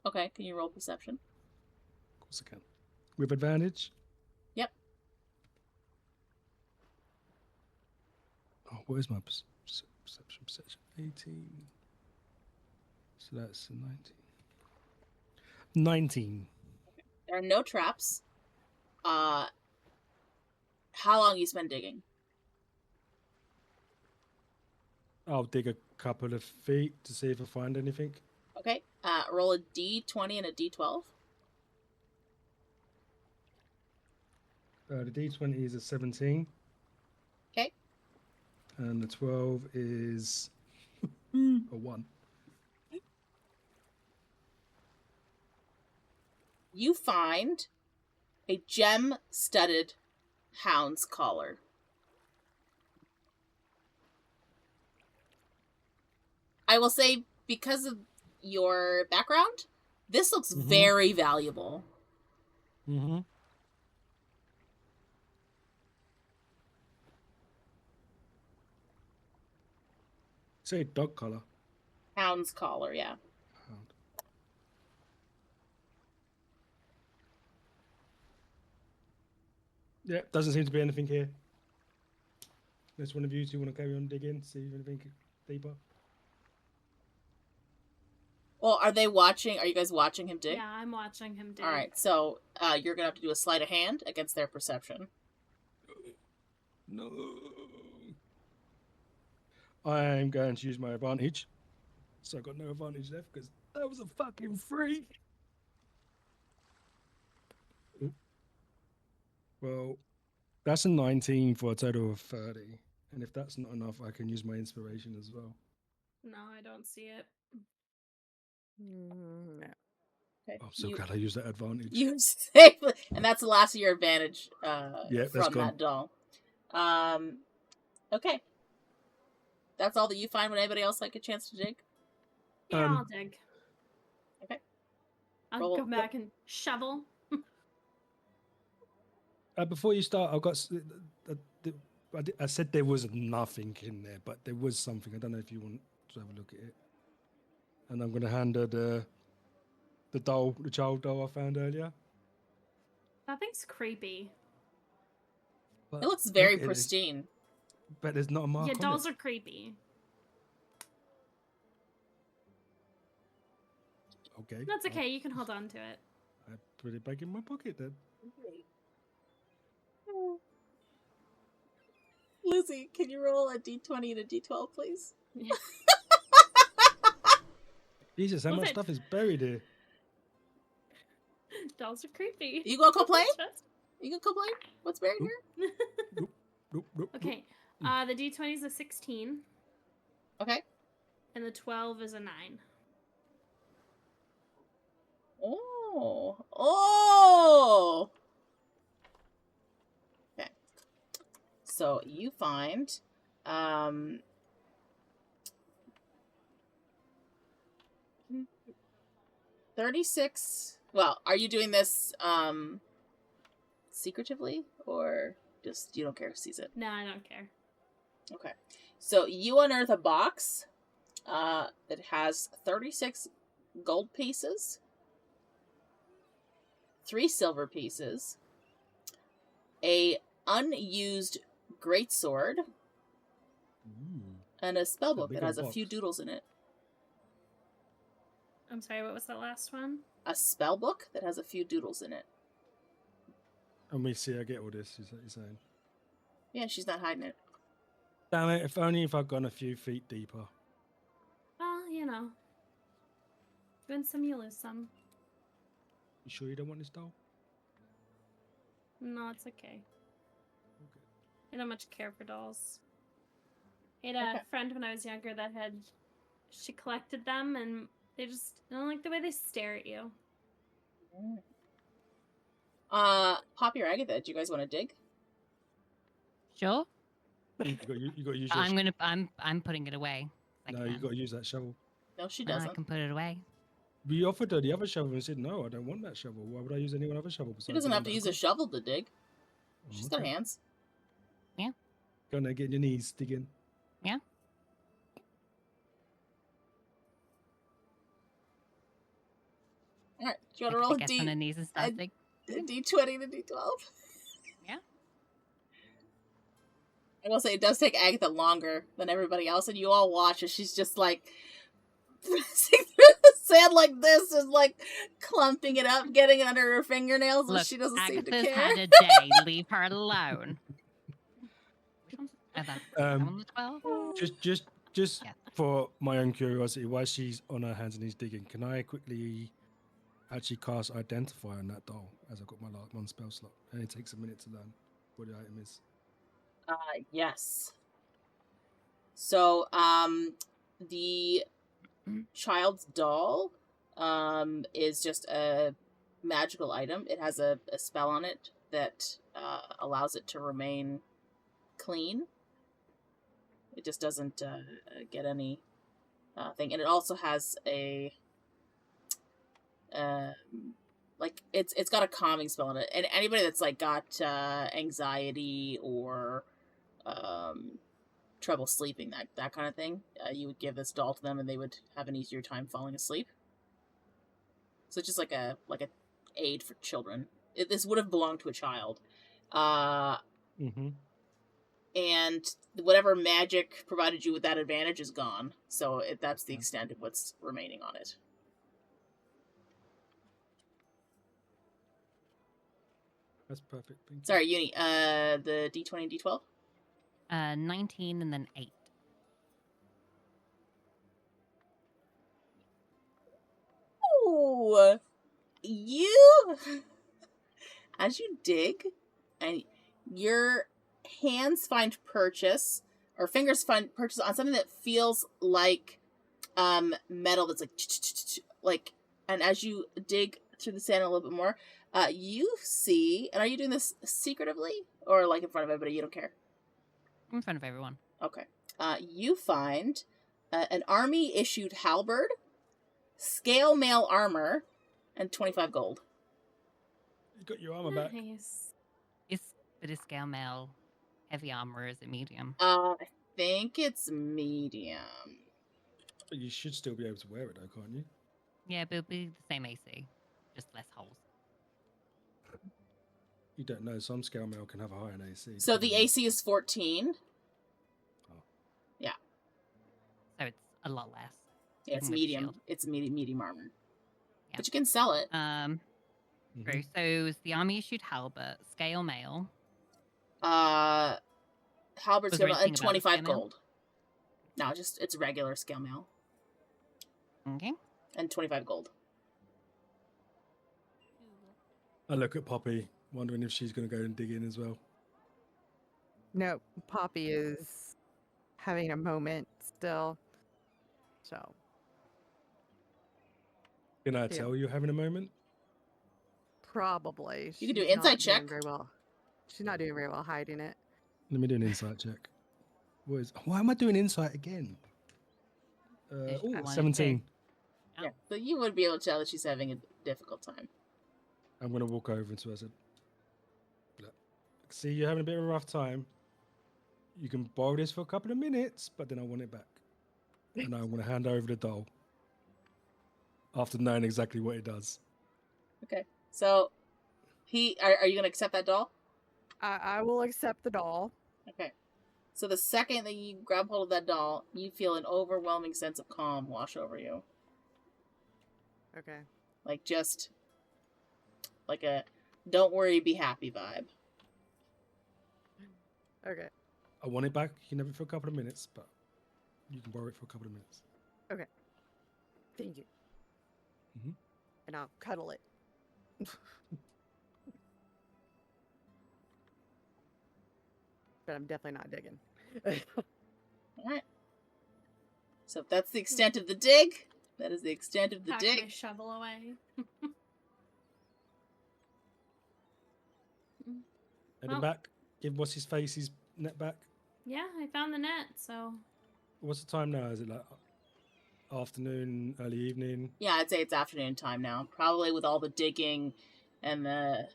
Okay, can you roll perception? Of course I can. With advantage? Yep. Oh, where's my perception? 18. So that's a 19. 19. There are no traps. How long you spend digging? I'll dig a couple of feet to see if I find anything. Okay. Roll a d20 and a d12. The d20 is a 17. Okay. And the 12 is a 1. You find a gem-studded hound's collar. I will say, because of your background, this looks very valuable. Mm-hmm. Say dog collar. Hound's collar, yeah. Hound. Yeah, doesn't seem to be anything here. Unless one of you two want to carry on digging, see if anything deeper. Well, are they watching? Are you guys watching him dig? Yeah, I'm watching him dig. All right, so you're gonna have to do a sleight of hand against their perception. No. I'm going to use my advantage. So I've got no advantage left because that was a fucking freak. Well, that's a 19 for a total of 30. And if that's not enough, I can use my inspiration as well. No, I don't see it. No. Okay. I'm so glad I used that advantage. You safely, and that's the last of your advantage Yeah, that's from that doll. Okay. That's all that you find. Would anybody else like a chance to dig? Yeah, I'll dig. Okay. I'll go back and shovel. Before you start, I've got. I said there was nothing in there, but there was something. I don't know if you want to have a look at it. And I'm going to hand her the doll, the child doll I found earlier. That thing's creepy. But It looks very look at it, pristine. but there's not a mark Yeah, on dolls it. are creepy. Okay. That's okay. You can hold on to it. I put it back in my pocket then. Lizzy, can you roll a d20 and a d12, please? Yeah. Jesus, how Was much it- stuff is buried here? Dolls are creepy. You gonna complain? You gonna complain? What's buried here? Nope. Okay. The d20 is a 16, Okay. and the 12 is a 9. Oh. Okay. So you find 36. Well, are you doing this secretively, or just you don't care who sees it? No, I don't care. Okay. So you unearth a box that has 36 gold pieces, 3 silver pieces, a unused greatsword, and a spellbook big that has a old few box. doodles in it. I'm sorry, what was that last one? a spell book that has a few doodles in it. And we see I get all this, is that you're saying? Yeah, she's not hiding it. Damn it, if only if I'd gone a few feet deeper. Well, you know. Win some, you lose some. You sure you don't want this doll? No, it's okay. Okay. I don't much care for dolls. I had a Okay. friend when I was younger that she collected them, and they just, I don't like the way they stare at you. Poppy or Agatha, do you guys want to dig? Sure. You got to use your I'm putting it away. No, you got to use that shovel. No, she I doesn't. can put it away. We offered her the other shovel and said, no, I don't want that shovel. Why would I use any other shovel? She doesn't have to use a shovel to dig. She's got hands. Go on there, get on your knees, digging. Yeah. Alright, do you want to roll a Get on her knees and start dig. D20 to D12? Yeah. I will say it does take Agatha longer than everybody else, and you all watch as she's just like pressing through the sand like this, just like clumping it up, getting it under her fingernails, but Look, she doesn't seem to Agatha's care. had a day. Leave her alone. Which one's that one the 12? Just Yeah. for my own curiosity, while she's on her hands and knees digging, can I quickly actually cast Identify on that doll as I've got my one spell slot? And it takes a minute to learn what the item is. Yes. So, the child's doll, is just a magical item. It has a spell on it that, allows it to remain clean. It just doesn't, get any, thing. And it also has a, like, it's got a calming spell on it. And anybody that's, like, got, anxiety or, trouble sleeping, that kind of thing, you would give this doll to them and they would have an easier time falling asleep. So it's just like a aid for children. This would have belonged to a child. And whatever magic provided you with that advantage is gone. So that's the extent of what's remaining on it. That's perfect. Thank you. Sorry, Uni, the D20 and D12? 19 and then 8. Ooh, you, as you dig, and your hands find purchase, or fingers find purchase on something that feels like metal that's like, and as you dig through the sand a little bit more, you see, and are you doing this secretively or like in front of everybody? You don't care? In front of everyone. Okay. You find an army-issued halberd, scale mail armor, and 25 gold. You got your armor back. Nice. It is scale mail heavy armor, or is it medium? I think it's medium. But you should still be able to wear it though, can't you? Yeah, but it'll be the same AC. Just less holes. You don't know, some scale mail can have a higher AC. So the AC is 14. So it's a lot less. Yeah, it's Even with medium. shield. It's medium armor. Yeah. But you can sell it. True. So it's the army issued halberd, scale mail. Halberd Was scale there mail anything and about the 25 scale mail? gold. No, it's regular scale mail. Okay. And 25 gold. I look at Poppy, wondering if she's going to go and dig in as well. No, Poppy is having a moment still. So Can I Yeah. tell you're having a moment? probably You can do an she's insight not doing check. Very well. She's not doing very well hiding it. Let me do an insight check. Why am I doing insight again? Because you wanted to. 17. Yeah. So you would be able to tell that she's having a difficult time. I'm going to walk over and so I said, "Look, see, you're having a bit of a rough time. You can borrow this for a couple of minutes, but then I want it back. And I want to hand over the doll. After knowing exactly what it does. Okay. So are you going to accept that doll? I will accept the doll. Okay. So the second that you grab hold of that doll, you feel an overwhelming sense of calm wash over you. Okay. Like, just like a don't worry, be happy vibe. Okay. I want it back. You can have it for a couple of minutes, but you can borrow it for a couple of minutes. Thank you. Mhm. And I'll cuddle it. But I'm definitely not digging. All right. So if that's the extent of the dig, that is the extent of the Pack my dig. shovel away. Heading Oh. back. Give what's his face his net back. Yeah, I found the net, so What's the time now? Is it like afternoon, early evening? Yeah, I'd say it's afternoon time now. Probably with all the digging and the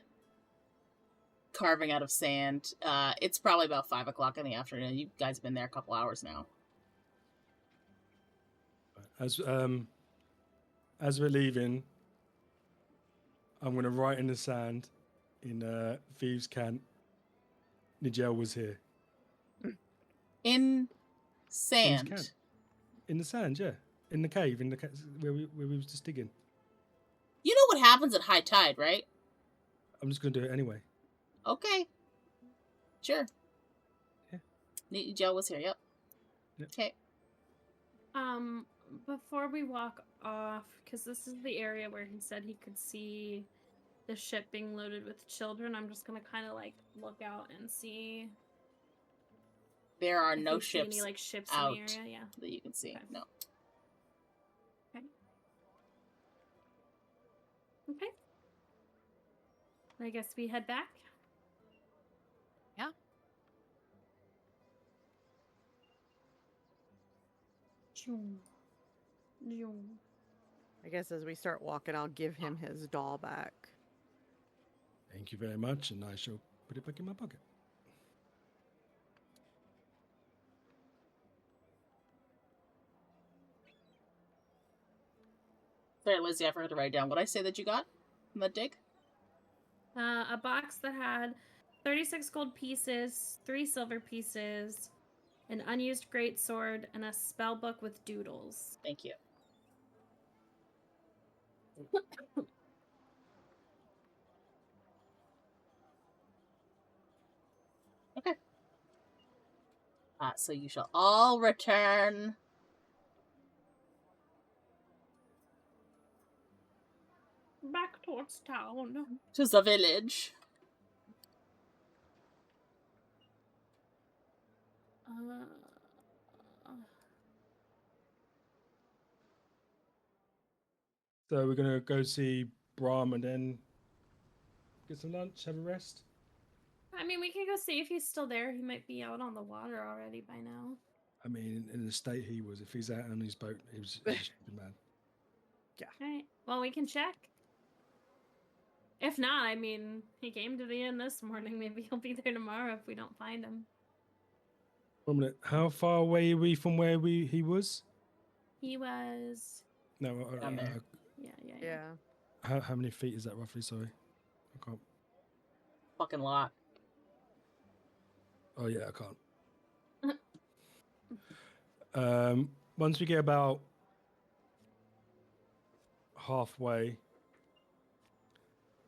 carving out of sand. It's probably about 5 o'clock in the afternoon. You guys have been there a couple hours now. As we're leaving, I'm gonna write in the sand in Thieves' Cant. Nigel was here. In Thieves' sand. Cant. In the sand, yeah. In the cave, where we was just digging. You know what happens at high tide, right? I'm just gonna do it anyway. Okay. Sure. Yeah. Joe was here, yep. Yep. Okay. before we walk off, because this is the area where he said he could see the ship being loaded with children, I'm just gonna kind of like look out and see. There are if no we see any ships like ships out in the area. Yeah. that you can see. Okay. No. Okay. I guess we head back. Yeah. I guess as we start walking, I'll give him his doll back. Thank you very much, and I shall put it back in my pocket. Sorry, Lizzie, I forgot to write down what I say that you got from the dig. A box that had 36 gold pieces, 3 silver pieces, an unused greatsword, and a spell book with doodles. Thank you. Okay. So you shall all return Back towards town. to the village. So we're gonna go see Brahm and then get some lunch, have a rest. I mean, we can go see if he's still there. He might be out on the water already by now. I mean, in the state he was, if he's out on his boat, he was a stupid man. Alright. Well, we can check. If not, I mean, he came to the inn this morning. Maybe he'll be there tomorrow if we don't find him. 1 minute. How far away are we from where he was? He was. No. Down there. Yeah. How many feet is that roughly? Sorry, I can't. Fucking lot. Oh yeah, I can't. Once we get about halfway,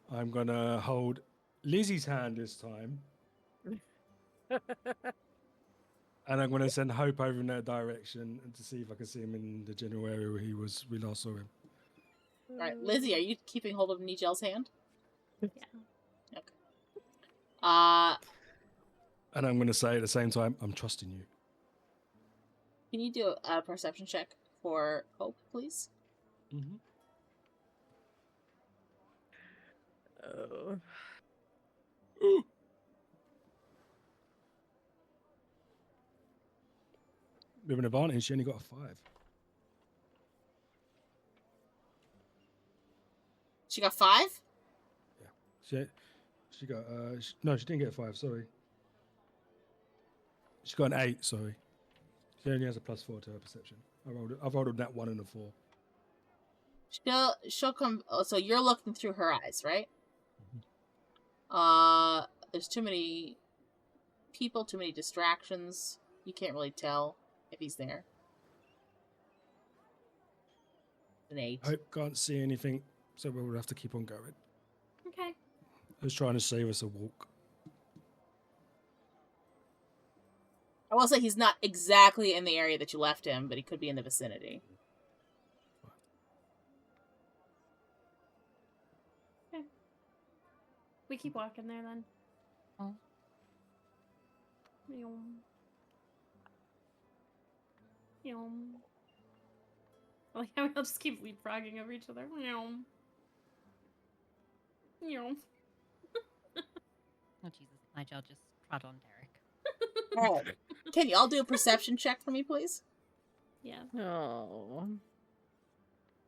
I'm gonna hold Lizzie's hand this time, and I'm gonna send Hope over in that direction and to see if I can see him in the general area where we last saw him. Alright, Lizzie, are you keeping hold of Nigel's hand? Yeah. Okay. And I'm gonna say at the same time, I'm trusting you. Can you do a perception check for Hope, please? Mm-hmm. Oh. With an advantage, she only got a 5. She got 5? She got no, she didn't get a 5. Sorry, she got an 8. Sorry, she only has a +4 to her perception. I've rolled a nat 1 and a 4. She'll come. Oh, so you're looking through her eyes, right? There's too many people, too many distractions. You can't really tell if he's there. An 8. Hope can't see anything, So we'll have to keep on going. Okay. I was trying to save us a walk. I will say he's not exactly in the area that you left him, but he could be in the vicinity. Okay. We keep walking there then. Oh. Yum. Yum. Like how we'll just keep leapfrogging over each other. Yum. Yum. Oh Jesus! Nigel just trod on Derek. Oh. Can you all do a perception check for me, please? Yeah. Oh.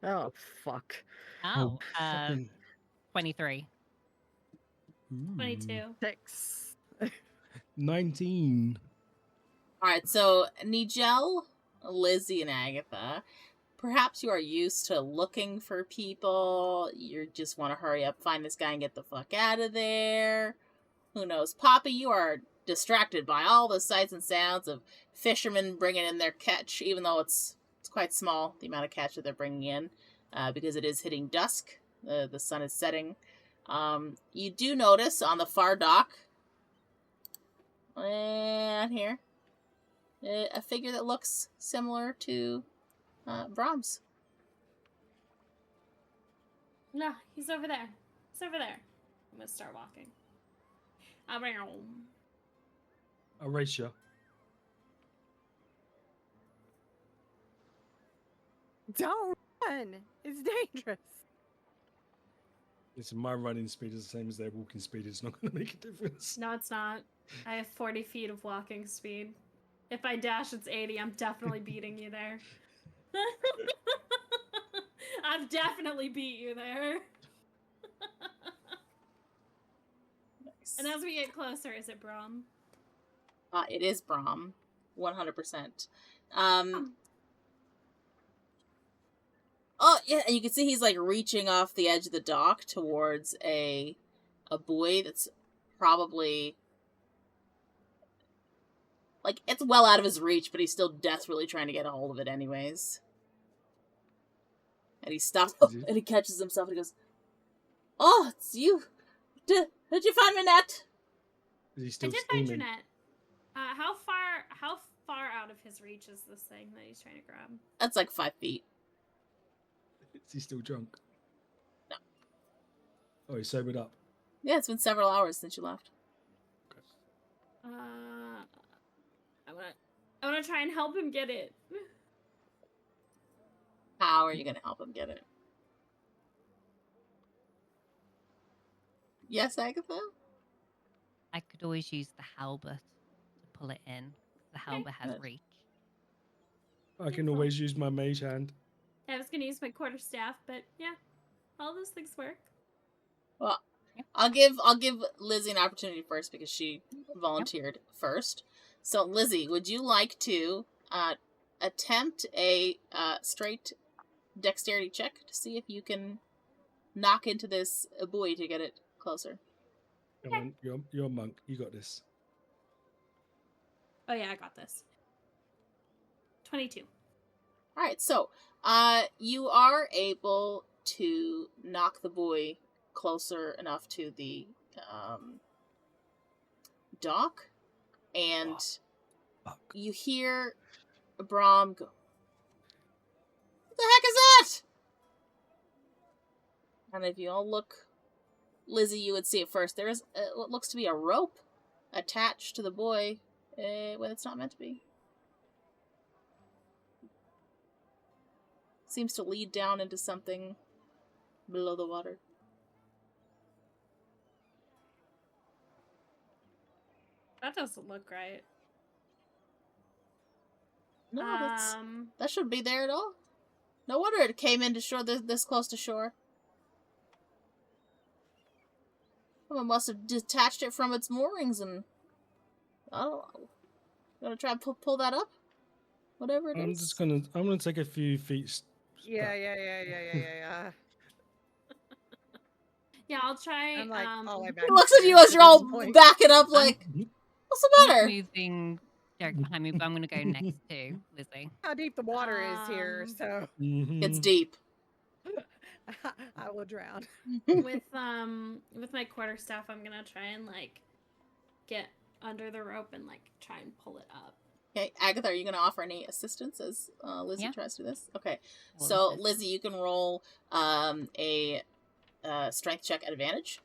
Oh, fuck. Oh, fucking 23. 22. 6. 19. Alright, so Nigel, Lizzy, and Agatha, perhaps you are used to looking for people. You just want to hurry up, find this guy, and get the fuck out of there. Who knows? Papa, you are distracted by all the sights and sounds of fishermen bringing in their catch, even though it's quite small, the amount of catch that they're bringing in, because it is hitting dusk. The sun is setting. You do notice on the far dock, and here, a figure that looks similar to Brahms. No, he's over there. He's over there. I'm gonna start walking. Erasure. Don't run! It's dangerous. Listen, my running speed is the same as their walking speed. It's not going to make a difference. No, it's not. I have 40 feet of walking speed. If I dash, it's 80. I'm definitely beating you there. I've definitely beat you there. Nice. And as we get closer, is it Brahm? It is Brahm, 100%. Oh, yeah, and you can see he's, like, reaching off the edge of the dock towards a buoy that's probably... Like, it's well out of his reach, but he's still desperately trying to get a hold of it anyways. And he stops, and he catches himself, and he goes, "Oh, it's you! Did you find my net?" Is he I still did find your steaming? net. How far out of his reach is this thing that he's trying to grab? That's like 5 feet. Is he still drunk? No. Oh, he's sobered up. Yeah, it's been several hours since you left. I wanna try and help him get it. How are you going to help him get it? Yes, Agatha? I could always use the halberd to pull it in. The halberd has Good. reach. I can always use my mage hand. I was gonna use my quarterstaff, but yeah, all those things work. Well, Yep. I'll give Lizzy an opportunity first because she volunteered first. So, Lizzy, would you like to attempt a straight dexterity check to see if you can knock into this buoy to get it closer? Come on, you're a monk. You got this. Oh yeah, I got this. 22. All right, so you are able to knock the buoy closer enough to the dock, and Fuck. you hear Brahm go, "What the heck is that?" And if you all look, Lizzy, you would see it first. There is what looks to be a rope attached to the buoy when it's not meant to be. Seems to lead down into something below the water. That doesn't look right. No, that shouldn't be there at all. No wonder it came into shore this close to shore. Someone must have detached it from its moorings and... I don't know. You want to try and pull that up? Whatever it is. I'm gonna take a few feet. Yeah. Yeah, I'll try. I'm like, all the way back He looks at there you as at you're all this point. backing up like, what's the I'm matter? moving Derek behind me, but I'm going to go next to Lizzy. How deep the water is here, Um, so It's deep. I will drown. with my quarterstaff, I'm gonna try and like get under the rope and like try and pull it up. Okay, Agatha, are you going to offer any assistance as Lizzy Yeah. tries to do this? Okay, Will so assist. Lizzy, you can roll a strength check at advantage.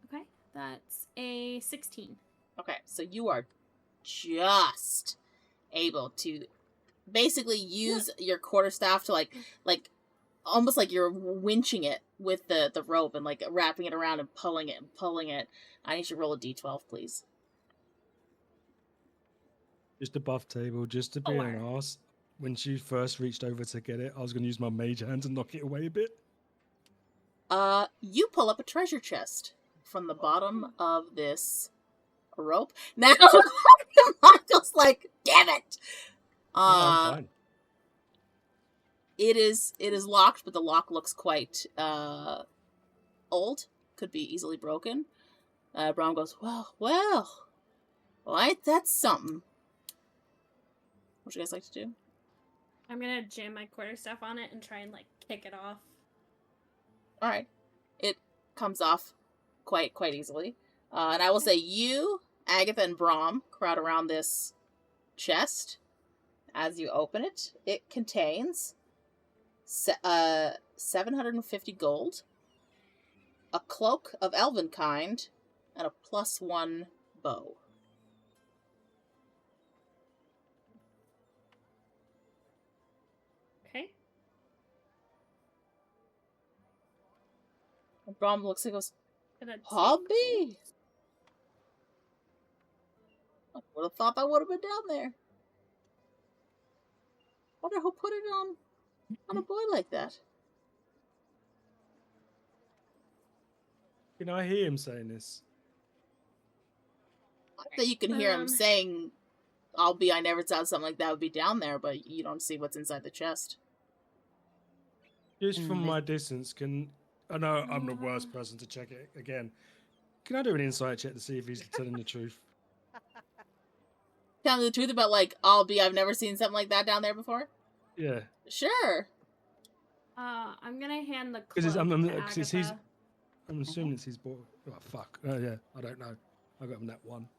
Okay, that's a 16. Okay, so you are just able to basically use your quarterstaff to like almost like you're winching it with the rope and like wrapping it around and pulling it. I need you to roll a d12, please. Just above table, just to be an arse. When she first reached over to get it, I was going to use my mage hand to knock it away a bit. You pull up a treasure chest from the bottom of this rope. Now, Michael's like, damn it! I'm fine. It is locked, but the lock looks quite old. Could be easily broken. Brom goes, well, ain't that something? What you guys like to do? I'm gonna jam my quarterstaff on it and try and like kick it off. All right, it comes off quite easily. And I will say, you, Agatha, and Brom crowd around this chest. As you open it, it contains 750 gold, a cloak of elven kind, and a +1 bow. Okay. And Brom looks and goes, Gonna take hobby! I would have thought that would have been down there. Wonder who put it on a boy like that. Can I hear him saying this? I bet you can hear him saying, I never thought something like that would be down there, but you don't see what's inside the chest. Just from my distance, I know I'm the worst person to check it again. Can I do an insight check to see if he's telling the truth? Tell me the truth about, like, I've never seen something like that down there before? Yeah. Sure. I'm gonna hand the cloak Because to I'm Agatha. assuming it's his boy. Oh, fuck. Oh, yeah. I don't know. I got him that one.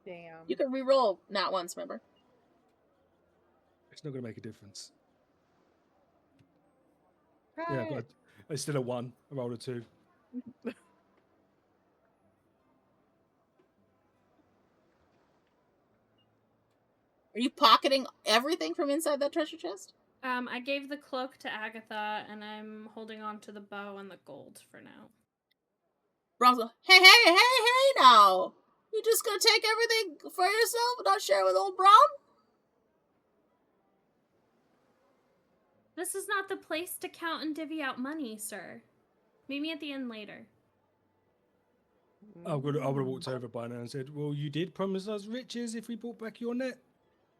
Damn. You can re-roll not once, remember? It's not going to make a difference. Try Yeah, it. but it's still a 1. I rolled a 2. Are you pocketing everything from inside that treasure chest? I gave the cloak to Agatha, and I'm holding on to the bow and the gold for now. Brom's go, hey now! You just gonna take everything for yourself and not share it with old Brom? This is not the place to count and divvy out money, sir. Meet me at the inn later. I would have walked over by now and said, well, you did promise us riches if we brought back your net.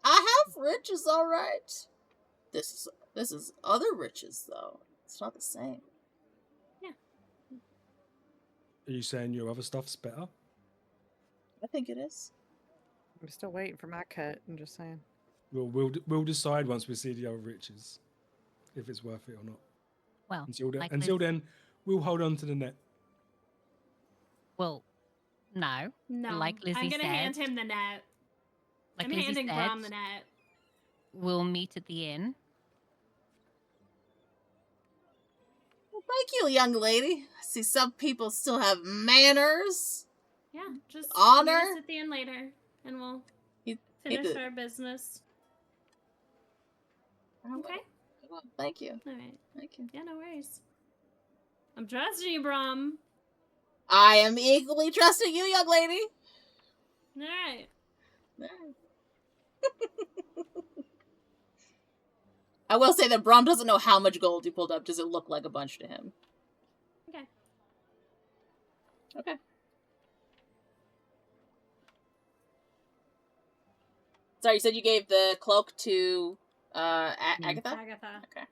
I have riches, all right. This is other riches, though. It's not the same. Are you saying your other stuff's better? I think it is. I'm still waiting for my cut. I'm just saying. We'll decide once we see the other riches if it's worth it or not. Well, Until then, we'll hold on to the net. Well, no. No, Like Lizzy I'm gonna said, hand him the net. Like I'm Lizzy handing said, Brom the net. we'll meet at the inn. Well, thank you, young lady. I see some people still have manners. Yeah, just Honor. meet us at the inn later, and we'll finish did. our business. Okay. Well, thank you. All right. Thank you. Yeah, no worries. I'm trusting you, Brom. I am equally trusting you, young lady. All right. I will say that Brom doesn't know how much gold you pulled up. Does it look like a bunch to him? Okay. Okay. Sorry, you said you gave the cloak to Agatha? Agatha. Okay.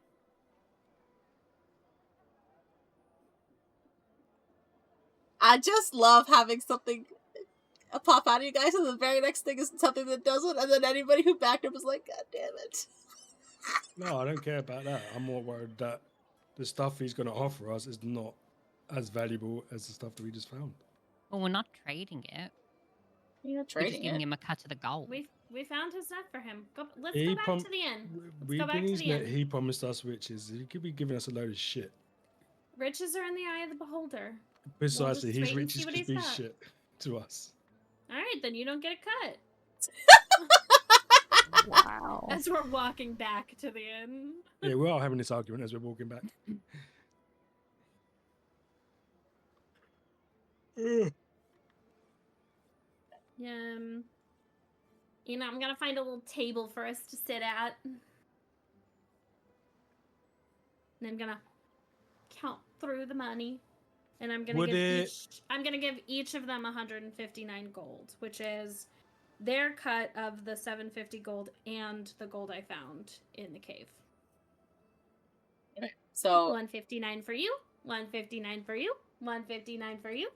I just love having something pop out of you guys, and the very next thing is something that doesn't, and then anybody who backed up is like, God damn it. No, I don't care about that. I'm more worried that the stuff he's going to offer us is not as valuable as the stuff that we just found. Well, we're not trading it. You're not We're just trading giving it. him a cut of the gold. We found his net for him. Let's He go back prom- to the inn. Let's We've go back been to using the it. inn. He promised us riches. He could be giving us a load of shit. Riches are in the eye of the beholder. Precisely, just his wait and riches see what could he's be got. shit to us. All right, then you don't get a cut. Wow. As we're walking back to the inn. Yeah, we are having this argument as we're walking back. Ugh. You know, I'm gonna find a little table for us to sit at. And I'm gonna count through the money. And I'm gonna give each of them 159 gold, which is their cut of the 750 gold and the gold I found in the cave. Okay. So 159 for you, 159 for you, 159 for you.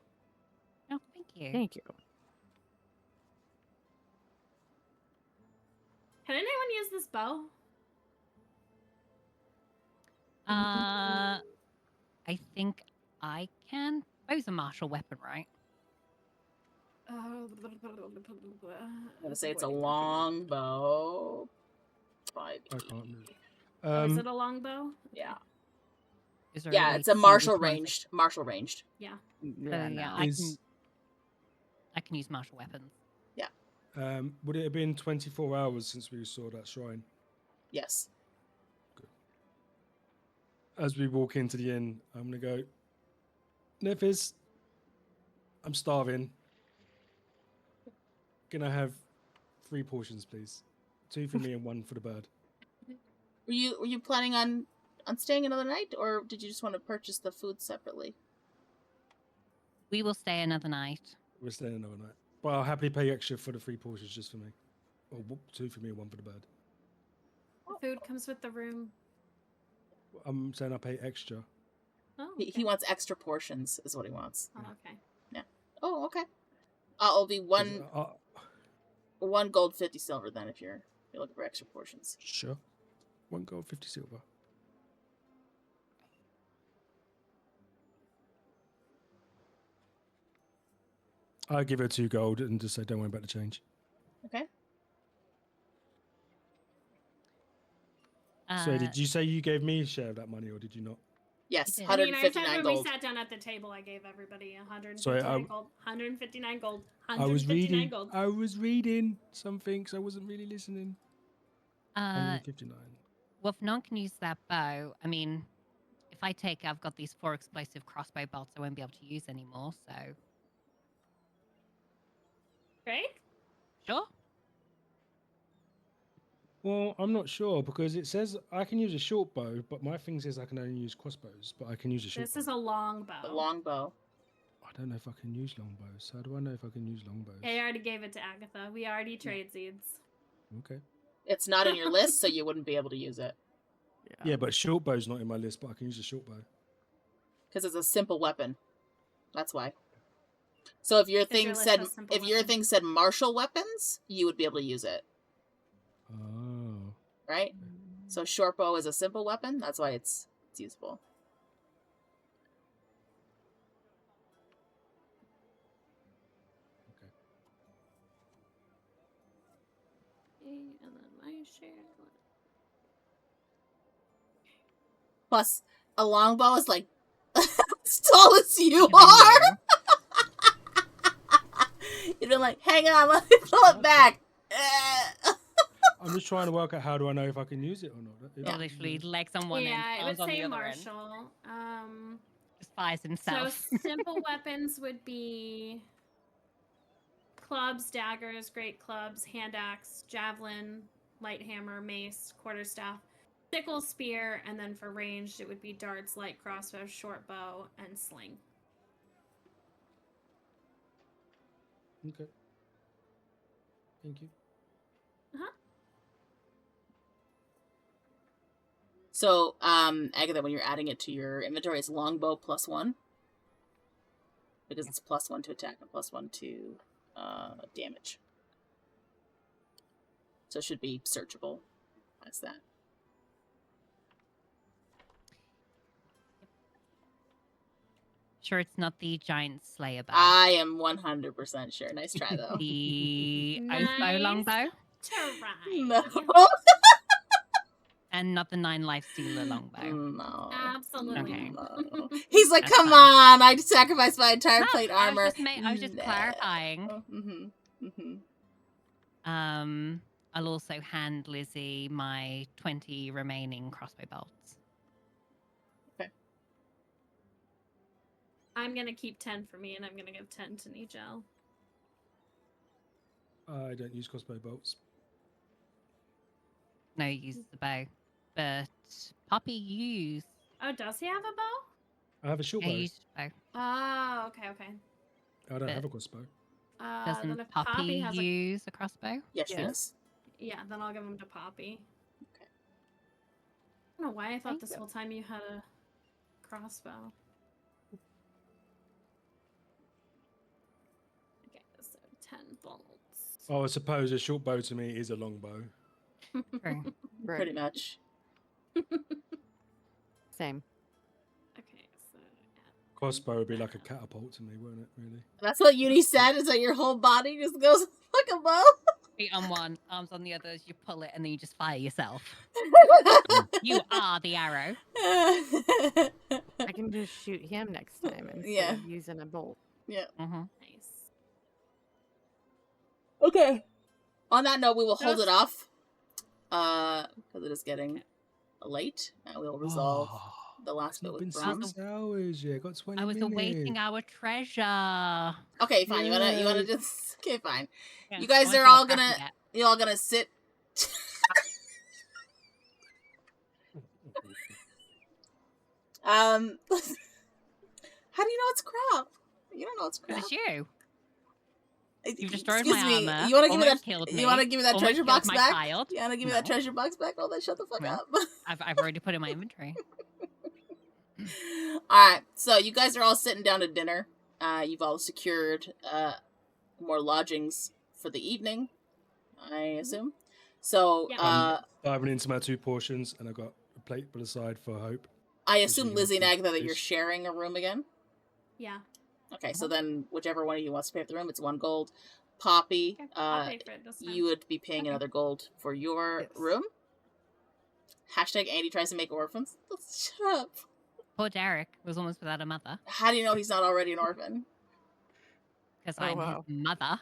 Oh, thank you. Thank you. Can anyone use this bow? I think I can. Bow's a martial weapon, right? I'm gonna say it's a long bow. 5. I can't move. Is it a long bow? Yeah. Is there Yeah, way it's a to see martial which one's ranged. Martial ranged. Yeah. Yeah, yeah, no. I can use martial weapons. Would it have been 24 hours since we saw that shrine? Yes. As we walk into the inn, I'm going to go, Nephis, I'm starving. Can I have 3 portions, please? 2 for me and 1 for the bird. Were you planning on staying another night, or did you just want to purchase the food separately? We will stay another night. We're staying another night. But I'll happily pay extra for the 3 portions just for me. Or 2 for me and 1 for the bird. The food comes with the room. I'm saying I'll pay extra. Oh, He okay. wants extra portions, is what he wants. Oh, okay. Oh, okay. It'll be 1 gold, 50 silver then, if you're looking for extra portions. Sure. 1 gold, 50 silver. I give her 2 gold and just say, don't worry about the change. Okay. So did you say you gave me a share of that money, or did you not? Yes, You did. I mean, I said 159 when gold. we sat down at the table, I gave everybody 159 Sorry, gold. 159 gold. I was 159 reading. gold. I was reading something, so I wasn't really listening. 159. Well, if no one can use that bow, I mean, if I take, I've got these 4 explosive crossbow bolts I won't be able to use anymore, so. Right? Sure. Well, I'm not sure because it says I can use a short bow, but my thing says I can only use crossbows, but I can use a short This bow. is a long bow. The long bow. I don't know if I can use longbows. How do I know if I can use longbows? I already gave it to Agatha. We already trade seeds. Okay. It's not in your list, so you wouldn't be able to use it. Yeah, but short bow's not in my list, but I can use a short bow. Because it's a simple weapon. That's why. So if your your thing list said has simple if your weapons. thing said martial weapons, you would be able to use it. Oh. Right? So short bow is a simple weapon, that's why it's usable. Okay. And then my share. Plus, a longbow is like as tall as you are. You'd be like, hang on, let me pull it back. I'm just trying to work out how do I know if I can use it or not. Yeah. Literally legs on one end, Yeah, it arms would on the say other end. martial. Just fires So himself. simple weapons would be clubs, daggers, great clubs, hand axe, javelin, light hammer, mace, quarterstaff, sickle, spear, and then for ranged it would be darts, light crossbow, short bow, and sling. Okay. Thank you. So, Agatha, when you're adding it to your inventory, it's longbow +1. Because it's +1 to attack and +1 to damage. So it should be searchable as that. Sure, it's not the giant slayer bow. I am 100% sure. Nice try, though. The oath bow, longbow, Try. No. and not the 9 life stealer longbow. No. Absolutely. Okay. No. He's like, That's come fine. on! I sacrificed my entire No, plate armor. I was just clarifying. I'll also hand Lizzy my 20 remaining crossbow bolts. I'm gonna keep 10 for me, and I'm gonna give 10 to Nigel. I don't use crossbow bolts. No, you use the bow. But Poppy, you use. Oh, does he have a bow? I have a short Yeah, bow. you use bow. Oh, okay, okay. I don't have a crossbow. Then Doesn't if Poppy has use a crossbow? Yes, she Yeah. does. yeah, then I'll give him to Poppy. Okay. I don't know why I thought Thank this you. whole time you had a crossbow. Okay, so 10 bolts. Oh, I suppose a short bow to me is a long bow. True. Right. Pretty much. Same. Okay, so Crossbow would be like a catapult to me, wouldn't it, really? That's what Uni said, is that your whole body just goes like a bow. Feet on one, arms on the others, you pull it, and then you just fire yourself. You are the arrow. I can just shoot him next time instead Yeah. of using a bolt. Mm-hmm. nice. Okay. On that note, we will hold Just- it off. Because it is getting late, and we'll resolve the last It's bit not with been Brom. 6 hours yet. Got 20 I was minutes. awaiting our treasure. Okay, fine. You wanna Yay. just okay, fine. Yeah, You guys I wanna are see what all crap we gonna get. you're all gonna sit. How do you know it's crap? You don't know it's 'Cause crap. it's you. You've Excuse destroyed my me. armor. You wanna give me almost that? killed You me, wanna give me that almost treasure killed box my back? child. You wanna give me that No. treasure box back? Oh, then shut the fuck No. up. I've already put it in my inventory. Alright, so you guys are all sitting down to dinner. You've all secured more lodgings for the evening, I assume. So, Yeah. I'm diving into my 2 portions, and I've got a plate put aside for Hope. I Does assume she Lizzy and have Agatha that you're fish? sharing a room again. Yeah. Okay, so then whichever one of you wants to pay for the room, it's 1 gold. Poppy, Okay, I'll pay for it this time. you would be paying Okay. another gold for your Yes. room. Hashtag Andy tries to make orphans. Shut up. Poor Derek was almost without a mother How do you know he's not already an orphan? because Oh, I'm wow. his mother.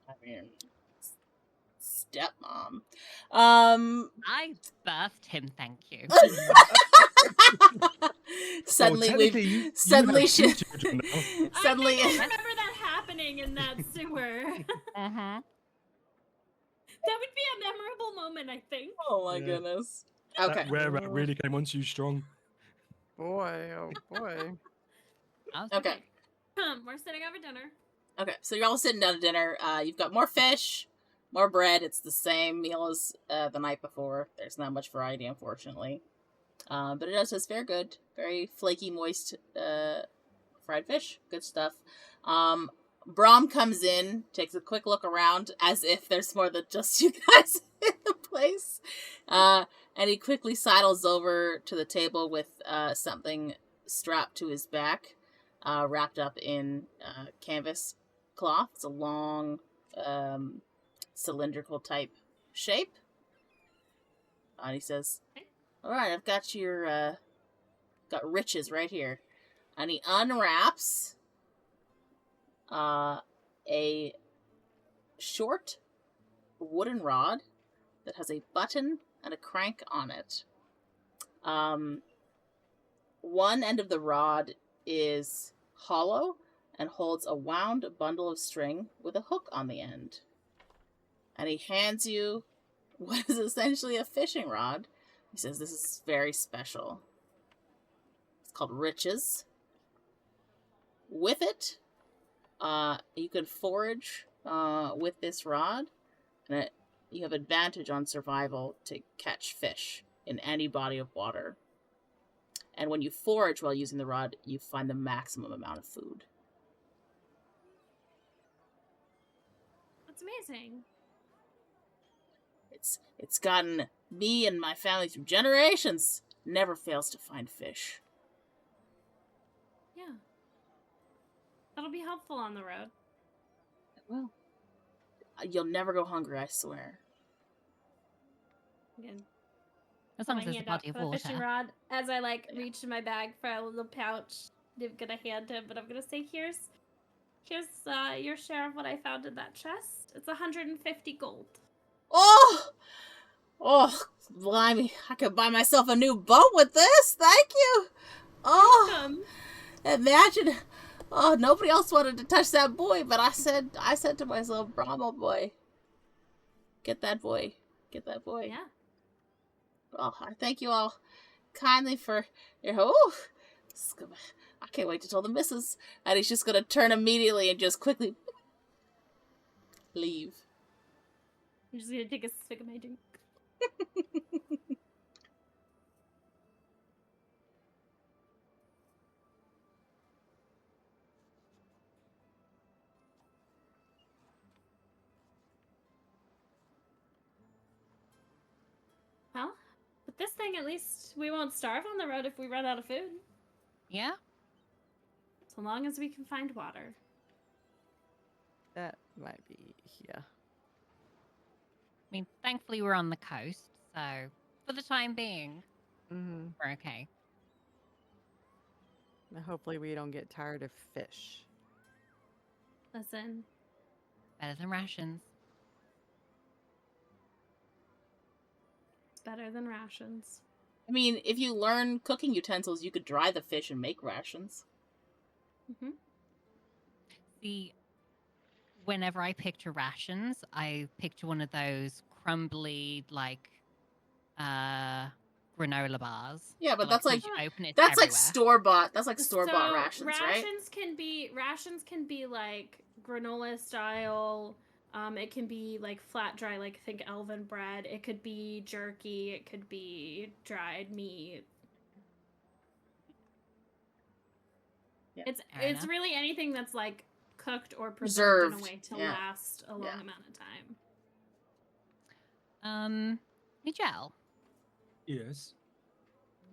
I mean, stepmom. I birthed him, thank you. Suddenly Well, we've technically, you suddenly have 2 she children now. suddenly I think I remember that happening in that sewer. Mm-hmm. That would be a memorable moment, I think. Oh my Yeah. goodness. Okay. That rare rat really came onto you strong. Boy, oh boy. Okay. We're sitting over dinner. Okay. So you're all sitting down to dinner. You've got more fish, more bread. It's the same meal as the night before. There's not much variety, unfortunately. But it does taste very good. Very flaky, moist fried fish. Good stuff. Brom comes in, takes a quick look around as if there's more than just you guys in the place. And he quickly sidles over to the table with something strapped to his back, wrapped up in canvas cloth. It's a long, cylindrical type shape. And he says, "All right, I've got your got riches right here." And he unwraps a short wooden rod that has a button and a crank on it. One end of the rod is hollow and holds a wound bundle of string with a hook on the end. And he hands you what is essentially a fishing rod. He says, "This is very special. It's called Riches. With it, you can forage with this rod, and you have advantage on survival to catch fish in any body of water. And when you forage while using the rod, you find the maximum amount of food." That's amazing. It's gotten me and my family through generations. Never fails to find fish. Yeah. That'll be helpful on the road. Well, you'll never go hungry, I swear. Again, As put long my as there's a hand out body of for the fishing water. rod as I like Yeah. reach in my bag for a little pouch. I'm gonna hand him, but I'm gonna say, here's your share of what I found in that chest. It's 150 gold. Oh! Oh, blimey. I could buy myself a new boat with this. Thank you. Oh, Welcome. imagine. Oh, nobody else wanted to touch that boy, but I said to myself, Brahma boy. Get that boy. Get that boy. Yeah. Oh, I thank you all kindly for your. Oh, I can't wait to tell the missus. And he's just gonna turn immediately and just quickly leave. I'm just gonna take a swig of my drink. Well, with this thing, at least we won't starve on the road if we run out of food. Yeah? So long as we can find water. That might be, yeah. I mean, thankfully we're on the coast, so for the time being, Mm-hmm. we're okay. Hopefully we don't get tired of fish. Listen, Better than rations. it's better than rations. I mean, if you learn cooking utensils, you could dry the fish and make rations. Mm-hmm. See, whenever I picture rations, I picture one of those crumbly, like, granola bars. Yeah, but So, that's as soon like as you open it, it's that's like everywhere. store-bought. That's like store-bought So, rations, right? Rations can be like granola style. It can be like flat dry, like think elven bread. It could be jerky. It could be dried meat. Yeah, It's fair enough. really anything that's like cooked or preserved in a Preserved, way to yeah. last a long Yeah. amount of time. Nigel, Yes.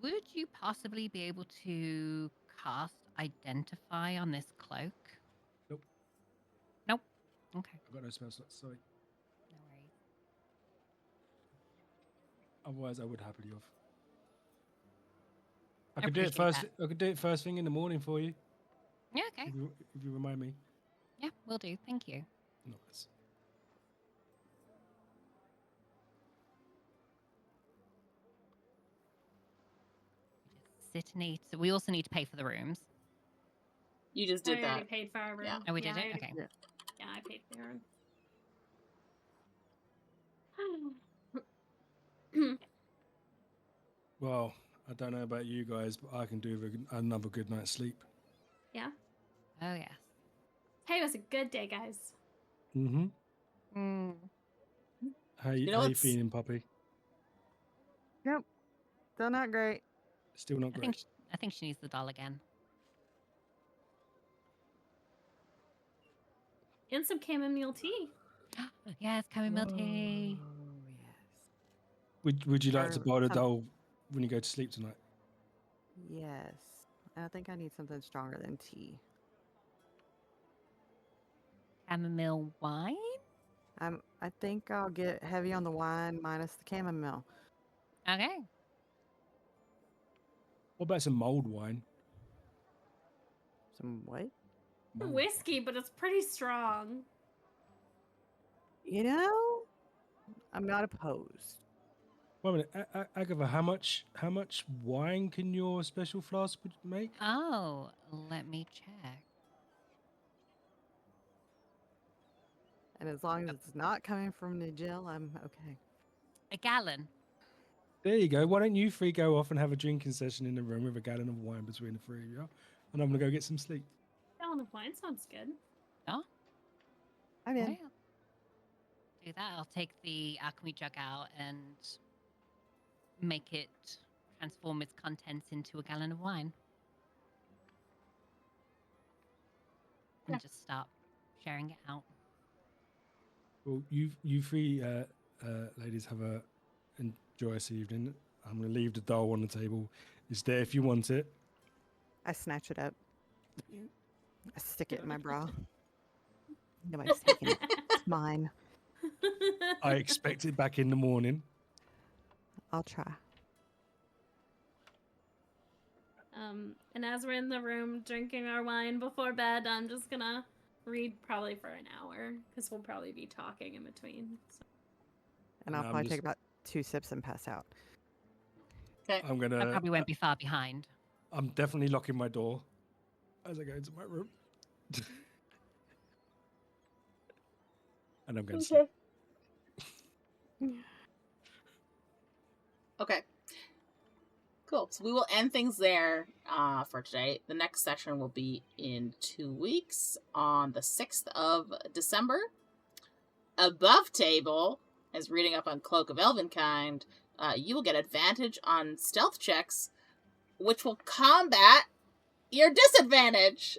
would you possibly be able to cast Identify on this cloak? Nope. Nope. Okay. I've got no spell slots, sorry. No worries. Otherwise, I would happily have. I I could do it appreciate first. that. I could do it first thing in the morning for you, Yeah, okay. if you remind me. Yeah, will do. Thank you. Nice. Just sit and eat. So we also need to pay for the rooms. You just I did already that. paid for our room. Yeah. Oh, we Yeah, did I it? already- Okay. Yeah. Yeah, I paid for your room. Well, I don't know about you guys, but I can do with another good night's sleep. Yeah. Oh, yes. Hey, it was a good day, guys. Mm-hmm. Mm. How You you, know how you what's- feeling, puppy? Yep. Still not great. Still not I great. think I think she needs the doll again. And some chamomile tea. Yes, chamomile tea. Oh, yes. Would you like to Or buy the some- doll when you go to sleep tonight? Yes. I think I need something stronger than tea. Chamomile wine? I think I'll get heavy on the wine minus the chamomile. Okay. What about some mulled wine? Some what? Mulled Whiskey, but it's pretty strong. You know, I'm not opposed. Wait a minute, Agatha, how much wine can your special flask make? Oh, let me check. And as long as it's not coming from Nigel, I'm okay. A gallon. There you go. Why don't you three go off and have a drinking session in the room with a gallon of wine between the three of you, and I'm gonna go get some sleep. Gallon of wine sounds good. Oh, I'm in. well. Do that. I'll take the alchemy jug out and make it transform its contents into a gallon of wine. And just start sharing it out. Well, you three ladies have a joyous evening. I'm going to leave the doll on the table. It's there if you want it. I snatch it up. I stick it in my bra. Nobody's taking it. It's mine. I expect it back in the morning. I'll try. And as we're in the room drinking our wine before bed, I'm just gonna read probably for an hour because we'll probably be talking in between. So. And I'll probably take about 2 sips and pass out. Okay. I'm going I to... probably won't be far behind. I'm definitely locking my door as I go into my room. And I'm going to sleep. Okay. Cool. So we will end things there for today. The next session will be in 2 weeks on the 6th of December. Above table, as reading up on Cloak of Elvenkind, you will get advantage on stealth checks, which will combat your disadvantage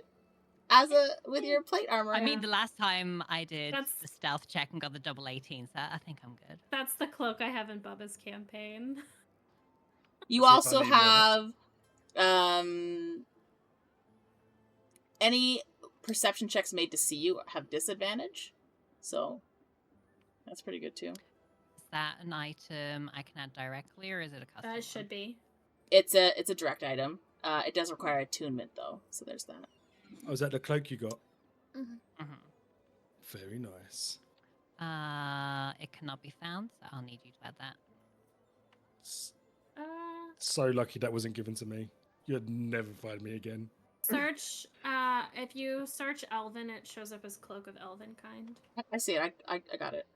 with your plate armor. I mean, the last time I did That's- the stealth check and got the double 18, so I think I'm good. That's the cloak I have in Bubba's campaign. You Let's see if I also need more. have any perception checks made to see you have disadvantage, so that's pretty good too. Is that an item I can add directly, or is it a custom? It should be. It's a direct item. It does require attunement though, so there's that. Oh, is that the cloak you got? Mm-hmm. Very nice. It cannot be found, so I'll need you to add that. So lucky that wasn't given to me. You'd never find me again. Search. If you search Elven, it shows up as Cloak of Elvenkind. I see it. I got it.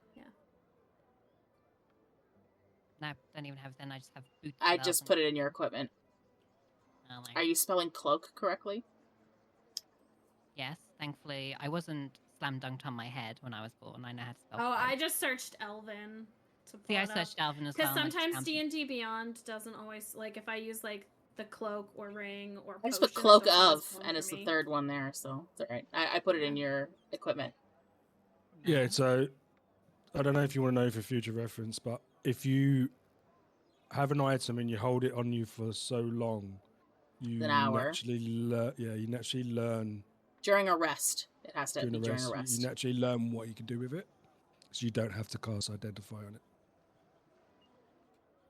No, don't even have then. I just have boots. I just put it in your equipment. Oh, Are you spelling cloak correctly? Yes, thankfully I wasn't slam dunked on my head when I was born. I know how to spell. Oh, cloak. I just searched Elven. See, I searched Elven as well. Because and I just sometimes found- D&D Beyond doesn't always, like, if I use, like, the cloak or ring or I just potion, put cloak it doesn't always of, pull and for it's the me. third one there, so it's alright. I put it in your equipment. Yeah, so I don't know if you want to know for future reference, but if you have an item and you hold it on you for so long, you An hour. you naturally learn During a rest. It has to be during a during a rest. rest. You naturally learn what you can do with it, so you don't have to cast Identify on it.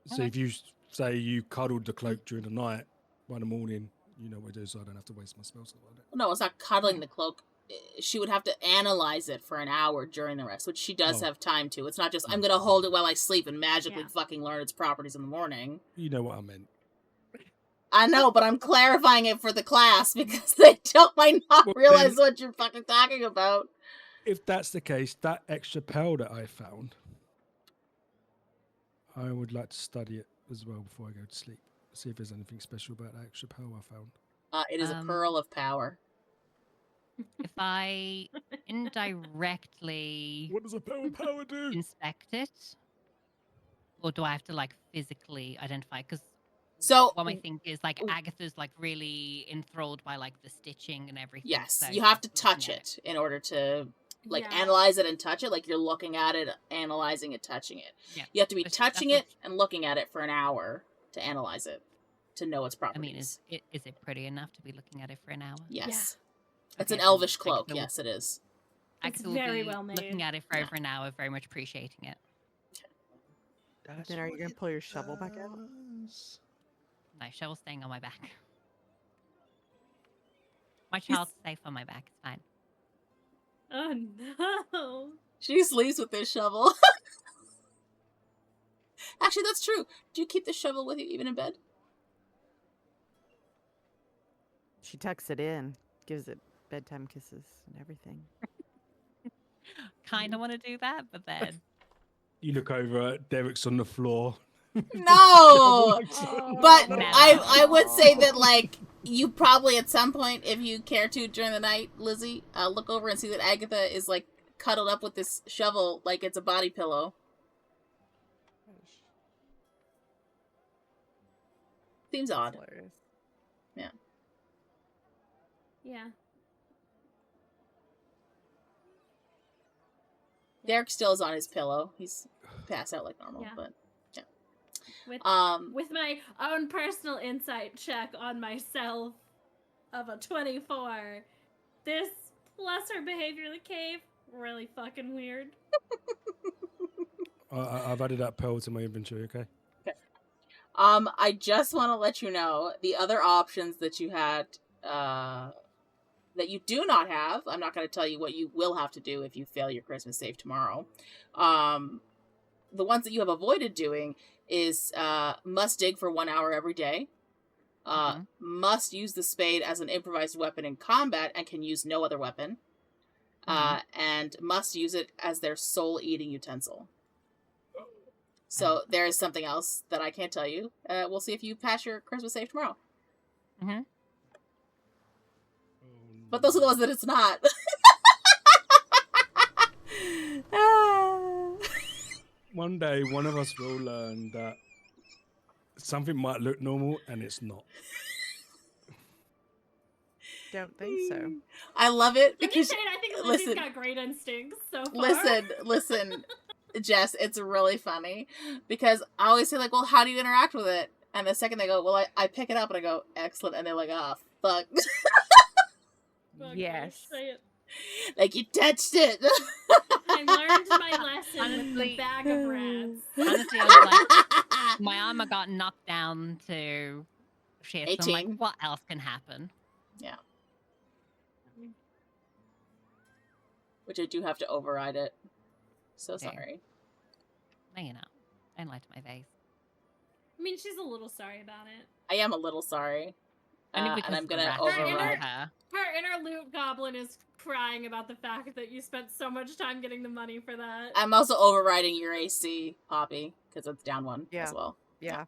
So Okay. if you say you cuddled the cloak during the night, by the morning, you know what to do, so I don't have to waste my spells on it. No, it's not cuddling the cloak. She would have to analyze it for an hour during the rest, which she does Oh. have time to. It's not just, I'm going to hold it while I sleep and magically Yeah. fucking learn its properties in the morning. You know what I meant. I know, but I'm clarifying it for the class because they might not Well, realize then- what you're fucking talking about. If that's the case, that extra pearl that I found, I would like to study it as well before I go to sleep. See if there's anything special about that extra pearl I found. It is a pearl of power. If I indirectly What does a pearl of power do? inspect it, or do I have to like physically identify? Because So, what I think is like Agatha's like really enthralled by like the stitching and everything. yes, so you have to she's looking touch at it in order to like Yeah. analyze it and touch it. Like you're looking at it, analyzing it, touching it. Yeah. You have to be That's touching what- it and looking at it for an hour to analyze it, to know its I properties. mean, is it pretty enough to be looking at it for an hour? Yes. It's Okay, an then elvish Agatha cloak. will- Yes, it is. Agatha will very be well made. looking at it for Yeah. over an hour, very much appreciating it. Then are you going to pull your shovel back out? No, shovel's staying on my back. My child's safe on my back. It's fine. Oh no! She sleeps with this shovel. Actually, that's true. Do you keep the shovel with you even in bed? She tucks it in, gives it bedtime kisses and everything. Kind of want to do that, but then You look over at Derek's on the floor. No! But No. I would say that, like, you probably at some point, if you care to during the night, Lizzy, look over and see that Agatha is, like, cuddled up with this shovel like it's a body pillow. Seems odd. Hilarious. Yeah. Derek still is on his pillow. He's passed out like normal, Yeah. but yeah. With my own personal insight check on myself of a 24, this plus her behavior in the cave, really fucking weird. I've added that pearl to my inventory. Okay. I just want to let you know the other options that you had, that you do not have. I'm not going to tell you what you will have to do if you fail your Christmas save tomorrow. The ones that you have avoided doing is must dig for 1 hour every day. Must use the spade as an improvised weapon in combat and can use no other weapon. And must use it as their soul eating utensil. So there is something else that I can't tell you. We'll see if you pass your Christmas save tomorrow. But those are the ones that it's not. One day, one of us will learn that something might look normal and it's not. Don't think so. I love it Let me because say it, I think Lizzy's got great instincts so far. listen, Jess, it's really funny because I always say like, well, how do you interact with it? And the second they go, well, I pick it up and I go, excellent, and they're like, oh, fuck. Fuck, Yes. say it. Like, you touched it. I learned my lesson with the Honestly- bag of rats. Honestly, I was like, my armor got knocked down to shit. So I'm 18. like, what else can happen? Yeah. Which I do have to override it. So Okay. sorry. No, you know. Don't lie to my face. I mean, she's a little sorry about it. I am a little sorry. Only And because I'm of the gonna rats override. around her. Her inner loot goblin is crying about the fact that you spent so much time getting the money for that. I'm also overriding your AC, Poppy, because it's down one Yeah. as well. Yeah.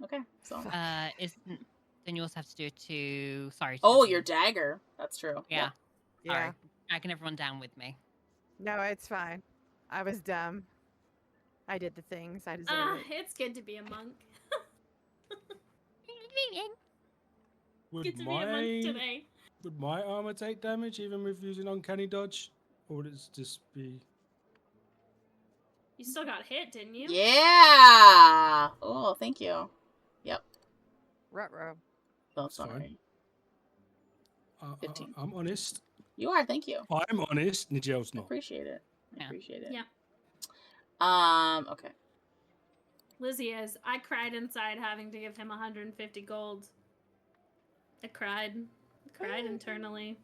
Okay, so. Then you also have to do it to. Sorry. Oh, to- your dagger. That's true. Yeah. Yeah. Sorry. Dragging everyone down with me. No, it's fine. I was dumb. I did the things. I deserve it. It's good to be a monk. Would Good to be a monk today. would my armor take damage even with using uncanny dodge, or would it just be? You still got hit, didn't you? Yeah. Oh, thank you. Yep. Ruh-roh. Oh, That's fine. sorry. 15. I'm honest. You are. Thank you. I'm honest. Nigel's not. Appreciate it. I Yeah. appreciate it. Yeah. Okay. Lizzy is. I cried inside having to give him 150 gold. I cried. Cried internally.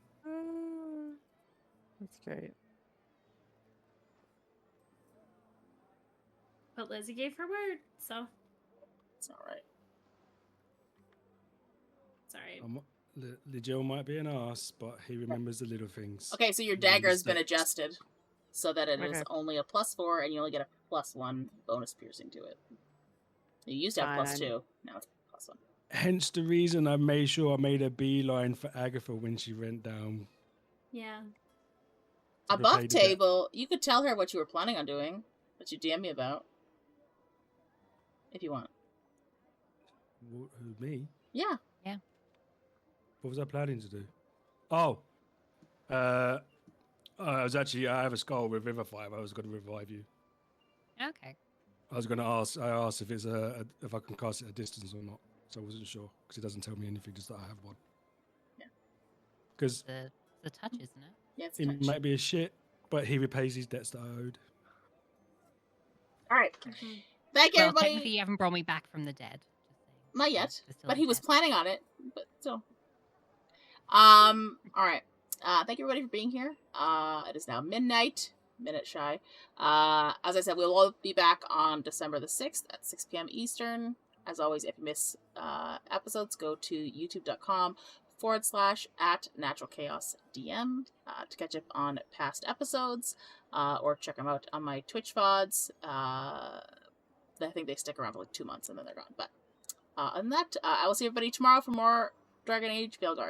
That's great. But Lizzy gave her word, so It's all right. it's alright. Nigel might be an ass, but he remembers the little things. Okay, so your He dagger has been mistakes. adjusted so that it is Okay. only a +4 and you only get a +1 bonus piercing to it. You used to have Fine. +2. Now it's +1. Hence the reason I made sure I made a beeline for Agatha when she went down. Yeah. to Above repay the debt. table, you could tell her what you were planning on doing, that you DM me about. If you want. Who, me? Yeah. What was I planning to do? Oh, I have a skull with Vivify. I was going to revive you. Okay. I was going to ask. I asked if it's if I can cast it at a distance or not. So I wasn't sure because it doesn't tell me anything. Just that I have one. Yeah. Because The touch, isn't it? Yeah, it's he touch. might be a shit, but he repays his debts that I owed. All right. Mhm. Thank you, Well, everybody. technically, you haven't brought me back from the dead. Just saying. Not yet, There's still but a he was debt. planning on it. But still. All right. Thank you everybody for being here. It is now midnight, minute shy. As I said, we'll all be back on December the 6th at 6 p.m. Eastern. As always, if you miss episodes, go to youtube.com/@naturalchaosdm to catch up on past episodes, or check them out on my Twitch VODs. I think they stick around for like 2 months and then they're gone. But other than that, I will see everybody tomorrow for more Dragon Age Veilguard.